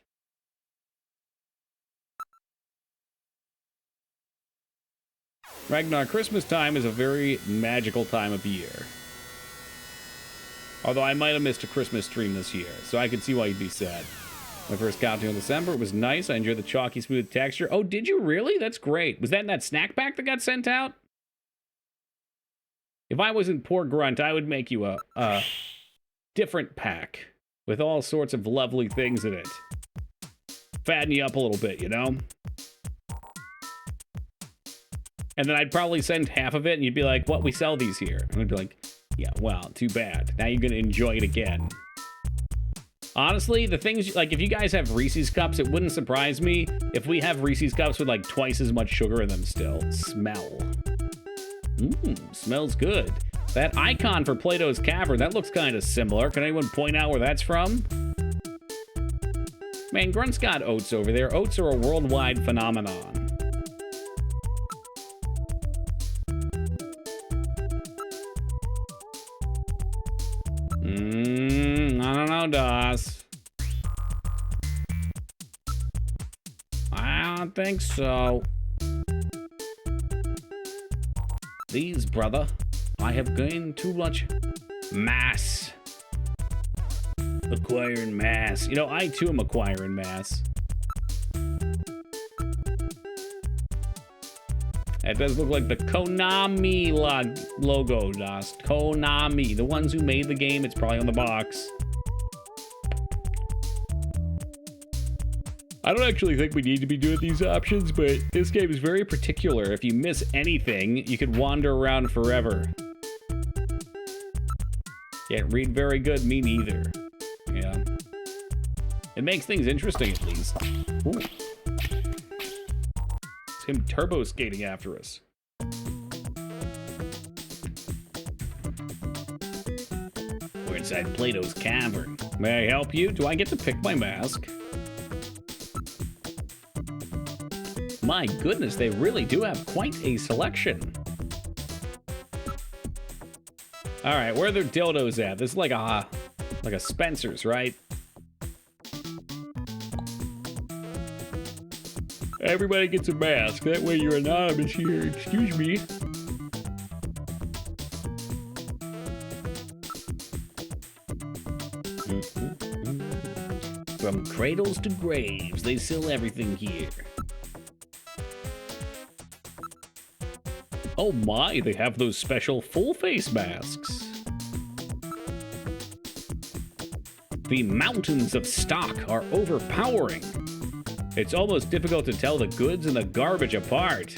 Ragnar, Christmas time is a very magical time of year. Although I might have missed a Christmas stream this year, so I can see why you'd be sad. My first counting in December, it was nice. I enjoyed the chalky smooth texture. Oh, did you really? That's great. Was that in that snack pack that got sent out? If I wasn't poor Grunt, I would make you a different pack with all sorts of lovely things in it. Fatten you up a little bit, you know? And then I'd probably send half of it, and you'd be like, what, we sell these here? And I'd be like, yeah, well, too bad. Now you're going to enjoy it again. Honestly, the things, like, if you guys have Reese's Cups, it wouldn't surprise me if we have Reese's Cups with, like, twice as much sugar in them still. Smell. Smells good. That icon for Plato's Cavern, that looks kind of similar. Can anyone point out where that's from? Man, Grunt's got oats over there. Oats are a worldwide phenomenon. I don't know, DOS. I don't think so. These, brother, I have gained too much mass. Acquiring mass. You know, I too am acquiring mass. That does look like the Konami logo, DOS. Konami, the ones who made the game. It's probably on the box. I don't actually think we need to be doing these options, but this game is very particular. If you miss anything, you could wander around forever. Can't read very good, me neither. Yeah. It makes things interesting, at least. Ooh. It's him turbo skating after us. We're inside Plato's Cavern. May I help you? Do I get to pick my mask? My goodness, they really do have quite a selection. All right, where are their dildos at? This is like a Spencer's, right? Everybody gets a mask. That way you're anonymous here. Excuse me. From cradles to graves, they sell everything here. Oh my, they have those special full face masks. The mountains of stock are overpowering. It's almost difficult to tell the goods and the garbage apart.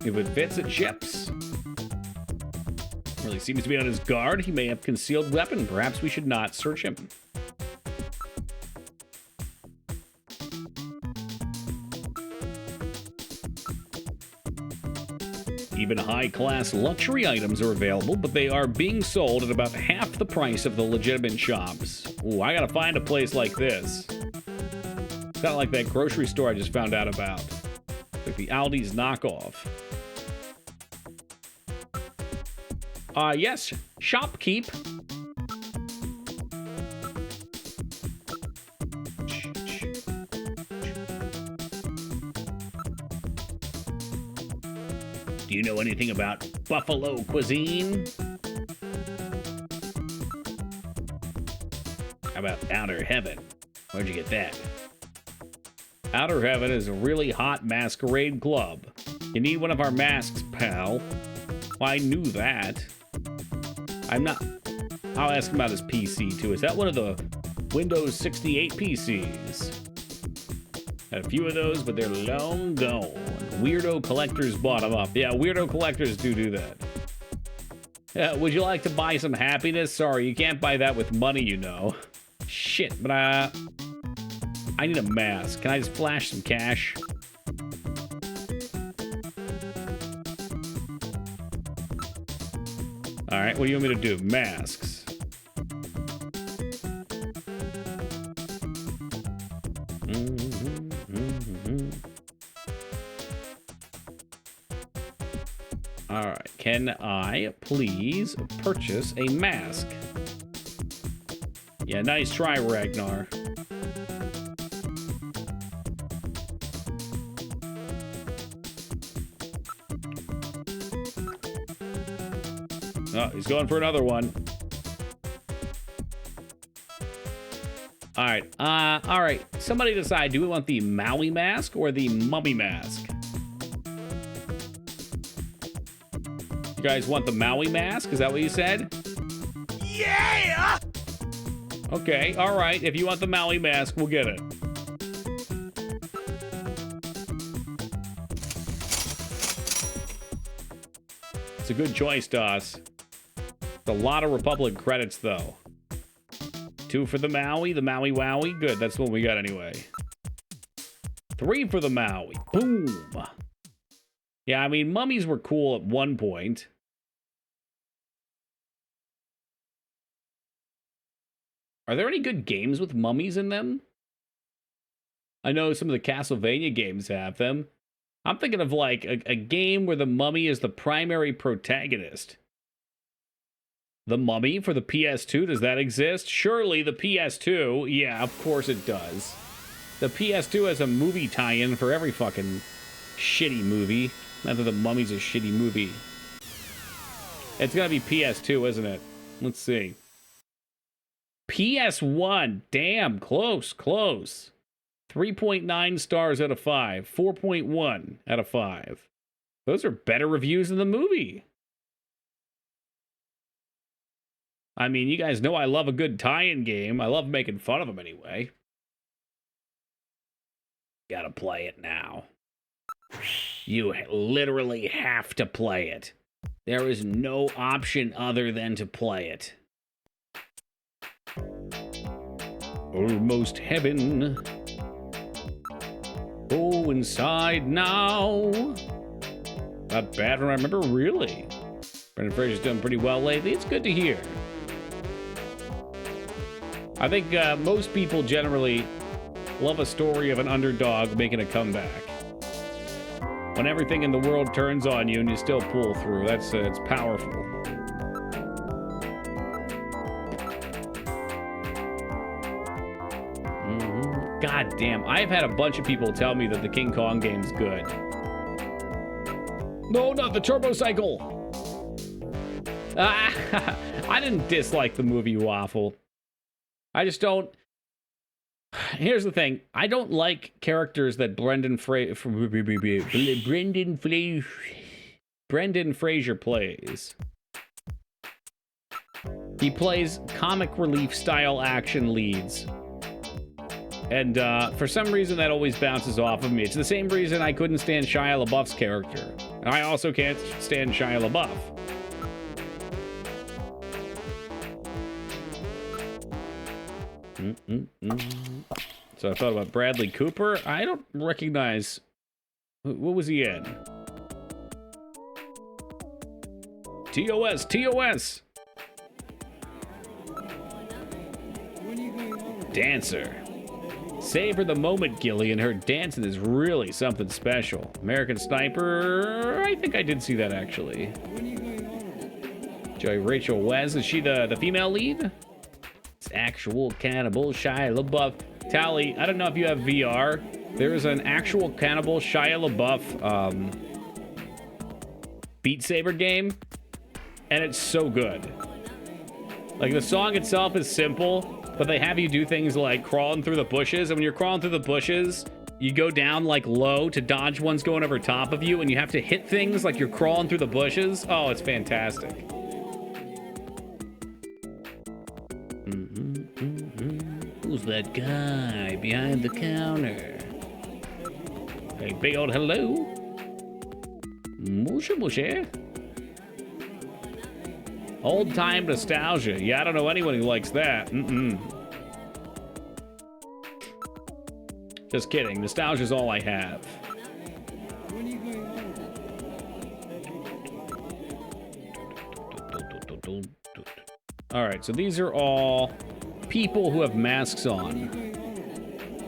If it fits, it ships. Really seems to be on his guard. He may have concealed weapon. Perhaps we should not search him. Even high-class luxury items are available, but they are being sold at about half the price of the legitimate shops. Ooh, I gotta find a place like this. It's kind of like that grocery store I just found out about. Like the Aldi's knockoff. Yes, shopkeep. Do you know anything about buffalo cuisine? How about Outer Heaven? Where'd you get that? Outer Heaven is a really hot masquerade club. You need one of our masks, pal. Well, I knew that. I'm not... I'll ask him about his PC, too. Is that one of the Windows 68 PCs? Had a few of those, but they're long gone. Weirdo collectors bought them up. Yeah, weirdo collectors do that. Would you like to buy some happiness? Sorry, you can't buy that with money, you know. Shit, but I need a mask. Can I just flash some cash? Alright, what do you want me to do? Masks. Alright, can I please purchase a mask? Yeah, nice try, Ragnar. Oh, he's going for another one. All right. Somebody decide, do we want the Maui mask or the mummy mask? You guys want the Maui mask? Is that what you said? Yeah! Okay, all right. If you want the Maui mask, we'll get it. It's a good choice, Doss. It's a lot of Republic credits, though. 2 for the Maui Wowie. Good, that's what we got anyway. 3 for the Maui. Boom. Yeah, I mean, mummies were cool at one point. Are there any good games with mummies in them? I know some of the Castlevania games have them. I'm thinking of like a game where the mummy is the primary protagonist. The Mummy for the PS2, does that exist? Surely the PS2, yeah, of course it does. The PS2 has a movie tie-in for every fucking shitty movie. Not that the Mummy's a shitty movie. It's gonna be PS2, isn't it? Let's see. PS1, damn, close. 3.9 stars out of 5. 4.1 out of 5. Those are better reviews than the movie. I mean, you guys know I love a good tie-in game. I love making fun of them anyway. Gotta play it now. You literally have to play it. There is no option other than to play it. Almost heaven. Go inside now. Not bad when I remember, really. Brendan Fraser's done pretty well lately. It's good to hear. I think most people generally love a story of an underdog making a comeback. When everything in the world turns on you and you still pull through, it's powerful. God damn, I've had a bunch of people tell me that the King Kong game's good. No, not the Turbo Cycle! I didn't dislike the movie, Waffle. I just don't... Here's the thing. I don't like characters that Brendan Fraser plays. He plays comic relief style action leads. And for some reason that always bounces off of me. It's the same reason I couldn't stand Shia LaBeouf's character. I also can't stand Shia LaBeouf. So I thought about Bradley Cooper. I don't recognize... What was he in? TOS! Dancer. Savor the moment, Gillian. Her dancing is really something special. American Sniper, I think I did see that, actually. Joy Rachel Wes, is she the female lead? It's actual cannibal Shia LaBeouf. Tally, I don't know if you have VR. There is an actual cannibal Shia LaBeouf Beat Saber game, and it's so good. Like, the song itself is simple, but they have you do things like crawling through the bushes, and when you're crawling through the bushes, you go down, like, low to dodge ones going over top of you, and you have to hit things like you're crawling through the bushes. Oh, it's fantastic. Who's that guy behind the counter? Hey, big old hello. Musha musha. Old time nostalgia. Yeah, I don't know anyone who likes that. Just kidding. Nostalgia's all I have. All right, so these are all people who have masks on.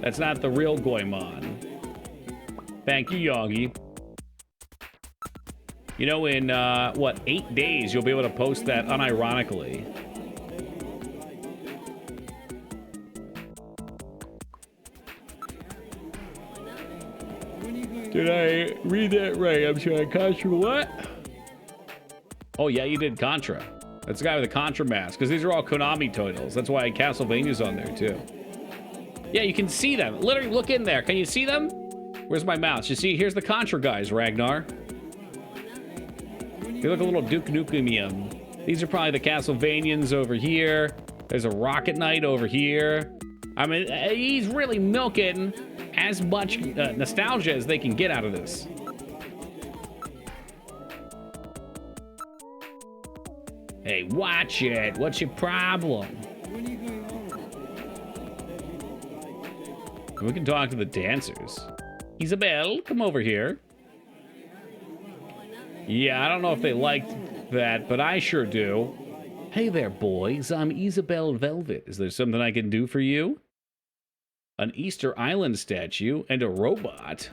That's not the real Goemon. Thank you, Yogi. You know, in, 8 days, you'll be able to post that unironically. Did I read that right? I'm sorry, Contra what? Oh, yeah, you did Contra. That's the guy with the Contra mask, because these are all Konami titles. That's why Castlevania's on there, too. Yeah, you can see them. Literally, look in there. Can you see them? Where's my mouse? You see, here's the Contra guys, Ragnar. They look a little Duke Nukem-ium. These are probably the Castlevanians over here. There's a Rocket Knight over here. I mean, he's really milking as much nostalgia as they can get out of this. Hey, watch it. What's your problem? We can talk to the dancers. Isabel, come over here. Yeah, I don't know if they liked that, but I sure do. Hey there, boys. I'm Isabel Velvet. Is there something I can do for you? An Easter Island statue and a robot.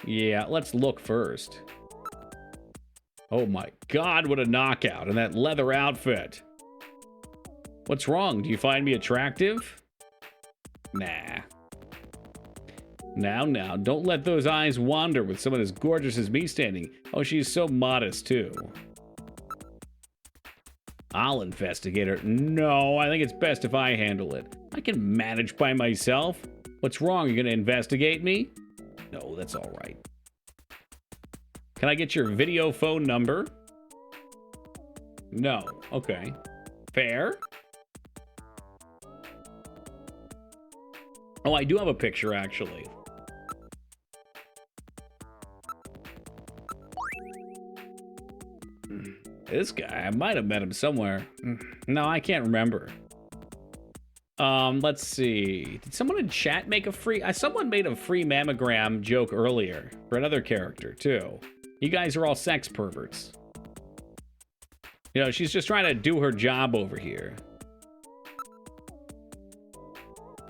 Yeah, let's look first. Oh my God, what a knockout in that leather outfit. What's wrong? Do you find me attractive? Nah. Now, don't let those eyes wander with someone as gorgeous as me standing. Oh, she's so modest, too. I'll investigate her. No, I think it's best if I handle it. I can manage by myself. What's wrong? You're gonna investigate me? No, that's all right. Can I get your video phone number? No. Okay. Fair. Oh, I do have a picture, actually. This guy, I might have met him somewhere. No, I can't remember. Let's see. Did someone in chat make a free... someone made a free mammogram joke earlier for another character, too. You guys are all sex perverts. You know, she's just trying to do her job over here.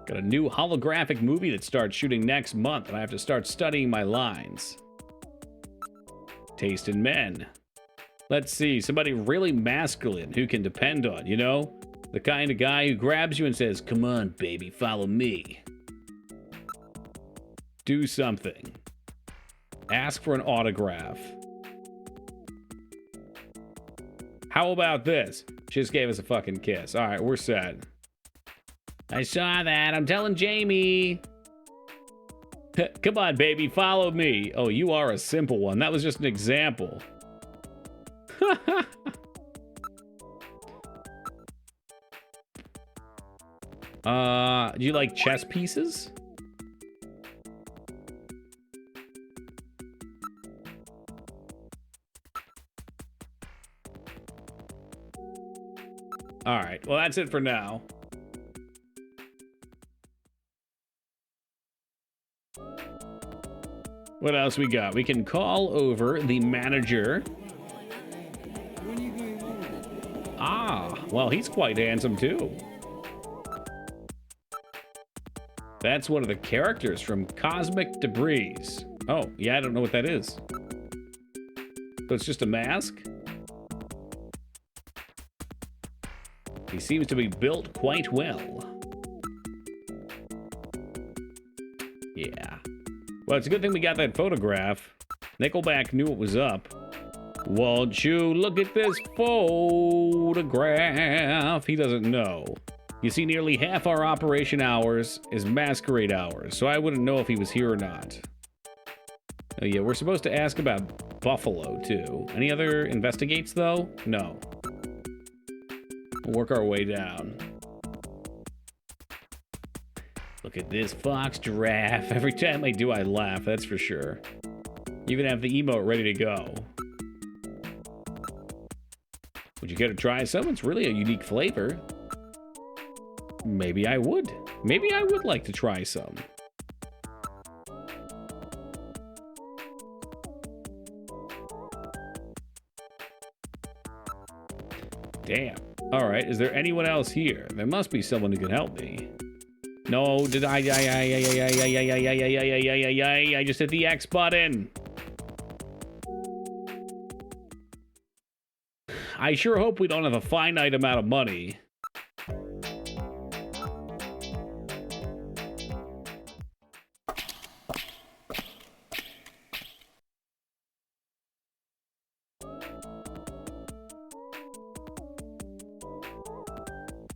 Got a new holographic movie that starts shooting next month, and I have to start studying my lines. Taste in men. Let's see, somebody really masculine who can depend on, you know? The kind of guy who grabs you and says, "Come on, baby, follow me." Do something. Ask for an autograph. How about this? She just gave us a fucking kiss. All right, we're set. I saw that. I'm telling Jamie. Come on, baby, follow me. Oh, you are a simple one. That was just an example. Do you like chess pieces? All right, well, that's it for now. What else we got? We can call over the manager. Ah, well, he's quite handsome, too. That's one of the characters from Cosmic Debris. Oh, yeah, I don't know what that is. So it's just a mask? He seems to be built quite well. Yeah. Well, it's a good thing we got that photograph. Nickelback knew what was up. Won't you look at this photograph? He doesn't know. You see, nearly half our operation hours is masquerade hours, so I wouldn't know if he was here or not. Oh yeah, we're supposed to ask about Buffalo, too. Any other investigates, though? No. We'll work our way down. Look at this fox giraffe. Every time I do, I laugh, that's for sure. Even have the emote ready to go. Would you care to try some? It's really a unique flavor. Maybe I would. Maybe I would like to try some. Damn. All right, is there anyone else here? There must be someone who can help me. No, did I just hit the X button. I sure hope we don't have a finite amount of money.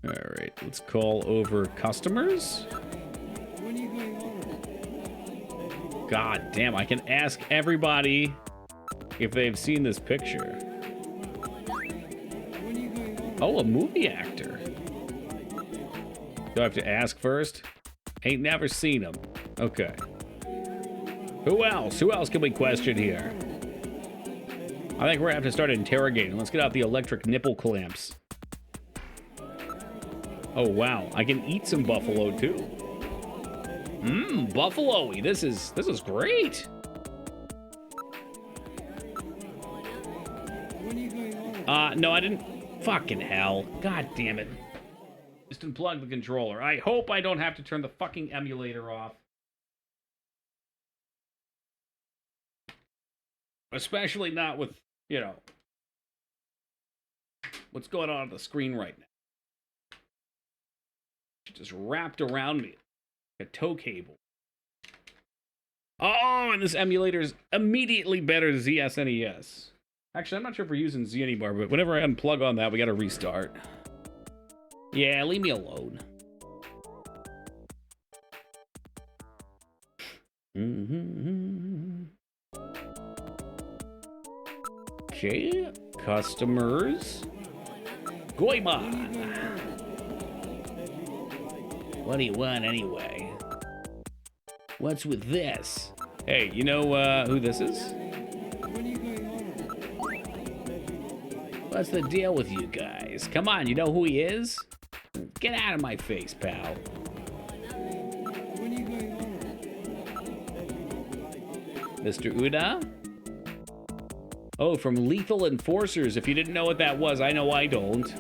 All right, let's call over customers. God damn, I can ask everybody if they've seen this picture. Oh, a movie actor. Do I have to ask first? Ain't never seen him. Okay. Who else? Who else can we question here? I think we're gonna have to start interrogating. Let's get out the electric nipple clamps. Oh, wow. I can eat some buffalo, too. Mmm, buffalo-y. This is great. No, I didn't. Fucking hell. God damn it. Just unplug the controller. I hope I don't have to turn the fucking emulator off. Especially not with, you know, what's going on the screen right now. Just wrapped around me like a tow cable. Oh, and this emulator is immediately better than ZSNES. Actually, I'm not sure if we're using Z anymore, but whenever I unplug on that, we gotta restart. Yeah, leave me alone. Okay, customers. Goemon. What do you want anyway? What's with this? Hey, you know who this is? What's the deal with you guys? Come on, you know who he is? Get out of my face, pal. Mr. Uda? Oh, from Lethal Enforcers. If you didn't know what that was, I know I don't.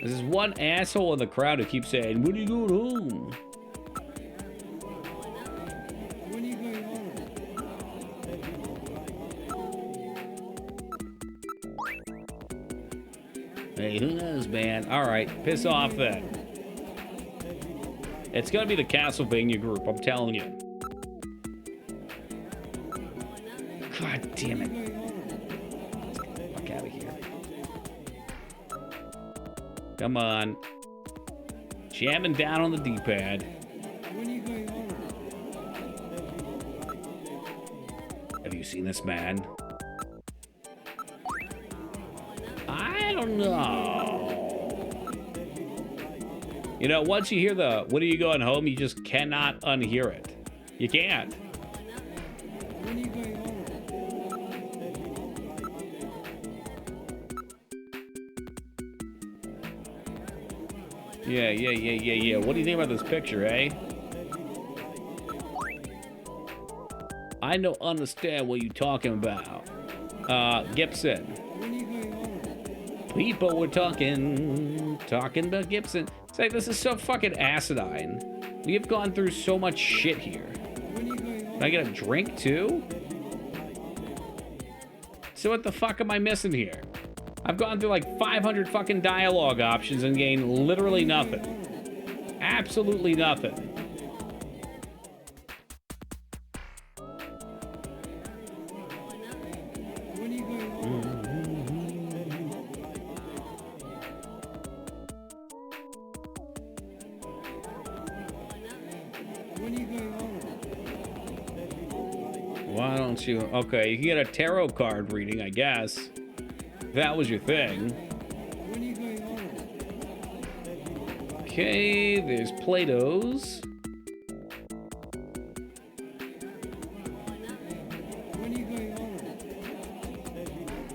There's this one asshole in the crowd who keeps saying, "When are you going home?" Hey, who knows, man? All right, piss off then. It's gonna be the Castlevania group, I'm telling you. God damn it. Let's get the fuck out of here. Come on. Jamming down on the D-pad. Have you seen this man? I don't know. You know, once you hear the "when are you going home," you just cannot unhear it. You can't. Yeah. What do you think about this picture, eh? I don't understand what you're talking about. Gibson. People were talking about Gibson. Say, this is so fucking acidine. We have gone through so much shit here. Can I get a drink too? So what the fuck am I missing here? I've gone through like 500 fucking dialogue options and gained literally nothing. Absolutely nothing. Why don't you? Okay, you can get a tarot card reading, I guess. If that was your thing. Okay, there's Play-Dohs.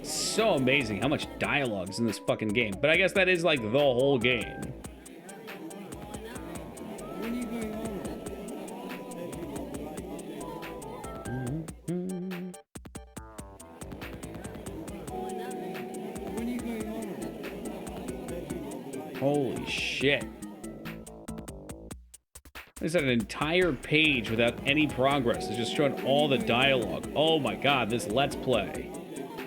So amazing how much dialogue's in this fucking game. But I guess that is like the whole game. Holy shit. There's an entire page without any progress. It's just showing all the dialogue. Oh my god, this Let's Play.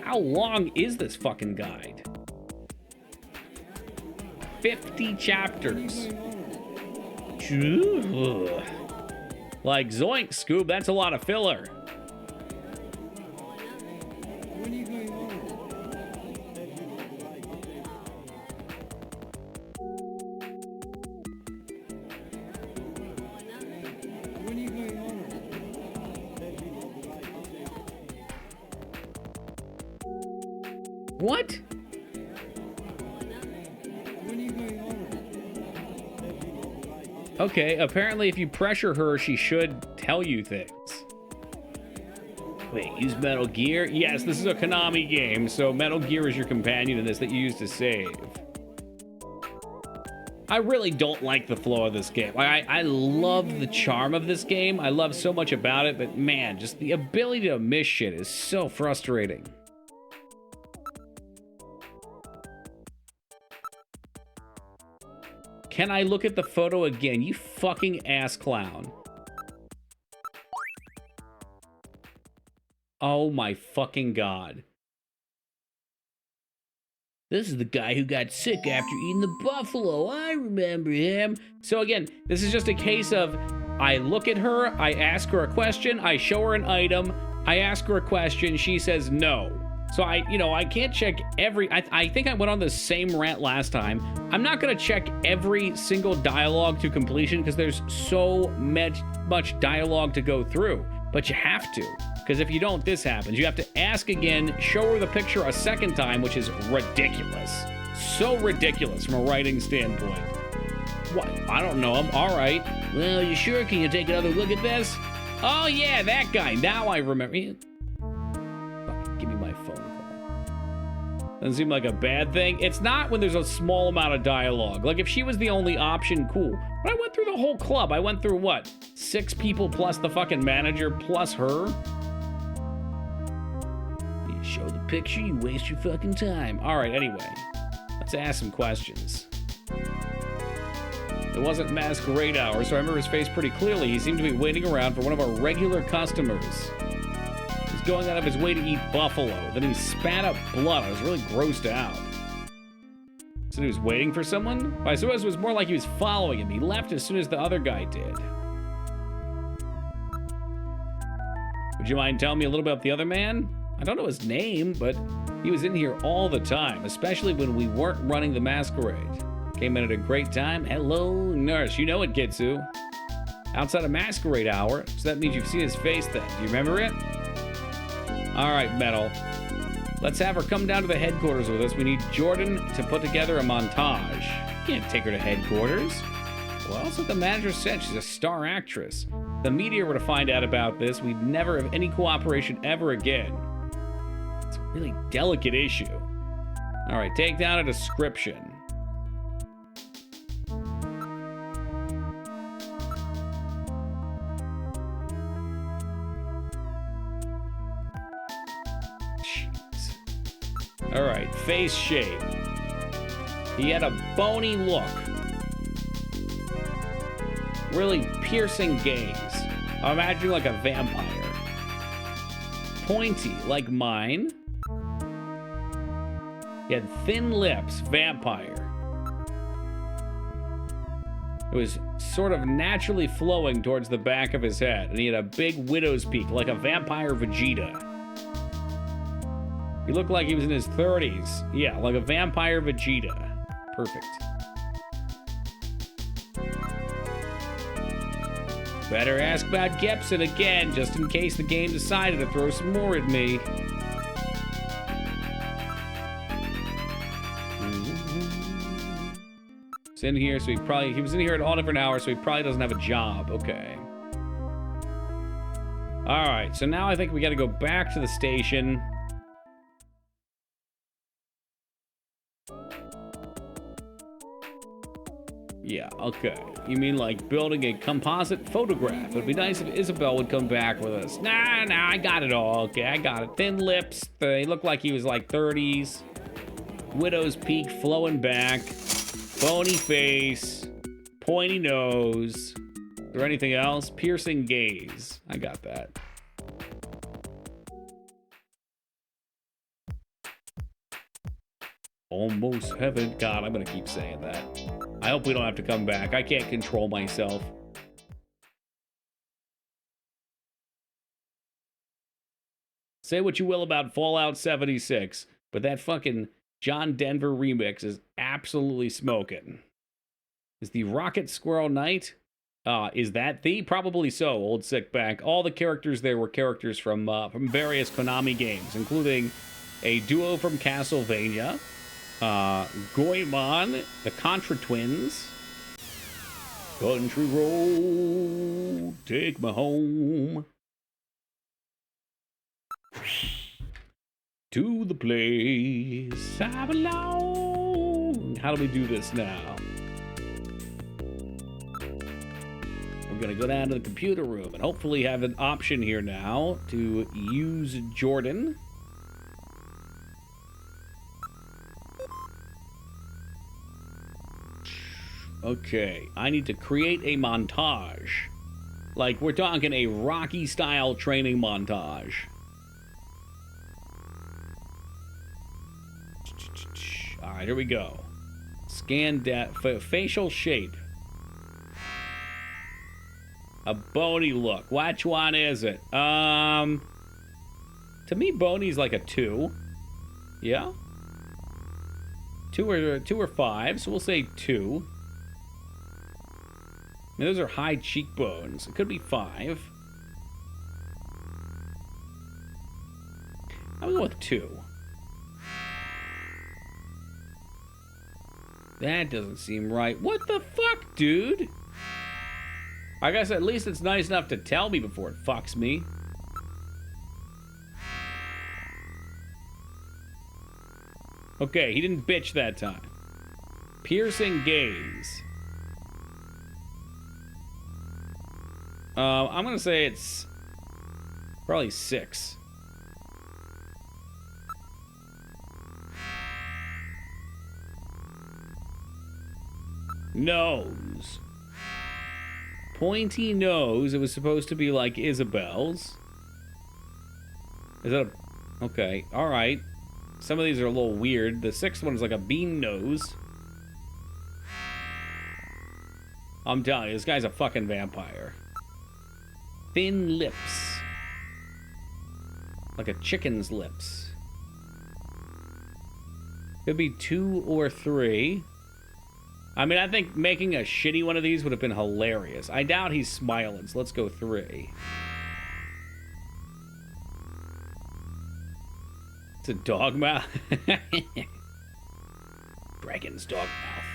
How long is this fucking guide? 50 chapters. Ugh. Like, zoink, Scoob, that's a lot of filler. What? Okay, apparently if you pressure her, she should tell you things. Wait, use Metal Gear? Yes, this is a Konami game, so Metal Gear is your companion in this that you use to save. I really don't like the flow of this game. I love the charm of this game. I love so much about it, but man, just the ability to miss shit is so frustrating. Can I look at the photo again? You fucking ass clown. Oh my fucking god. This is the guy who got sick after eating the buffalo. I remember him. So again, this is just a case of I look at her, I ask her a question, I show her an item, I ask her a question, she says no. So I can't check every, I think I went on the same rant last time. I'm not gonna check every single dialogue to completion because there's so much dialogue to go through, but you have to. Because if you don't, this happens. You have to ask again, show her the picture a second time, which is ridiculous. So ridiculous from a writing standpoint. What? I don't know him. All right. Well, you sure? Can you take another look at this? Oh, yeah, that guy. Now I remember. Fuck, give me my phone call. Doesn't seem like a bad thing. It's not when there's a small amount of dialogue. Like, if she was the only option, cool. But I went through the whole club. I went through, what, 6 people plus the fucking manager plus her? Show the picture, you waste your fucking time. All right, anyway, let's ask some questions. It wasn't masquerade hour, so I remember his face pretty clearly. He seemed to be waiting around for one of our regular customers. He's going out of his way to eat buffalo. Then he spat up blood. I was really grossed out. So he was waiting for someone? I suppose it was more like he was following him. He left as soon as the other guy did. Would you mind telling me a little bit about the other man? I don't know his name, but he was in here all the time, especially when we weren't running the masquerade. Came in at a great time. Hello, nurse. You know it, Gitsu. Outside of masquerade hour, so that means you've seen his face then. Do you remember it? All right, Metal. Let's have her come down to the headquarters with us. We need Jordan to put together a montage. You can't take her to headquarters. Well, that's what the manager said. She's a star actress. If the media were to find out about this, we'd never have any cooperation ever again. It's a really delicate issue. All right, take down a description. Jeez. All right, face shape. He had a bony look. Really piercing gaze. I'm imagining like a vampire. Pointy, like mine. He had thin lips, vampire. It was sort of naturally flowing towards the back of his head, and he had a big widow's peak, like a vampire Vegeta. He looked like he was in his 30s. Yeah, like a vampire Vegeta. Perfect. Better ask about Gibson again, just in case the game decided to throw some more at me. He's in here, so he was in here at all different hours, so he probably doesn't have a job. Okay. All right, so now I think we got to go back to the station. Yeah, okay. You mean like building a composite photograph? It'd be nice if Isabel would come back with us. Nah, I got it all. Okay, I got it. Thin lips. They look like he was like 30s. Widow's peak flowing back. Bony face. Pointy nose. Is there anything else? Piercing gaze. I got that. Almost heaven. God, I'm gonna keep saying that. I hope we don't have to come back. I can't control myself. Say what you will about Fallout 76, but that fucking John Denver remix is absolutely smoking. Is the Rocket Squirrel Knight? Is that the? Probably so, old sick back. All the characters there were characters from various Konami games, including a duo from Castlevania, Goemon, the Contra Twins, Country Road, Take Me Home, to the place I belong. How do we do this now? We're gonna go down to the computer room and hopefully have an option here now to use Jordan. Okay, I need to create a montage. Like, we're talking a Rocky-style training montage. Alright, here we go. Scan facial shape. A bony look. Which one is it? To me, bony's like a 2. Yeah? 2 or 5, so we'll say 2. I mean, those are high cheekbones. It could be 5. I'm going with 2. That doesn't seem right. What the fuck, dude? I guess at least it's nice enough to tell me before it fucks me. Okay, he didn't bitch that time. Piercing gaze. I'm gonna say it's probably 6. Nose. Pointy nose. It was supposed to be like Isabel's. Is that a... Okay, alright. Some of these are a little weird. The 6th one is like a bean nose. I'm telling you, this guy's a fucking vampire. Thin lips. Like a chicken's lips. Could be 2 or 3. I mean, I think making a shitty one of these would have been hilarious. I doubt he's smiling, so let's go 3. It's a dog mouth. Dragon's dog mouth.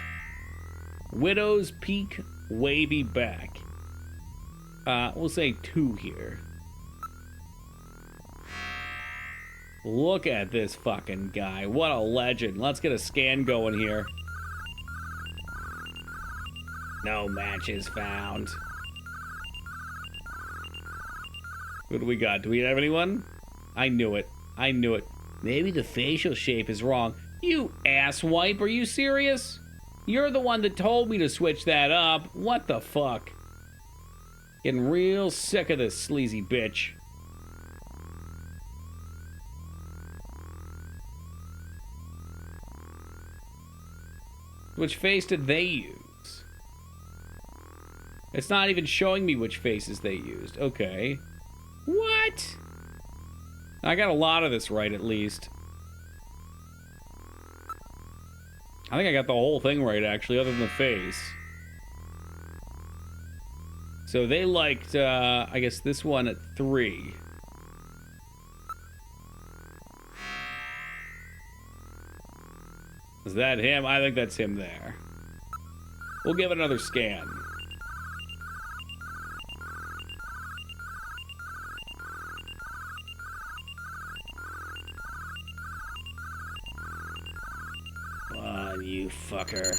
Widow's peak, wavy back. We'll say 2 here. Look at this fucking guy. What a legend. Let's get a scan going here. No matches found. What do we got? Do we have anyone? I knew it. I knew it. Maybe the facial shape is wrong. You asswipe, are you serious? You're the one that told me to switch that up. What the fuck? Getting real sick of this sleazy bitch. Which face did they use? It's not even showing me which faces they used. Okay. What? I got a lot of this right, at least. I think I got the whole thing right, actually, other than the face. So they liked, I guess, this one at 3. Is that him? I think that's him there. We'll give it another scan. On, you fucker.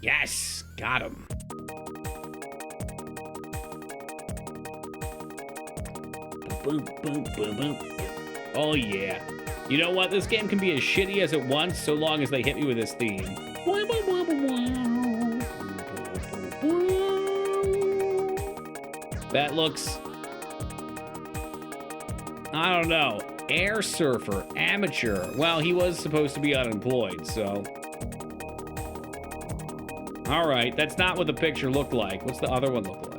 Yes! Got him. Boom, boom, boom, boom. Oh, yeah. You know what? This game can be as shitty as it wants, so long as they hit me with this theme. That looks... I don't know. Air surfer, amateur. Well, he was supposed to be unemployed, so... Alright, that's not what the picture looked like. What's the other one look like?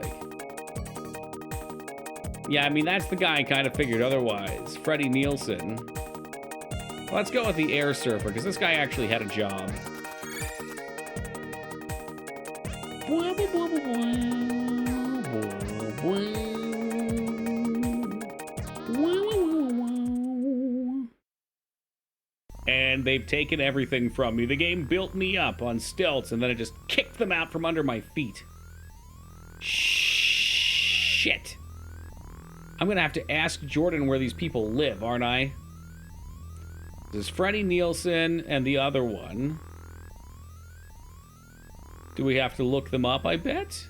Yeah, I mean, that's the guy I kind of figured otherwise. Freddie Nielsen. Let's go with the air surfer, because this guy actually had a job. And they've taken everything from me. The game built me up on stilts, and then it just kicked them out from under my feet. Shit. I'm gonna have to ask Jordan where these people live, aren't I? This is Freddie Nielsen and the other one. Do we have to look them up, I bet?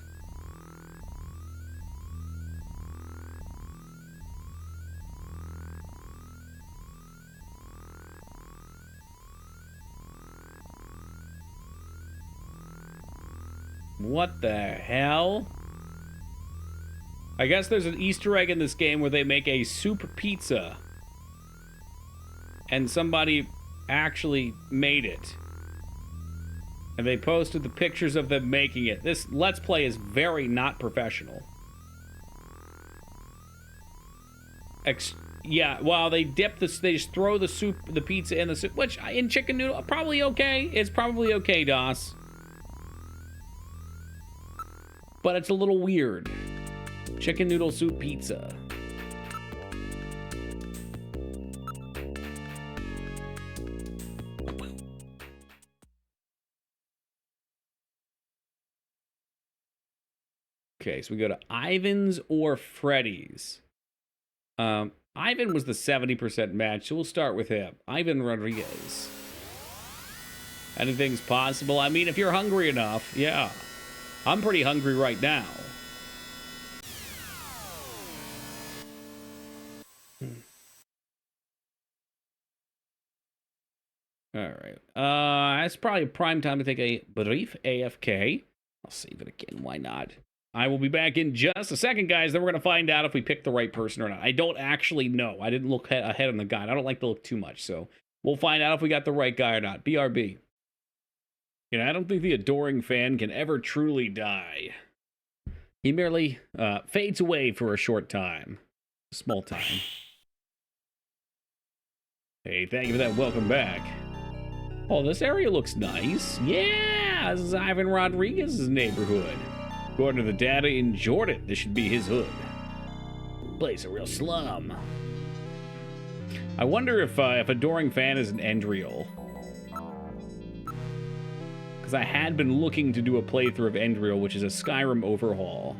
What the hell? I guess there's an Easter egg in this game where they make a soup pizza. And somebody actually made it. And they posted the pictures of them making it. This Let's Play is very not professional. Yeah, well, they dip this, they just throw the soup, the pizza in the soup, which in chicken noodle, probably okay. It's probably okay, DOS. But it's a little weird. Chicken noodle soup pizza. Okay, so we go to Ivan's or Freddy's. Ivan was the 70% match, so we'll start with him. Ivan Rodriguez. Anything's possible. I mean, if you're hungry enough, yeah. I'm pretty hungry right now. Alright. It's probably a prime time to take a brief AFK. I'll save it again. Why not? I will be back in just a second, guys. Then we're going to find out if we picked the right person or not. I don't actually know. I didn't look ahead on the guide. I don't like to look too much, so we'll find out if we got the right guy or not. BRB. You know, I don't think the adoring fan can ever truly die. He merely fades away for a short time. A small time. Hey, thank you for that. Welcome back. Oh, this area looks nice. Yeah, this is Ivan Rodriguez's neighborhood. According to the data in Jordan, this should be his hood. Place a real slum. I wonder if Adoring Fan is an Endreal. Because I had been looking to do a playthrough of Endreal, which is a Skyrim overhaul.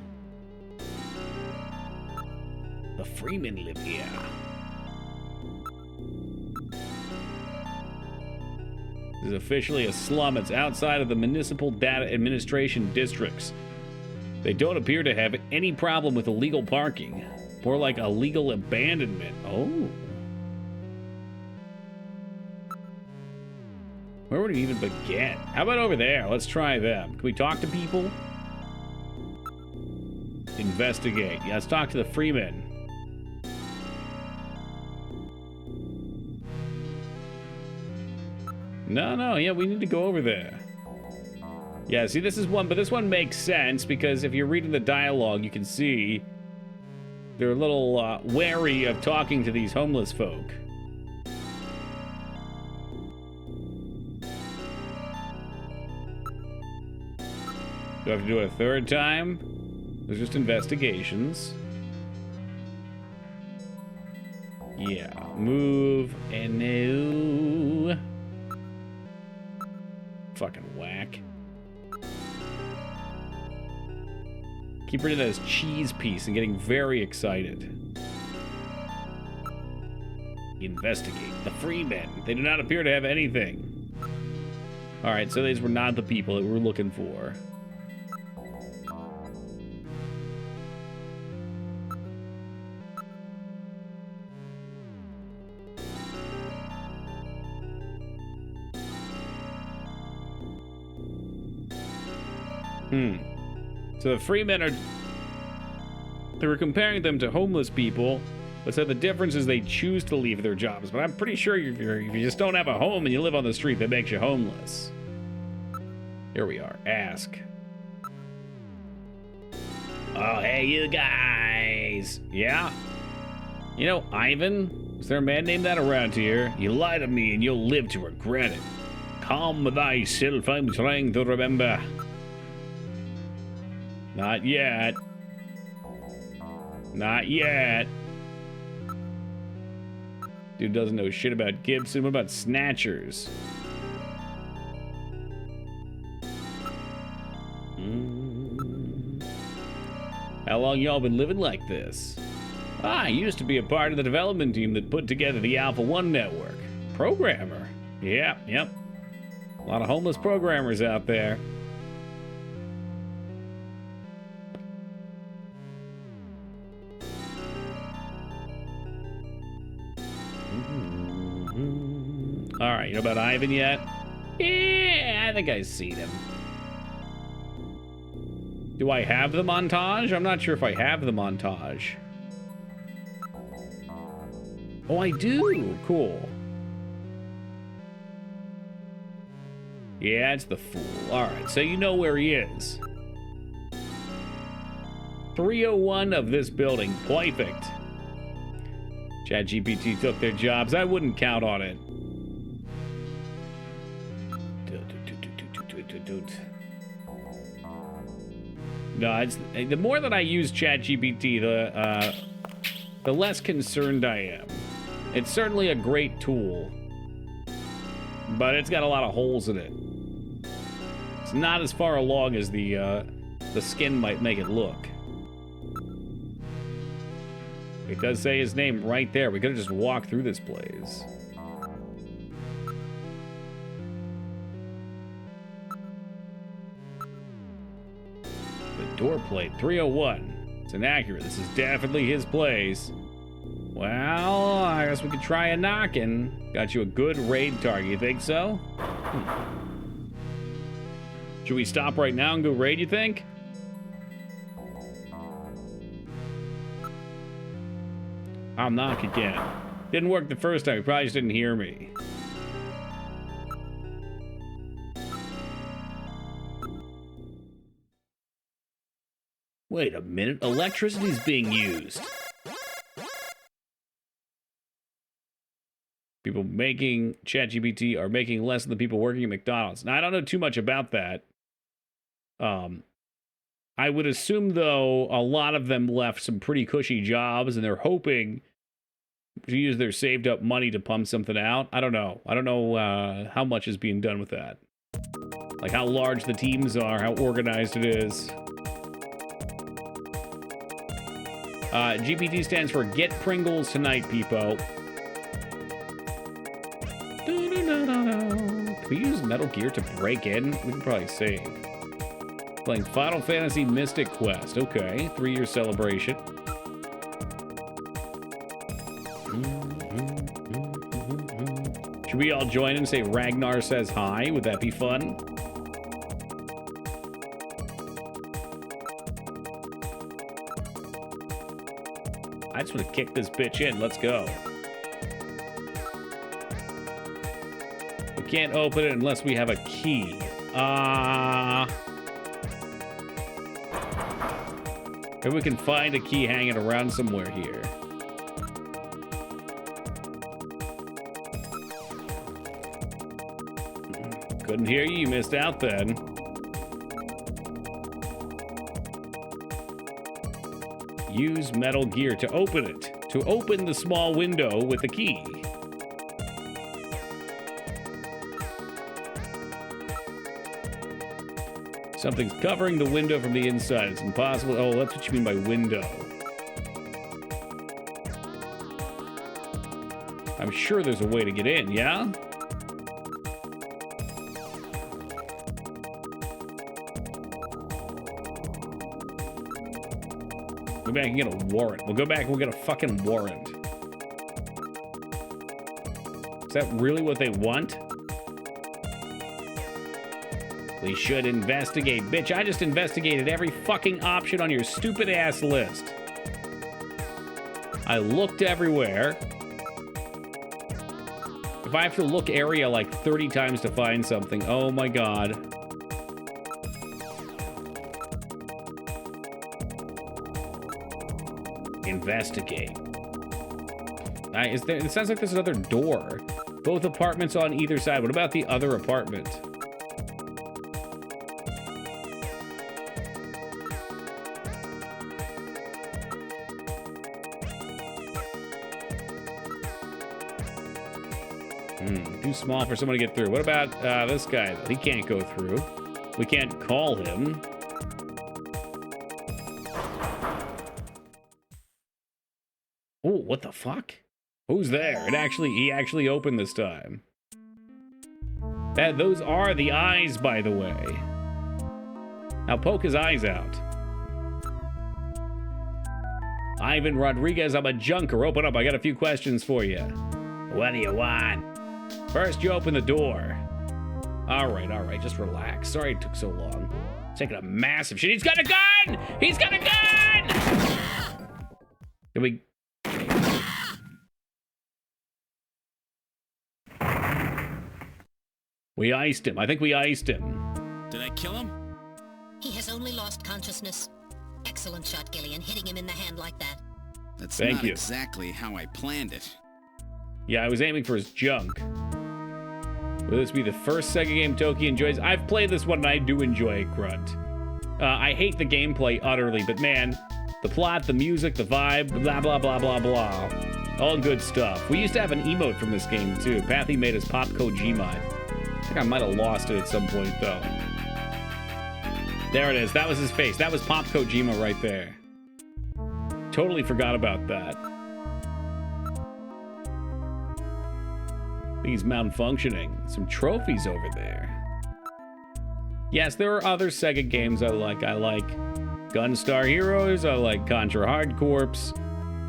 The Freemen live here. This is officially a slum. It's outside of the municipal data administration districts. They don't appear to have any problem with illegal parking. More like illegal abandonment. Oh. Where would it even begin? How about over there? Let's try them. Can we talk to people? Investigate. Yeah, let's talk to the Freeman. No, yeah, we need to go over there. Yeah, see, this is one, but this one makes sense because if you're reading the dialogue, you can see they're a little wary of talking to these homeless folk. Do I have to do it a third time? There's just investigations. Yeah, move and no. Fucking whack. Keep reading this cheese piece and getting very excited. Investigate the Freemen. They do not appear to have anything. Alright, so these were not the people that we were looking for. So the Freemen they were comparing them to homeless people, but said the difference is they choose to leave their jobs. But I'm pretty sure if you just don't have a home and you live on the street, that makes you homeless. Here we are. Ask. Oh, hey, you guys. Yeah? You know, Ivan? Is there a man named that around here? You lie to me and you'll live to regret it. Calm thyself, I'm trying to remember. Not yet. Not yet. Dude doesn't know shit about Gibson. What about Snatchers? How long y'all been living like this? I used to be a part of the development team that put together the Alpha 1 network. Programmer. Yep. A lot of homeless programmers out there. Alright, you know about Ivan yet? Yeah, I think I've seen him. Do I have the montage? I'm not sure if I have the montage. Oh, I do. Cool. Yeah, it's the fool. Alright, so you know where he is. 301 of this building. Perfect. ChatGPT took their jobs. I wouldn't count on it. No, it's the more that I use ChatGPT, the less concerned I am. It's certainly a great tool, but it's got a lot of holes in it. It's not as far along as the skin might make it look. It does say his name right there. We could have just walked through this place. Door plate 301. It's inaccurate. This is definitely his place. Well, I guess we could try a knocking. Got you a good raid target. You think so? Should we stop right now and go raid, you think? I'll knock again. Didn't work the first time. You probably just didn't hear me. Wait a minute, electricity's being used. People making ChatGPT are making less than the people working at McDonald's. Now, I don't know too much about that. I would assume, though, a lot of them left some pretty cushy jobs, and they're hoping to use their saved up money to pump something out. I don't know. I don't know how much is being done with that. Like how large the teams are, how organized it is. GPT stands for Get Pringles Tonight, Peepo. Can we use Metal Gear to break in? We can probably save. Playing Final Fantasy Mystic Quest. Okay, 3-year celebration. Should we all join and say Ragnar says hi? Would that be fun? I just want to kick this bitch in. Let's go. We can't open it unless we have a key. Maybe we can find a key hanging around somewhere here. Couldn't hear you. You missed out then. Use metal gear to open it. To open the small window with the key. Something's covering the window from the inside. It's impossible. Oh, that's what you mean by window. I'm sure there's a way to get in, yeah? Maybe I can get a warrant. We'll go back and we'll get a fucking warrant. Is that really what they want? We should investigate. Bitch, I just investigated every fucking option on your stupid ass list. I looked everywhere. If I have to look area like 30 times to find something, oh my god. Investigate. It sounds like there's another door. Both apartments on either side. What about the other apartment? Too small for someone to get through. What about this guy? He can't go through. We can't call him. Oh, what the fuck? Who's there? He actually opened this time. Those are the eyes, by the way. Now poke his eyes out. Ivan Rodriguez, I'm a junker. Open up. I got a few questions for you. What do you want? First, you open the door. All right. Just relax. Sorry it took so long. It's taking a massive shit. He's got a gun! He's got a gun! Can we... We iced him. I think we iced him. Did I kill him? He has only lost consciousness. Excellent shot, Gillian, hitting him in the hand like that. That's not exactly how I planned it. Yeah, I was aiming for his junk. Will this be the first Sega game Toki enjoys? I've played this one and I do enjoy it, Grunt. I hate the gameplay utterly, but man, the plot, the music, the vibe, blah, blah, blah, blah, blah. All good stuff. We used to have an emote from this game, too. Pathy made us Pop Kojima. I think I might have lost it at some point, though. There it is. That was his face. That was Pop Kojima right there. Totally forgot about that. He's malfunctioning. Some trophies over there. Yes, there are other Sega games I like. I like Gunstar Heroes. I like Contra Hard Corps.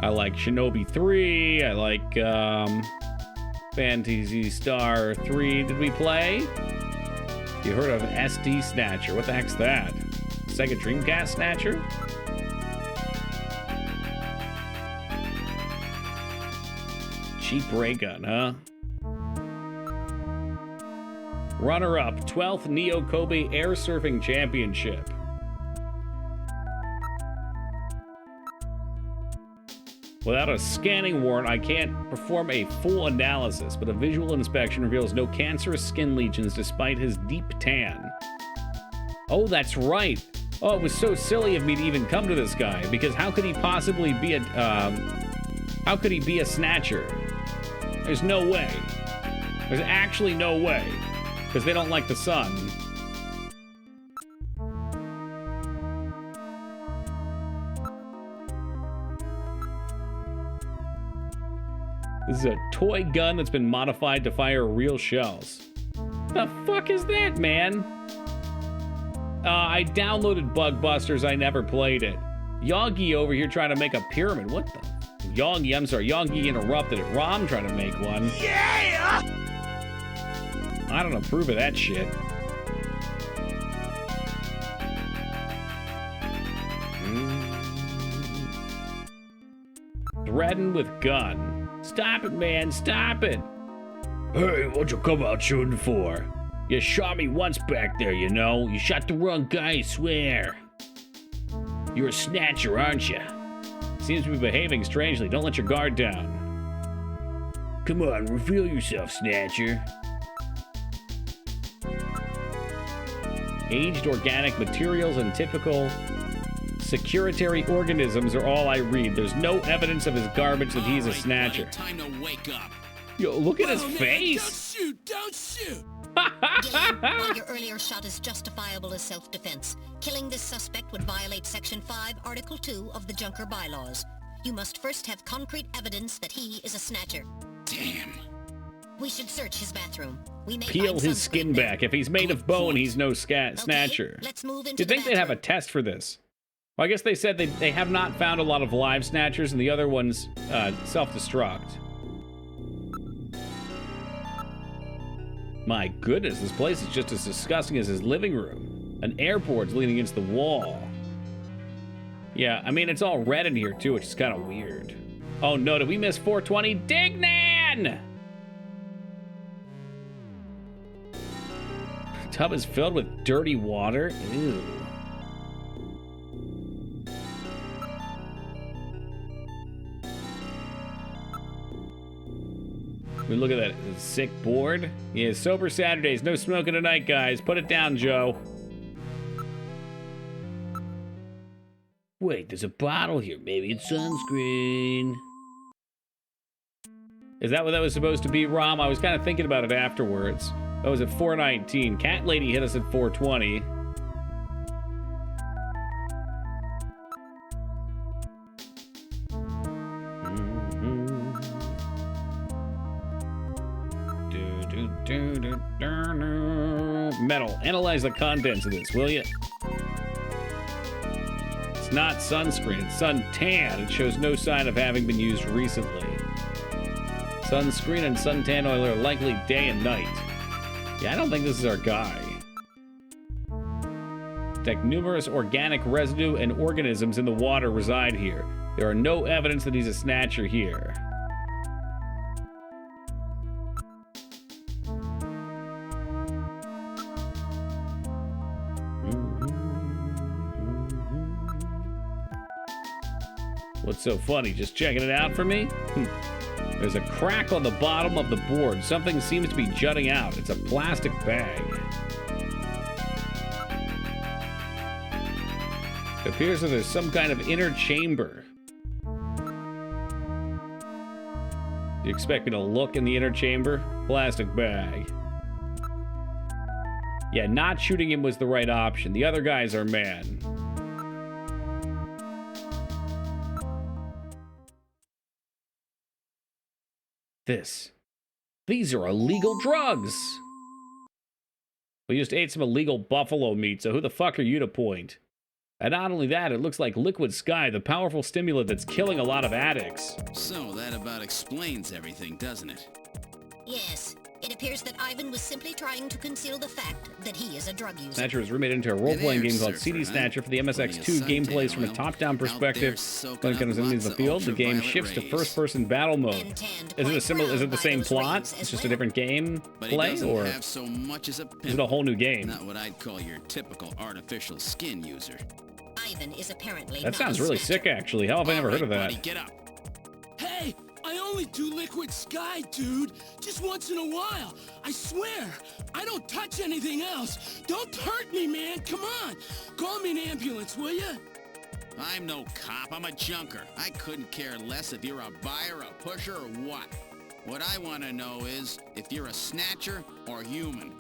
I like Shinobi 3. I like Phantasy Star 3. Did we play? You heard of SD Snatcher? What the heck's that? Sega Dreamcast Snatcher? Cheap ray gun, huh? Runner-up, 12th Neo Kobe Air Surfing Championship. Without a scanning warrant, I can't perform a full analysis, but a visual inspection reveals no cancerous skin lesions despite his deep tan. Oh, that's right. Oh, it was so silly of me to even come to this guy, because how could he possibly be a Snatcher? There's no way. There's actually no way. Because they don't like the sun. This is a toy gun that's been modified to fire real shells. The fuck is that, man? I downloaded Bug Busters. I never played it. Yoggy over here trying to make a pyramid. What the? Yoggy, I'm sorry. Yoggy interrupted it. Rom trying to make one. Yeah! I don't approve of that shit. threatened with gun. Stop it, man, stop it. Hey, what'd you come out shooting for? You shot me once back there, you know. You shot the wrong guy, I swear. You're a snatcher, aren't you? Seems to be behaving strangely. Don't let your guard down. Come on, reveal yourself, Snatcher. Aged organic materials and typical securitary organisms are all I read. There's no evidence of his garbage that he's a snatcher. Time to wake up. Yo, look at his Man, face. don't shoot! Gillian, while your earlier shot is justifiable as self-defense, killing this suspect would violate Section 5, Article 2 of the Junker Bylaws. You must first have concrete evidence that he is a snatcher. Damn. We should search his bathroom. We may Peel find his sunscreen skin there. back. If he's made of bone, he's no snatcher. Let's move into You'd think the they'd have a bathroom. test for this. Well, I guess they said they have not found a lot of live snatchers, and the other ones self-destruct. My goodness, this place is just as disgusting as his living room. An airboard's leaning against the wall. Yeah, I mean, it's all red in here, too, which is kind of weird. Oh, no, did we miss 420? Dignan! Tub is filled with dirty water. Ew. We look at that sick board. Yeah, sober Saturdays, no smoking tonight, guys. Put it down, Joe. Wait, there's a bottle here. Maybe it's sunscreen. Is that what that was supposed to be, Rom? I was kind of thinking about it afterwards. That was at 419. Cat Lady hit us at 420. Metal. Analyze the contents of this, will you? It's not sunscreen. It's suntan. It shows no sign of having been used recently. Sunscreen and suntan oil are likely day and night. Yeah, I don't think this is our guy. Detect numerous organic residue and organisms in the water reside here. There are no evidence that he's a snatcher here. What's so funny? Just checking it out for me? There's a crack on the bottom of the board. Something seems to be jutting out. It's a plastic bag. It appears that there's some kind of inner chamber. Do you expect me to look in the inner chamber? Plastic bag. Yeah, not shooting him was the right option. The other guys are mad. These are illegal drugs. We just ate some illegal buffalo meat, so who the fuck are you to point? And not only that, it looks like Liquid Sky, the powerful stimulant that's killing a lot of addicts. So that about explains everything, doesn't it? Yes. It appears that Ivan was simply trying to conceal the fact that he is a drug user. Snatcher was remade into a role-playing game called CD Snatcher for the MSX2. Game plays from a top-down perspective. When it comes into the field, the game shifts to first-person battle mode. Is it the same plot? It's just a different game play, or have so much as a is it a whole new game? Not what I'd call your typical artificial skin user. Ivan is apparently That not sounds a really snatcher. sick, actually. How have I never heard of that? Buddy, get up. Hey, I only do Liquid Sky, dude. Just once in a while. I swear. I don't touch anything else. Don't hurt me, man. Come on. Call me an ambulance, will ya? I'm no cop. I'm a junker. I couldn't care less if you're a buyer, a pusher, or what. What I want to know is if you're a snatcher or human.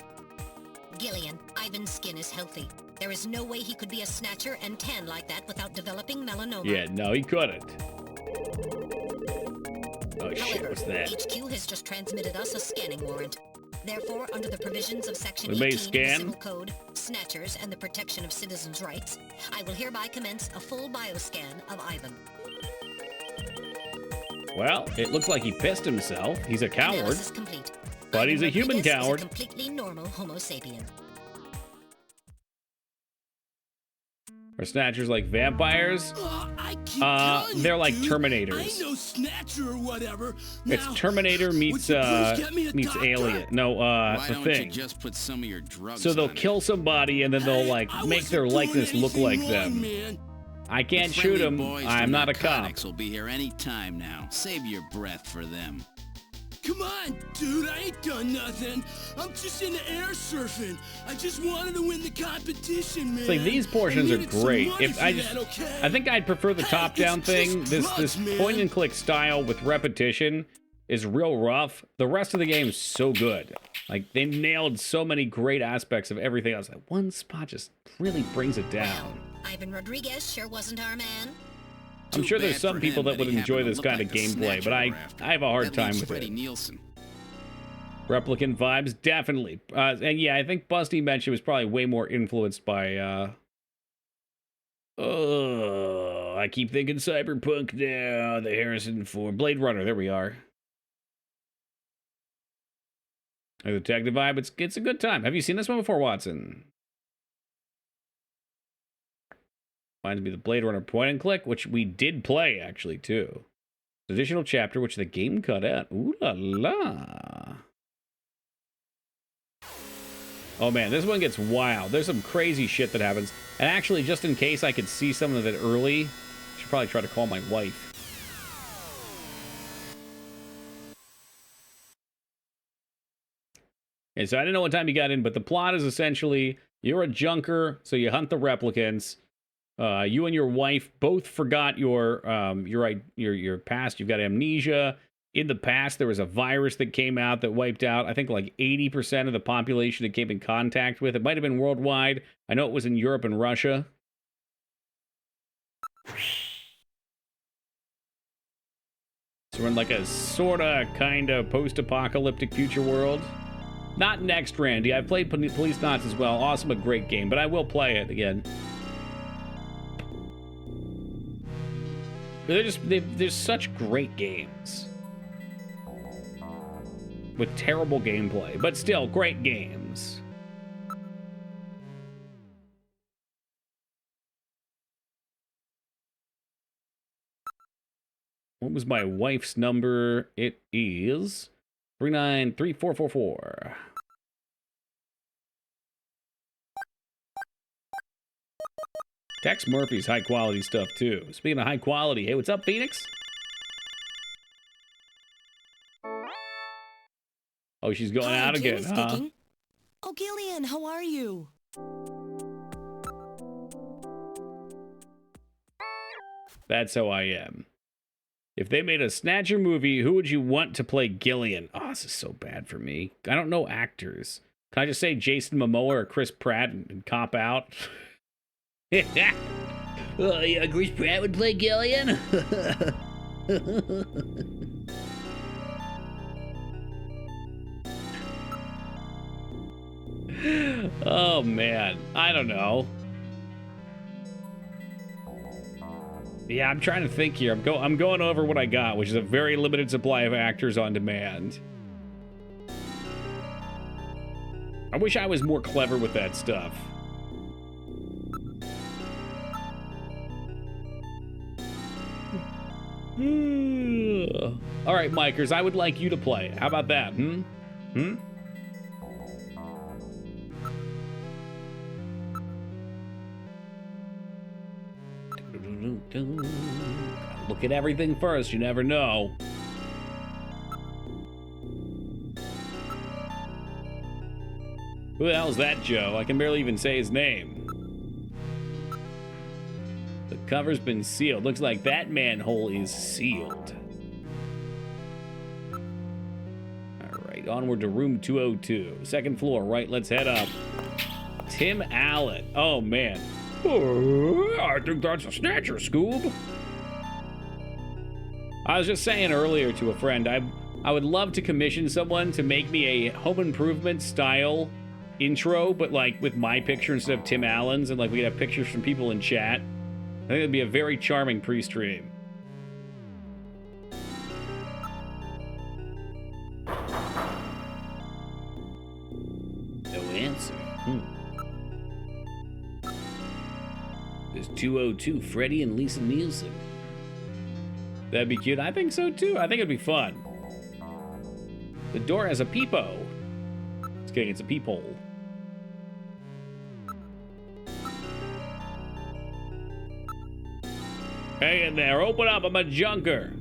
Gillian, Ivan's skin is healthy. There is no way he could be a snatcher and tan like that without developing melanoma. Yeah, no, he couldn't. Oh shit, However, what's that? HQ has just transmitted us a scanning warrant. Therefore, under the provisions of Section We may 18 of the scan? Civil Code, Snatchers, and the Protection of Citizens' Rights, I will hereby commence a full bioscan of Ivan. Well, it looks like he pissed himself. He's a coward. Analysis complete. But he's a human Rodriguez coward. Is a completely normal Homo sapien. Are Snatchers like vampires? I keep telling They're you, like dude. Terminators. I ain't no Snatcher or whatever. It's Now, Terminator meets would you please get me a meets doctor? Alien. No, Why the don't Thing. you just put some of your drugs So they'll on kill somebody and then they'll like I make their wasn't doing likeness look anything like wrong, them. man. I it. can't The shoot friendly them. boys I'm from not a cop. narcotics will be here any time now. Save your breath for them. Come on, dude, I ain't done nothing. I'm just into air surfing. I just wanted to win the competition, man. It's like these portions I are needed some great. money If for I that, just, okay? I think I'd prefer the Hey, top-down it's thing. just This drugs, man. point-and-click style with repetition is real rough. The rest of the game is so good. Like they nailed so many great aspects of everything else. Like one spot just really brings it down. Ivan Rodriguez sure wasn't our man. I'm Too sure there's bad some for people him that would he enjoy happened to this look kind like of the gameplay, but Snatcher we're after. I have a hard That time leaves with Freddie it. Nielsen. Replicant vibes, definitely. And yeah, I think Busty mentioned was probably way more influenced by, I keep thinking cyberpunk now. The Harrison Ford. Blade Runner, there we are. A detective vibe, it's a good time. Have you seen this one before, Watson? Reminds me of the Blade Runner point and click, which we did play, actually, too. Additional chapter, which the game cut out. Ooh la la. Oh man, this one gets wild. There's some crazy shit that happens. And actually, just in case I could see some of it early, I should probably try to call my wife. Okay, so I didn't know what time you got in, but the plot is essentially you're a junker, so you hunt the replicants. You and your wife both forgot your past. You've got amnesia. In the past, there was a virus that came out that wiped out, I think, like 80% of the population it came in contact with. It might have been worldwide. I know it was in Europe and Russia. So we're in like a sorta, kinda post-apocalyptic future world. Not next, Randy. I've played Police Knots as well. Awesome, a great game, but I will play it again. They're such great games. With terrible gameplay, but still great games. What was my wife's number? It is 393444. Tex Murphy's high quality stuff too. Speaking of high quality, hey, what's up, Phoenix? Oh, she's going Hi, out Jamie again, huh? speaking. Oh, Gillian, how are you? That's how I am. If they made a Snatcher movie, who would you want to play Gillian? Oh, this is so bad for me. I don't know actors. Can I just say Jason Momoa or Chris Pratt and cop out? Oh, yeah, Chris Pratt would play Gillian? Oh, man. I don't know. Yeah, I'm trying to think here. I'm going over what I got, which is a very limited supply of actors on demand. I wish I was more clever with that stuff. All right, Mikers, I would like you to play. How about that? Hmm? Look at everything first. You never know. Who the hell is that Joe? I can barely even say his name. The cover's been sealed. Looks like that manhole is sealed. Alright, onward to room 202. Second floor, right, let's head up. Tim Allen. Oh, man. Oh, I think that's a Snatcher, Scoob. I was just saying earlier to a friend, I would love to commission someone to make me a home improvement style intro, but like with my picture instead of Tim Allen's, and like we could have pictures from people in chat. I think it'd be a very charming pre-stream. No answer. There's 202, Freddie and Lisa Nielsen. That'd be cute. I think so too. I think it'd be fun. The door has a peephole. It's kidding, it's a peephole. Hey in there, open up, I'm a junker.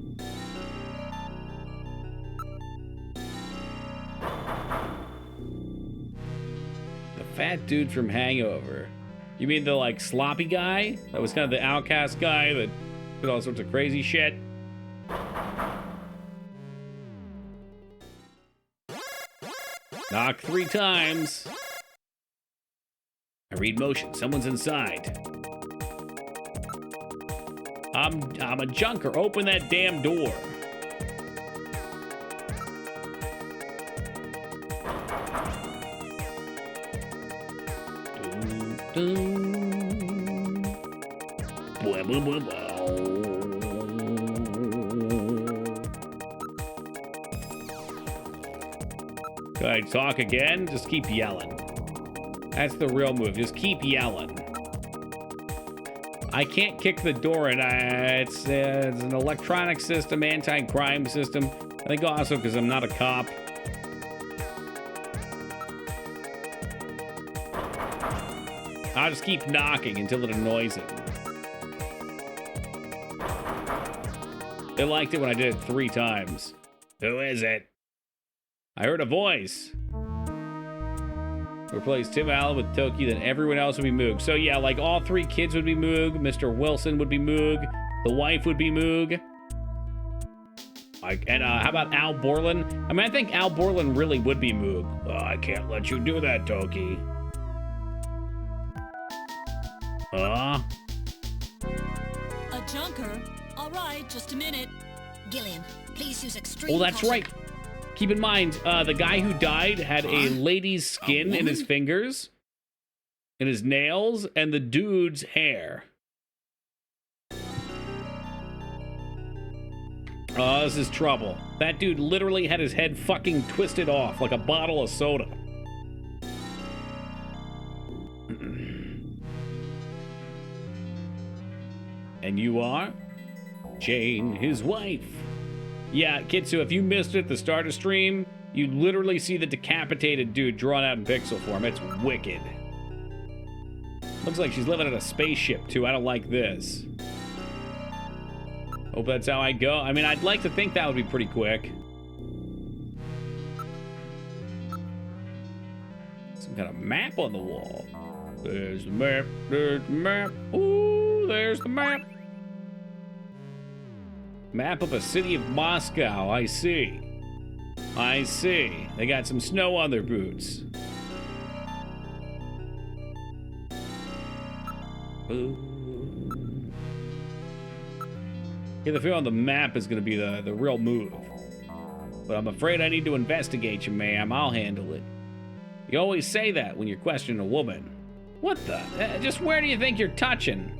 The fat dude from Hangover. You mean the, like, sloppy guy? That was kind of the outcast guy that did all sorts of crazy shit? Knock 3 times. I read motion. Someone's inside. I'm a junker. Open that damn door. Can I talk again? Just keep yelling. That's the real move. Just keep yelling. I can't kick the door in. It's an electronic system, anti-crime system. I think also because I'm not a cop. I'll just keep knocking until it annoys it. They liked it when I did it 3 times. Who is it? I heard a voice. Replace Tim Allen with Toki, then everyone else would be Moog. So yeah, like all 3 kids would be Moog. Mr. Wilson would be Moog. The wife would be Moog. How about Al Borland? I mean, I think Al Borland really would be Moog. Oh, I can't let you do that, Toki. A junker? All right, just a minute. Gillian, please use extreme Oh, that's caution. right. Keep in mind, the guy who died had a lady's skin in his fingers, in his nails, and the dude's hair. Oh, this is trouble. That dude literally had his head fucking twisted off like a bottle of soda. And you are? Jane, his wife. Yeah, Kitsu, if you missed it at the start of stream, you literally see the decapitated dude drawn out in pixel form. It's wicked. Looks like she's living in a spaceship, too. I don't like this. Hope that's how I go. I mean, I'd like to think that would be pretty quick. Some kind of map on the wall. There's the map. There's the map. Ooh, there's the map. Map of a city of Moscow. I see. I see. They got some snow on their boots. Ooh. Get the feeling the map is going to be the real move. But I'm afraid I need to investigate you, ma'am. I'll handle it. You always say that when you're questioning a woman. What the? Just where do you think you're touching?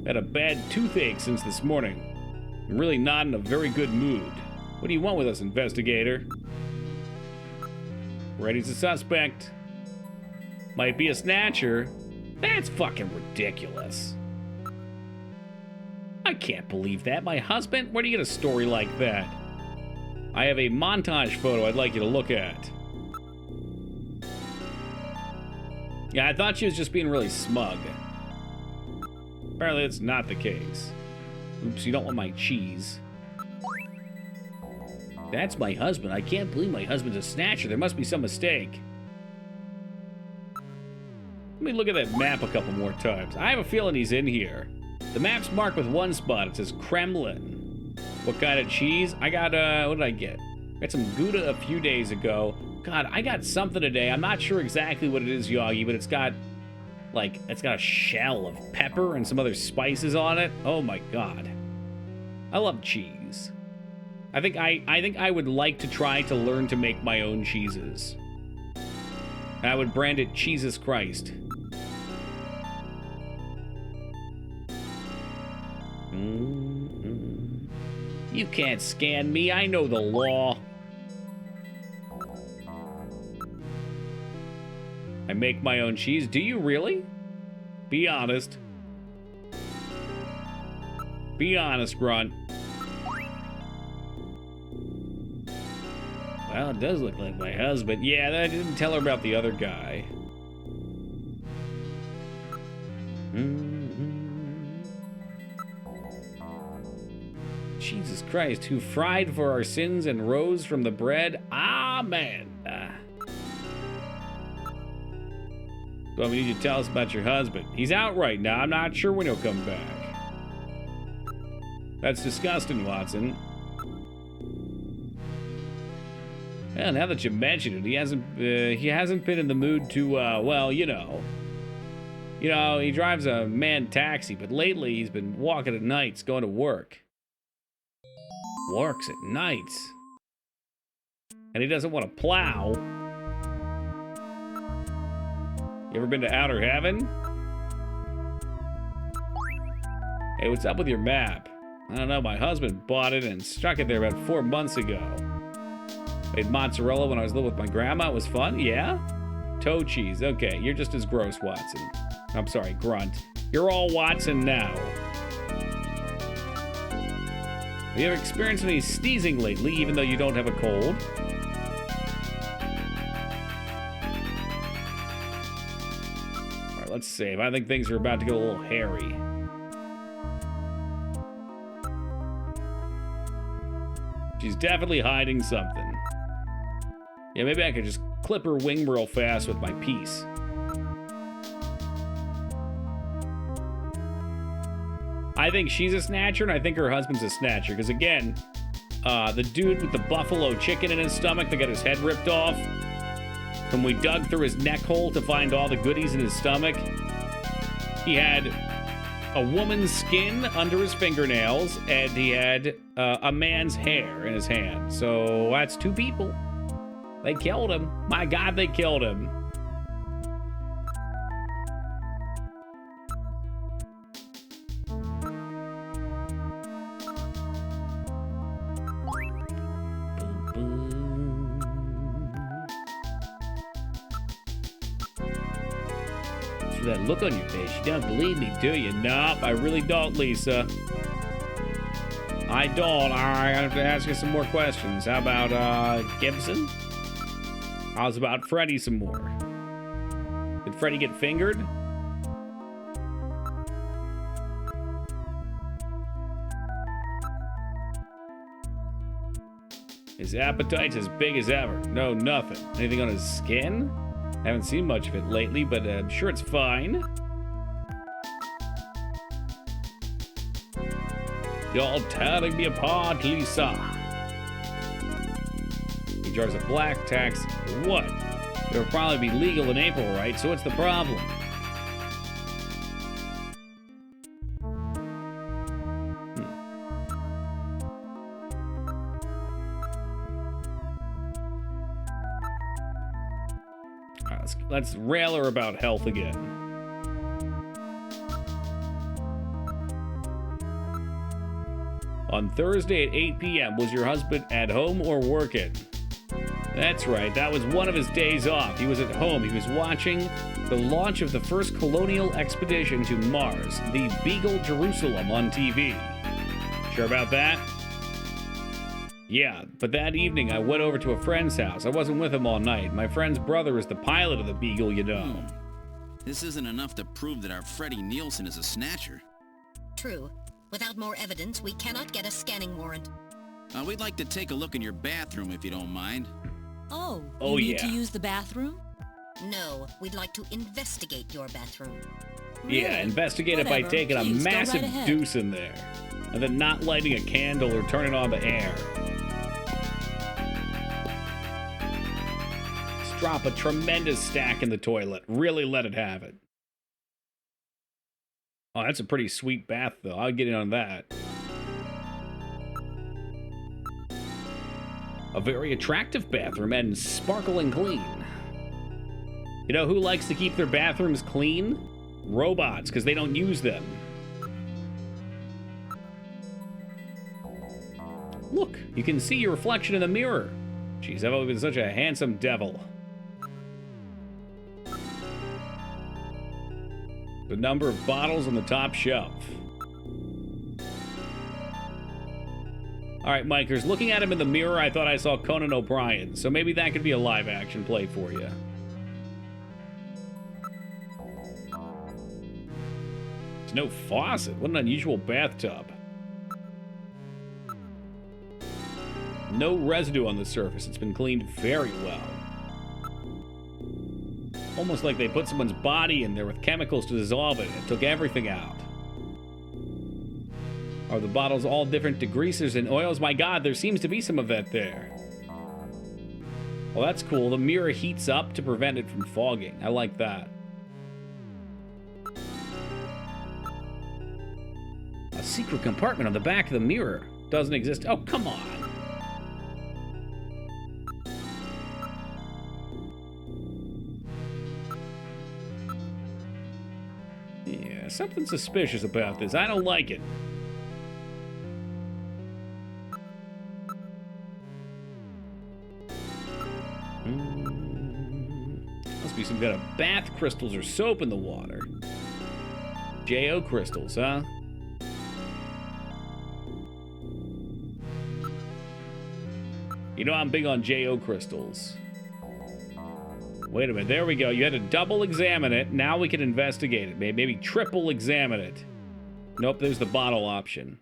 Had a bad toothache since this morning. I'm really not in a very good mood. What do you want with us, investigator? Reddy's a suspect. Might be a snatcher. That's fucking ridiculous. I can't believe that. My husband? Where do you get a story like that? I have a montage photo I'd like you to look at. Yeah, I thought she was just being really smug. Apparently that's not the case. Oops, you don't want my cheese. That's my husband. I can't believe my husband's a snatcher. There must be some mistake. Let me look at that map a couple more times. I have a feeling he's in here. The map's marked with one spot. It says Kremlin. What kind of cheese? I got, what did I get? I got some Gouda a few days ago. God, I got something today. I'm not sure exactly what it is, Yagi, but it's got, like, it's got a shell of pepper and some other spices on it. Oh my God. I love cheese. I think I would like to try to learn to make my own cheeses. And I would brand it Jesus Christ. You can't scan me. I know the law. I make my own cheese. Do you really? Be honest. Be honest, Grunt. Well, it does look like my husband. Yeah, I didn't tell her about the other guy. Jesus Christ, who fried for our sins and rose from the bread. Amen. So we need you to tell us about your husband. He's out right now. I'm not sure when he'll come back. That's disgusting, Watson. Well, now that you mention it, he hasn't been in the mood to, well, you know, he drives a manned taxi, but lately he's been walking at nights, going to work. Works at nights. And he doesn't want to plow. You ever been to Outer Heaven? Hey, what's up with your map? I don't know, my husband bought it and stuck it there about 4 months ago. Made mozzarella when I was living with my grandma. It was fun, yeah? Toe cheese, okay, you're just as gross, Watson. I'm sorry, Grunt. You're all Watson now. Have you ever experienced any sneezing lately, even though you don't have a cold? Alright, let's save. I think things are about to get a little hairy. She's definitely hiding something. Yeah, maybe I could just clip her wing real fast with my piece. I think she's a snatcher, and I think her husband's a snatcher. Because again, the dude with the buffalo chicken in his stomach that got his head ripped off, when we dug through his neck hole to find all the goodies in his stomach, he had a woman's skin under his fingernails, and he had a man's hair in his hand. So that's 2 people. They killed him. My God, they killed him. So that look on your face, you don't believe me, do you? Nope, I really don't, Lisa. I don't. I have to ask you some more questions. How about, Gibson? How's about Freddy some more? Did Freddy get fingered? His appetite's as big as ever. No, nothing. Anything on his skin? Haven't seen much of it lately, but I'm sure it's fine. You're tearing me apart, Lisa. He drives a black taxi. What? It'll probably be legal in April, right? So what's the problem? All right, let's rail her about health again. On Thursday at 8 p.m., was your husband at home or working? That's right, that was one of his days off. He was at home. He was watching the launch of the first colonial expedition to Mars, the Beagle Jerusalem, on TV. Sure about that? Yeah, but that evening I went over to a friend's house. I wasn't with him all night. My friend's brother is the pilot of the Beagle, you know. This isn't enough to prove that our Freddie Nielsen is a snatcher. True. Without more evidence, we cannot get a scanning warrant. We'd like to take a look in your bathroom, if you don't mind. Oh, Oh, you need yeah. to use the bathroom? No, we'd like to investigate your bathroom. Yeah, investigate it by Whatever. taking Please, a go right massive ahead. deuce in there. And then not lighting a candle or turning on the air. Just drop a tremendous stack in the toilet. Really let it have it. Oh, that's a pretty sweet bath, though. I'll get in on that. A very attractive bathroom and sparkling clean. You know who likes to keep their bathrooms clean? Robots, because they don't use them. Look, you can see your reflection in the mirror. Jeez, I've always been such a handsome devil. The number of bottles on the top shelf. All right, Mikers, looking at him in the mirror, I thought I saw Conan O'Brien, so maybe that could be a live-action play for you. There's no faucet. What an unusual bathtub. No residue on the surface. It's been cleaned very well. Almost like they put someone's body in there with chemicals to dissolve it and took everything out. Are the bottles all different degreasers and oils? My God, there seems to be some of that there. Well, that's cool. The mirror heats up to prevent it from fogging. I like that. A secret compartment on the back of the mirror. Doesn't exist. Oh, come on. Yeah, something suspicious about this. I don't like it. Must be some kind of bath crystals or soap in the water. J.O. crystals, huh? You know I'm big on J.O. crystals. Wait a minute, there we go. You had to double examine it. Now we can investigate it. Maybe triple examine it. Nope, there's the bottle option.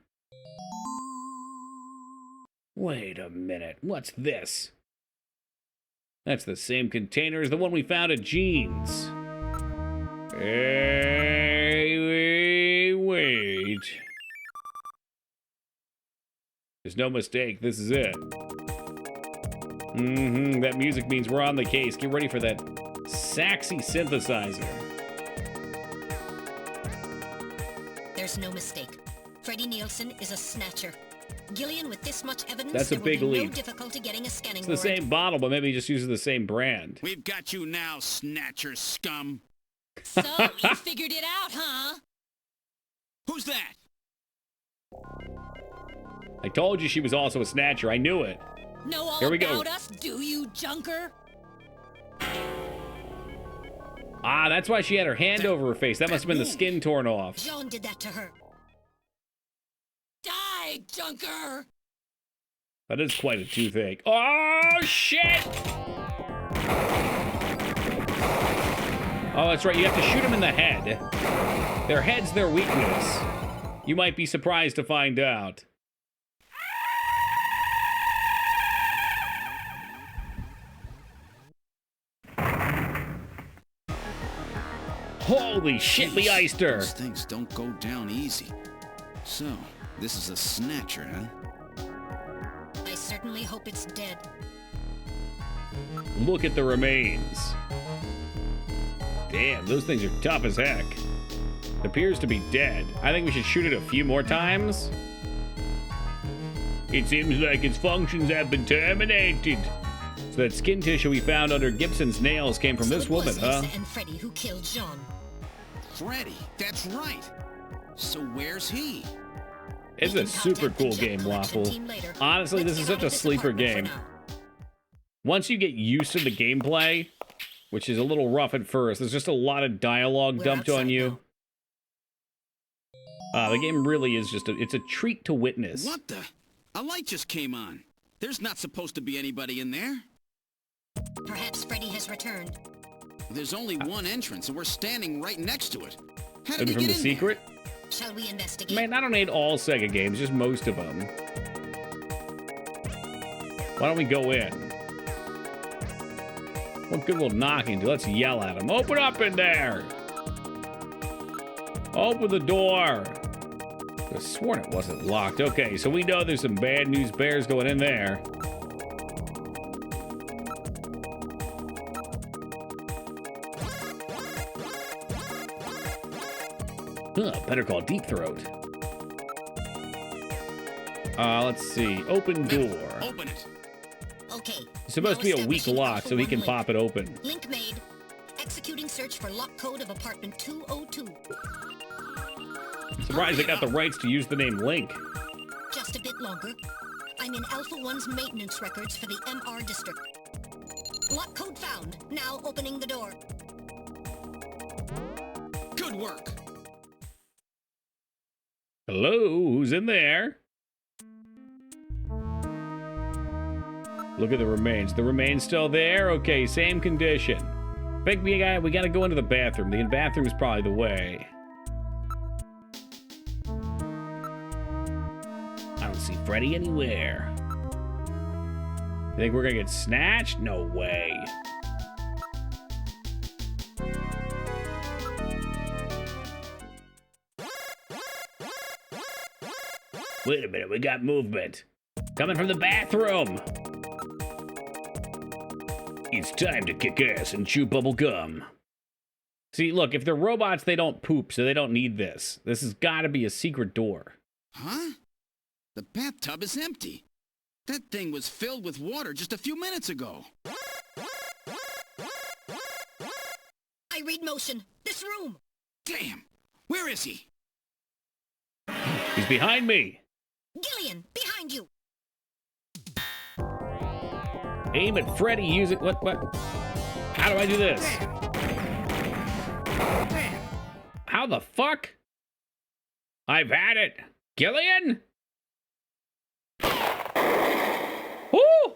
Wait a minute, what's this? That's the same container as the one we found at Jean's. Hey, wait. There's no mistake, this is it. That music means we're on the case. Get ready for that saxy synthesizer. There's no mistake. Freddie Nielsen is a snatcher. Gillian, with this much evidence, that's a big there will be leap. no difficulty getting a scanning It's the warrant. same bottle, but maybe he just uses the same brand. We've got you now, Snatcher scum. So, you figured it out, huh? Who's that? I told you she was also a snatcher. I knew it. Know all Here we go. about us, do you, Junker? Ah, that's why she had her hand over her face. That must have been the skin torn off. Jean did that to her. Die, Junker! That is quite a toothache. Oh, shit! Oh, that's right. You have to shoot them in the head. Their head's their weakness. You might be surprised to find out. Holy shit, we iced her. Those things don't go down easy. So, this is a snatcher, huh? I certainly hope it's dead. Look at the remains. Damn, those things are tough as heck. It appears to be dead. I think we should shoot it a few more times. It seems like its functions have been terminated. So that skin tissue we found under Gibson's nails came from this woman, huh? Lisa and Freddie who killed Jean. Freddie, that's right. So where's he? It's a super cool game, Waffle. Honestly, this is such a sleeper game. Once you get used to the gameplay, which is a little rough at first, there's just a lot of dialogue dumped on you. The game really is just it's a treat to witness. What the? A light just came on. There's not supposed to be anybody in there. Perhaps Freddie has returned. There's only one entrance, and we're standing right next to it. How did Maybe he from get the in secret? Shall we investigate? Man, I don't need all Sega games, just most of them. Why don't we go in? What good will knocking do? Let's yell at him. Open up in there! Open the door! I could have sworn it wasn't locked. Okay, so we know there's some bad news bears going in there. Better call Deep Throat. Let's see. Open door. Open it. Okay. It's supposed to be a weak lock, so he can pop it open. Link made. Executing search for lock code of apartment 202. Surprised they got the rights to use the name Link. Just a bit longer. I'm in Alpha 1's maintenance records for the MR district. Lock code found. Now opening the door. Good work. Hello, who's in there? Look at the remains. The remains still there? Okay, same condition. I think we gotta go into the bathroom. The bathroom is probably the way. I don't see Freddy anywhere. You think we're gonna get snatched? No way. Wait a minute, we got movement. Coming from the bathroom. It's time to kick ass and chew bubble gum. See, look, if they're robots, they don't poop, so they don't need this. This has got to be a secret door. Huh? The bathtub is empty. That thing was filled with water just a few minutes ago. I read motion. This room. Damn. Where is he? He's behind me. Gillian, behind you. Aim at Freddy, use it. What? How do I do this? How the fuck? I've had it. Gillian? Woo!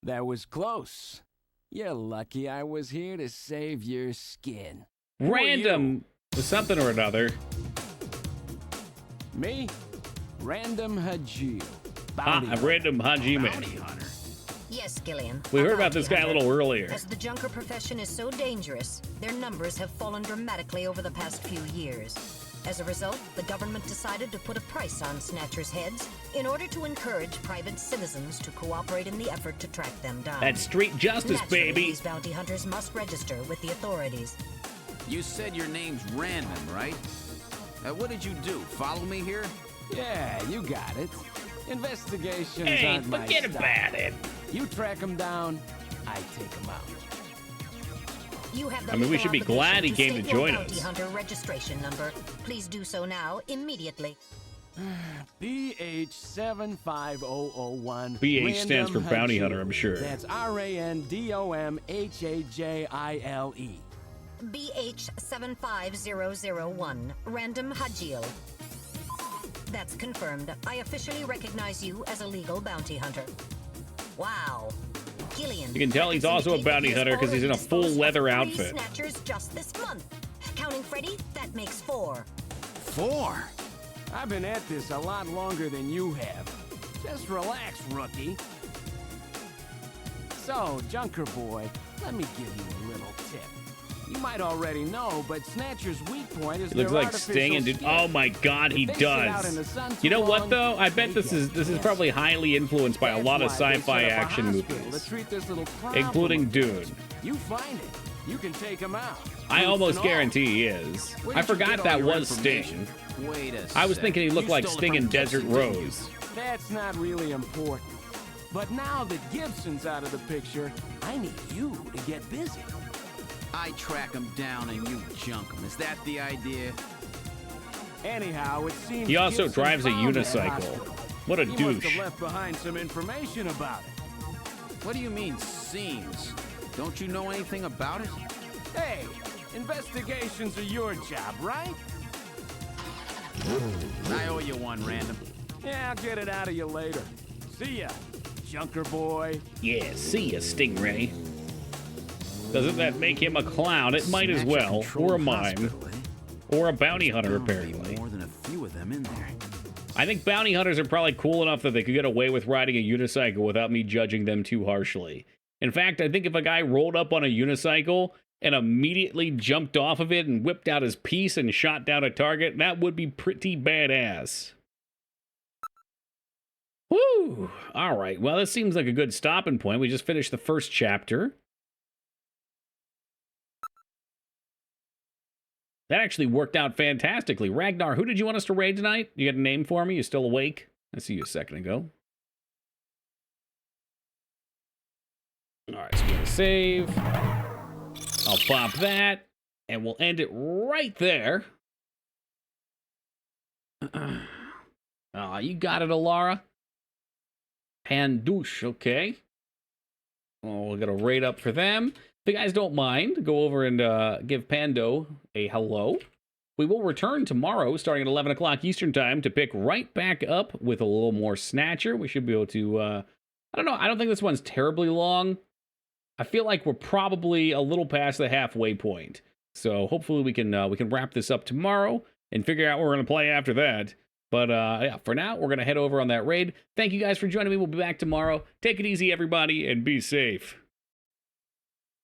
That was close. You're lucky I was here to save your skin. Random something or another. Me? Random Hajil. Random Hajime. Yes, Gillian. We heard about this guy a little earlier. As the junker profession is so dangerous, their numbers have fallen dramatically over the past few years. As a result, the government decided to put a price on Snatcher's heads in order to encourage private citizens to cooperate in the effort to track them down. That's street justice, Naturally, baby. These bounty hunters must register with the authorities. You said your name's Random, right? What did you do? Follow me here? Yeah, you got it. Investigations Hey, aren't my forget style. about it. You track them down, I take them out. You have the I mean, we should be legal glad he obligation came to state your join bounty us. hunter registration number. Please do so now, immediately. BH75001. BH stands for Bounty Hunter, I'm sure. That's RANDOMHAJILE. BH75001, Random Hajil. That's confirmed. I officially recognize you as a legal bounty hunter. Wow. Gillian. You can tell he's also a bounty hunter because he's in a full leather outfit. Snatchers just this month. Counting Freddy, that makes 4. 4? I've been at this a lot longer than you have. Just relax, rookie. So, Junker Boy, let me give you a little tip. You might already know, but Snatcher's weak point is He looks their like Sting, and artificial oh my God, he If they sit out does. in the sun You know too what long, though? I bet this is probably highly influenced by a lot of That's why they sci-fi set up a action hospital movies, to treat this little problem including of Dune. yours. You find it. You can take him out. I Proof almost and all. guarantee he is. Where I did you forgot get all that your was information? Sting. Wait a I was sec. thinking he looked You like stole it Sting from in Desert Gibson, didn't you? Rose. That's not really important. But now that Gibson's out of the picture, I need you to get busy. I track him down and you junk him. Is that the idea? Anyhow, it seems He also Gibson drives a found that unicycle. hospital. What a He must douche. have left behind some information about it. What do you mean, seems? Don't you know anything about it? Hey, investigations are your job, right? I owe you one, Random. Yeah, I'll get it out of you later. See ya, Junker Boy. Yeah, see ya, Stingray. Doesn't that make him a clown? It might as Snatcher well. controlled Or a mime. hospital, eh? Or a bounty hunter, There's gotta be apparently. more than a few of them in there. I think bounty hunters are probably cool enough that they could get away with riding a unicycle without me judging them too harshly. In fact, I think if a guy rolled up on a unicycle and immediately jumped off of it and whipped out his piece and shot down a target, that would be pretty badass. Woo! All right, well, this seems like a good stopping point. We just finished the first chapter. That actually worked out fantastically. Ragnar, who did you want us to raid tonight? You got a name for me? You still awake? I see you a second ago. All right, so we're going to save. I'll pop that, and we'll end it right there. You got it, Alara. Pandouche, okay. Oh, we're going to raid up for them. If you guys don't mind, go over and give Pando a hello. We will return tomorrow, starting at 11 o'clock Eastern Time, to pick right back up with a little more Snatcher. We should be able to, I don't know, I don't think this one's terribly long. I feel like we're probably a little past the halfway point. So hopefully we can wrap this up tomorrow and figure out what we're going to play after that. But yeah, for now, we're going to head over on that raid. Thank you guys for joining me. We'll be back tomorrow. Take it easy, everybody, and be safe.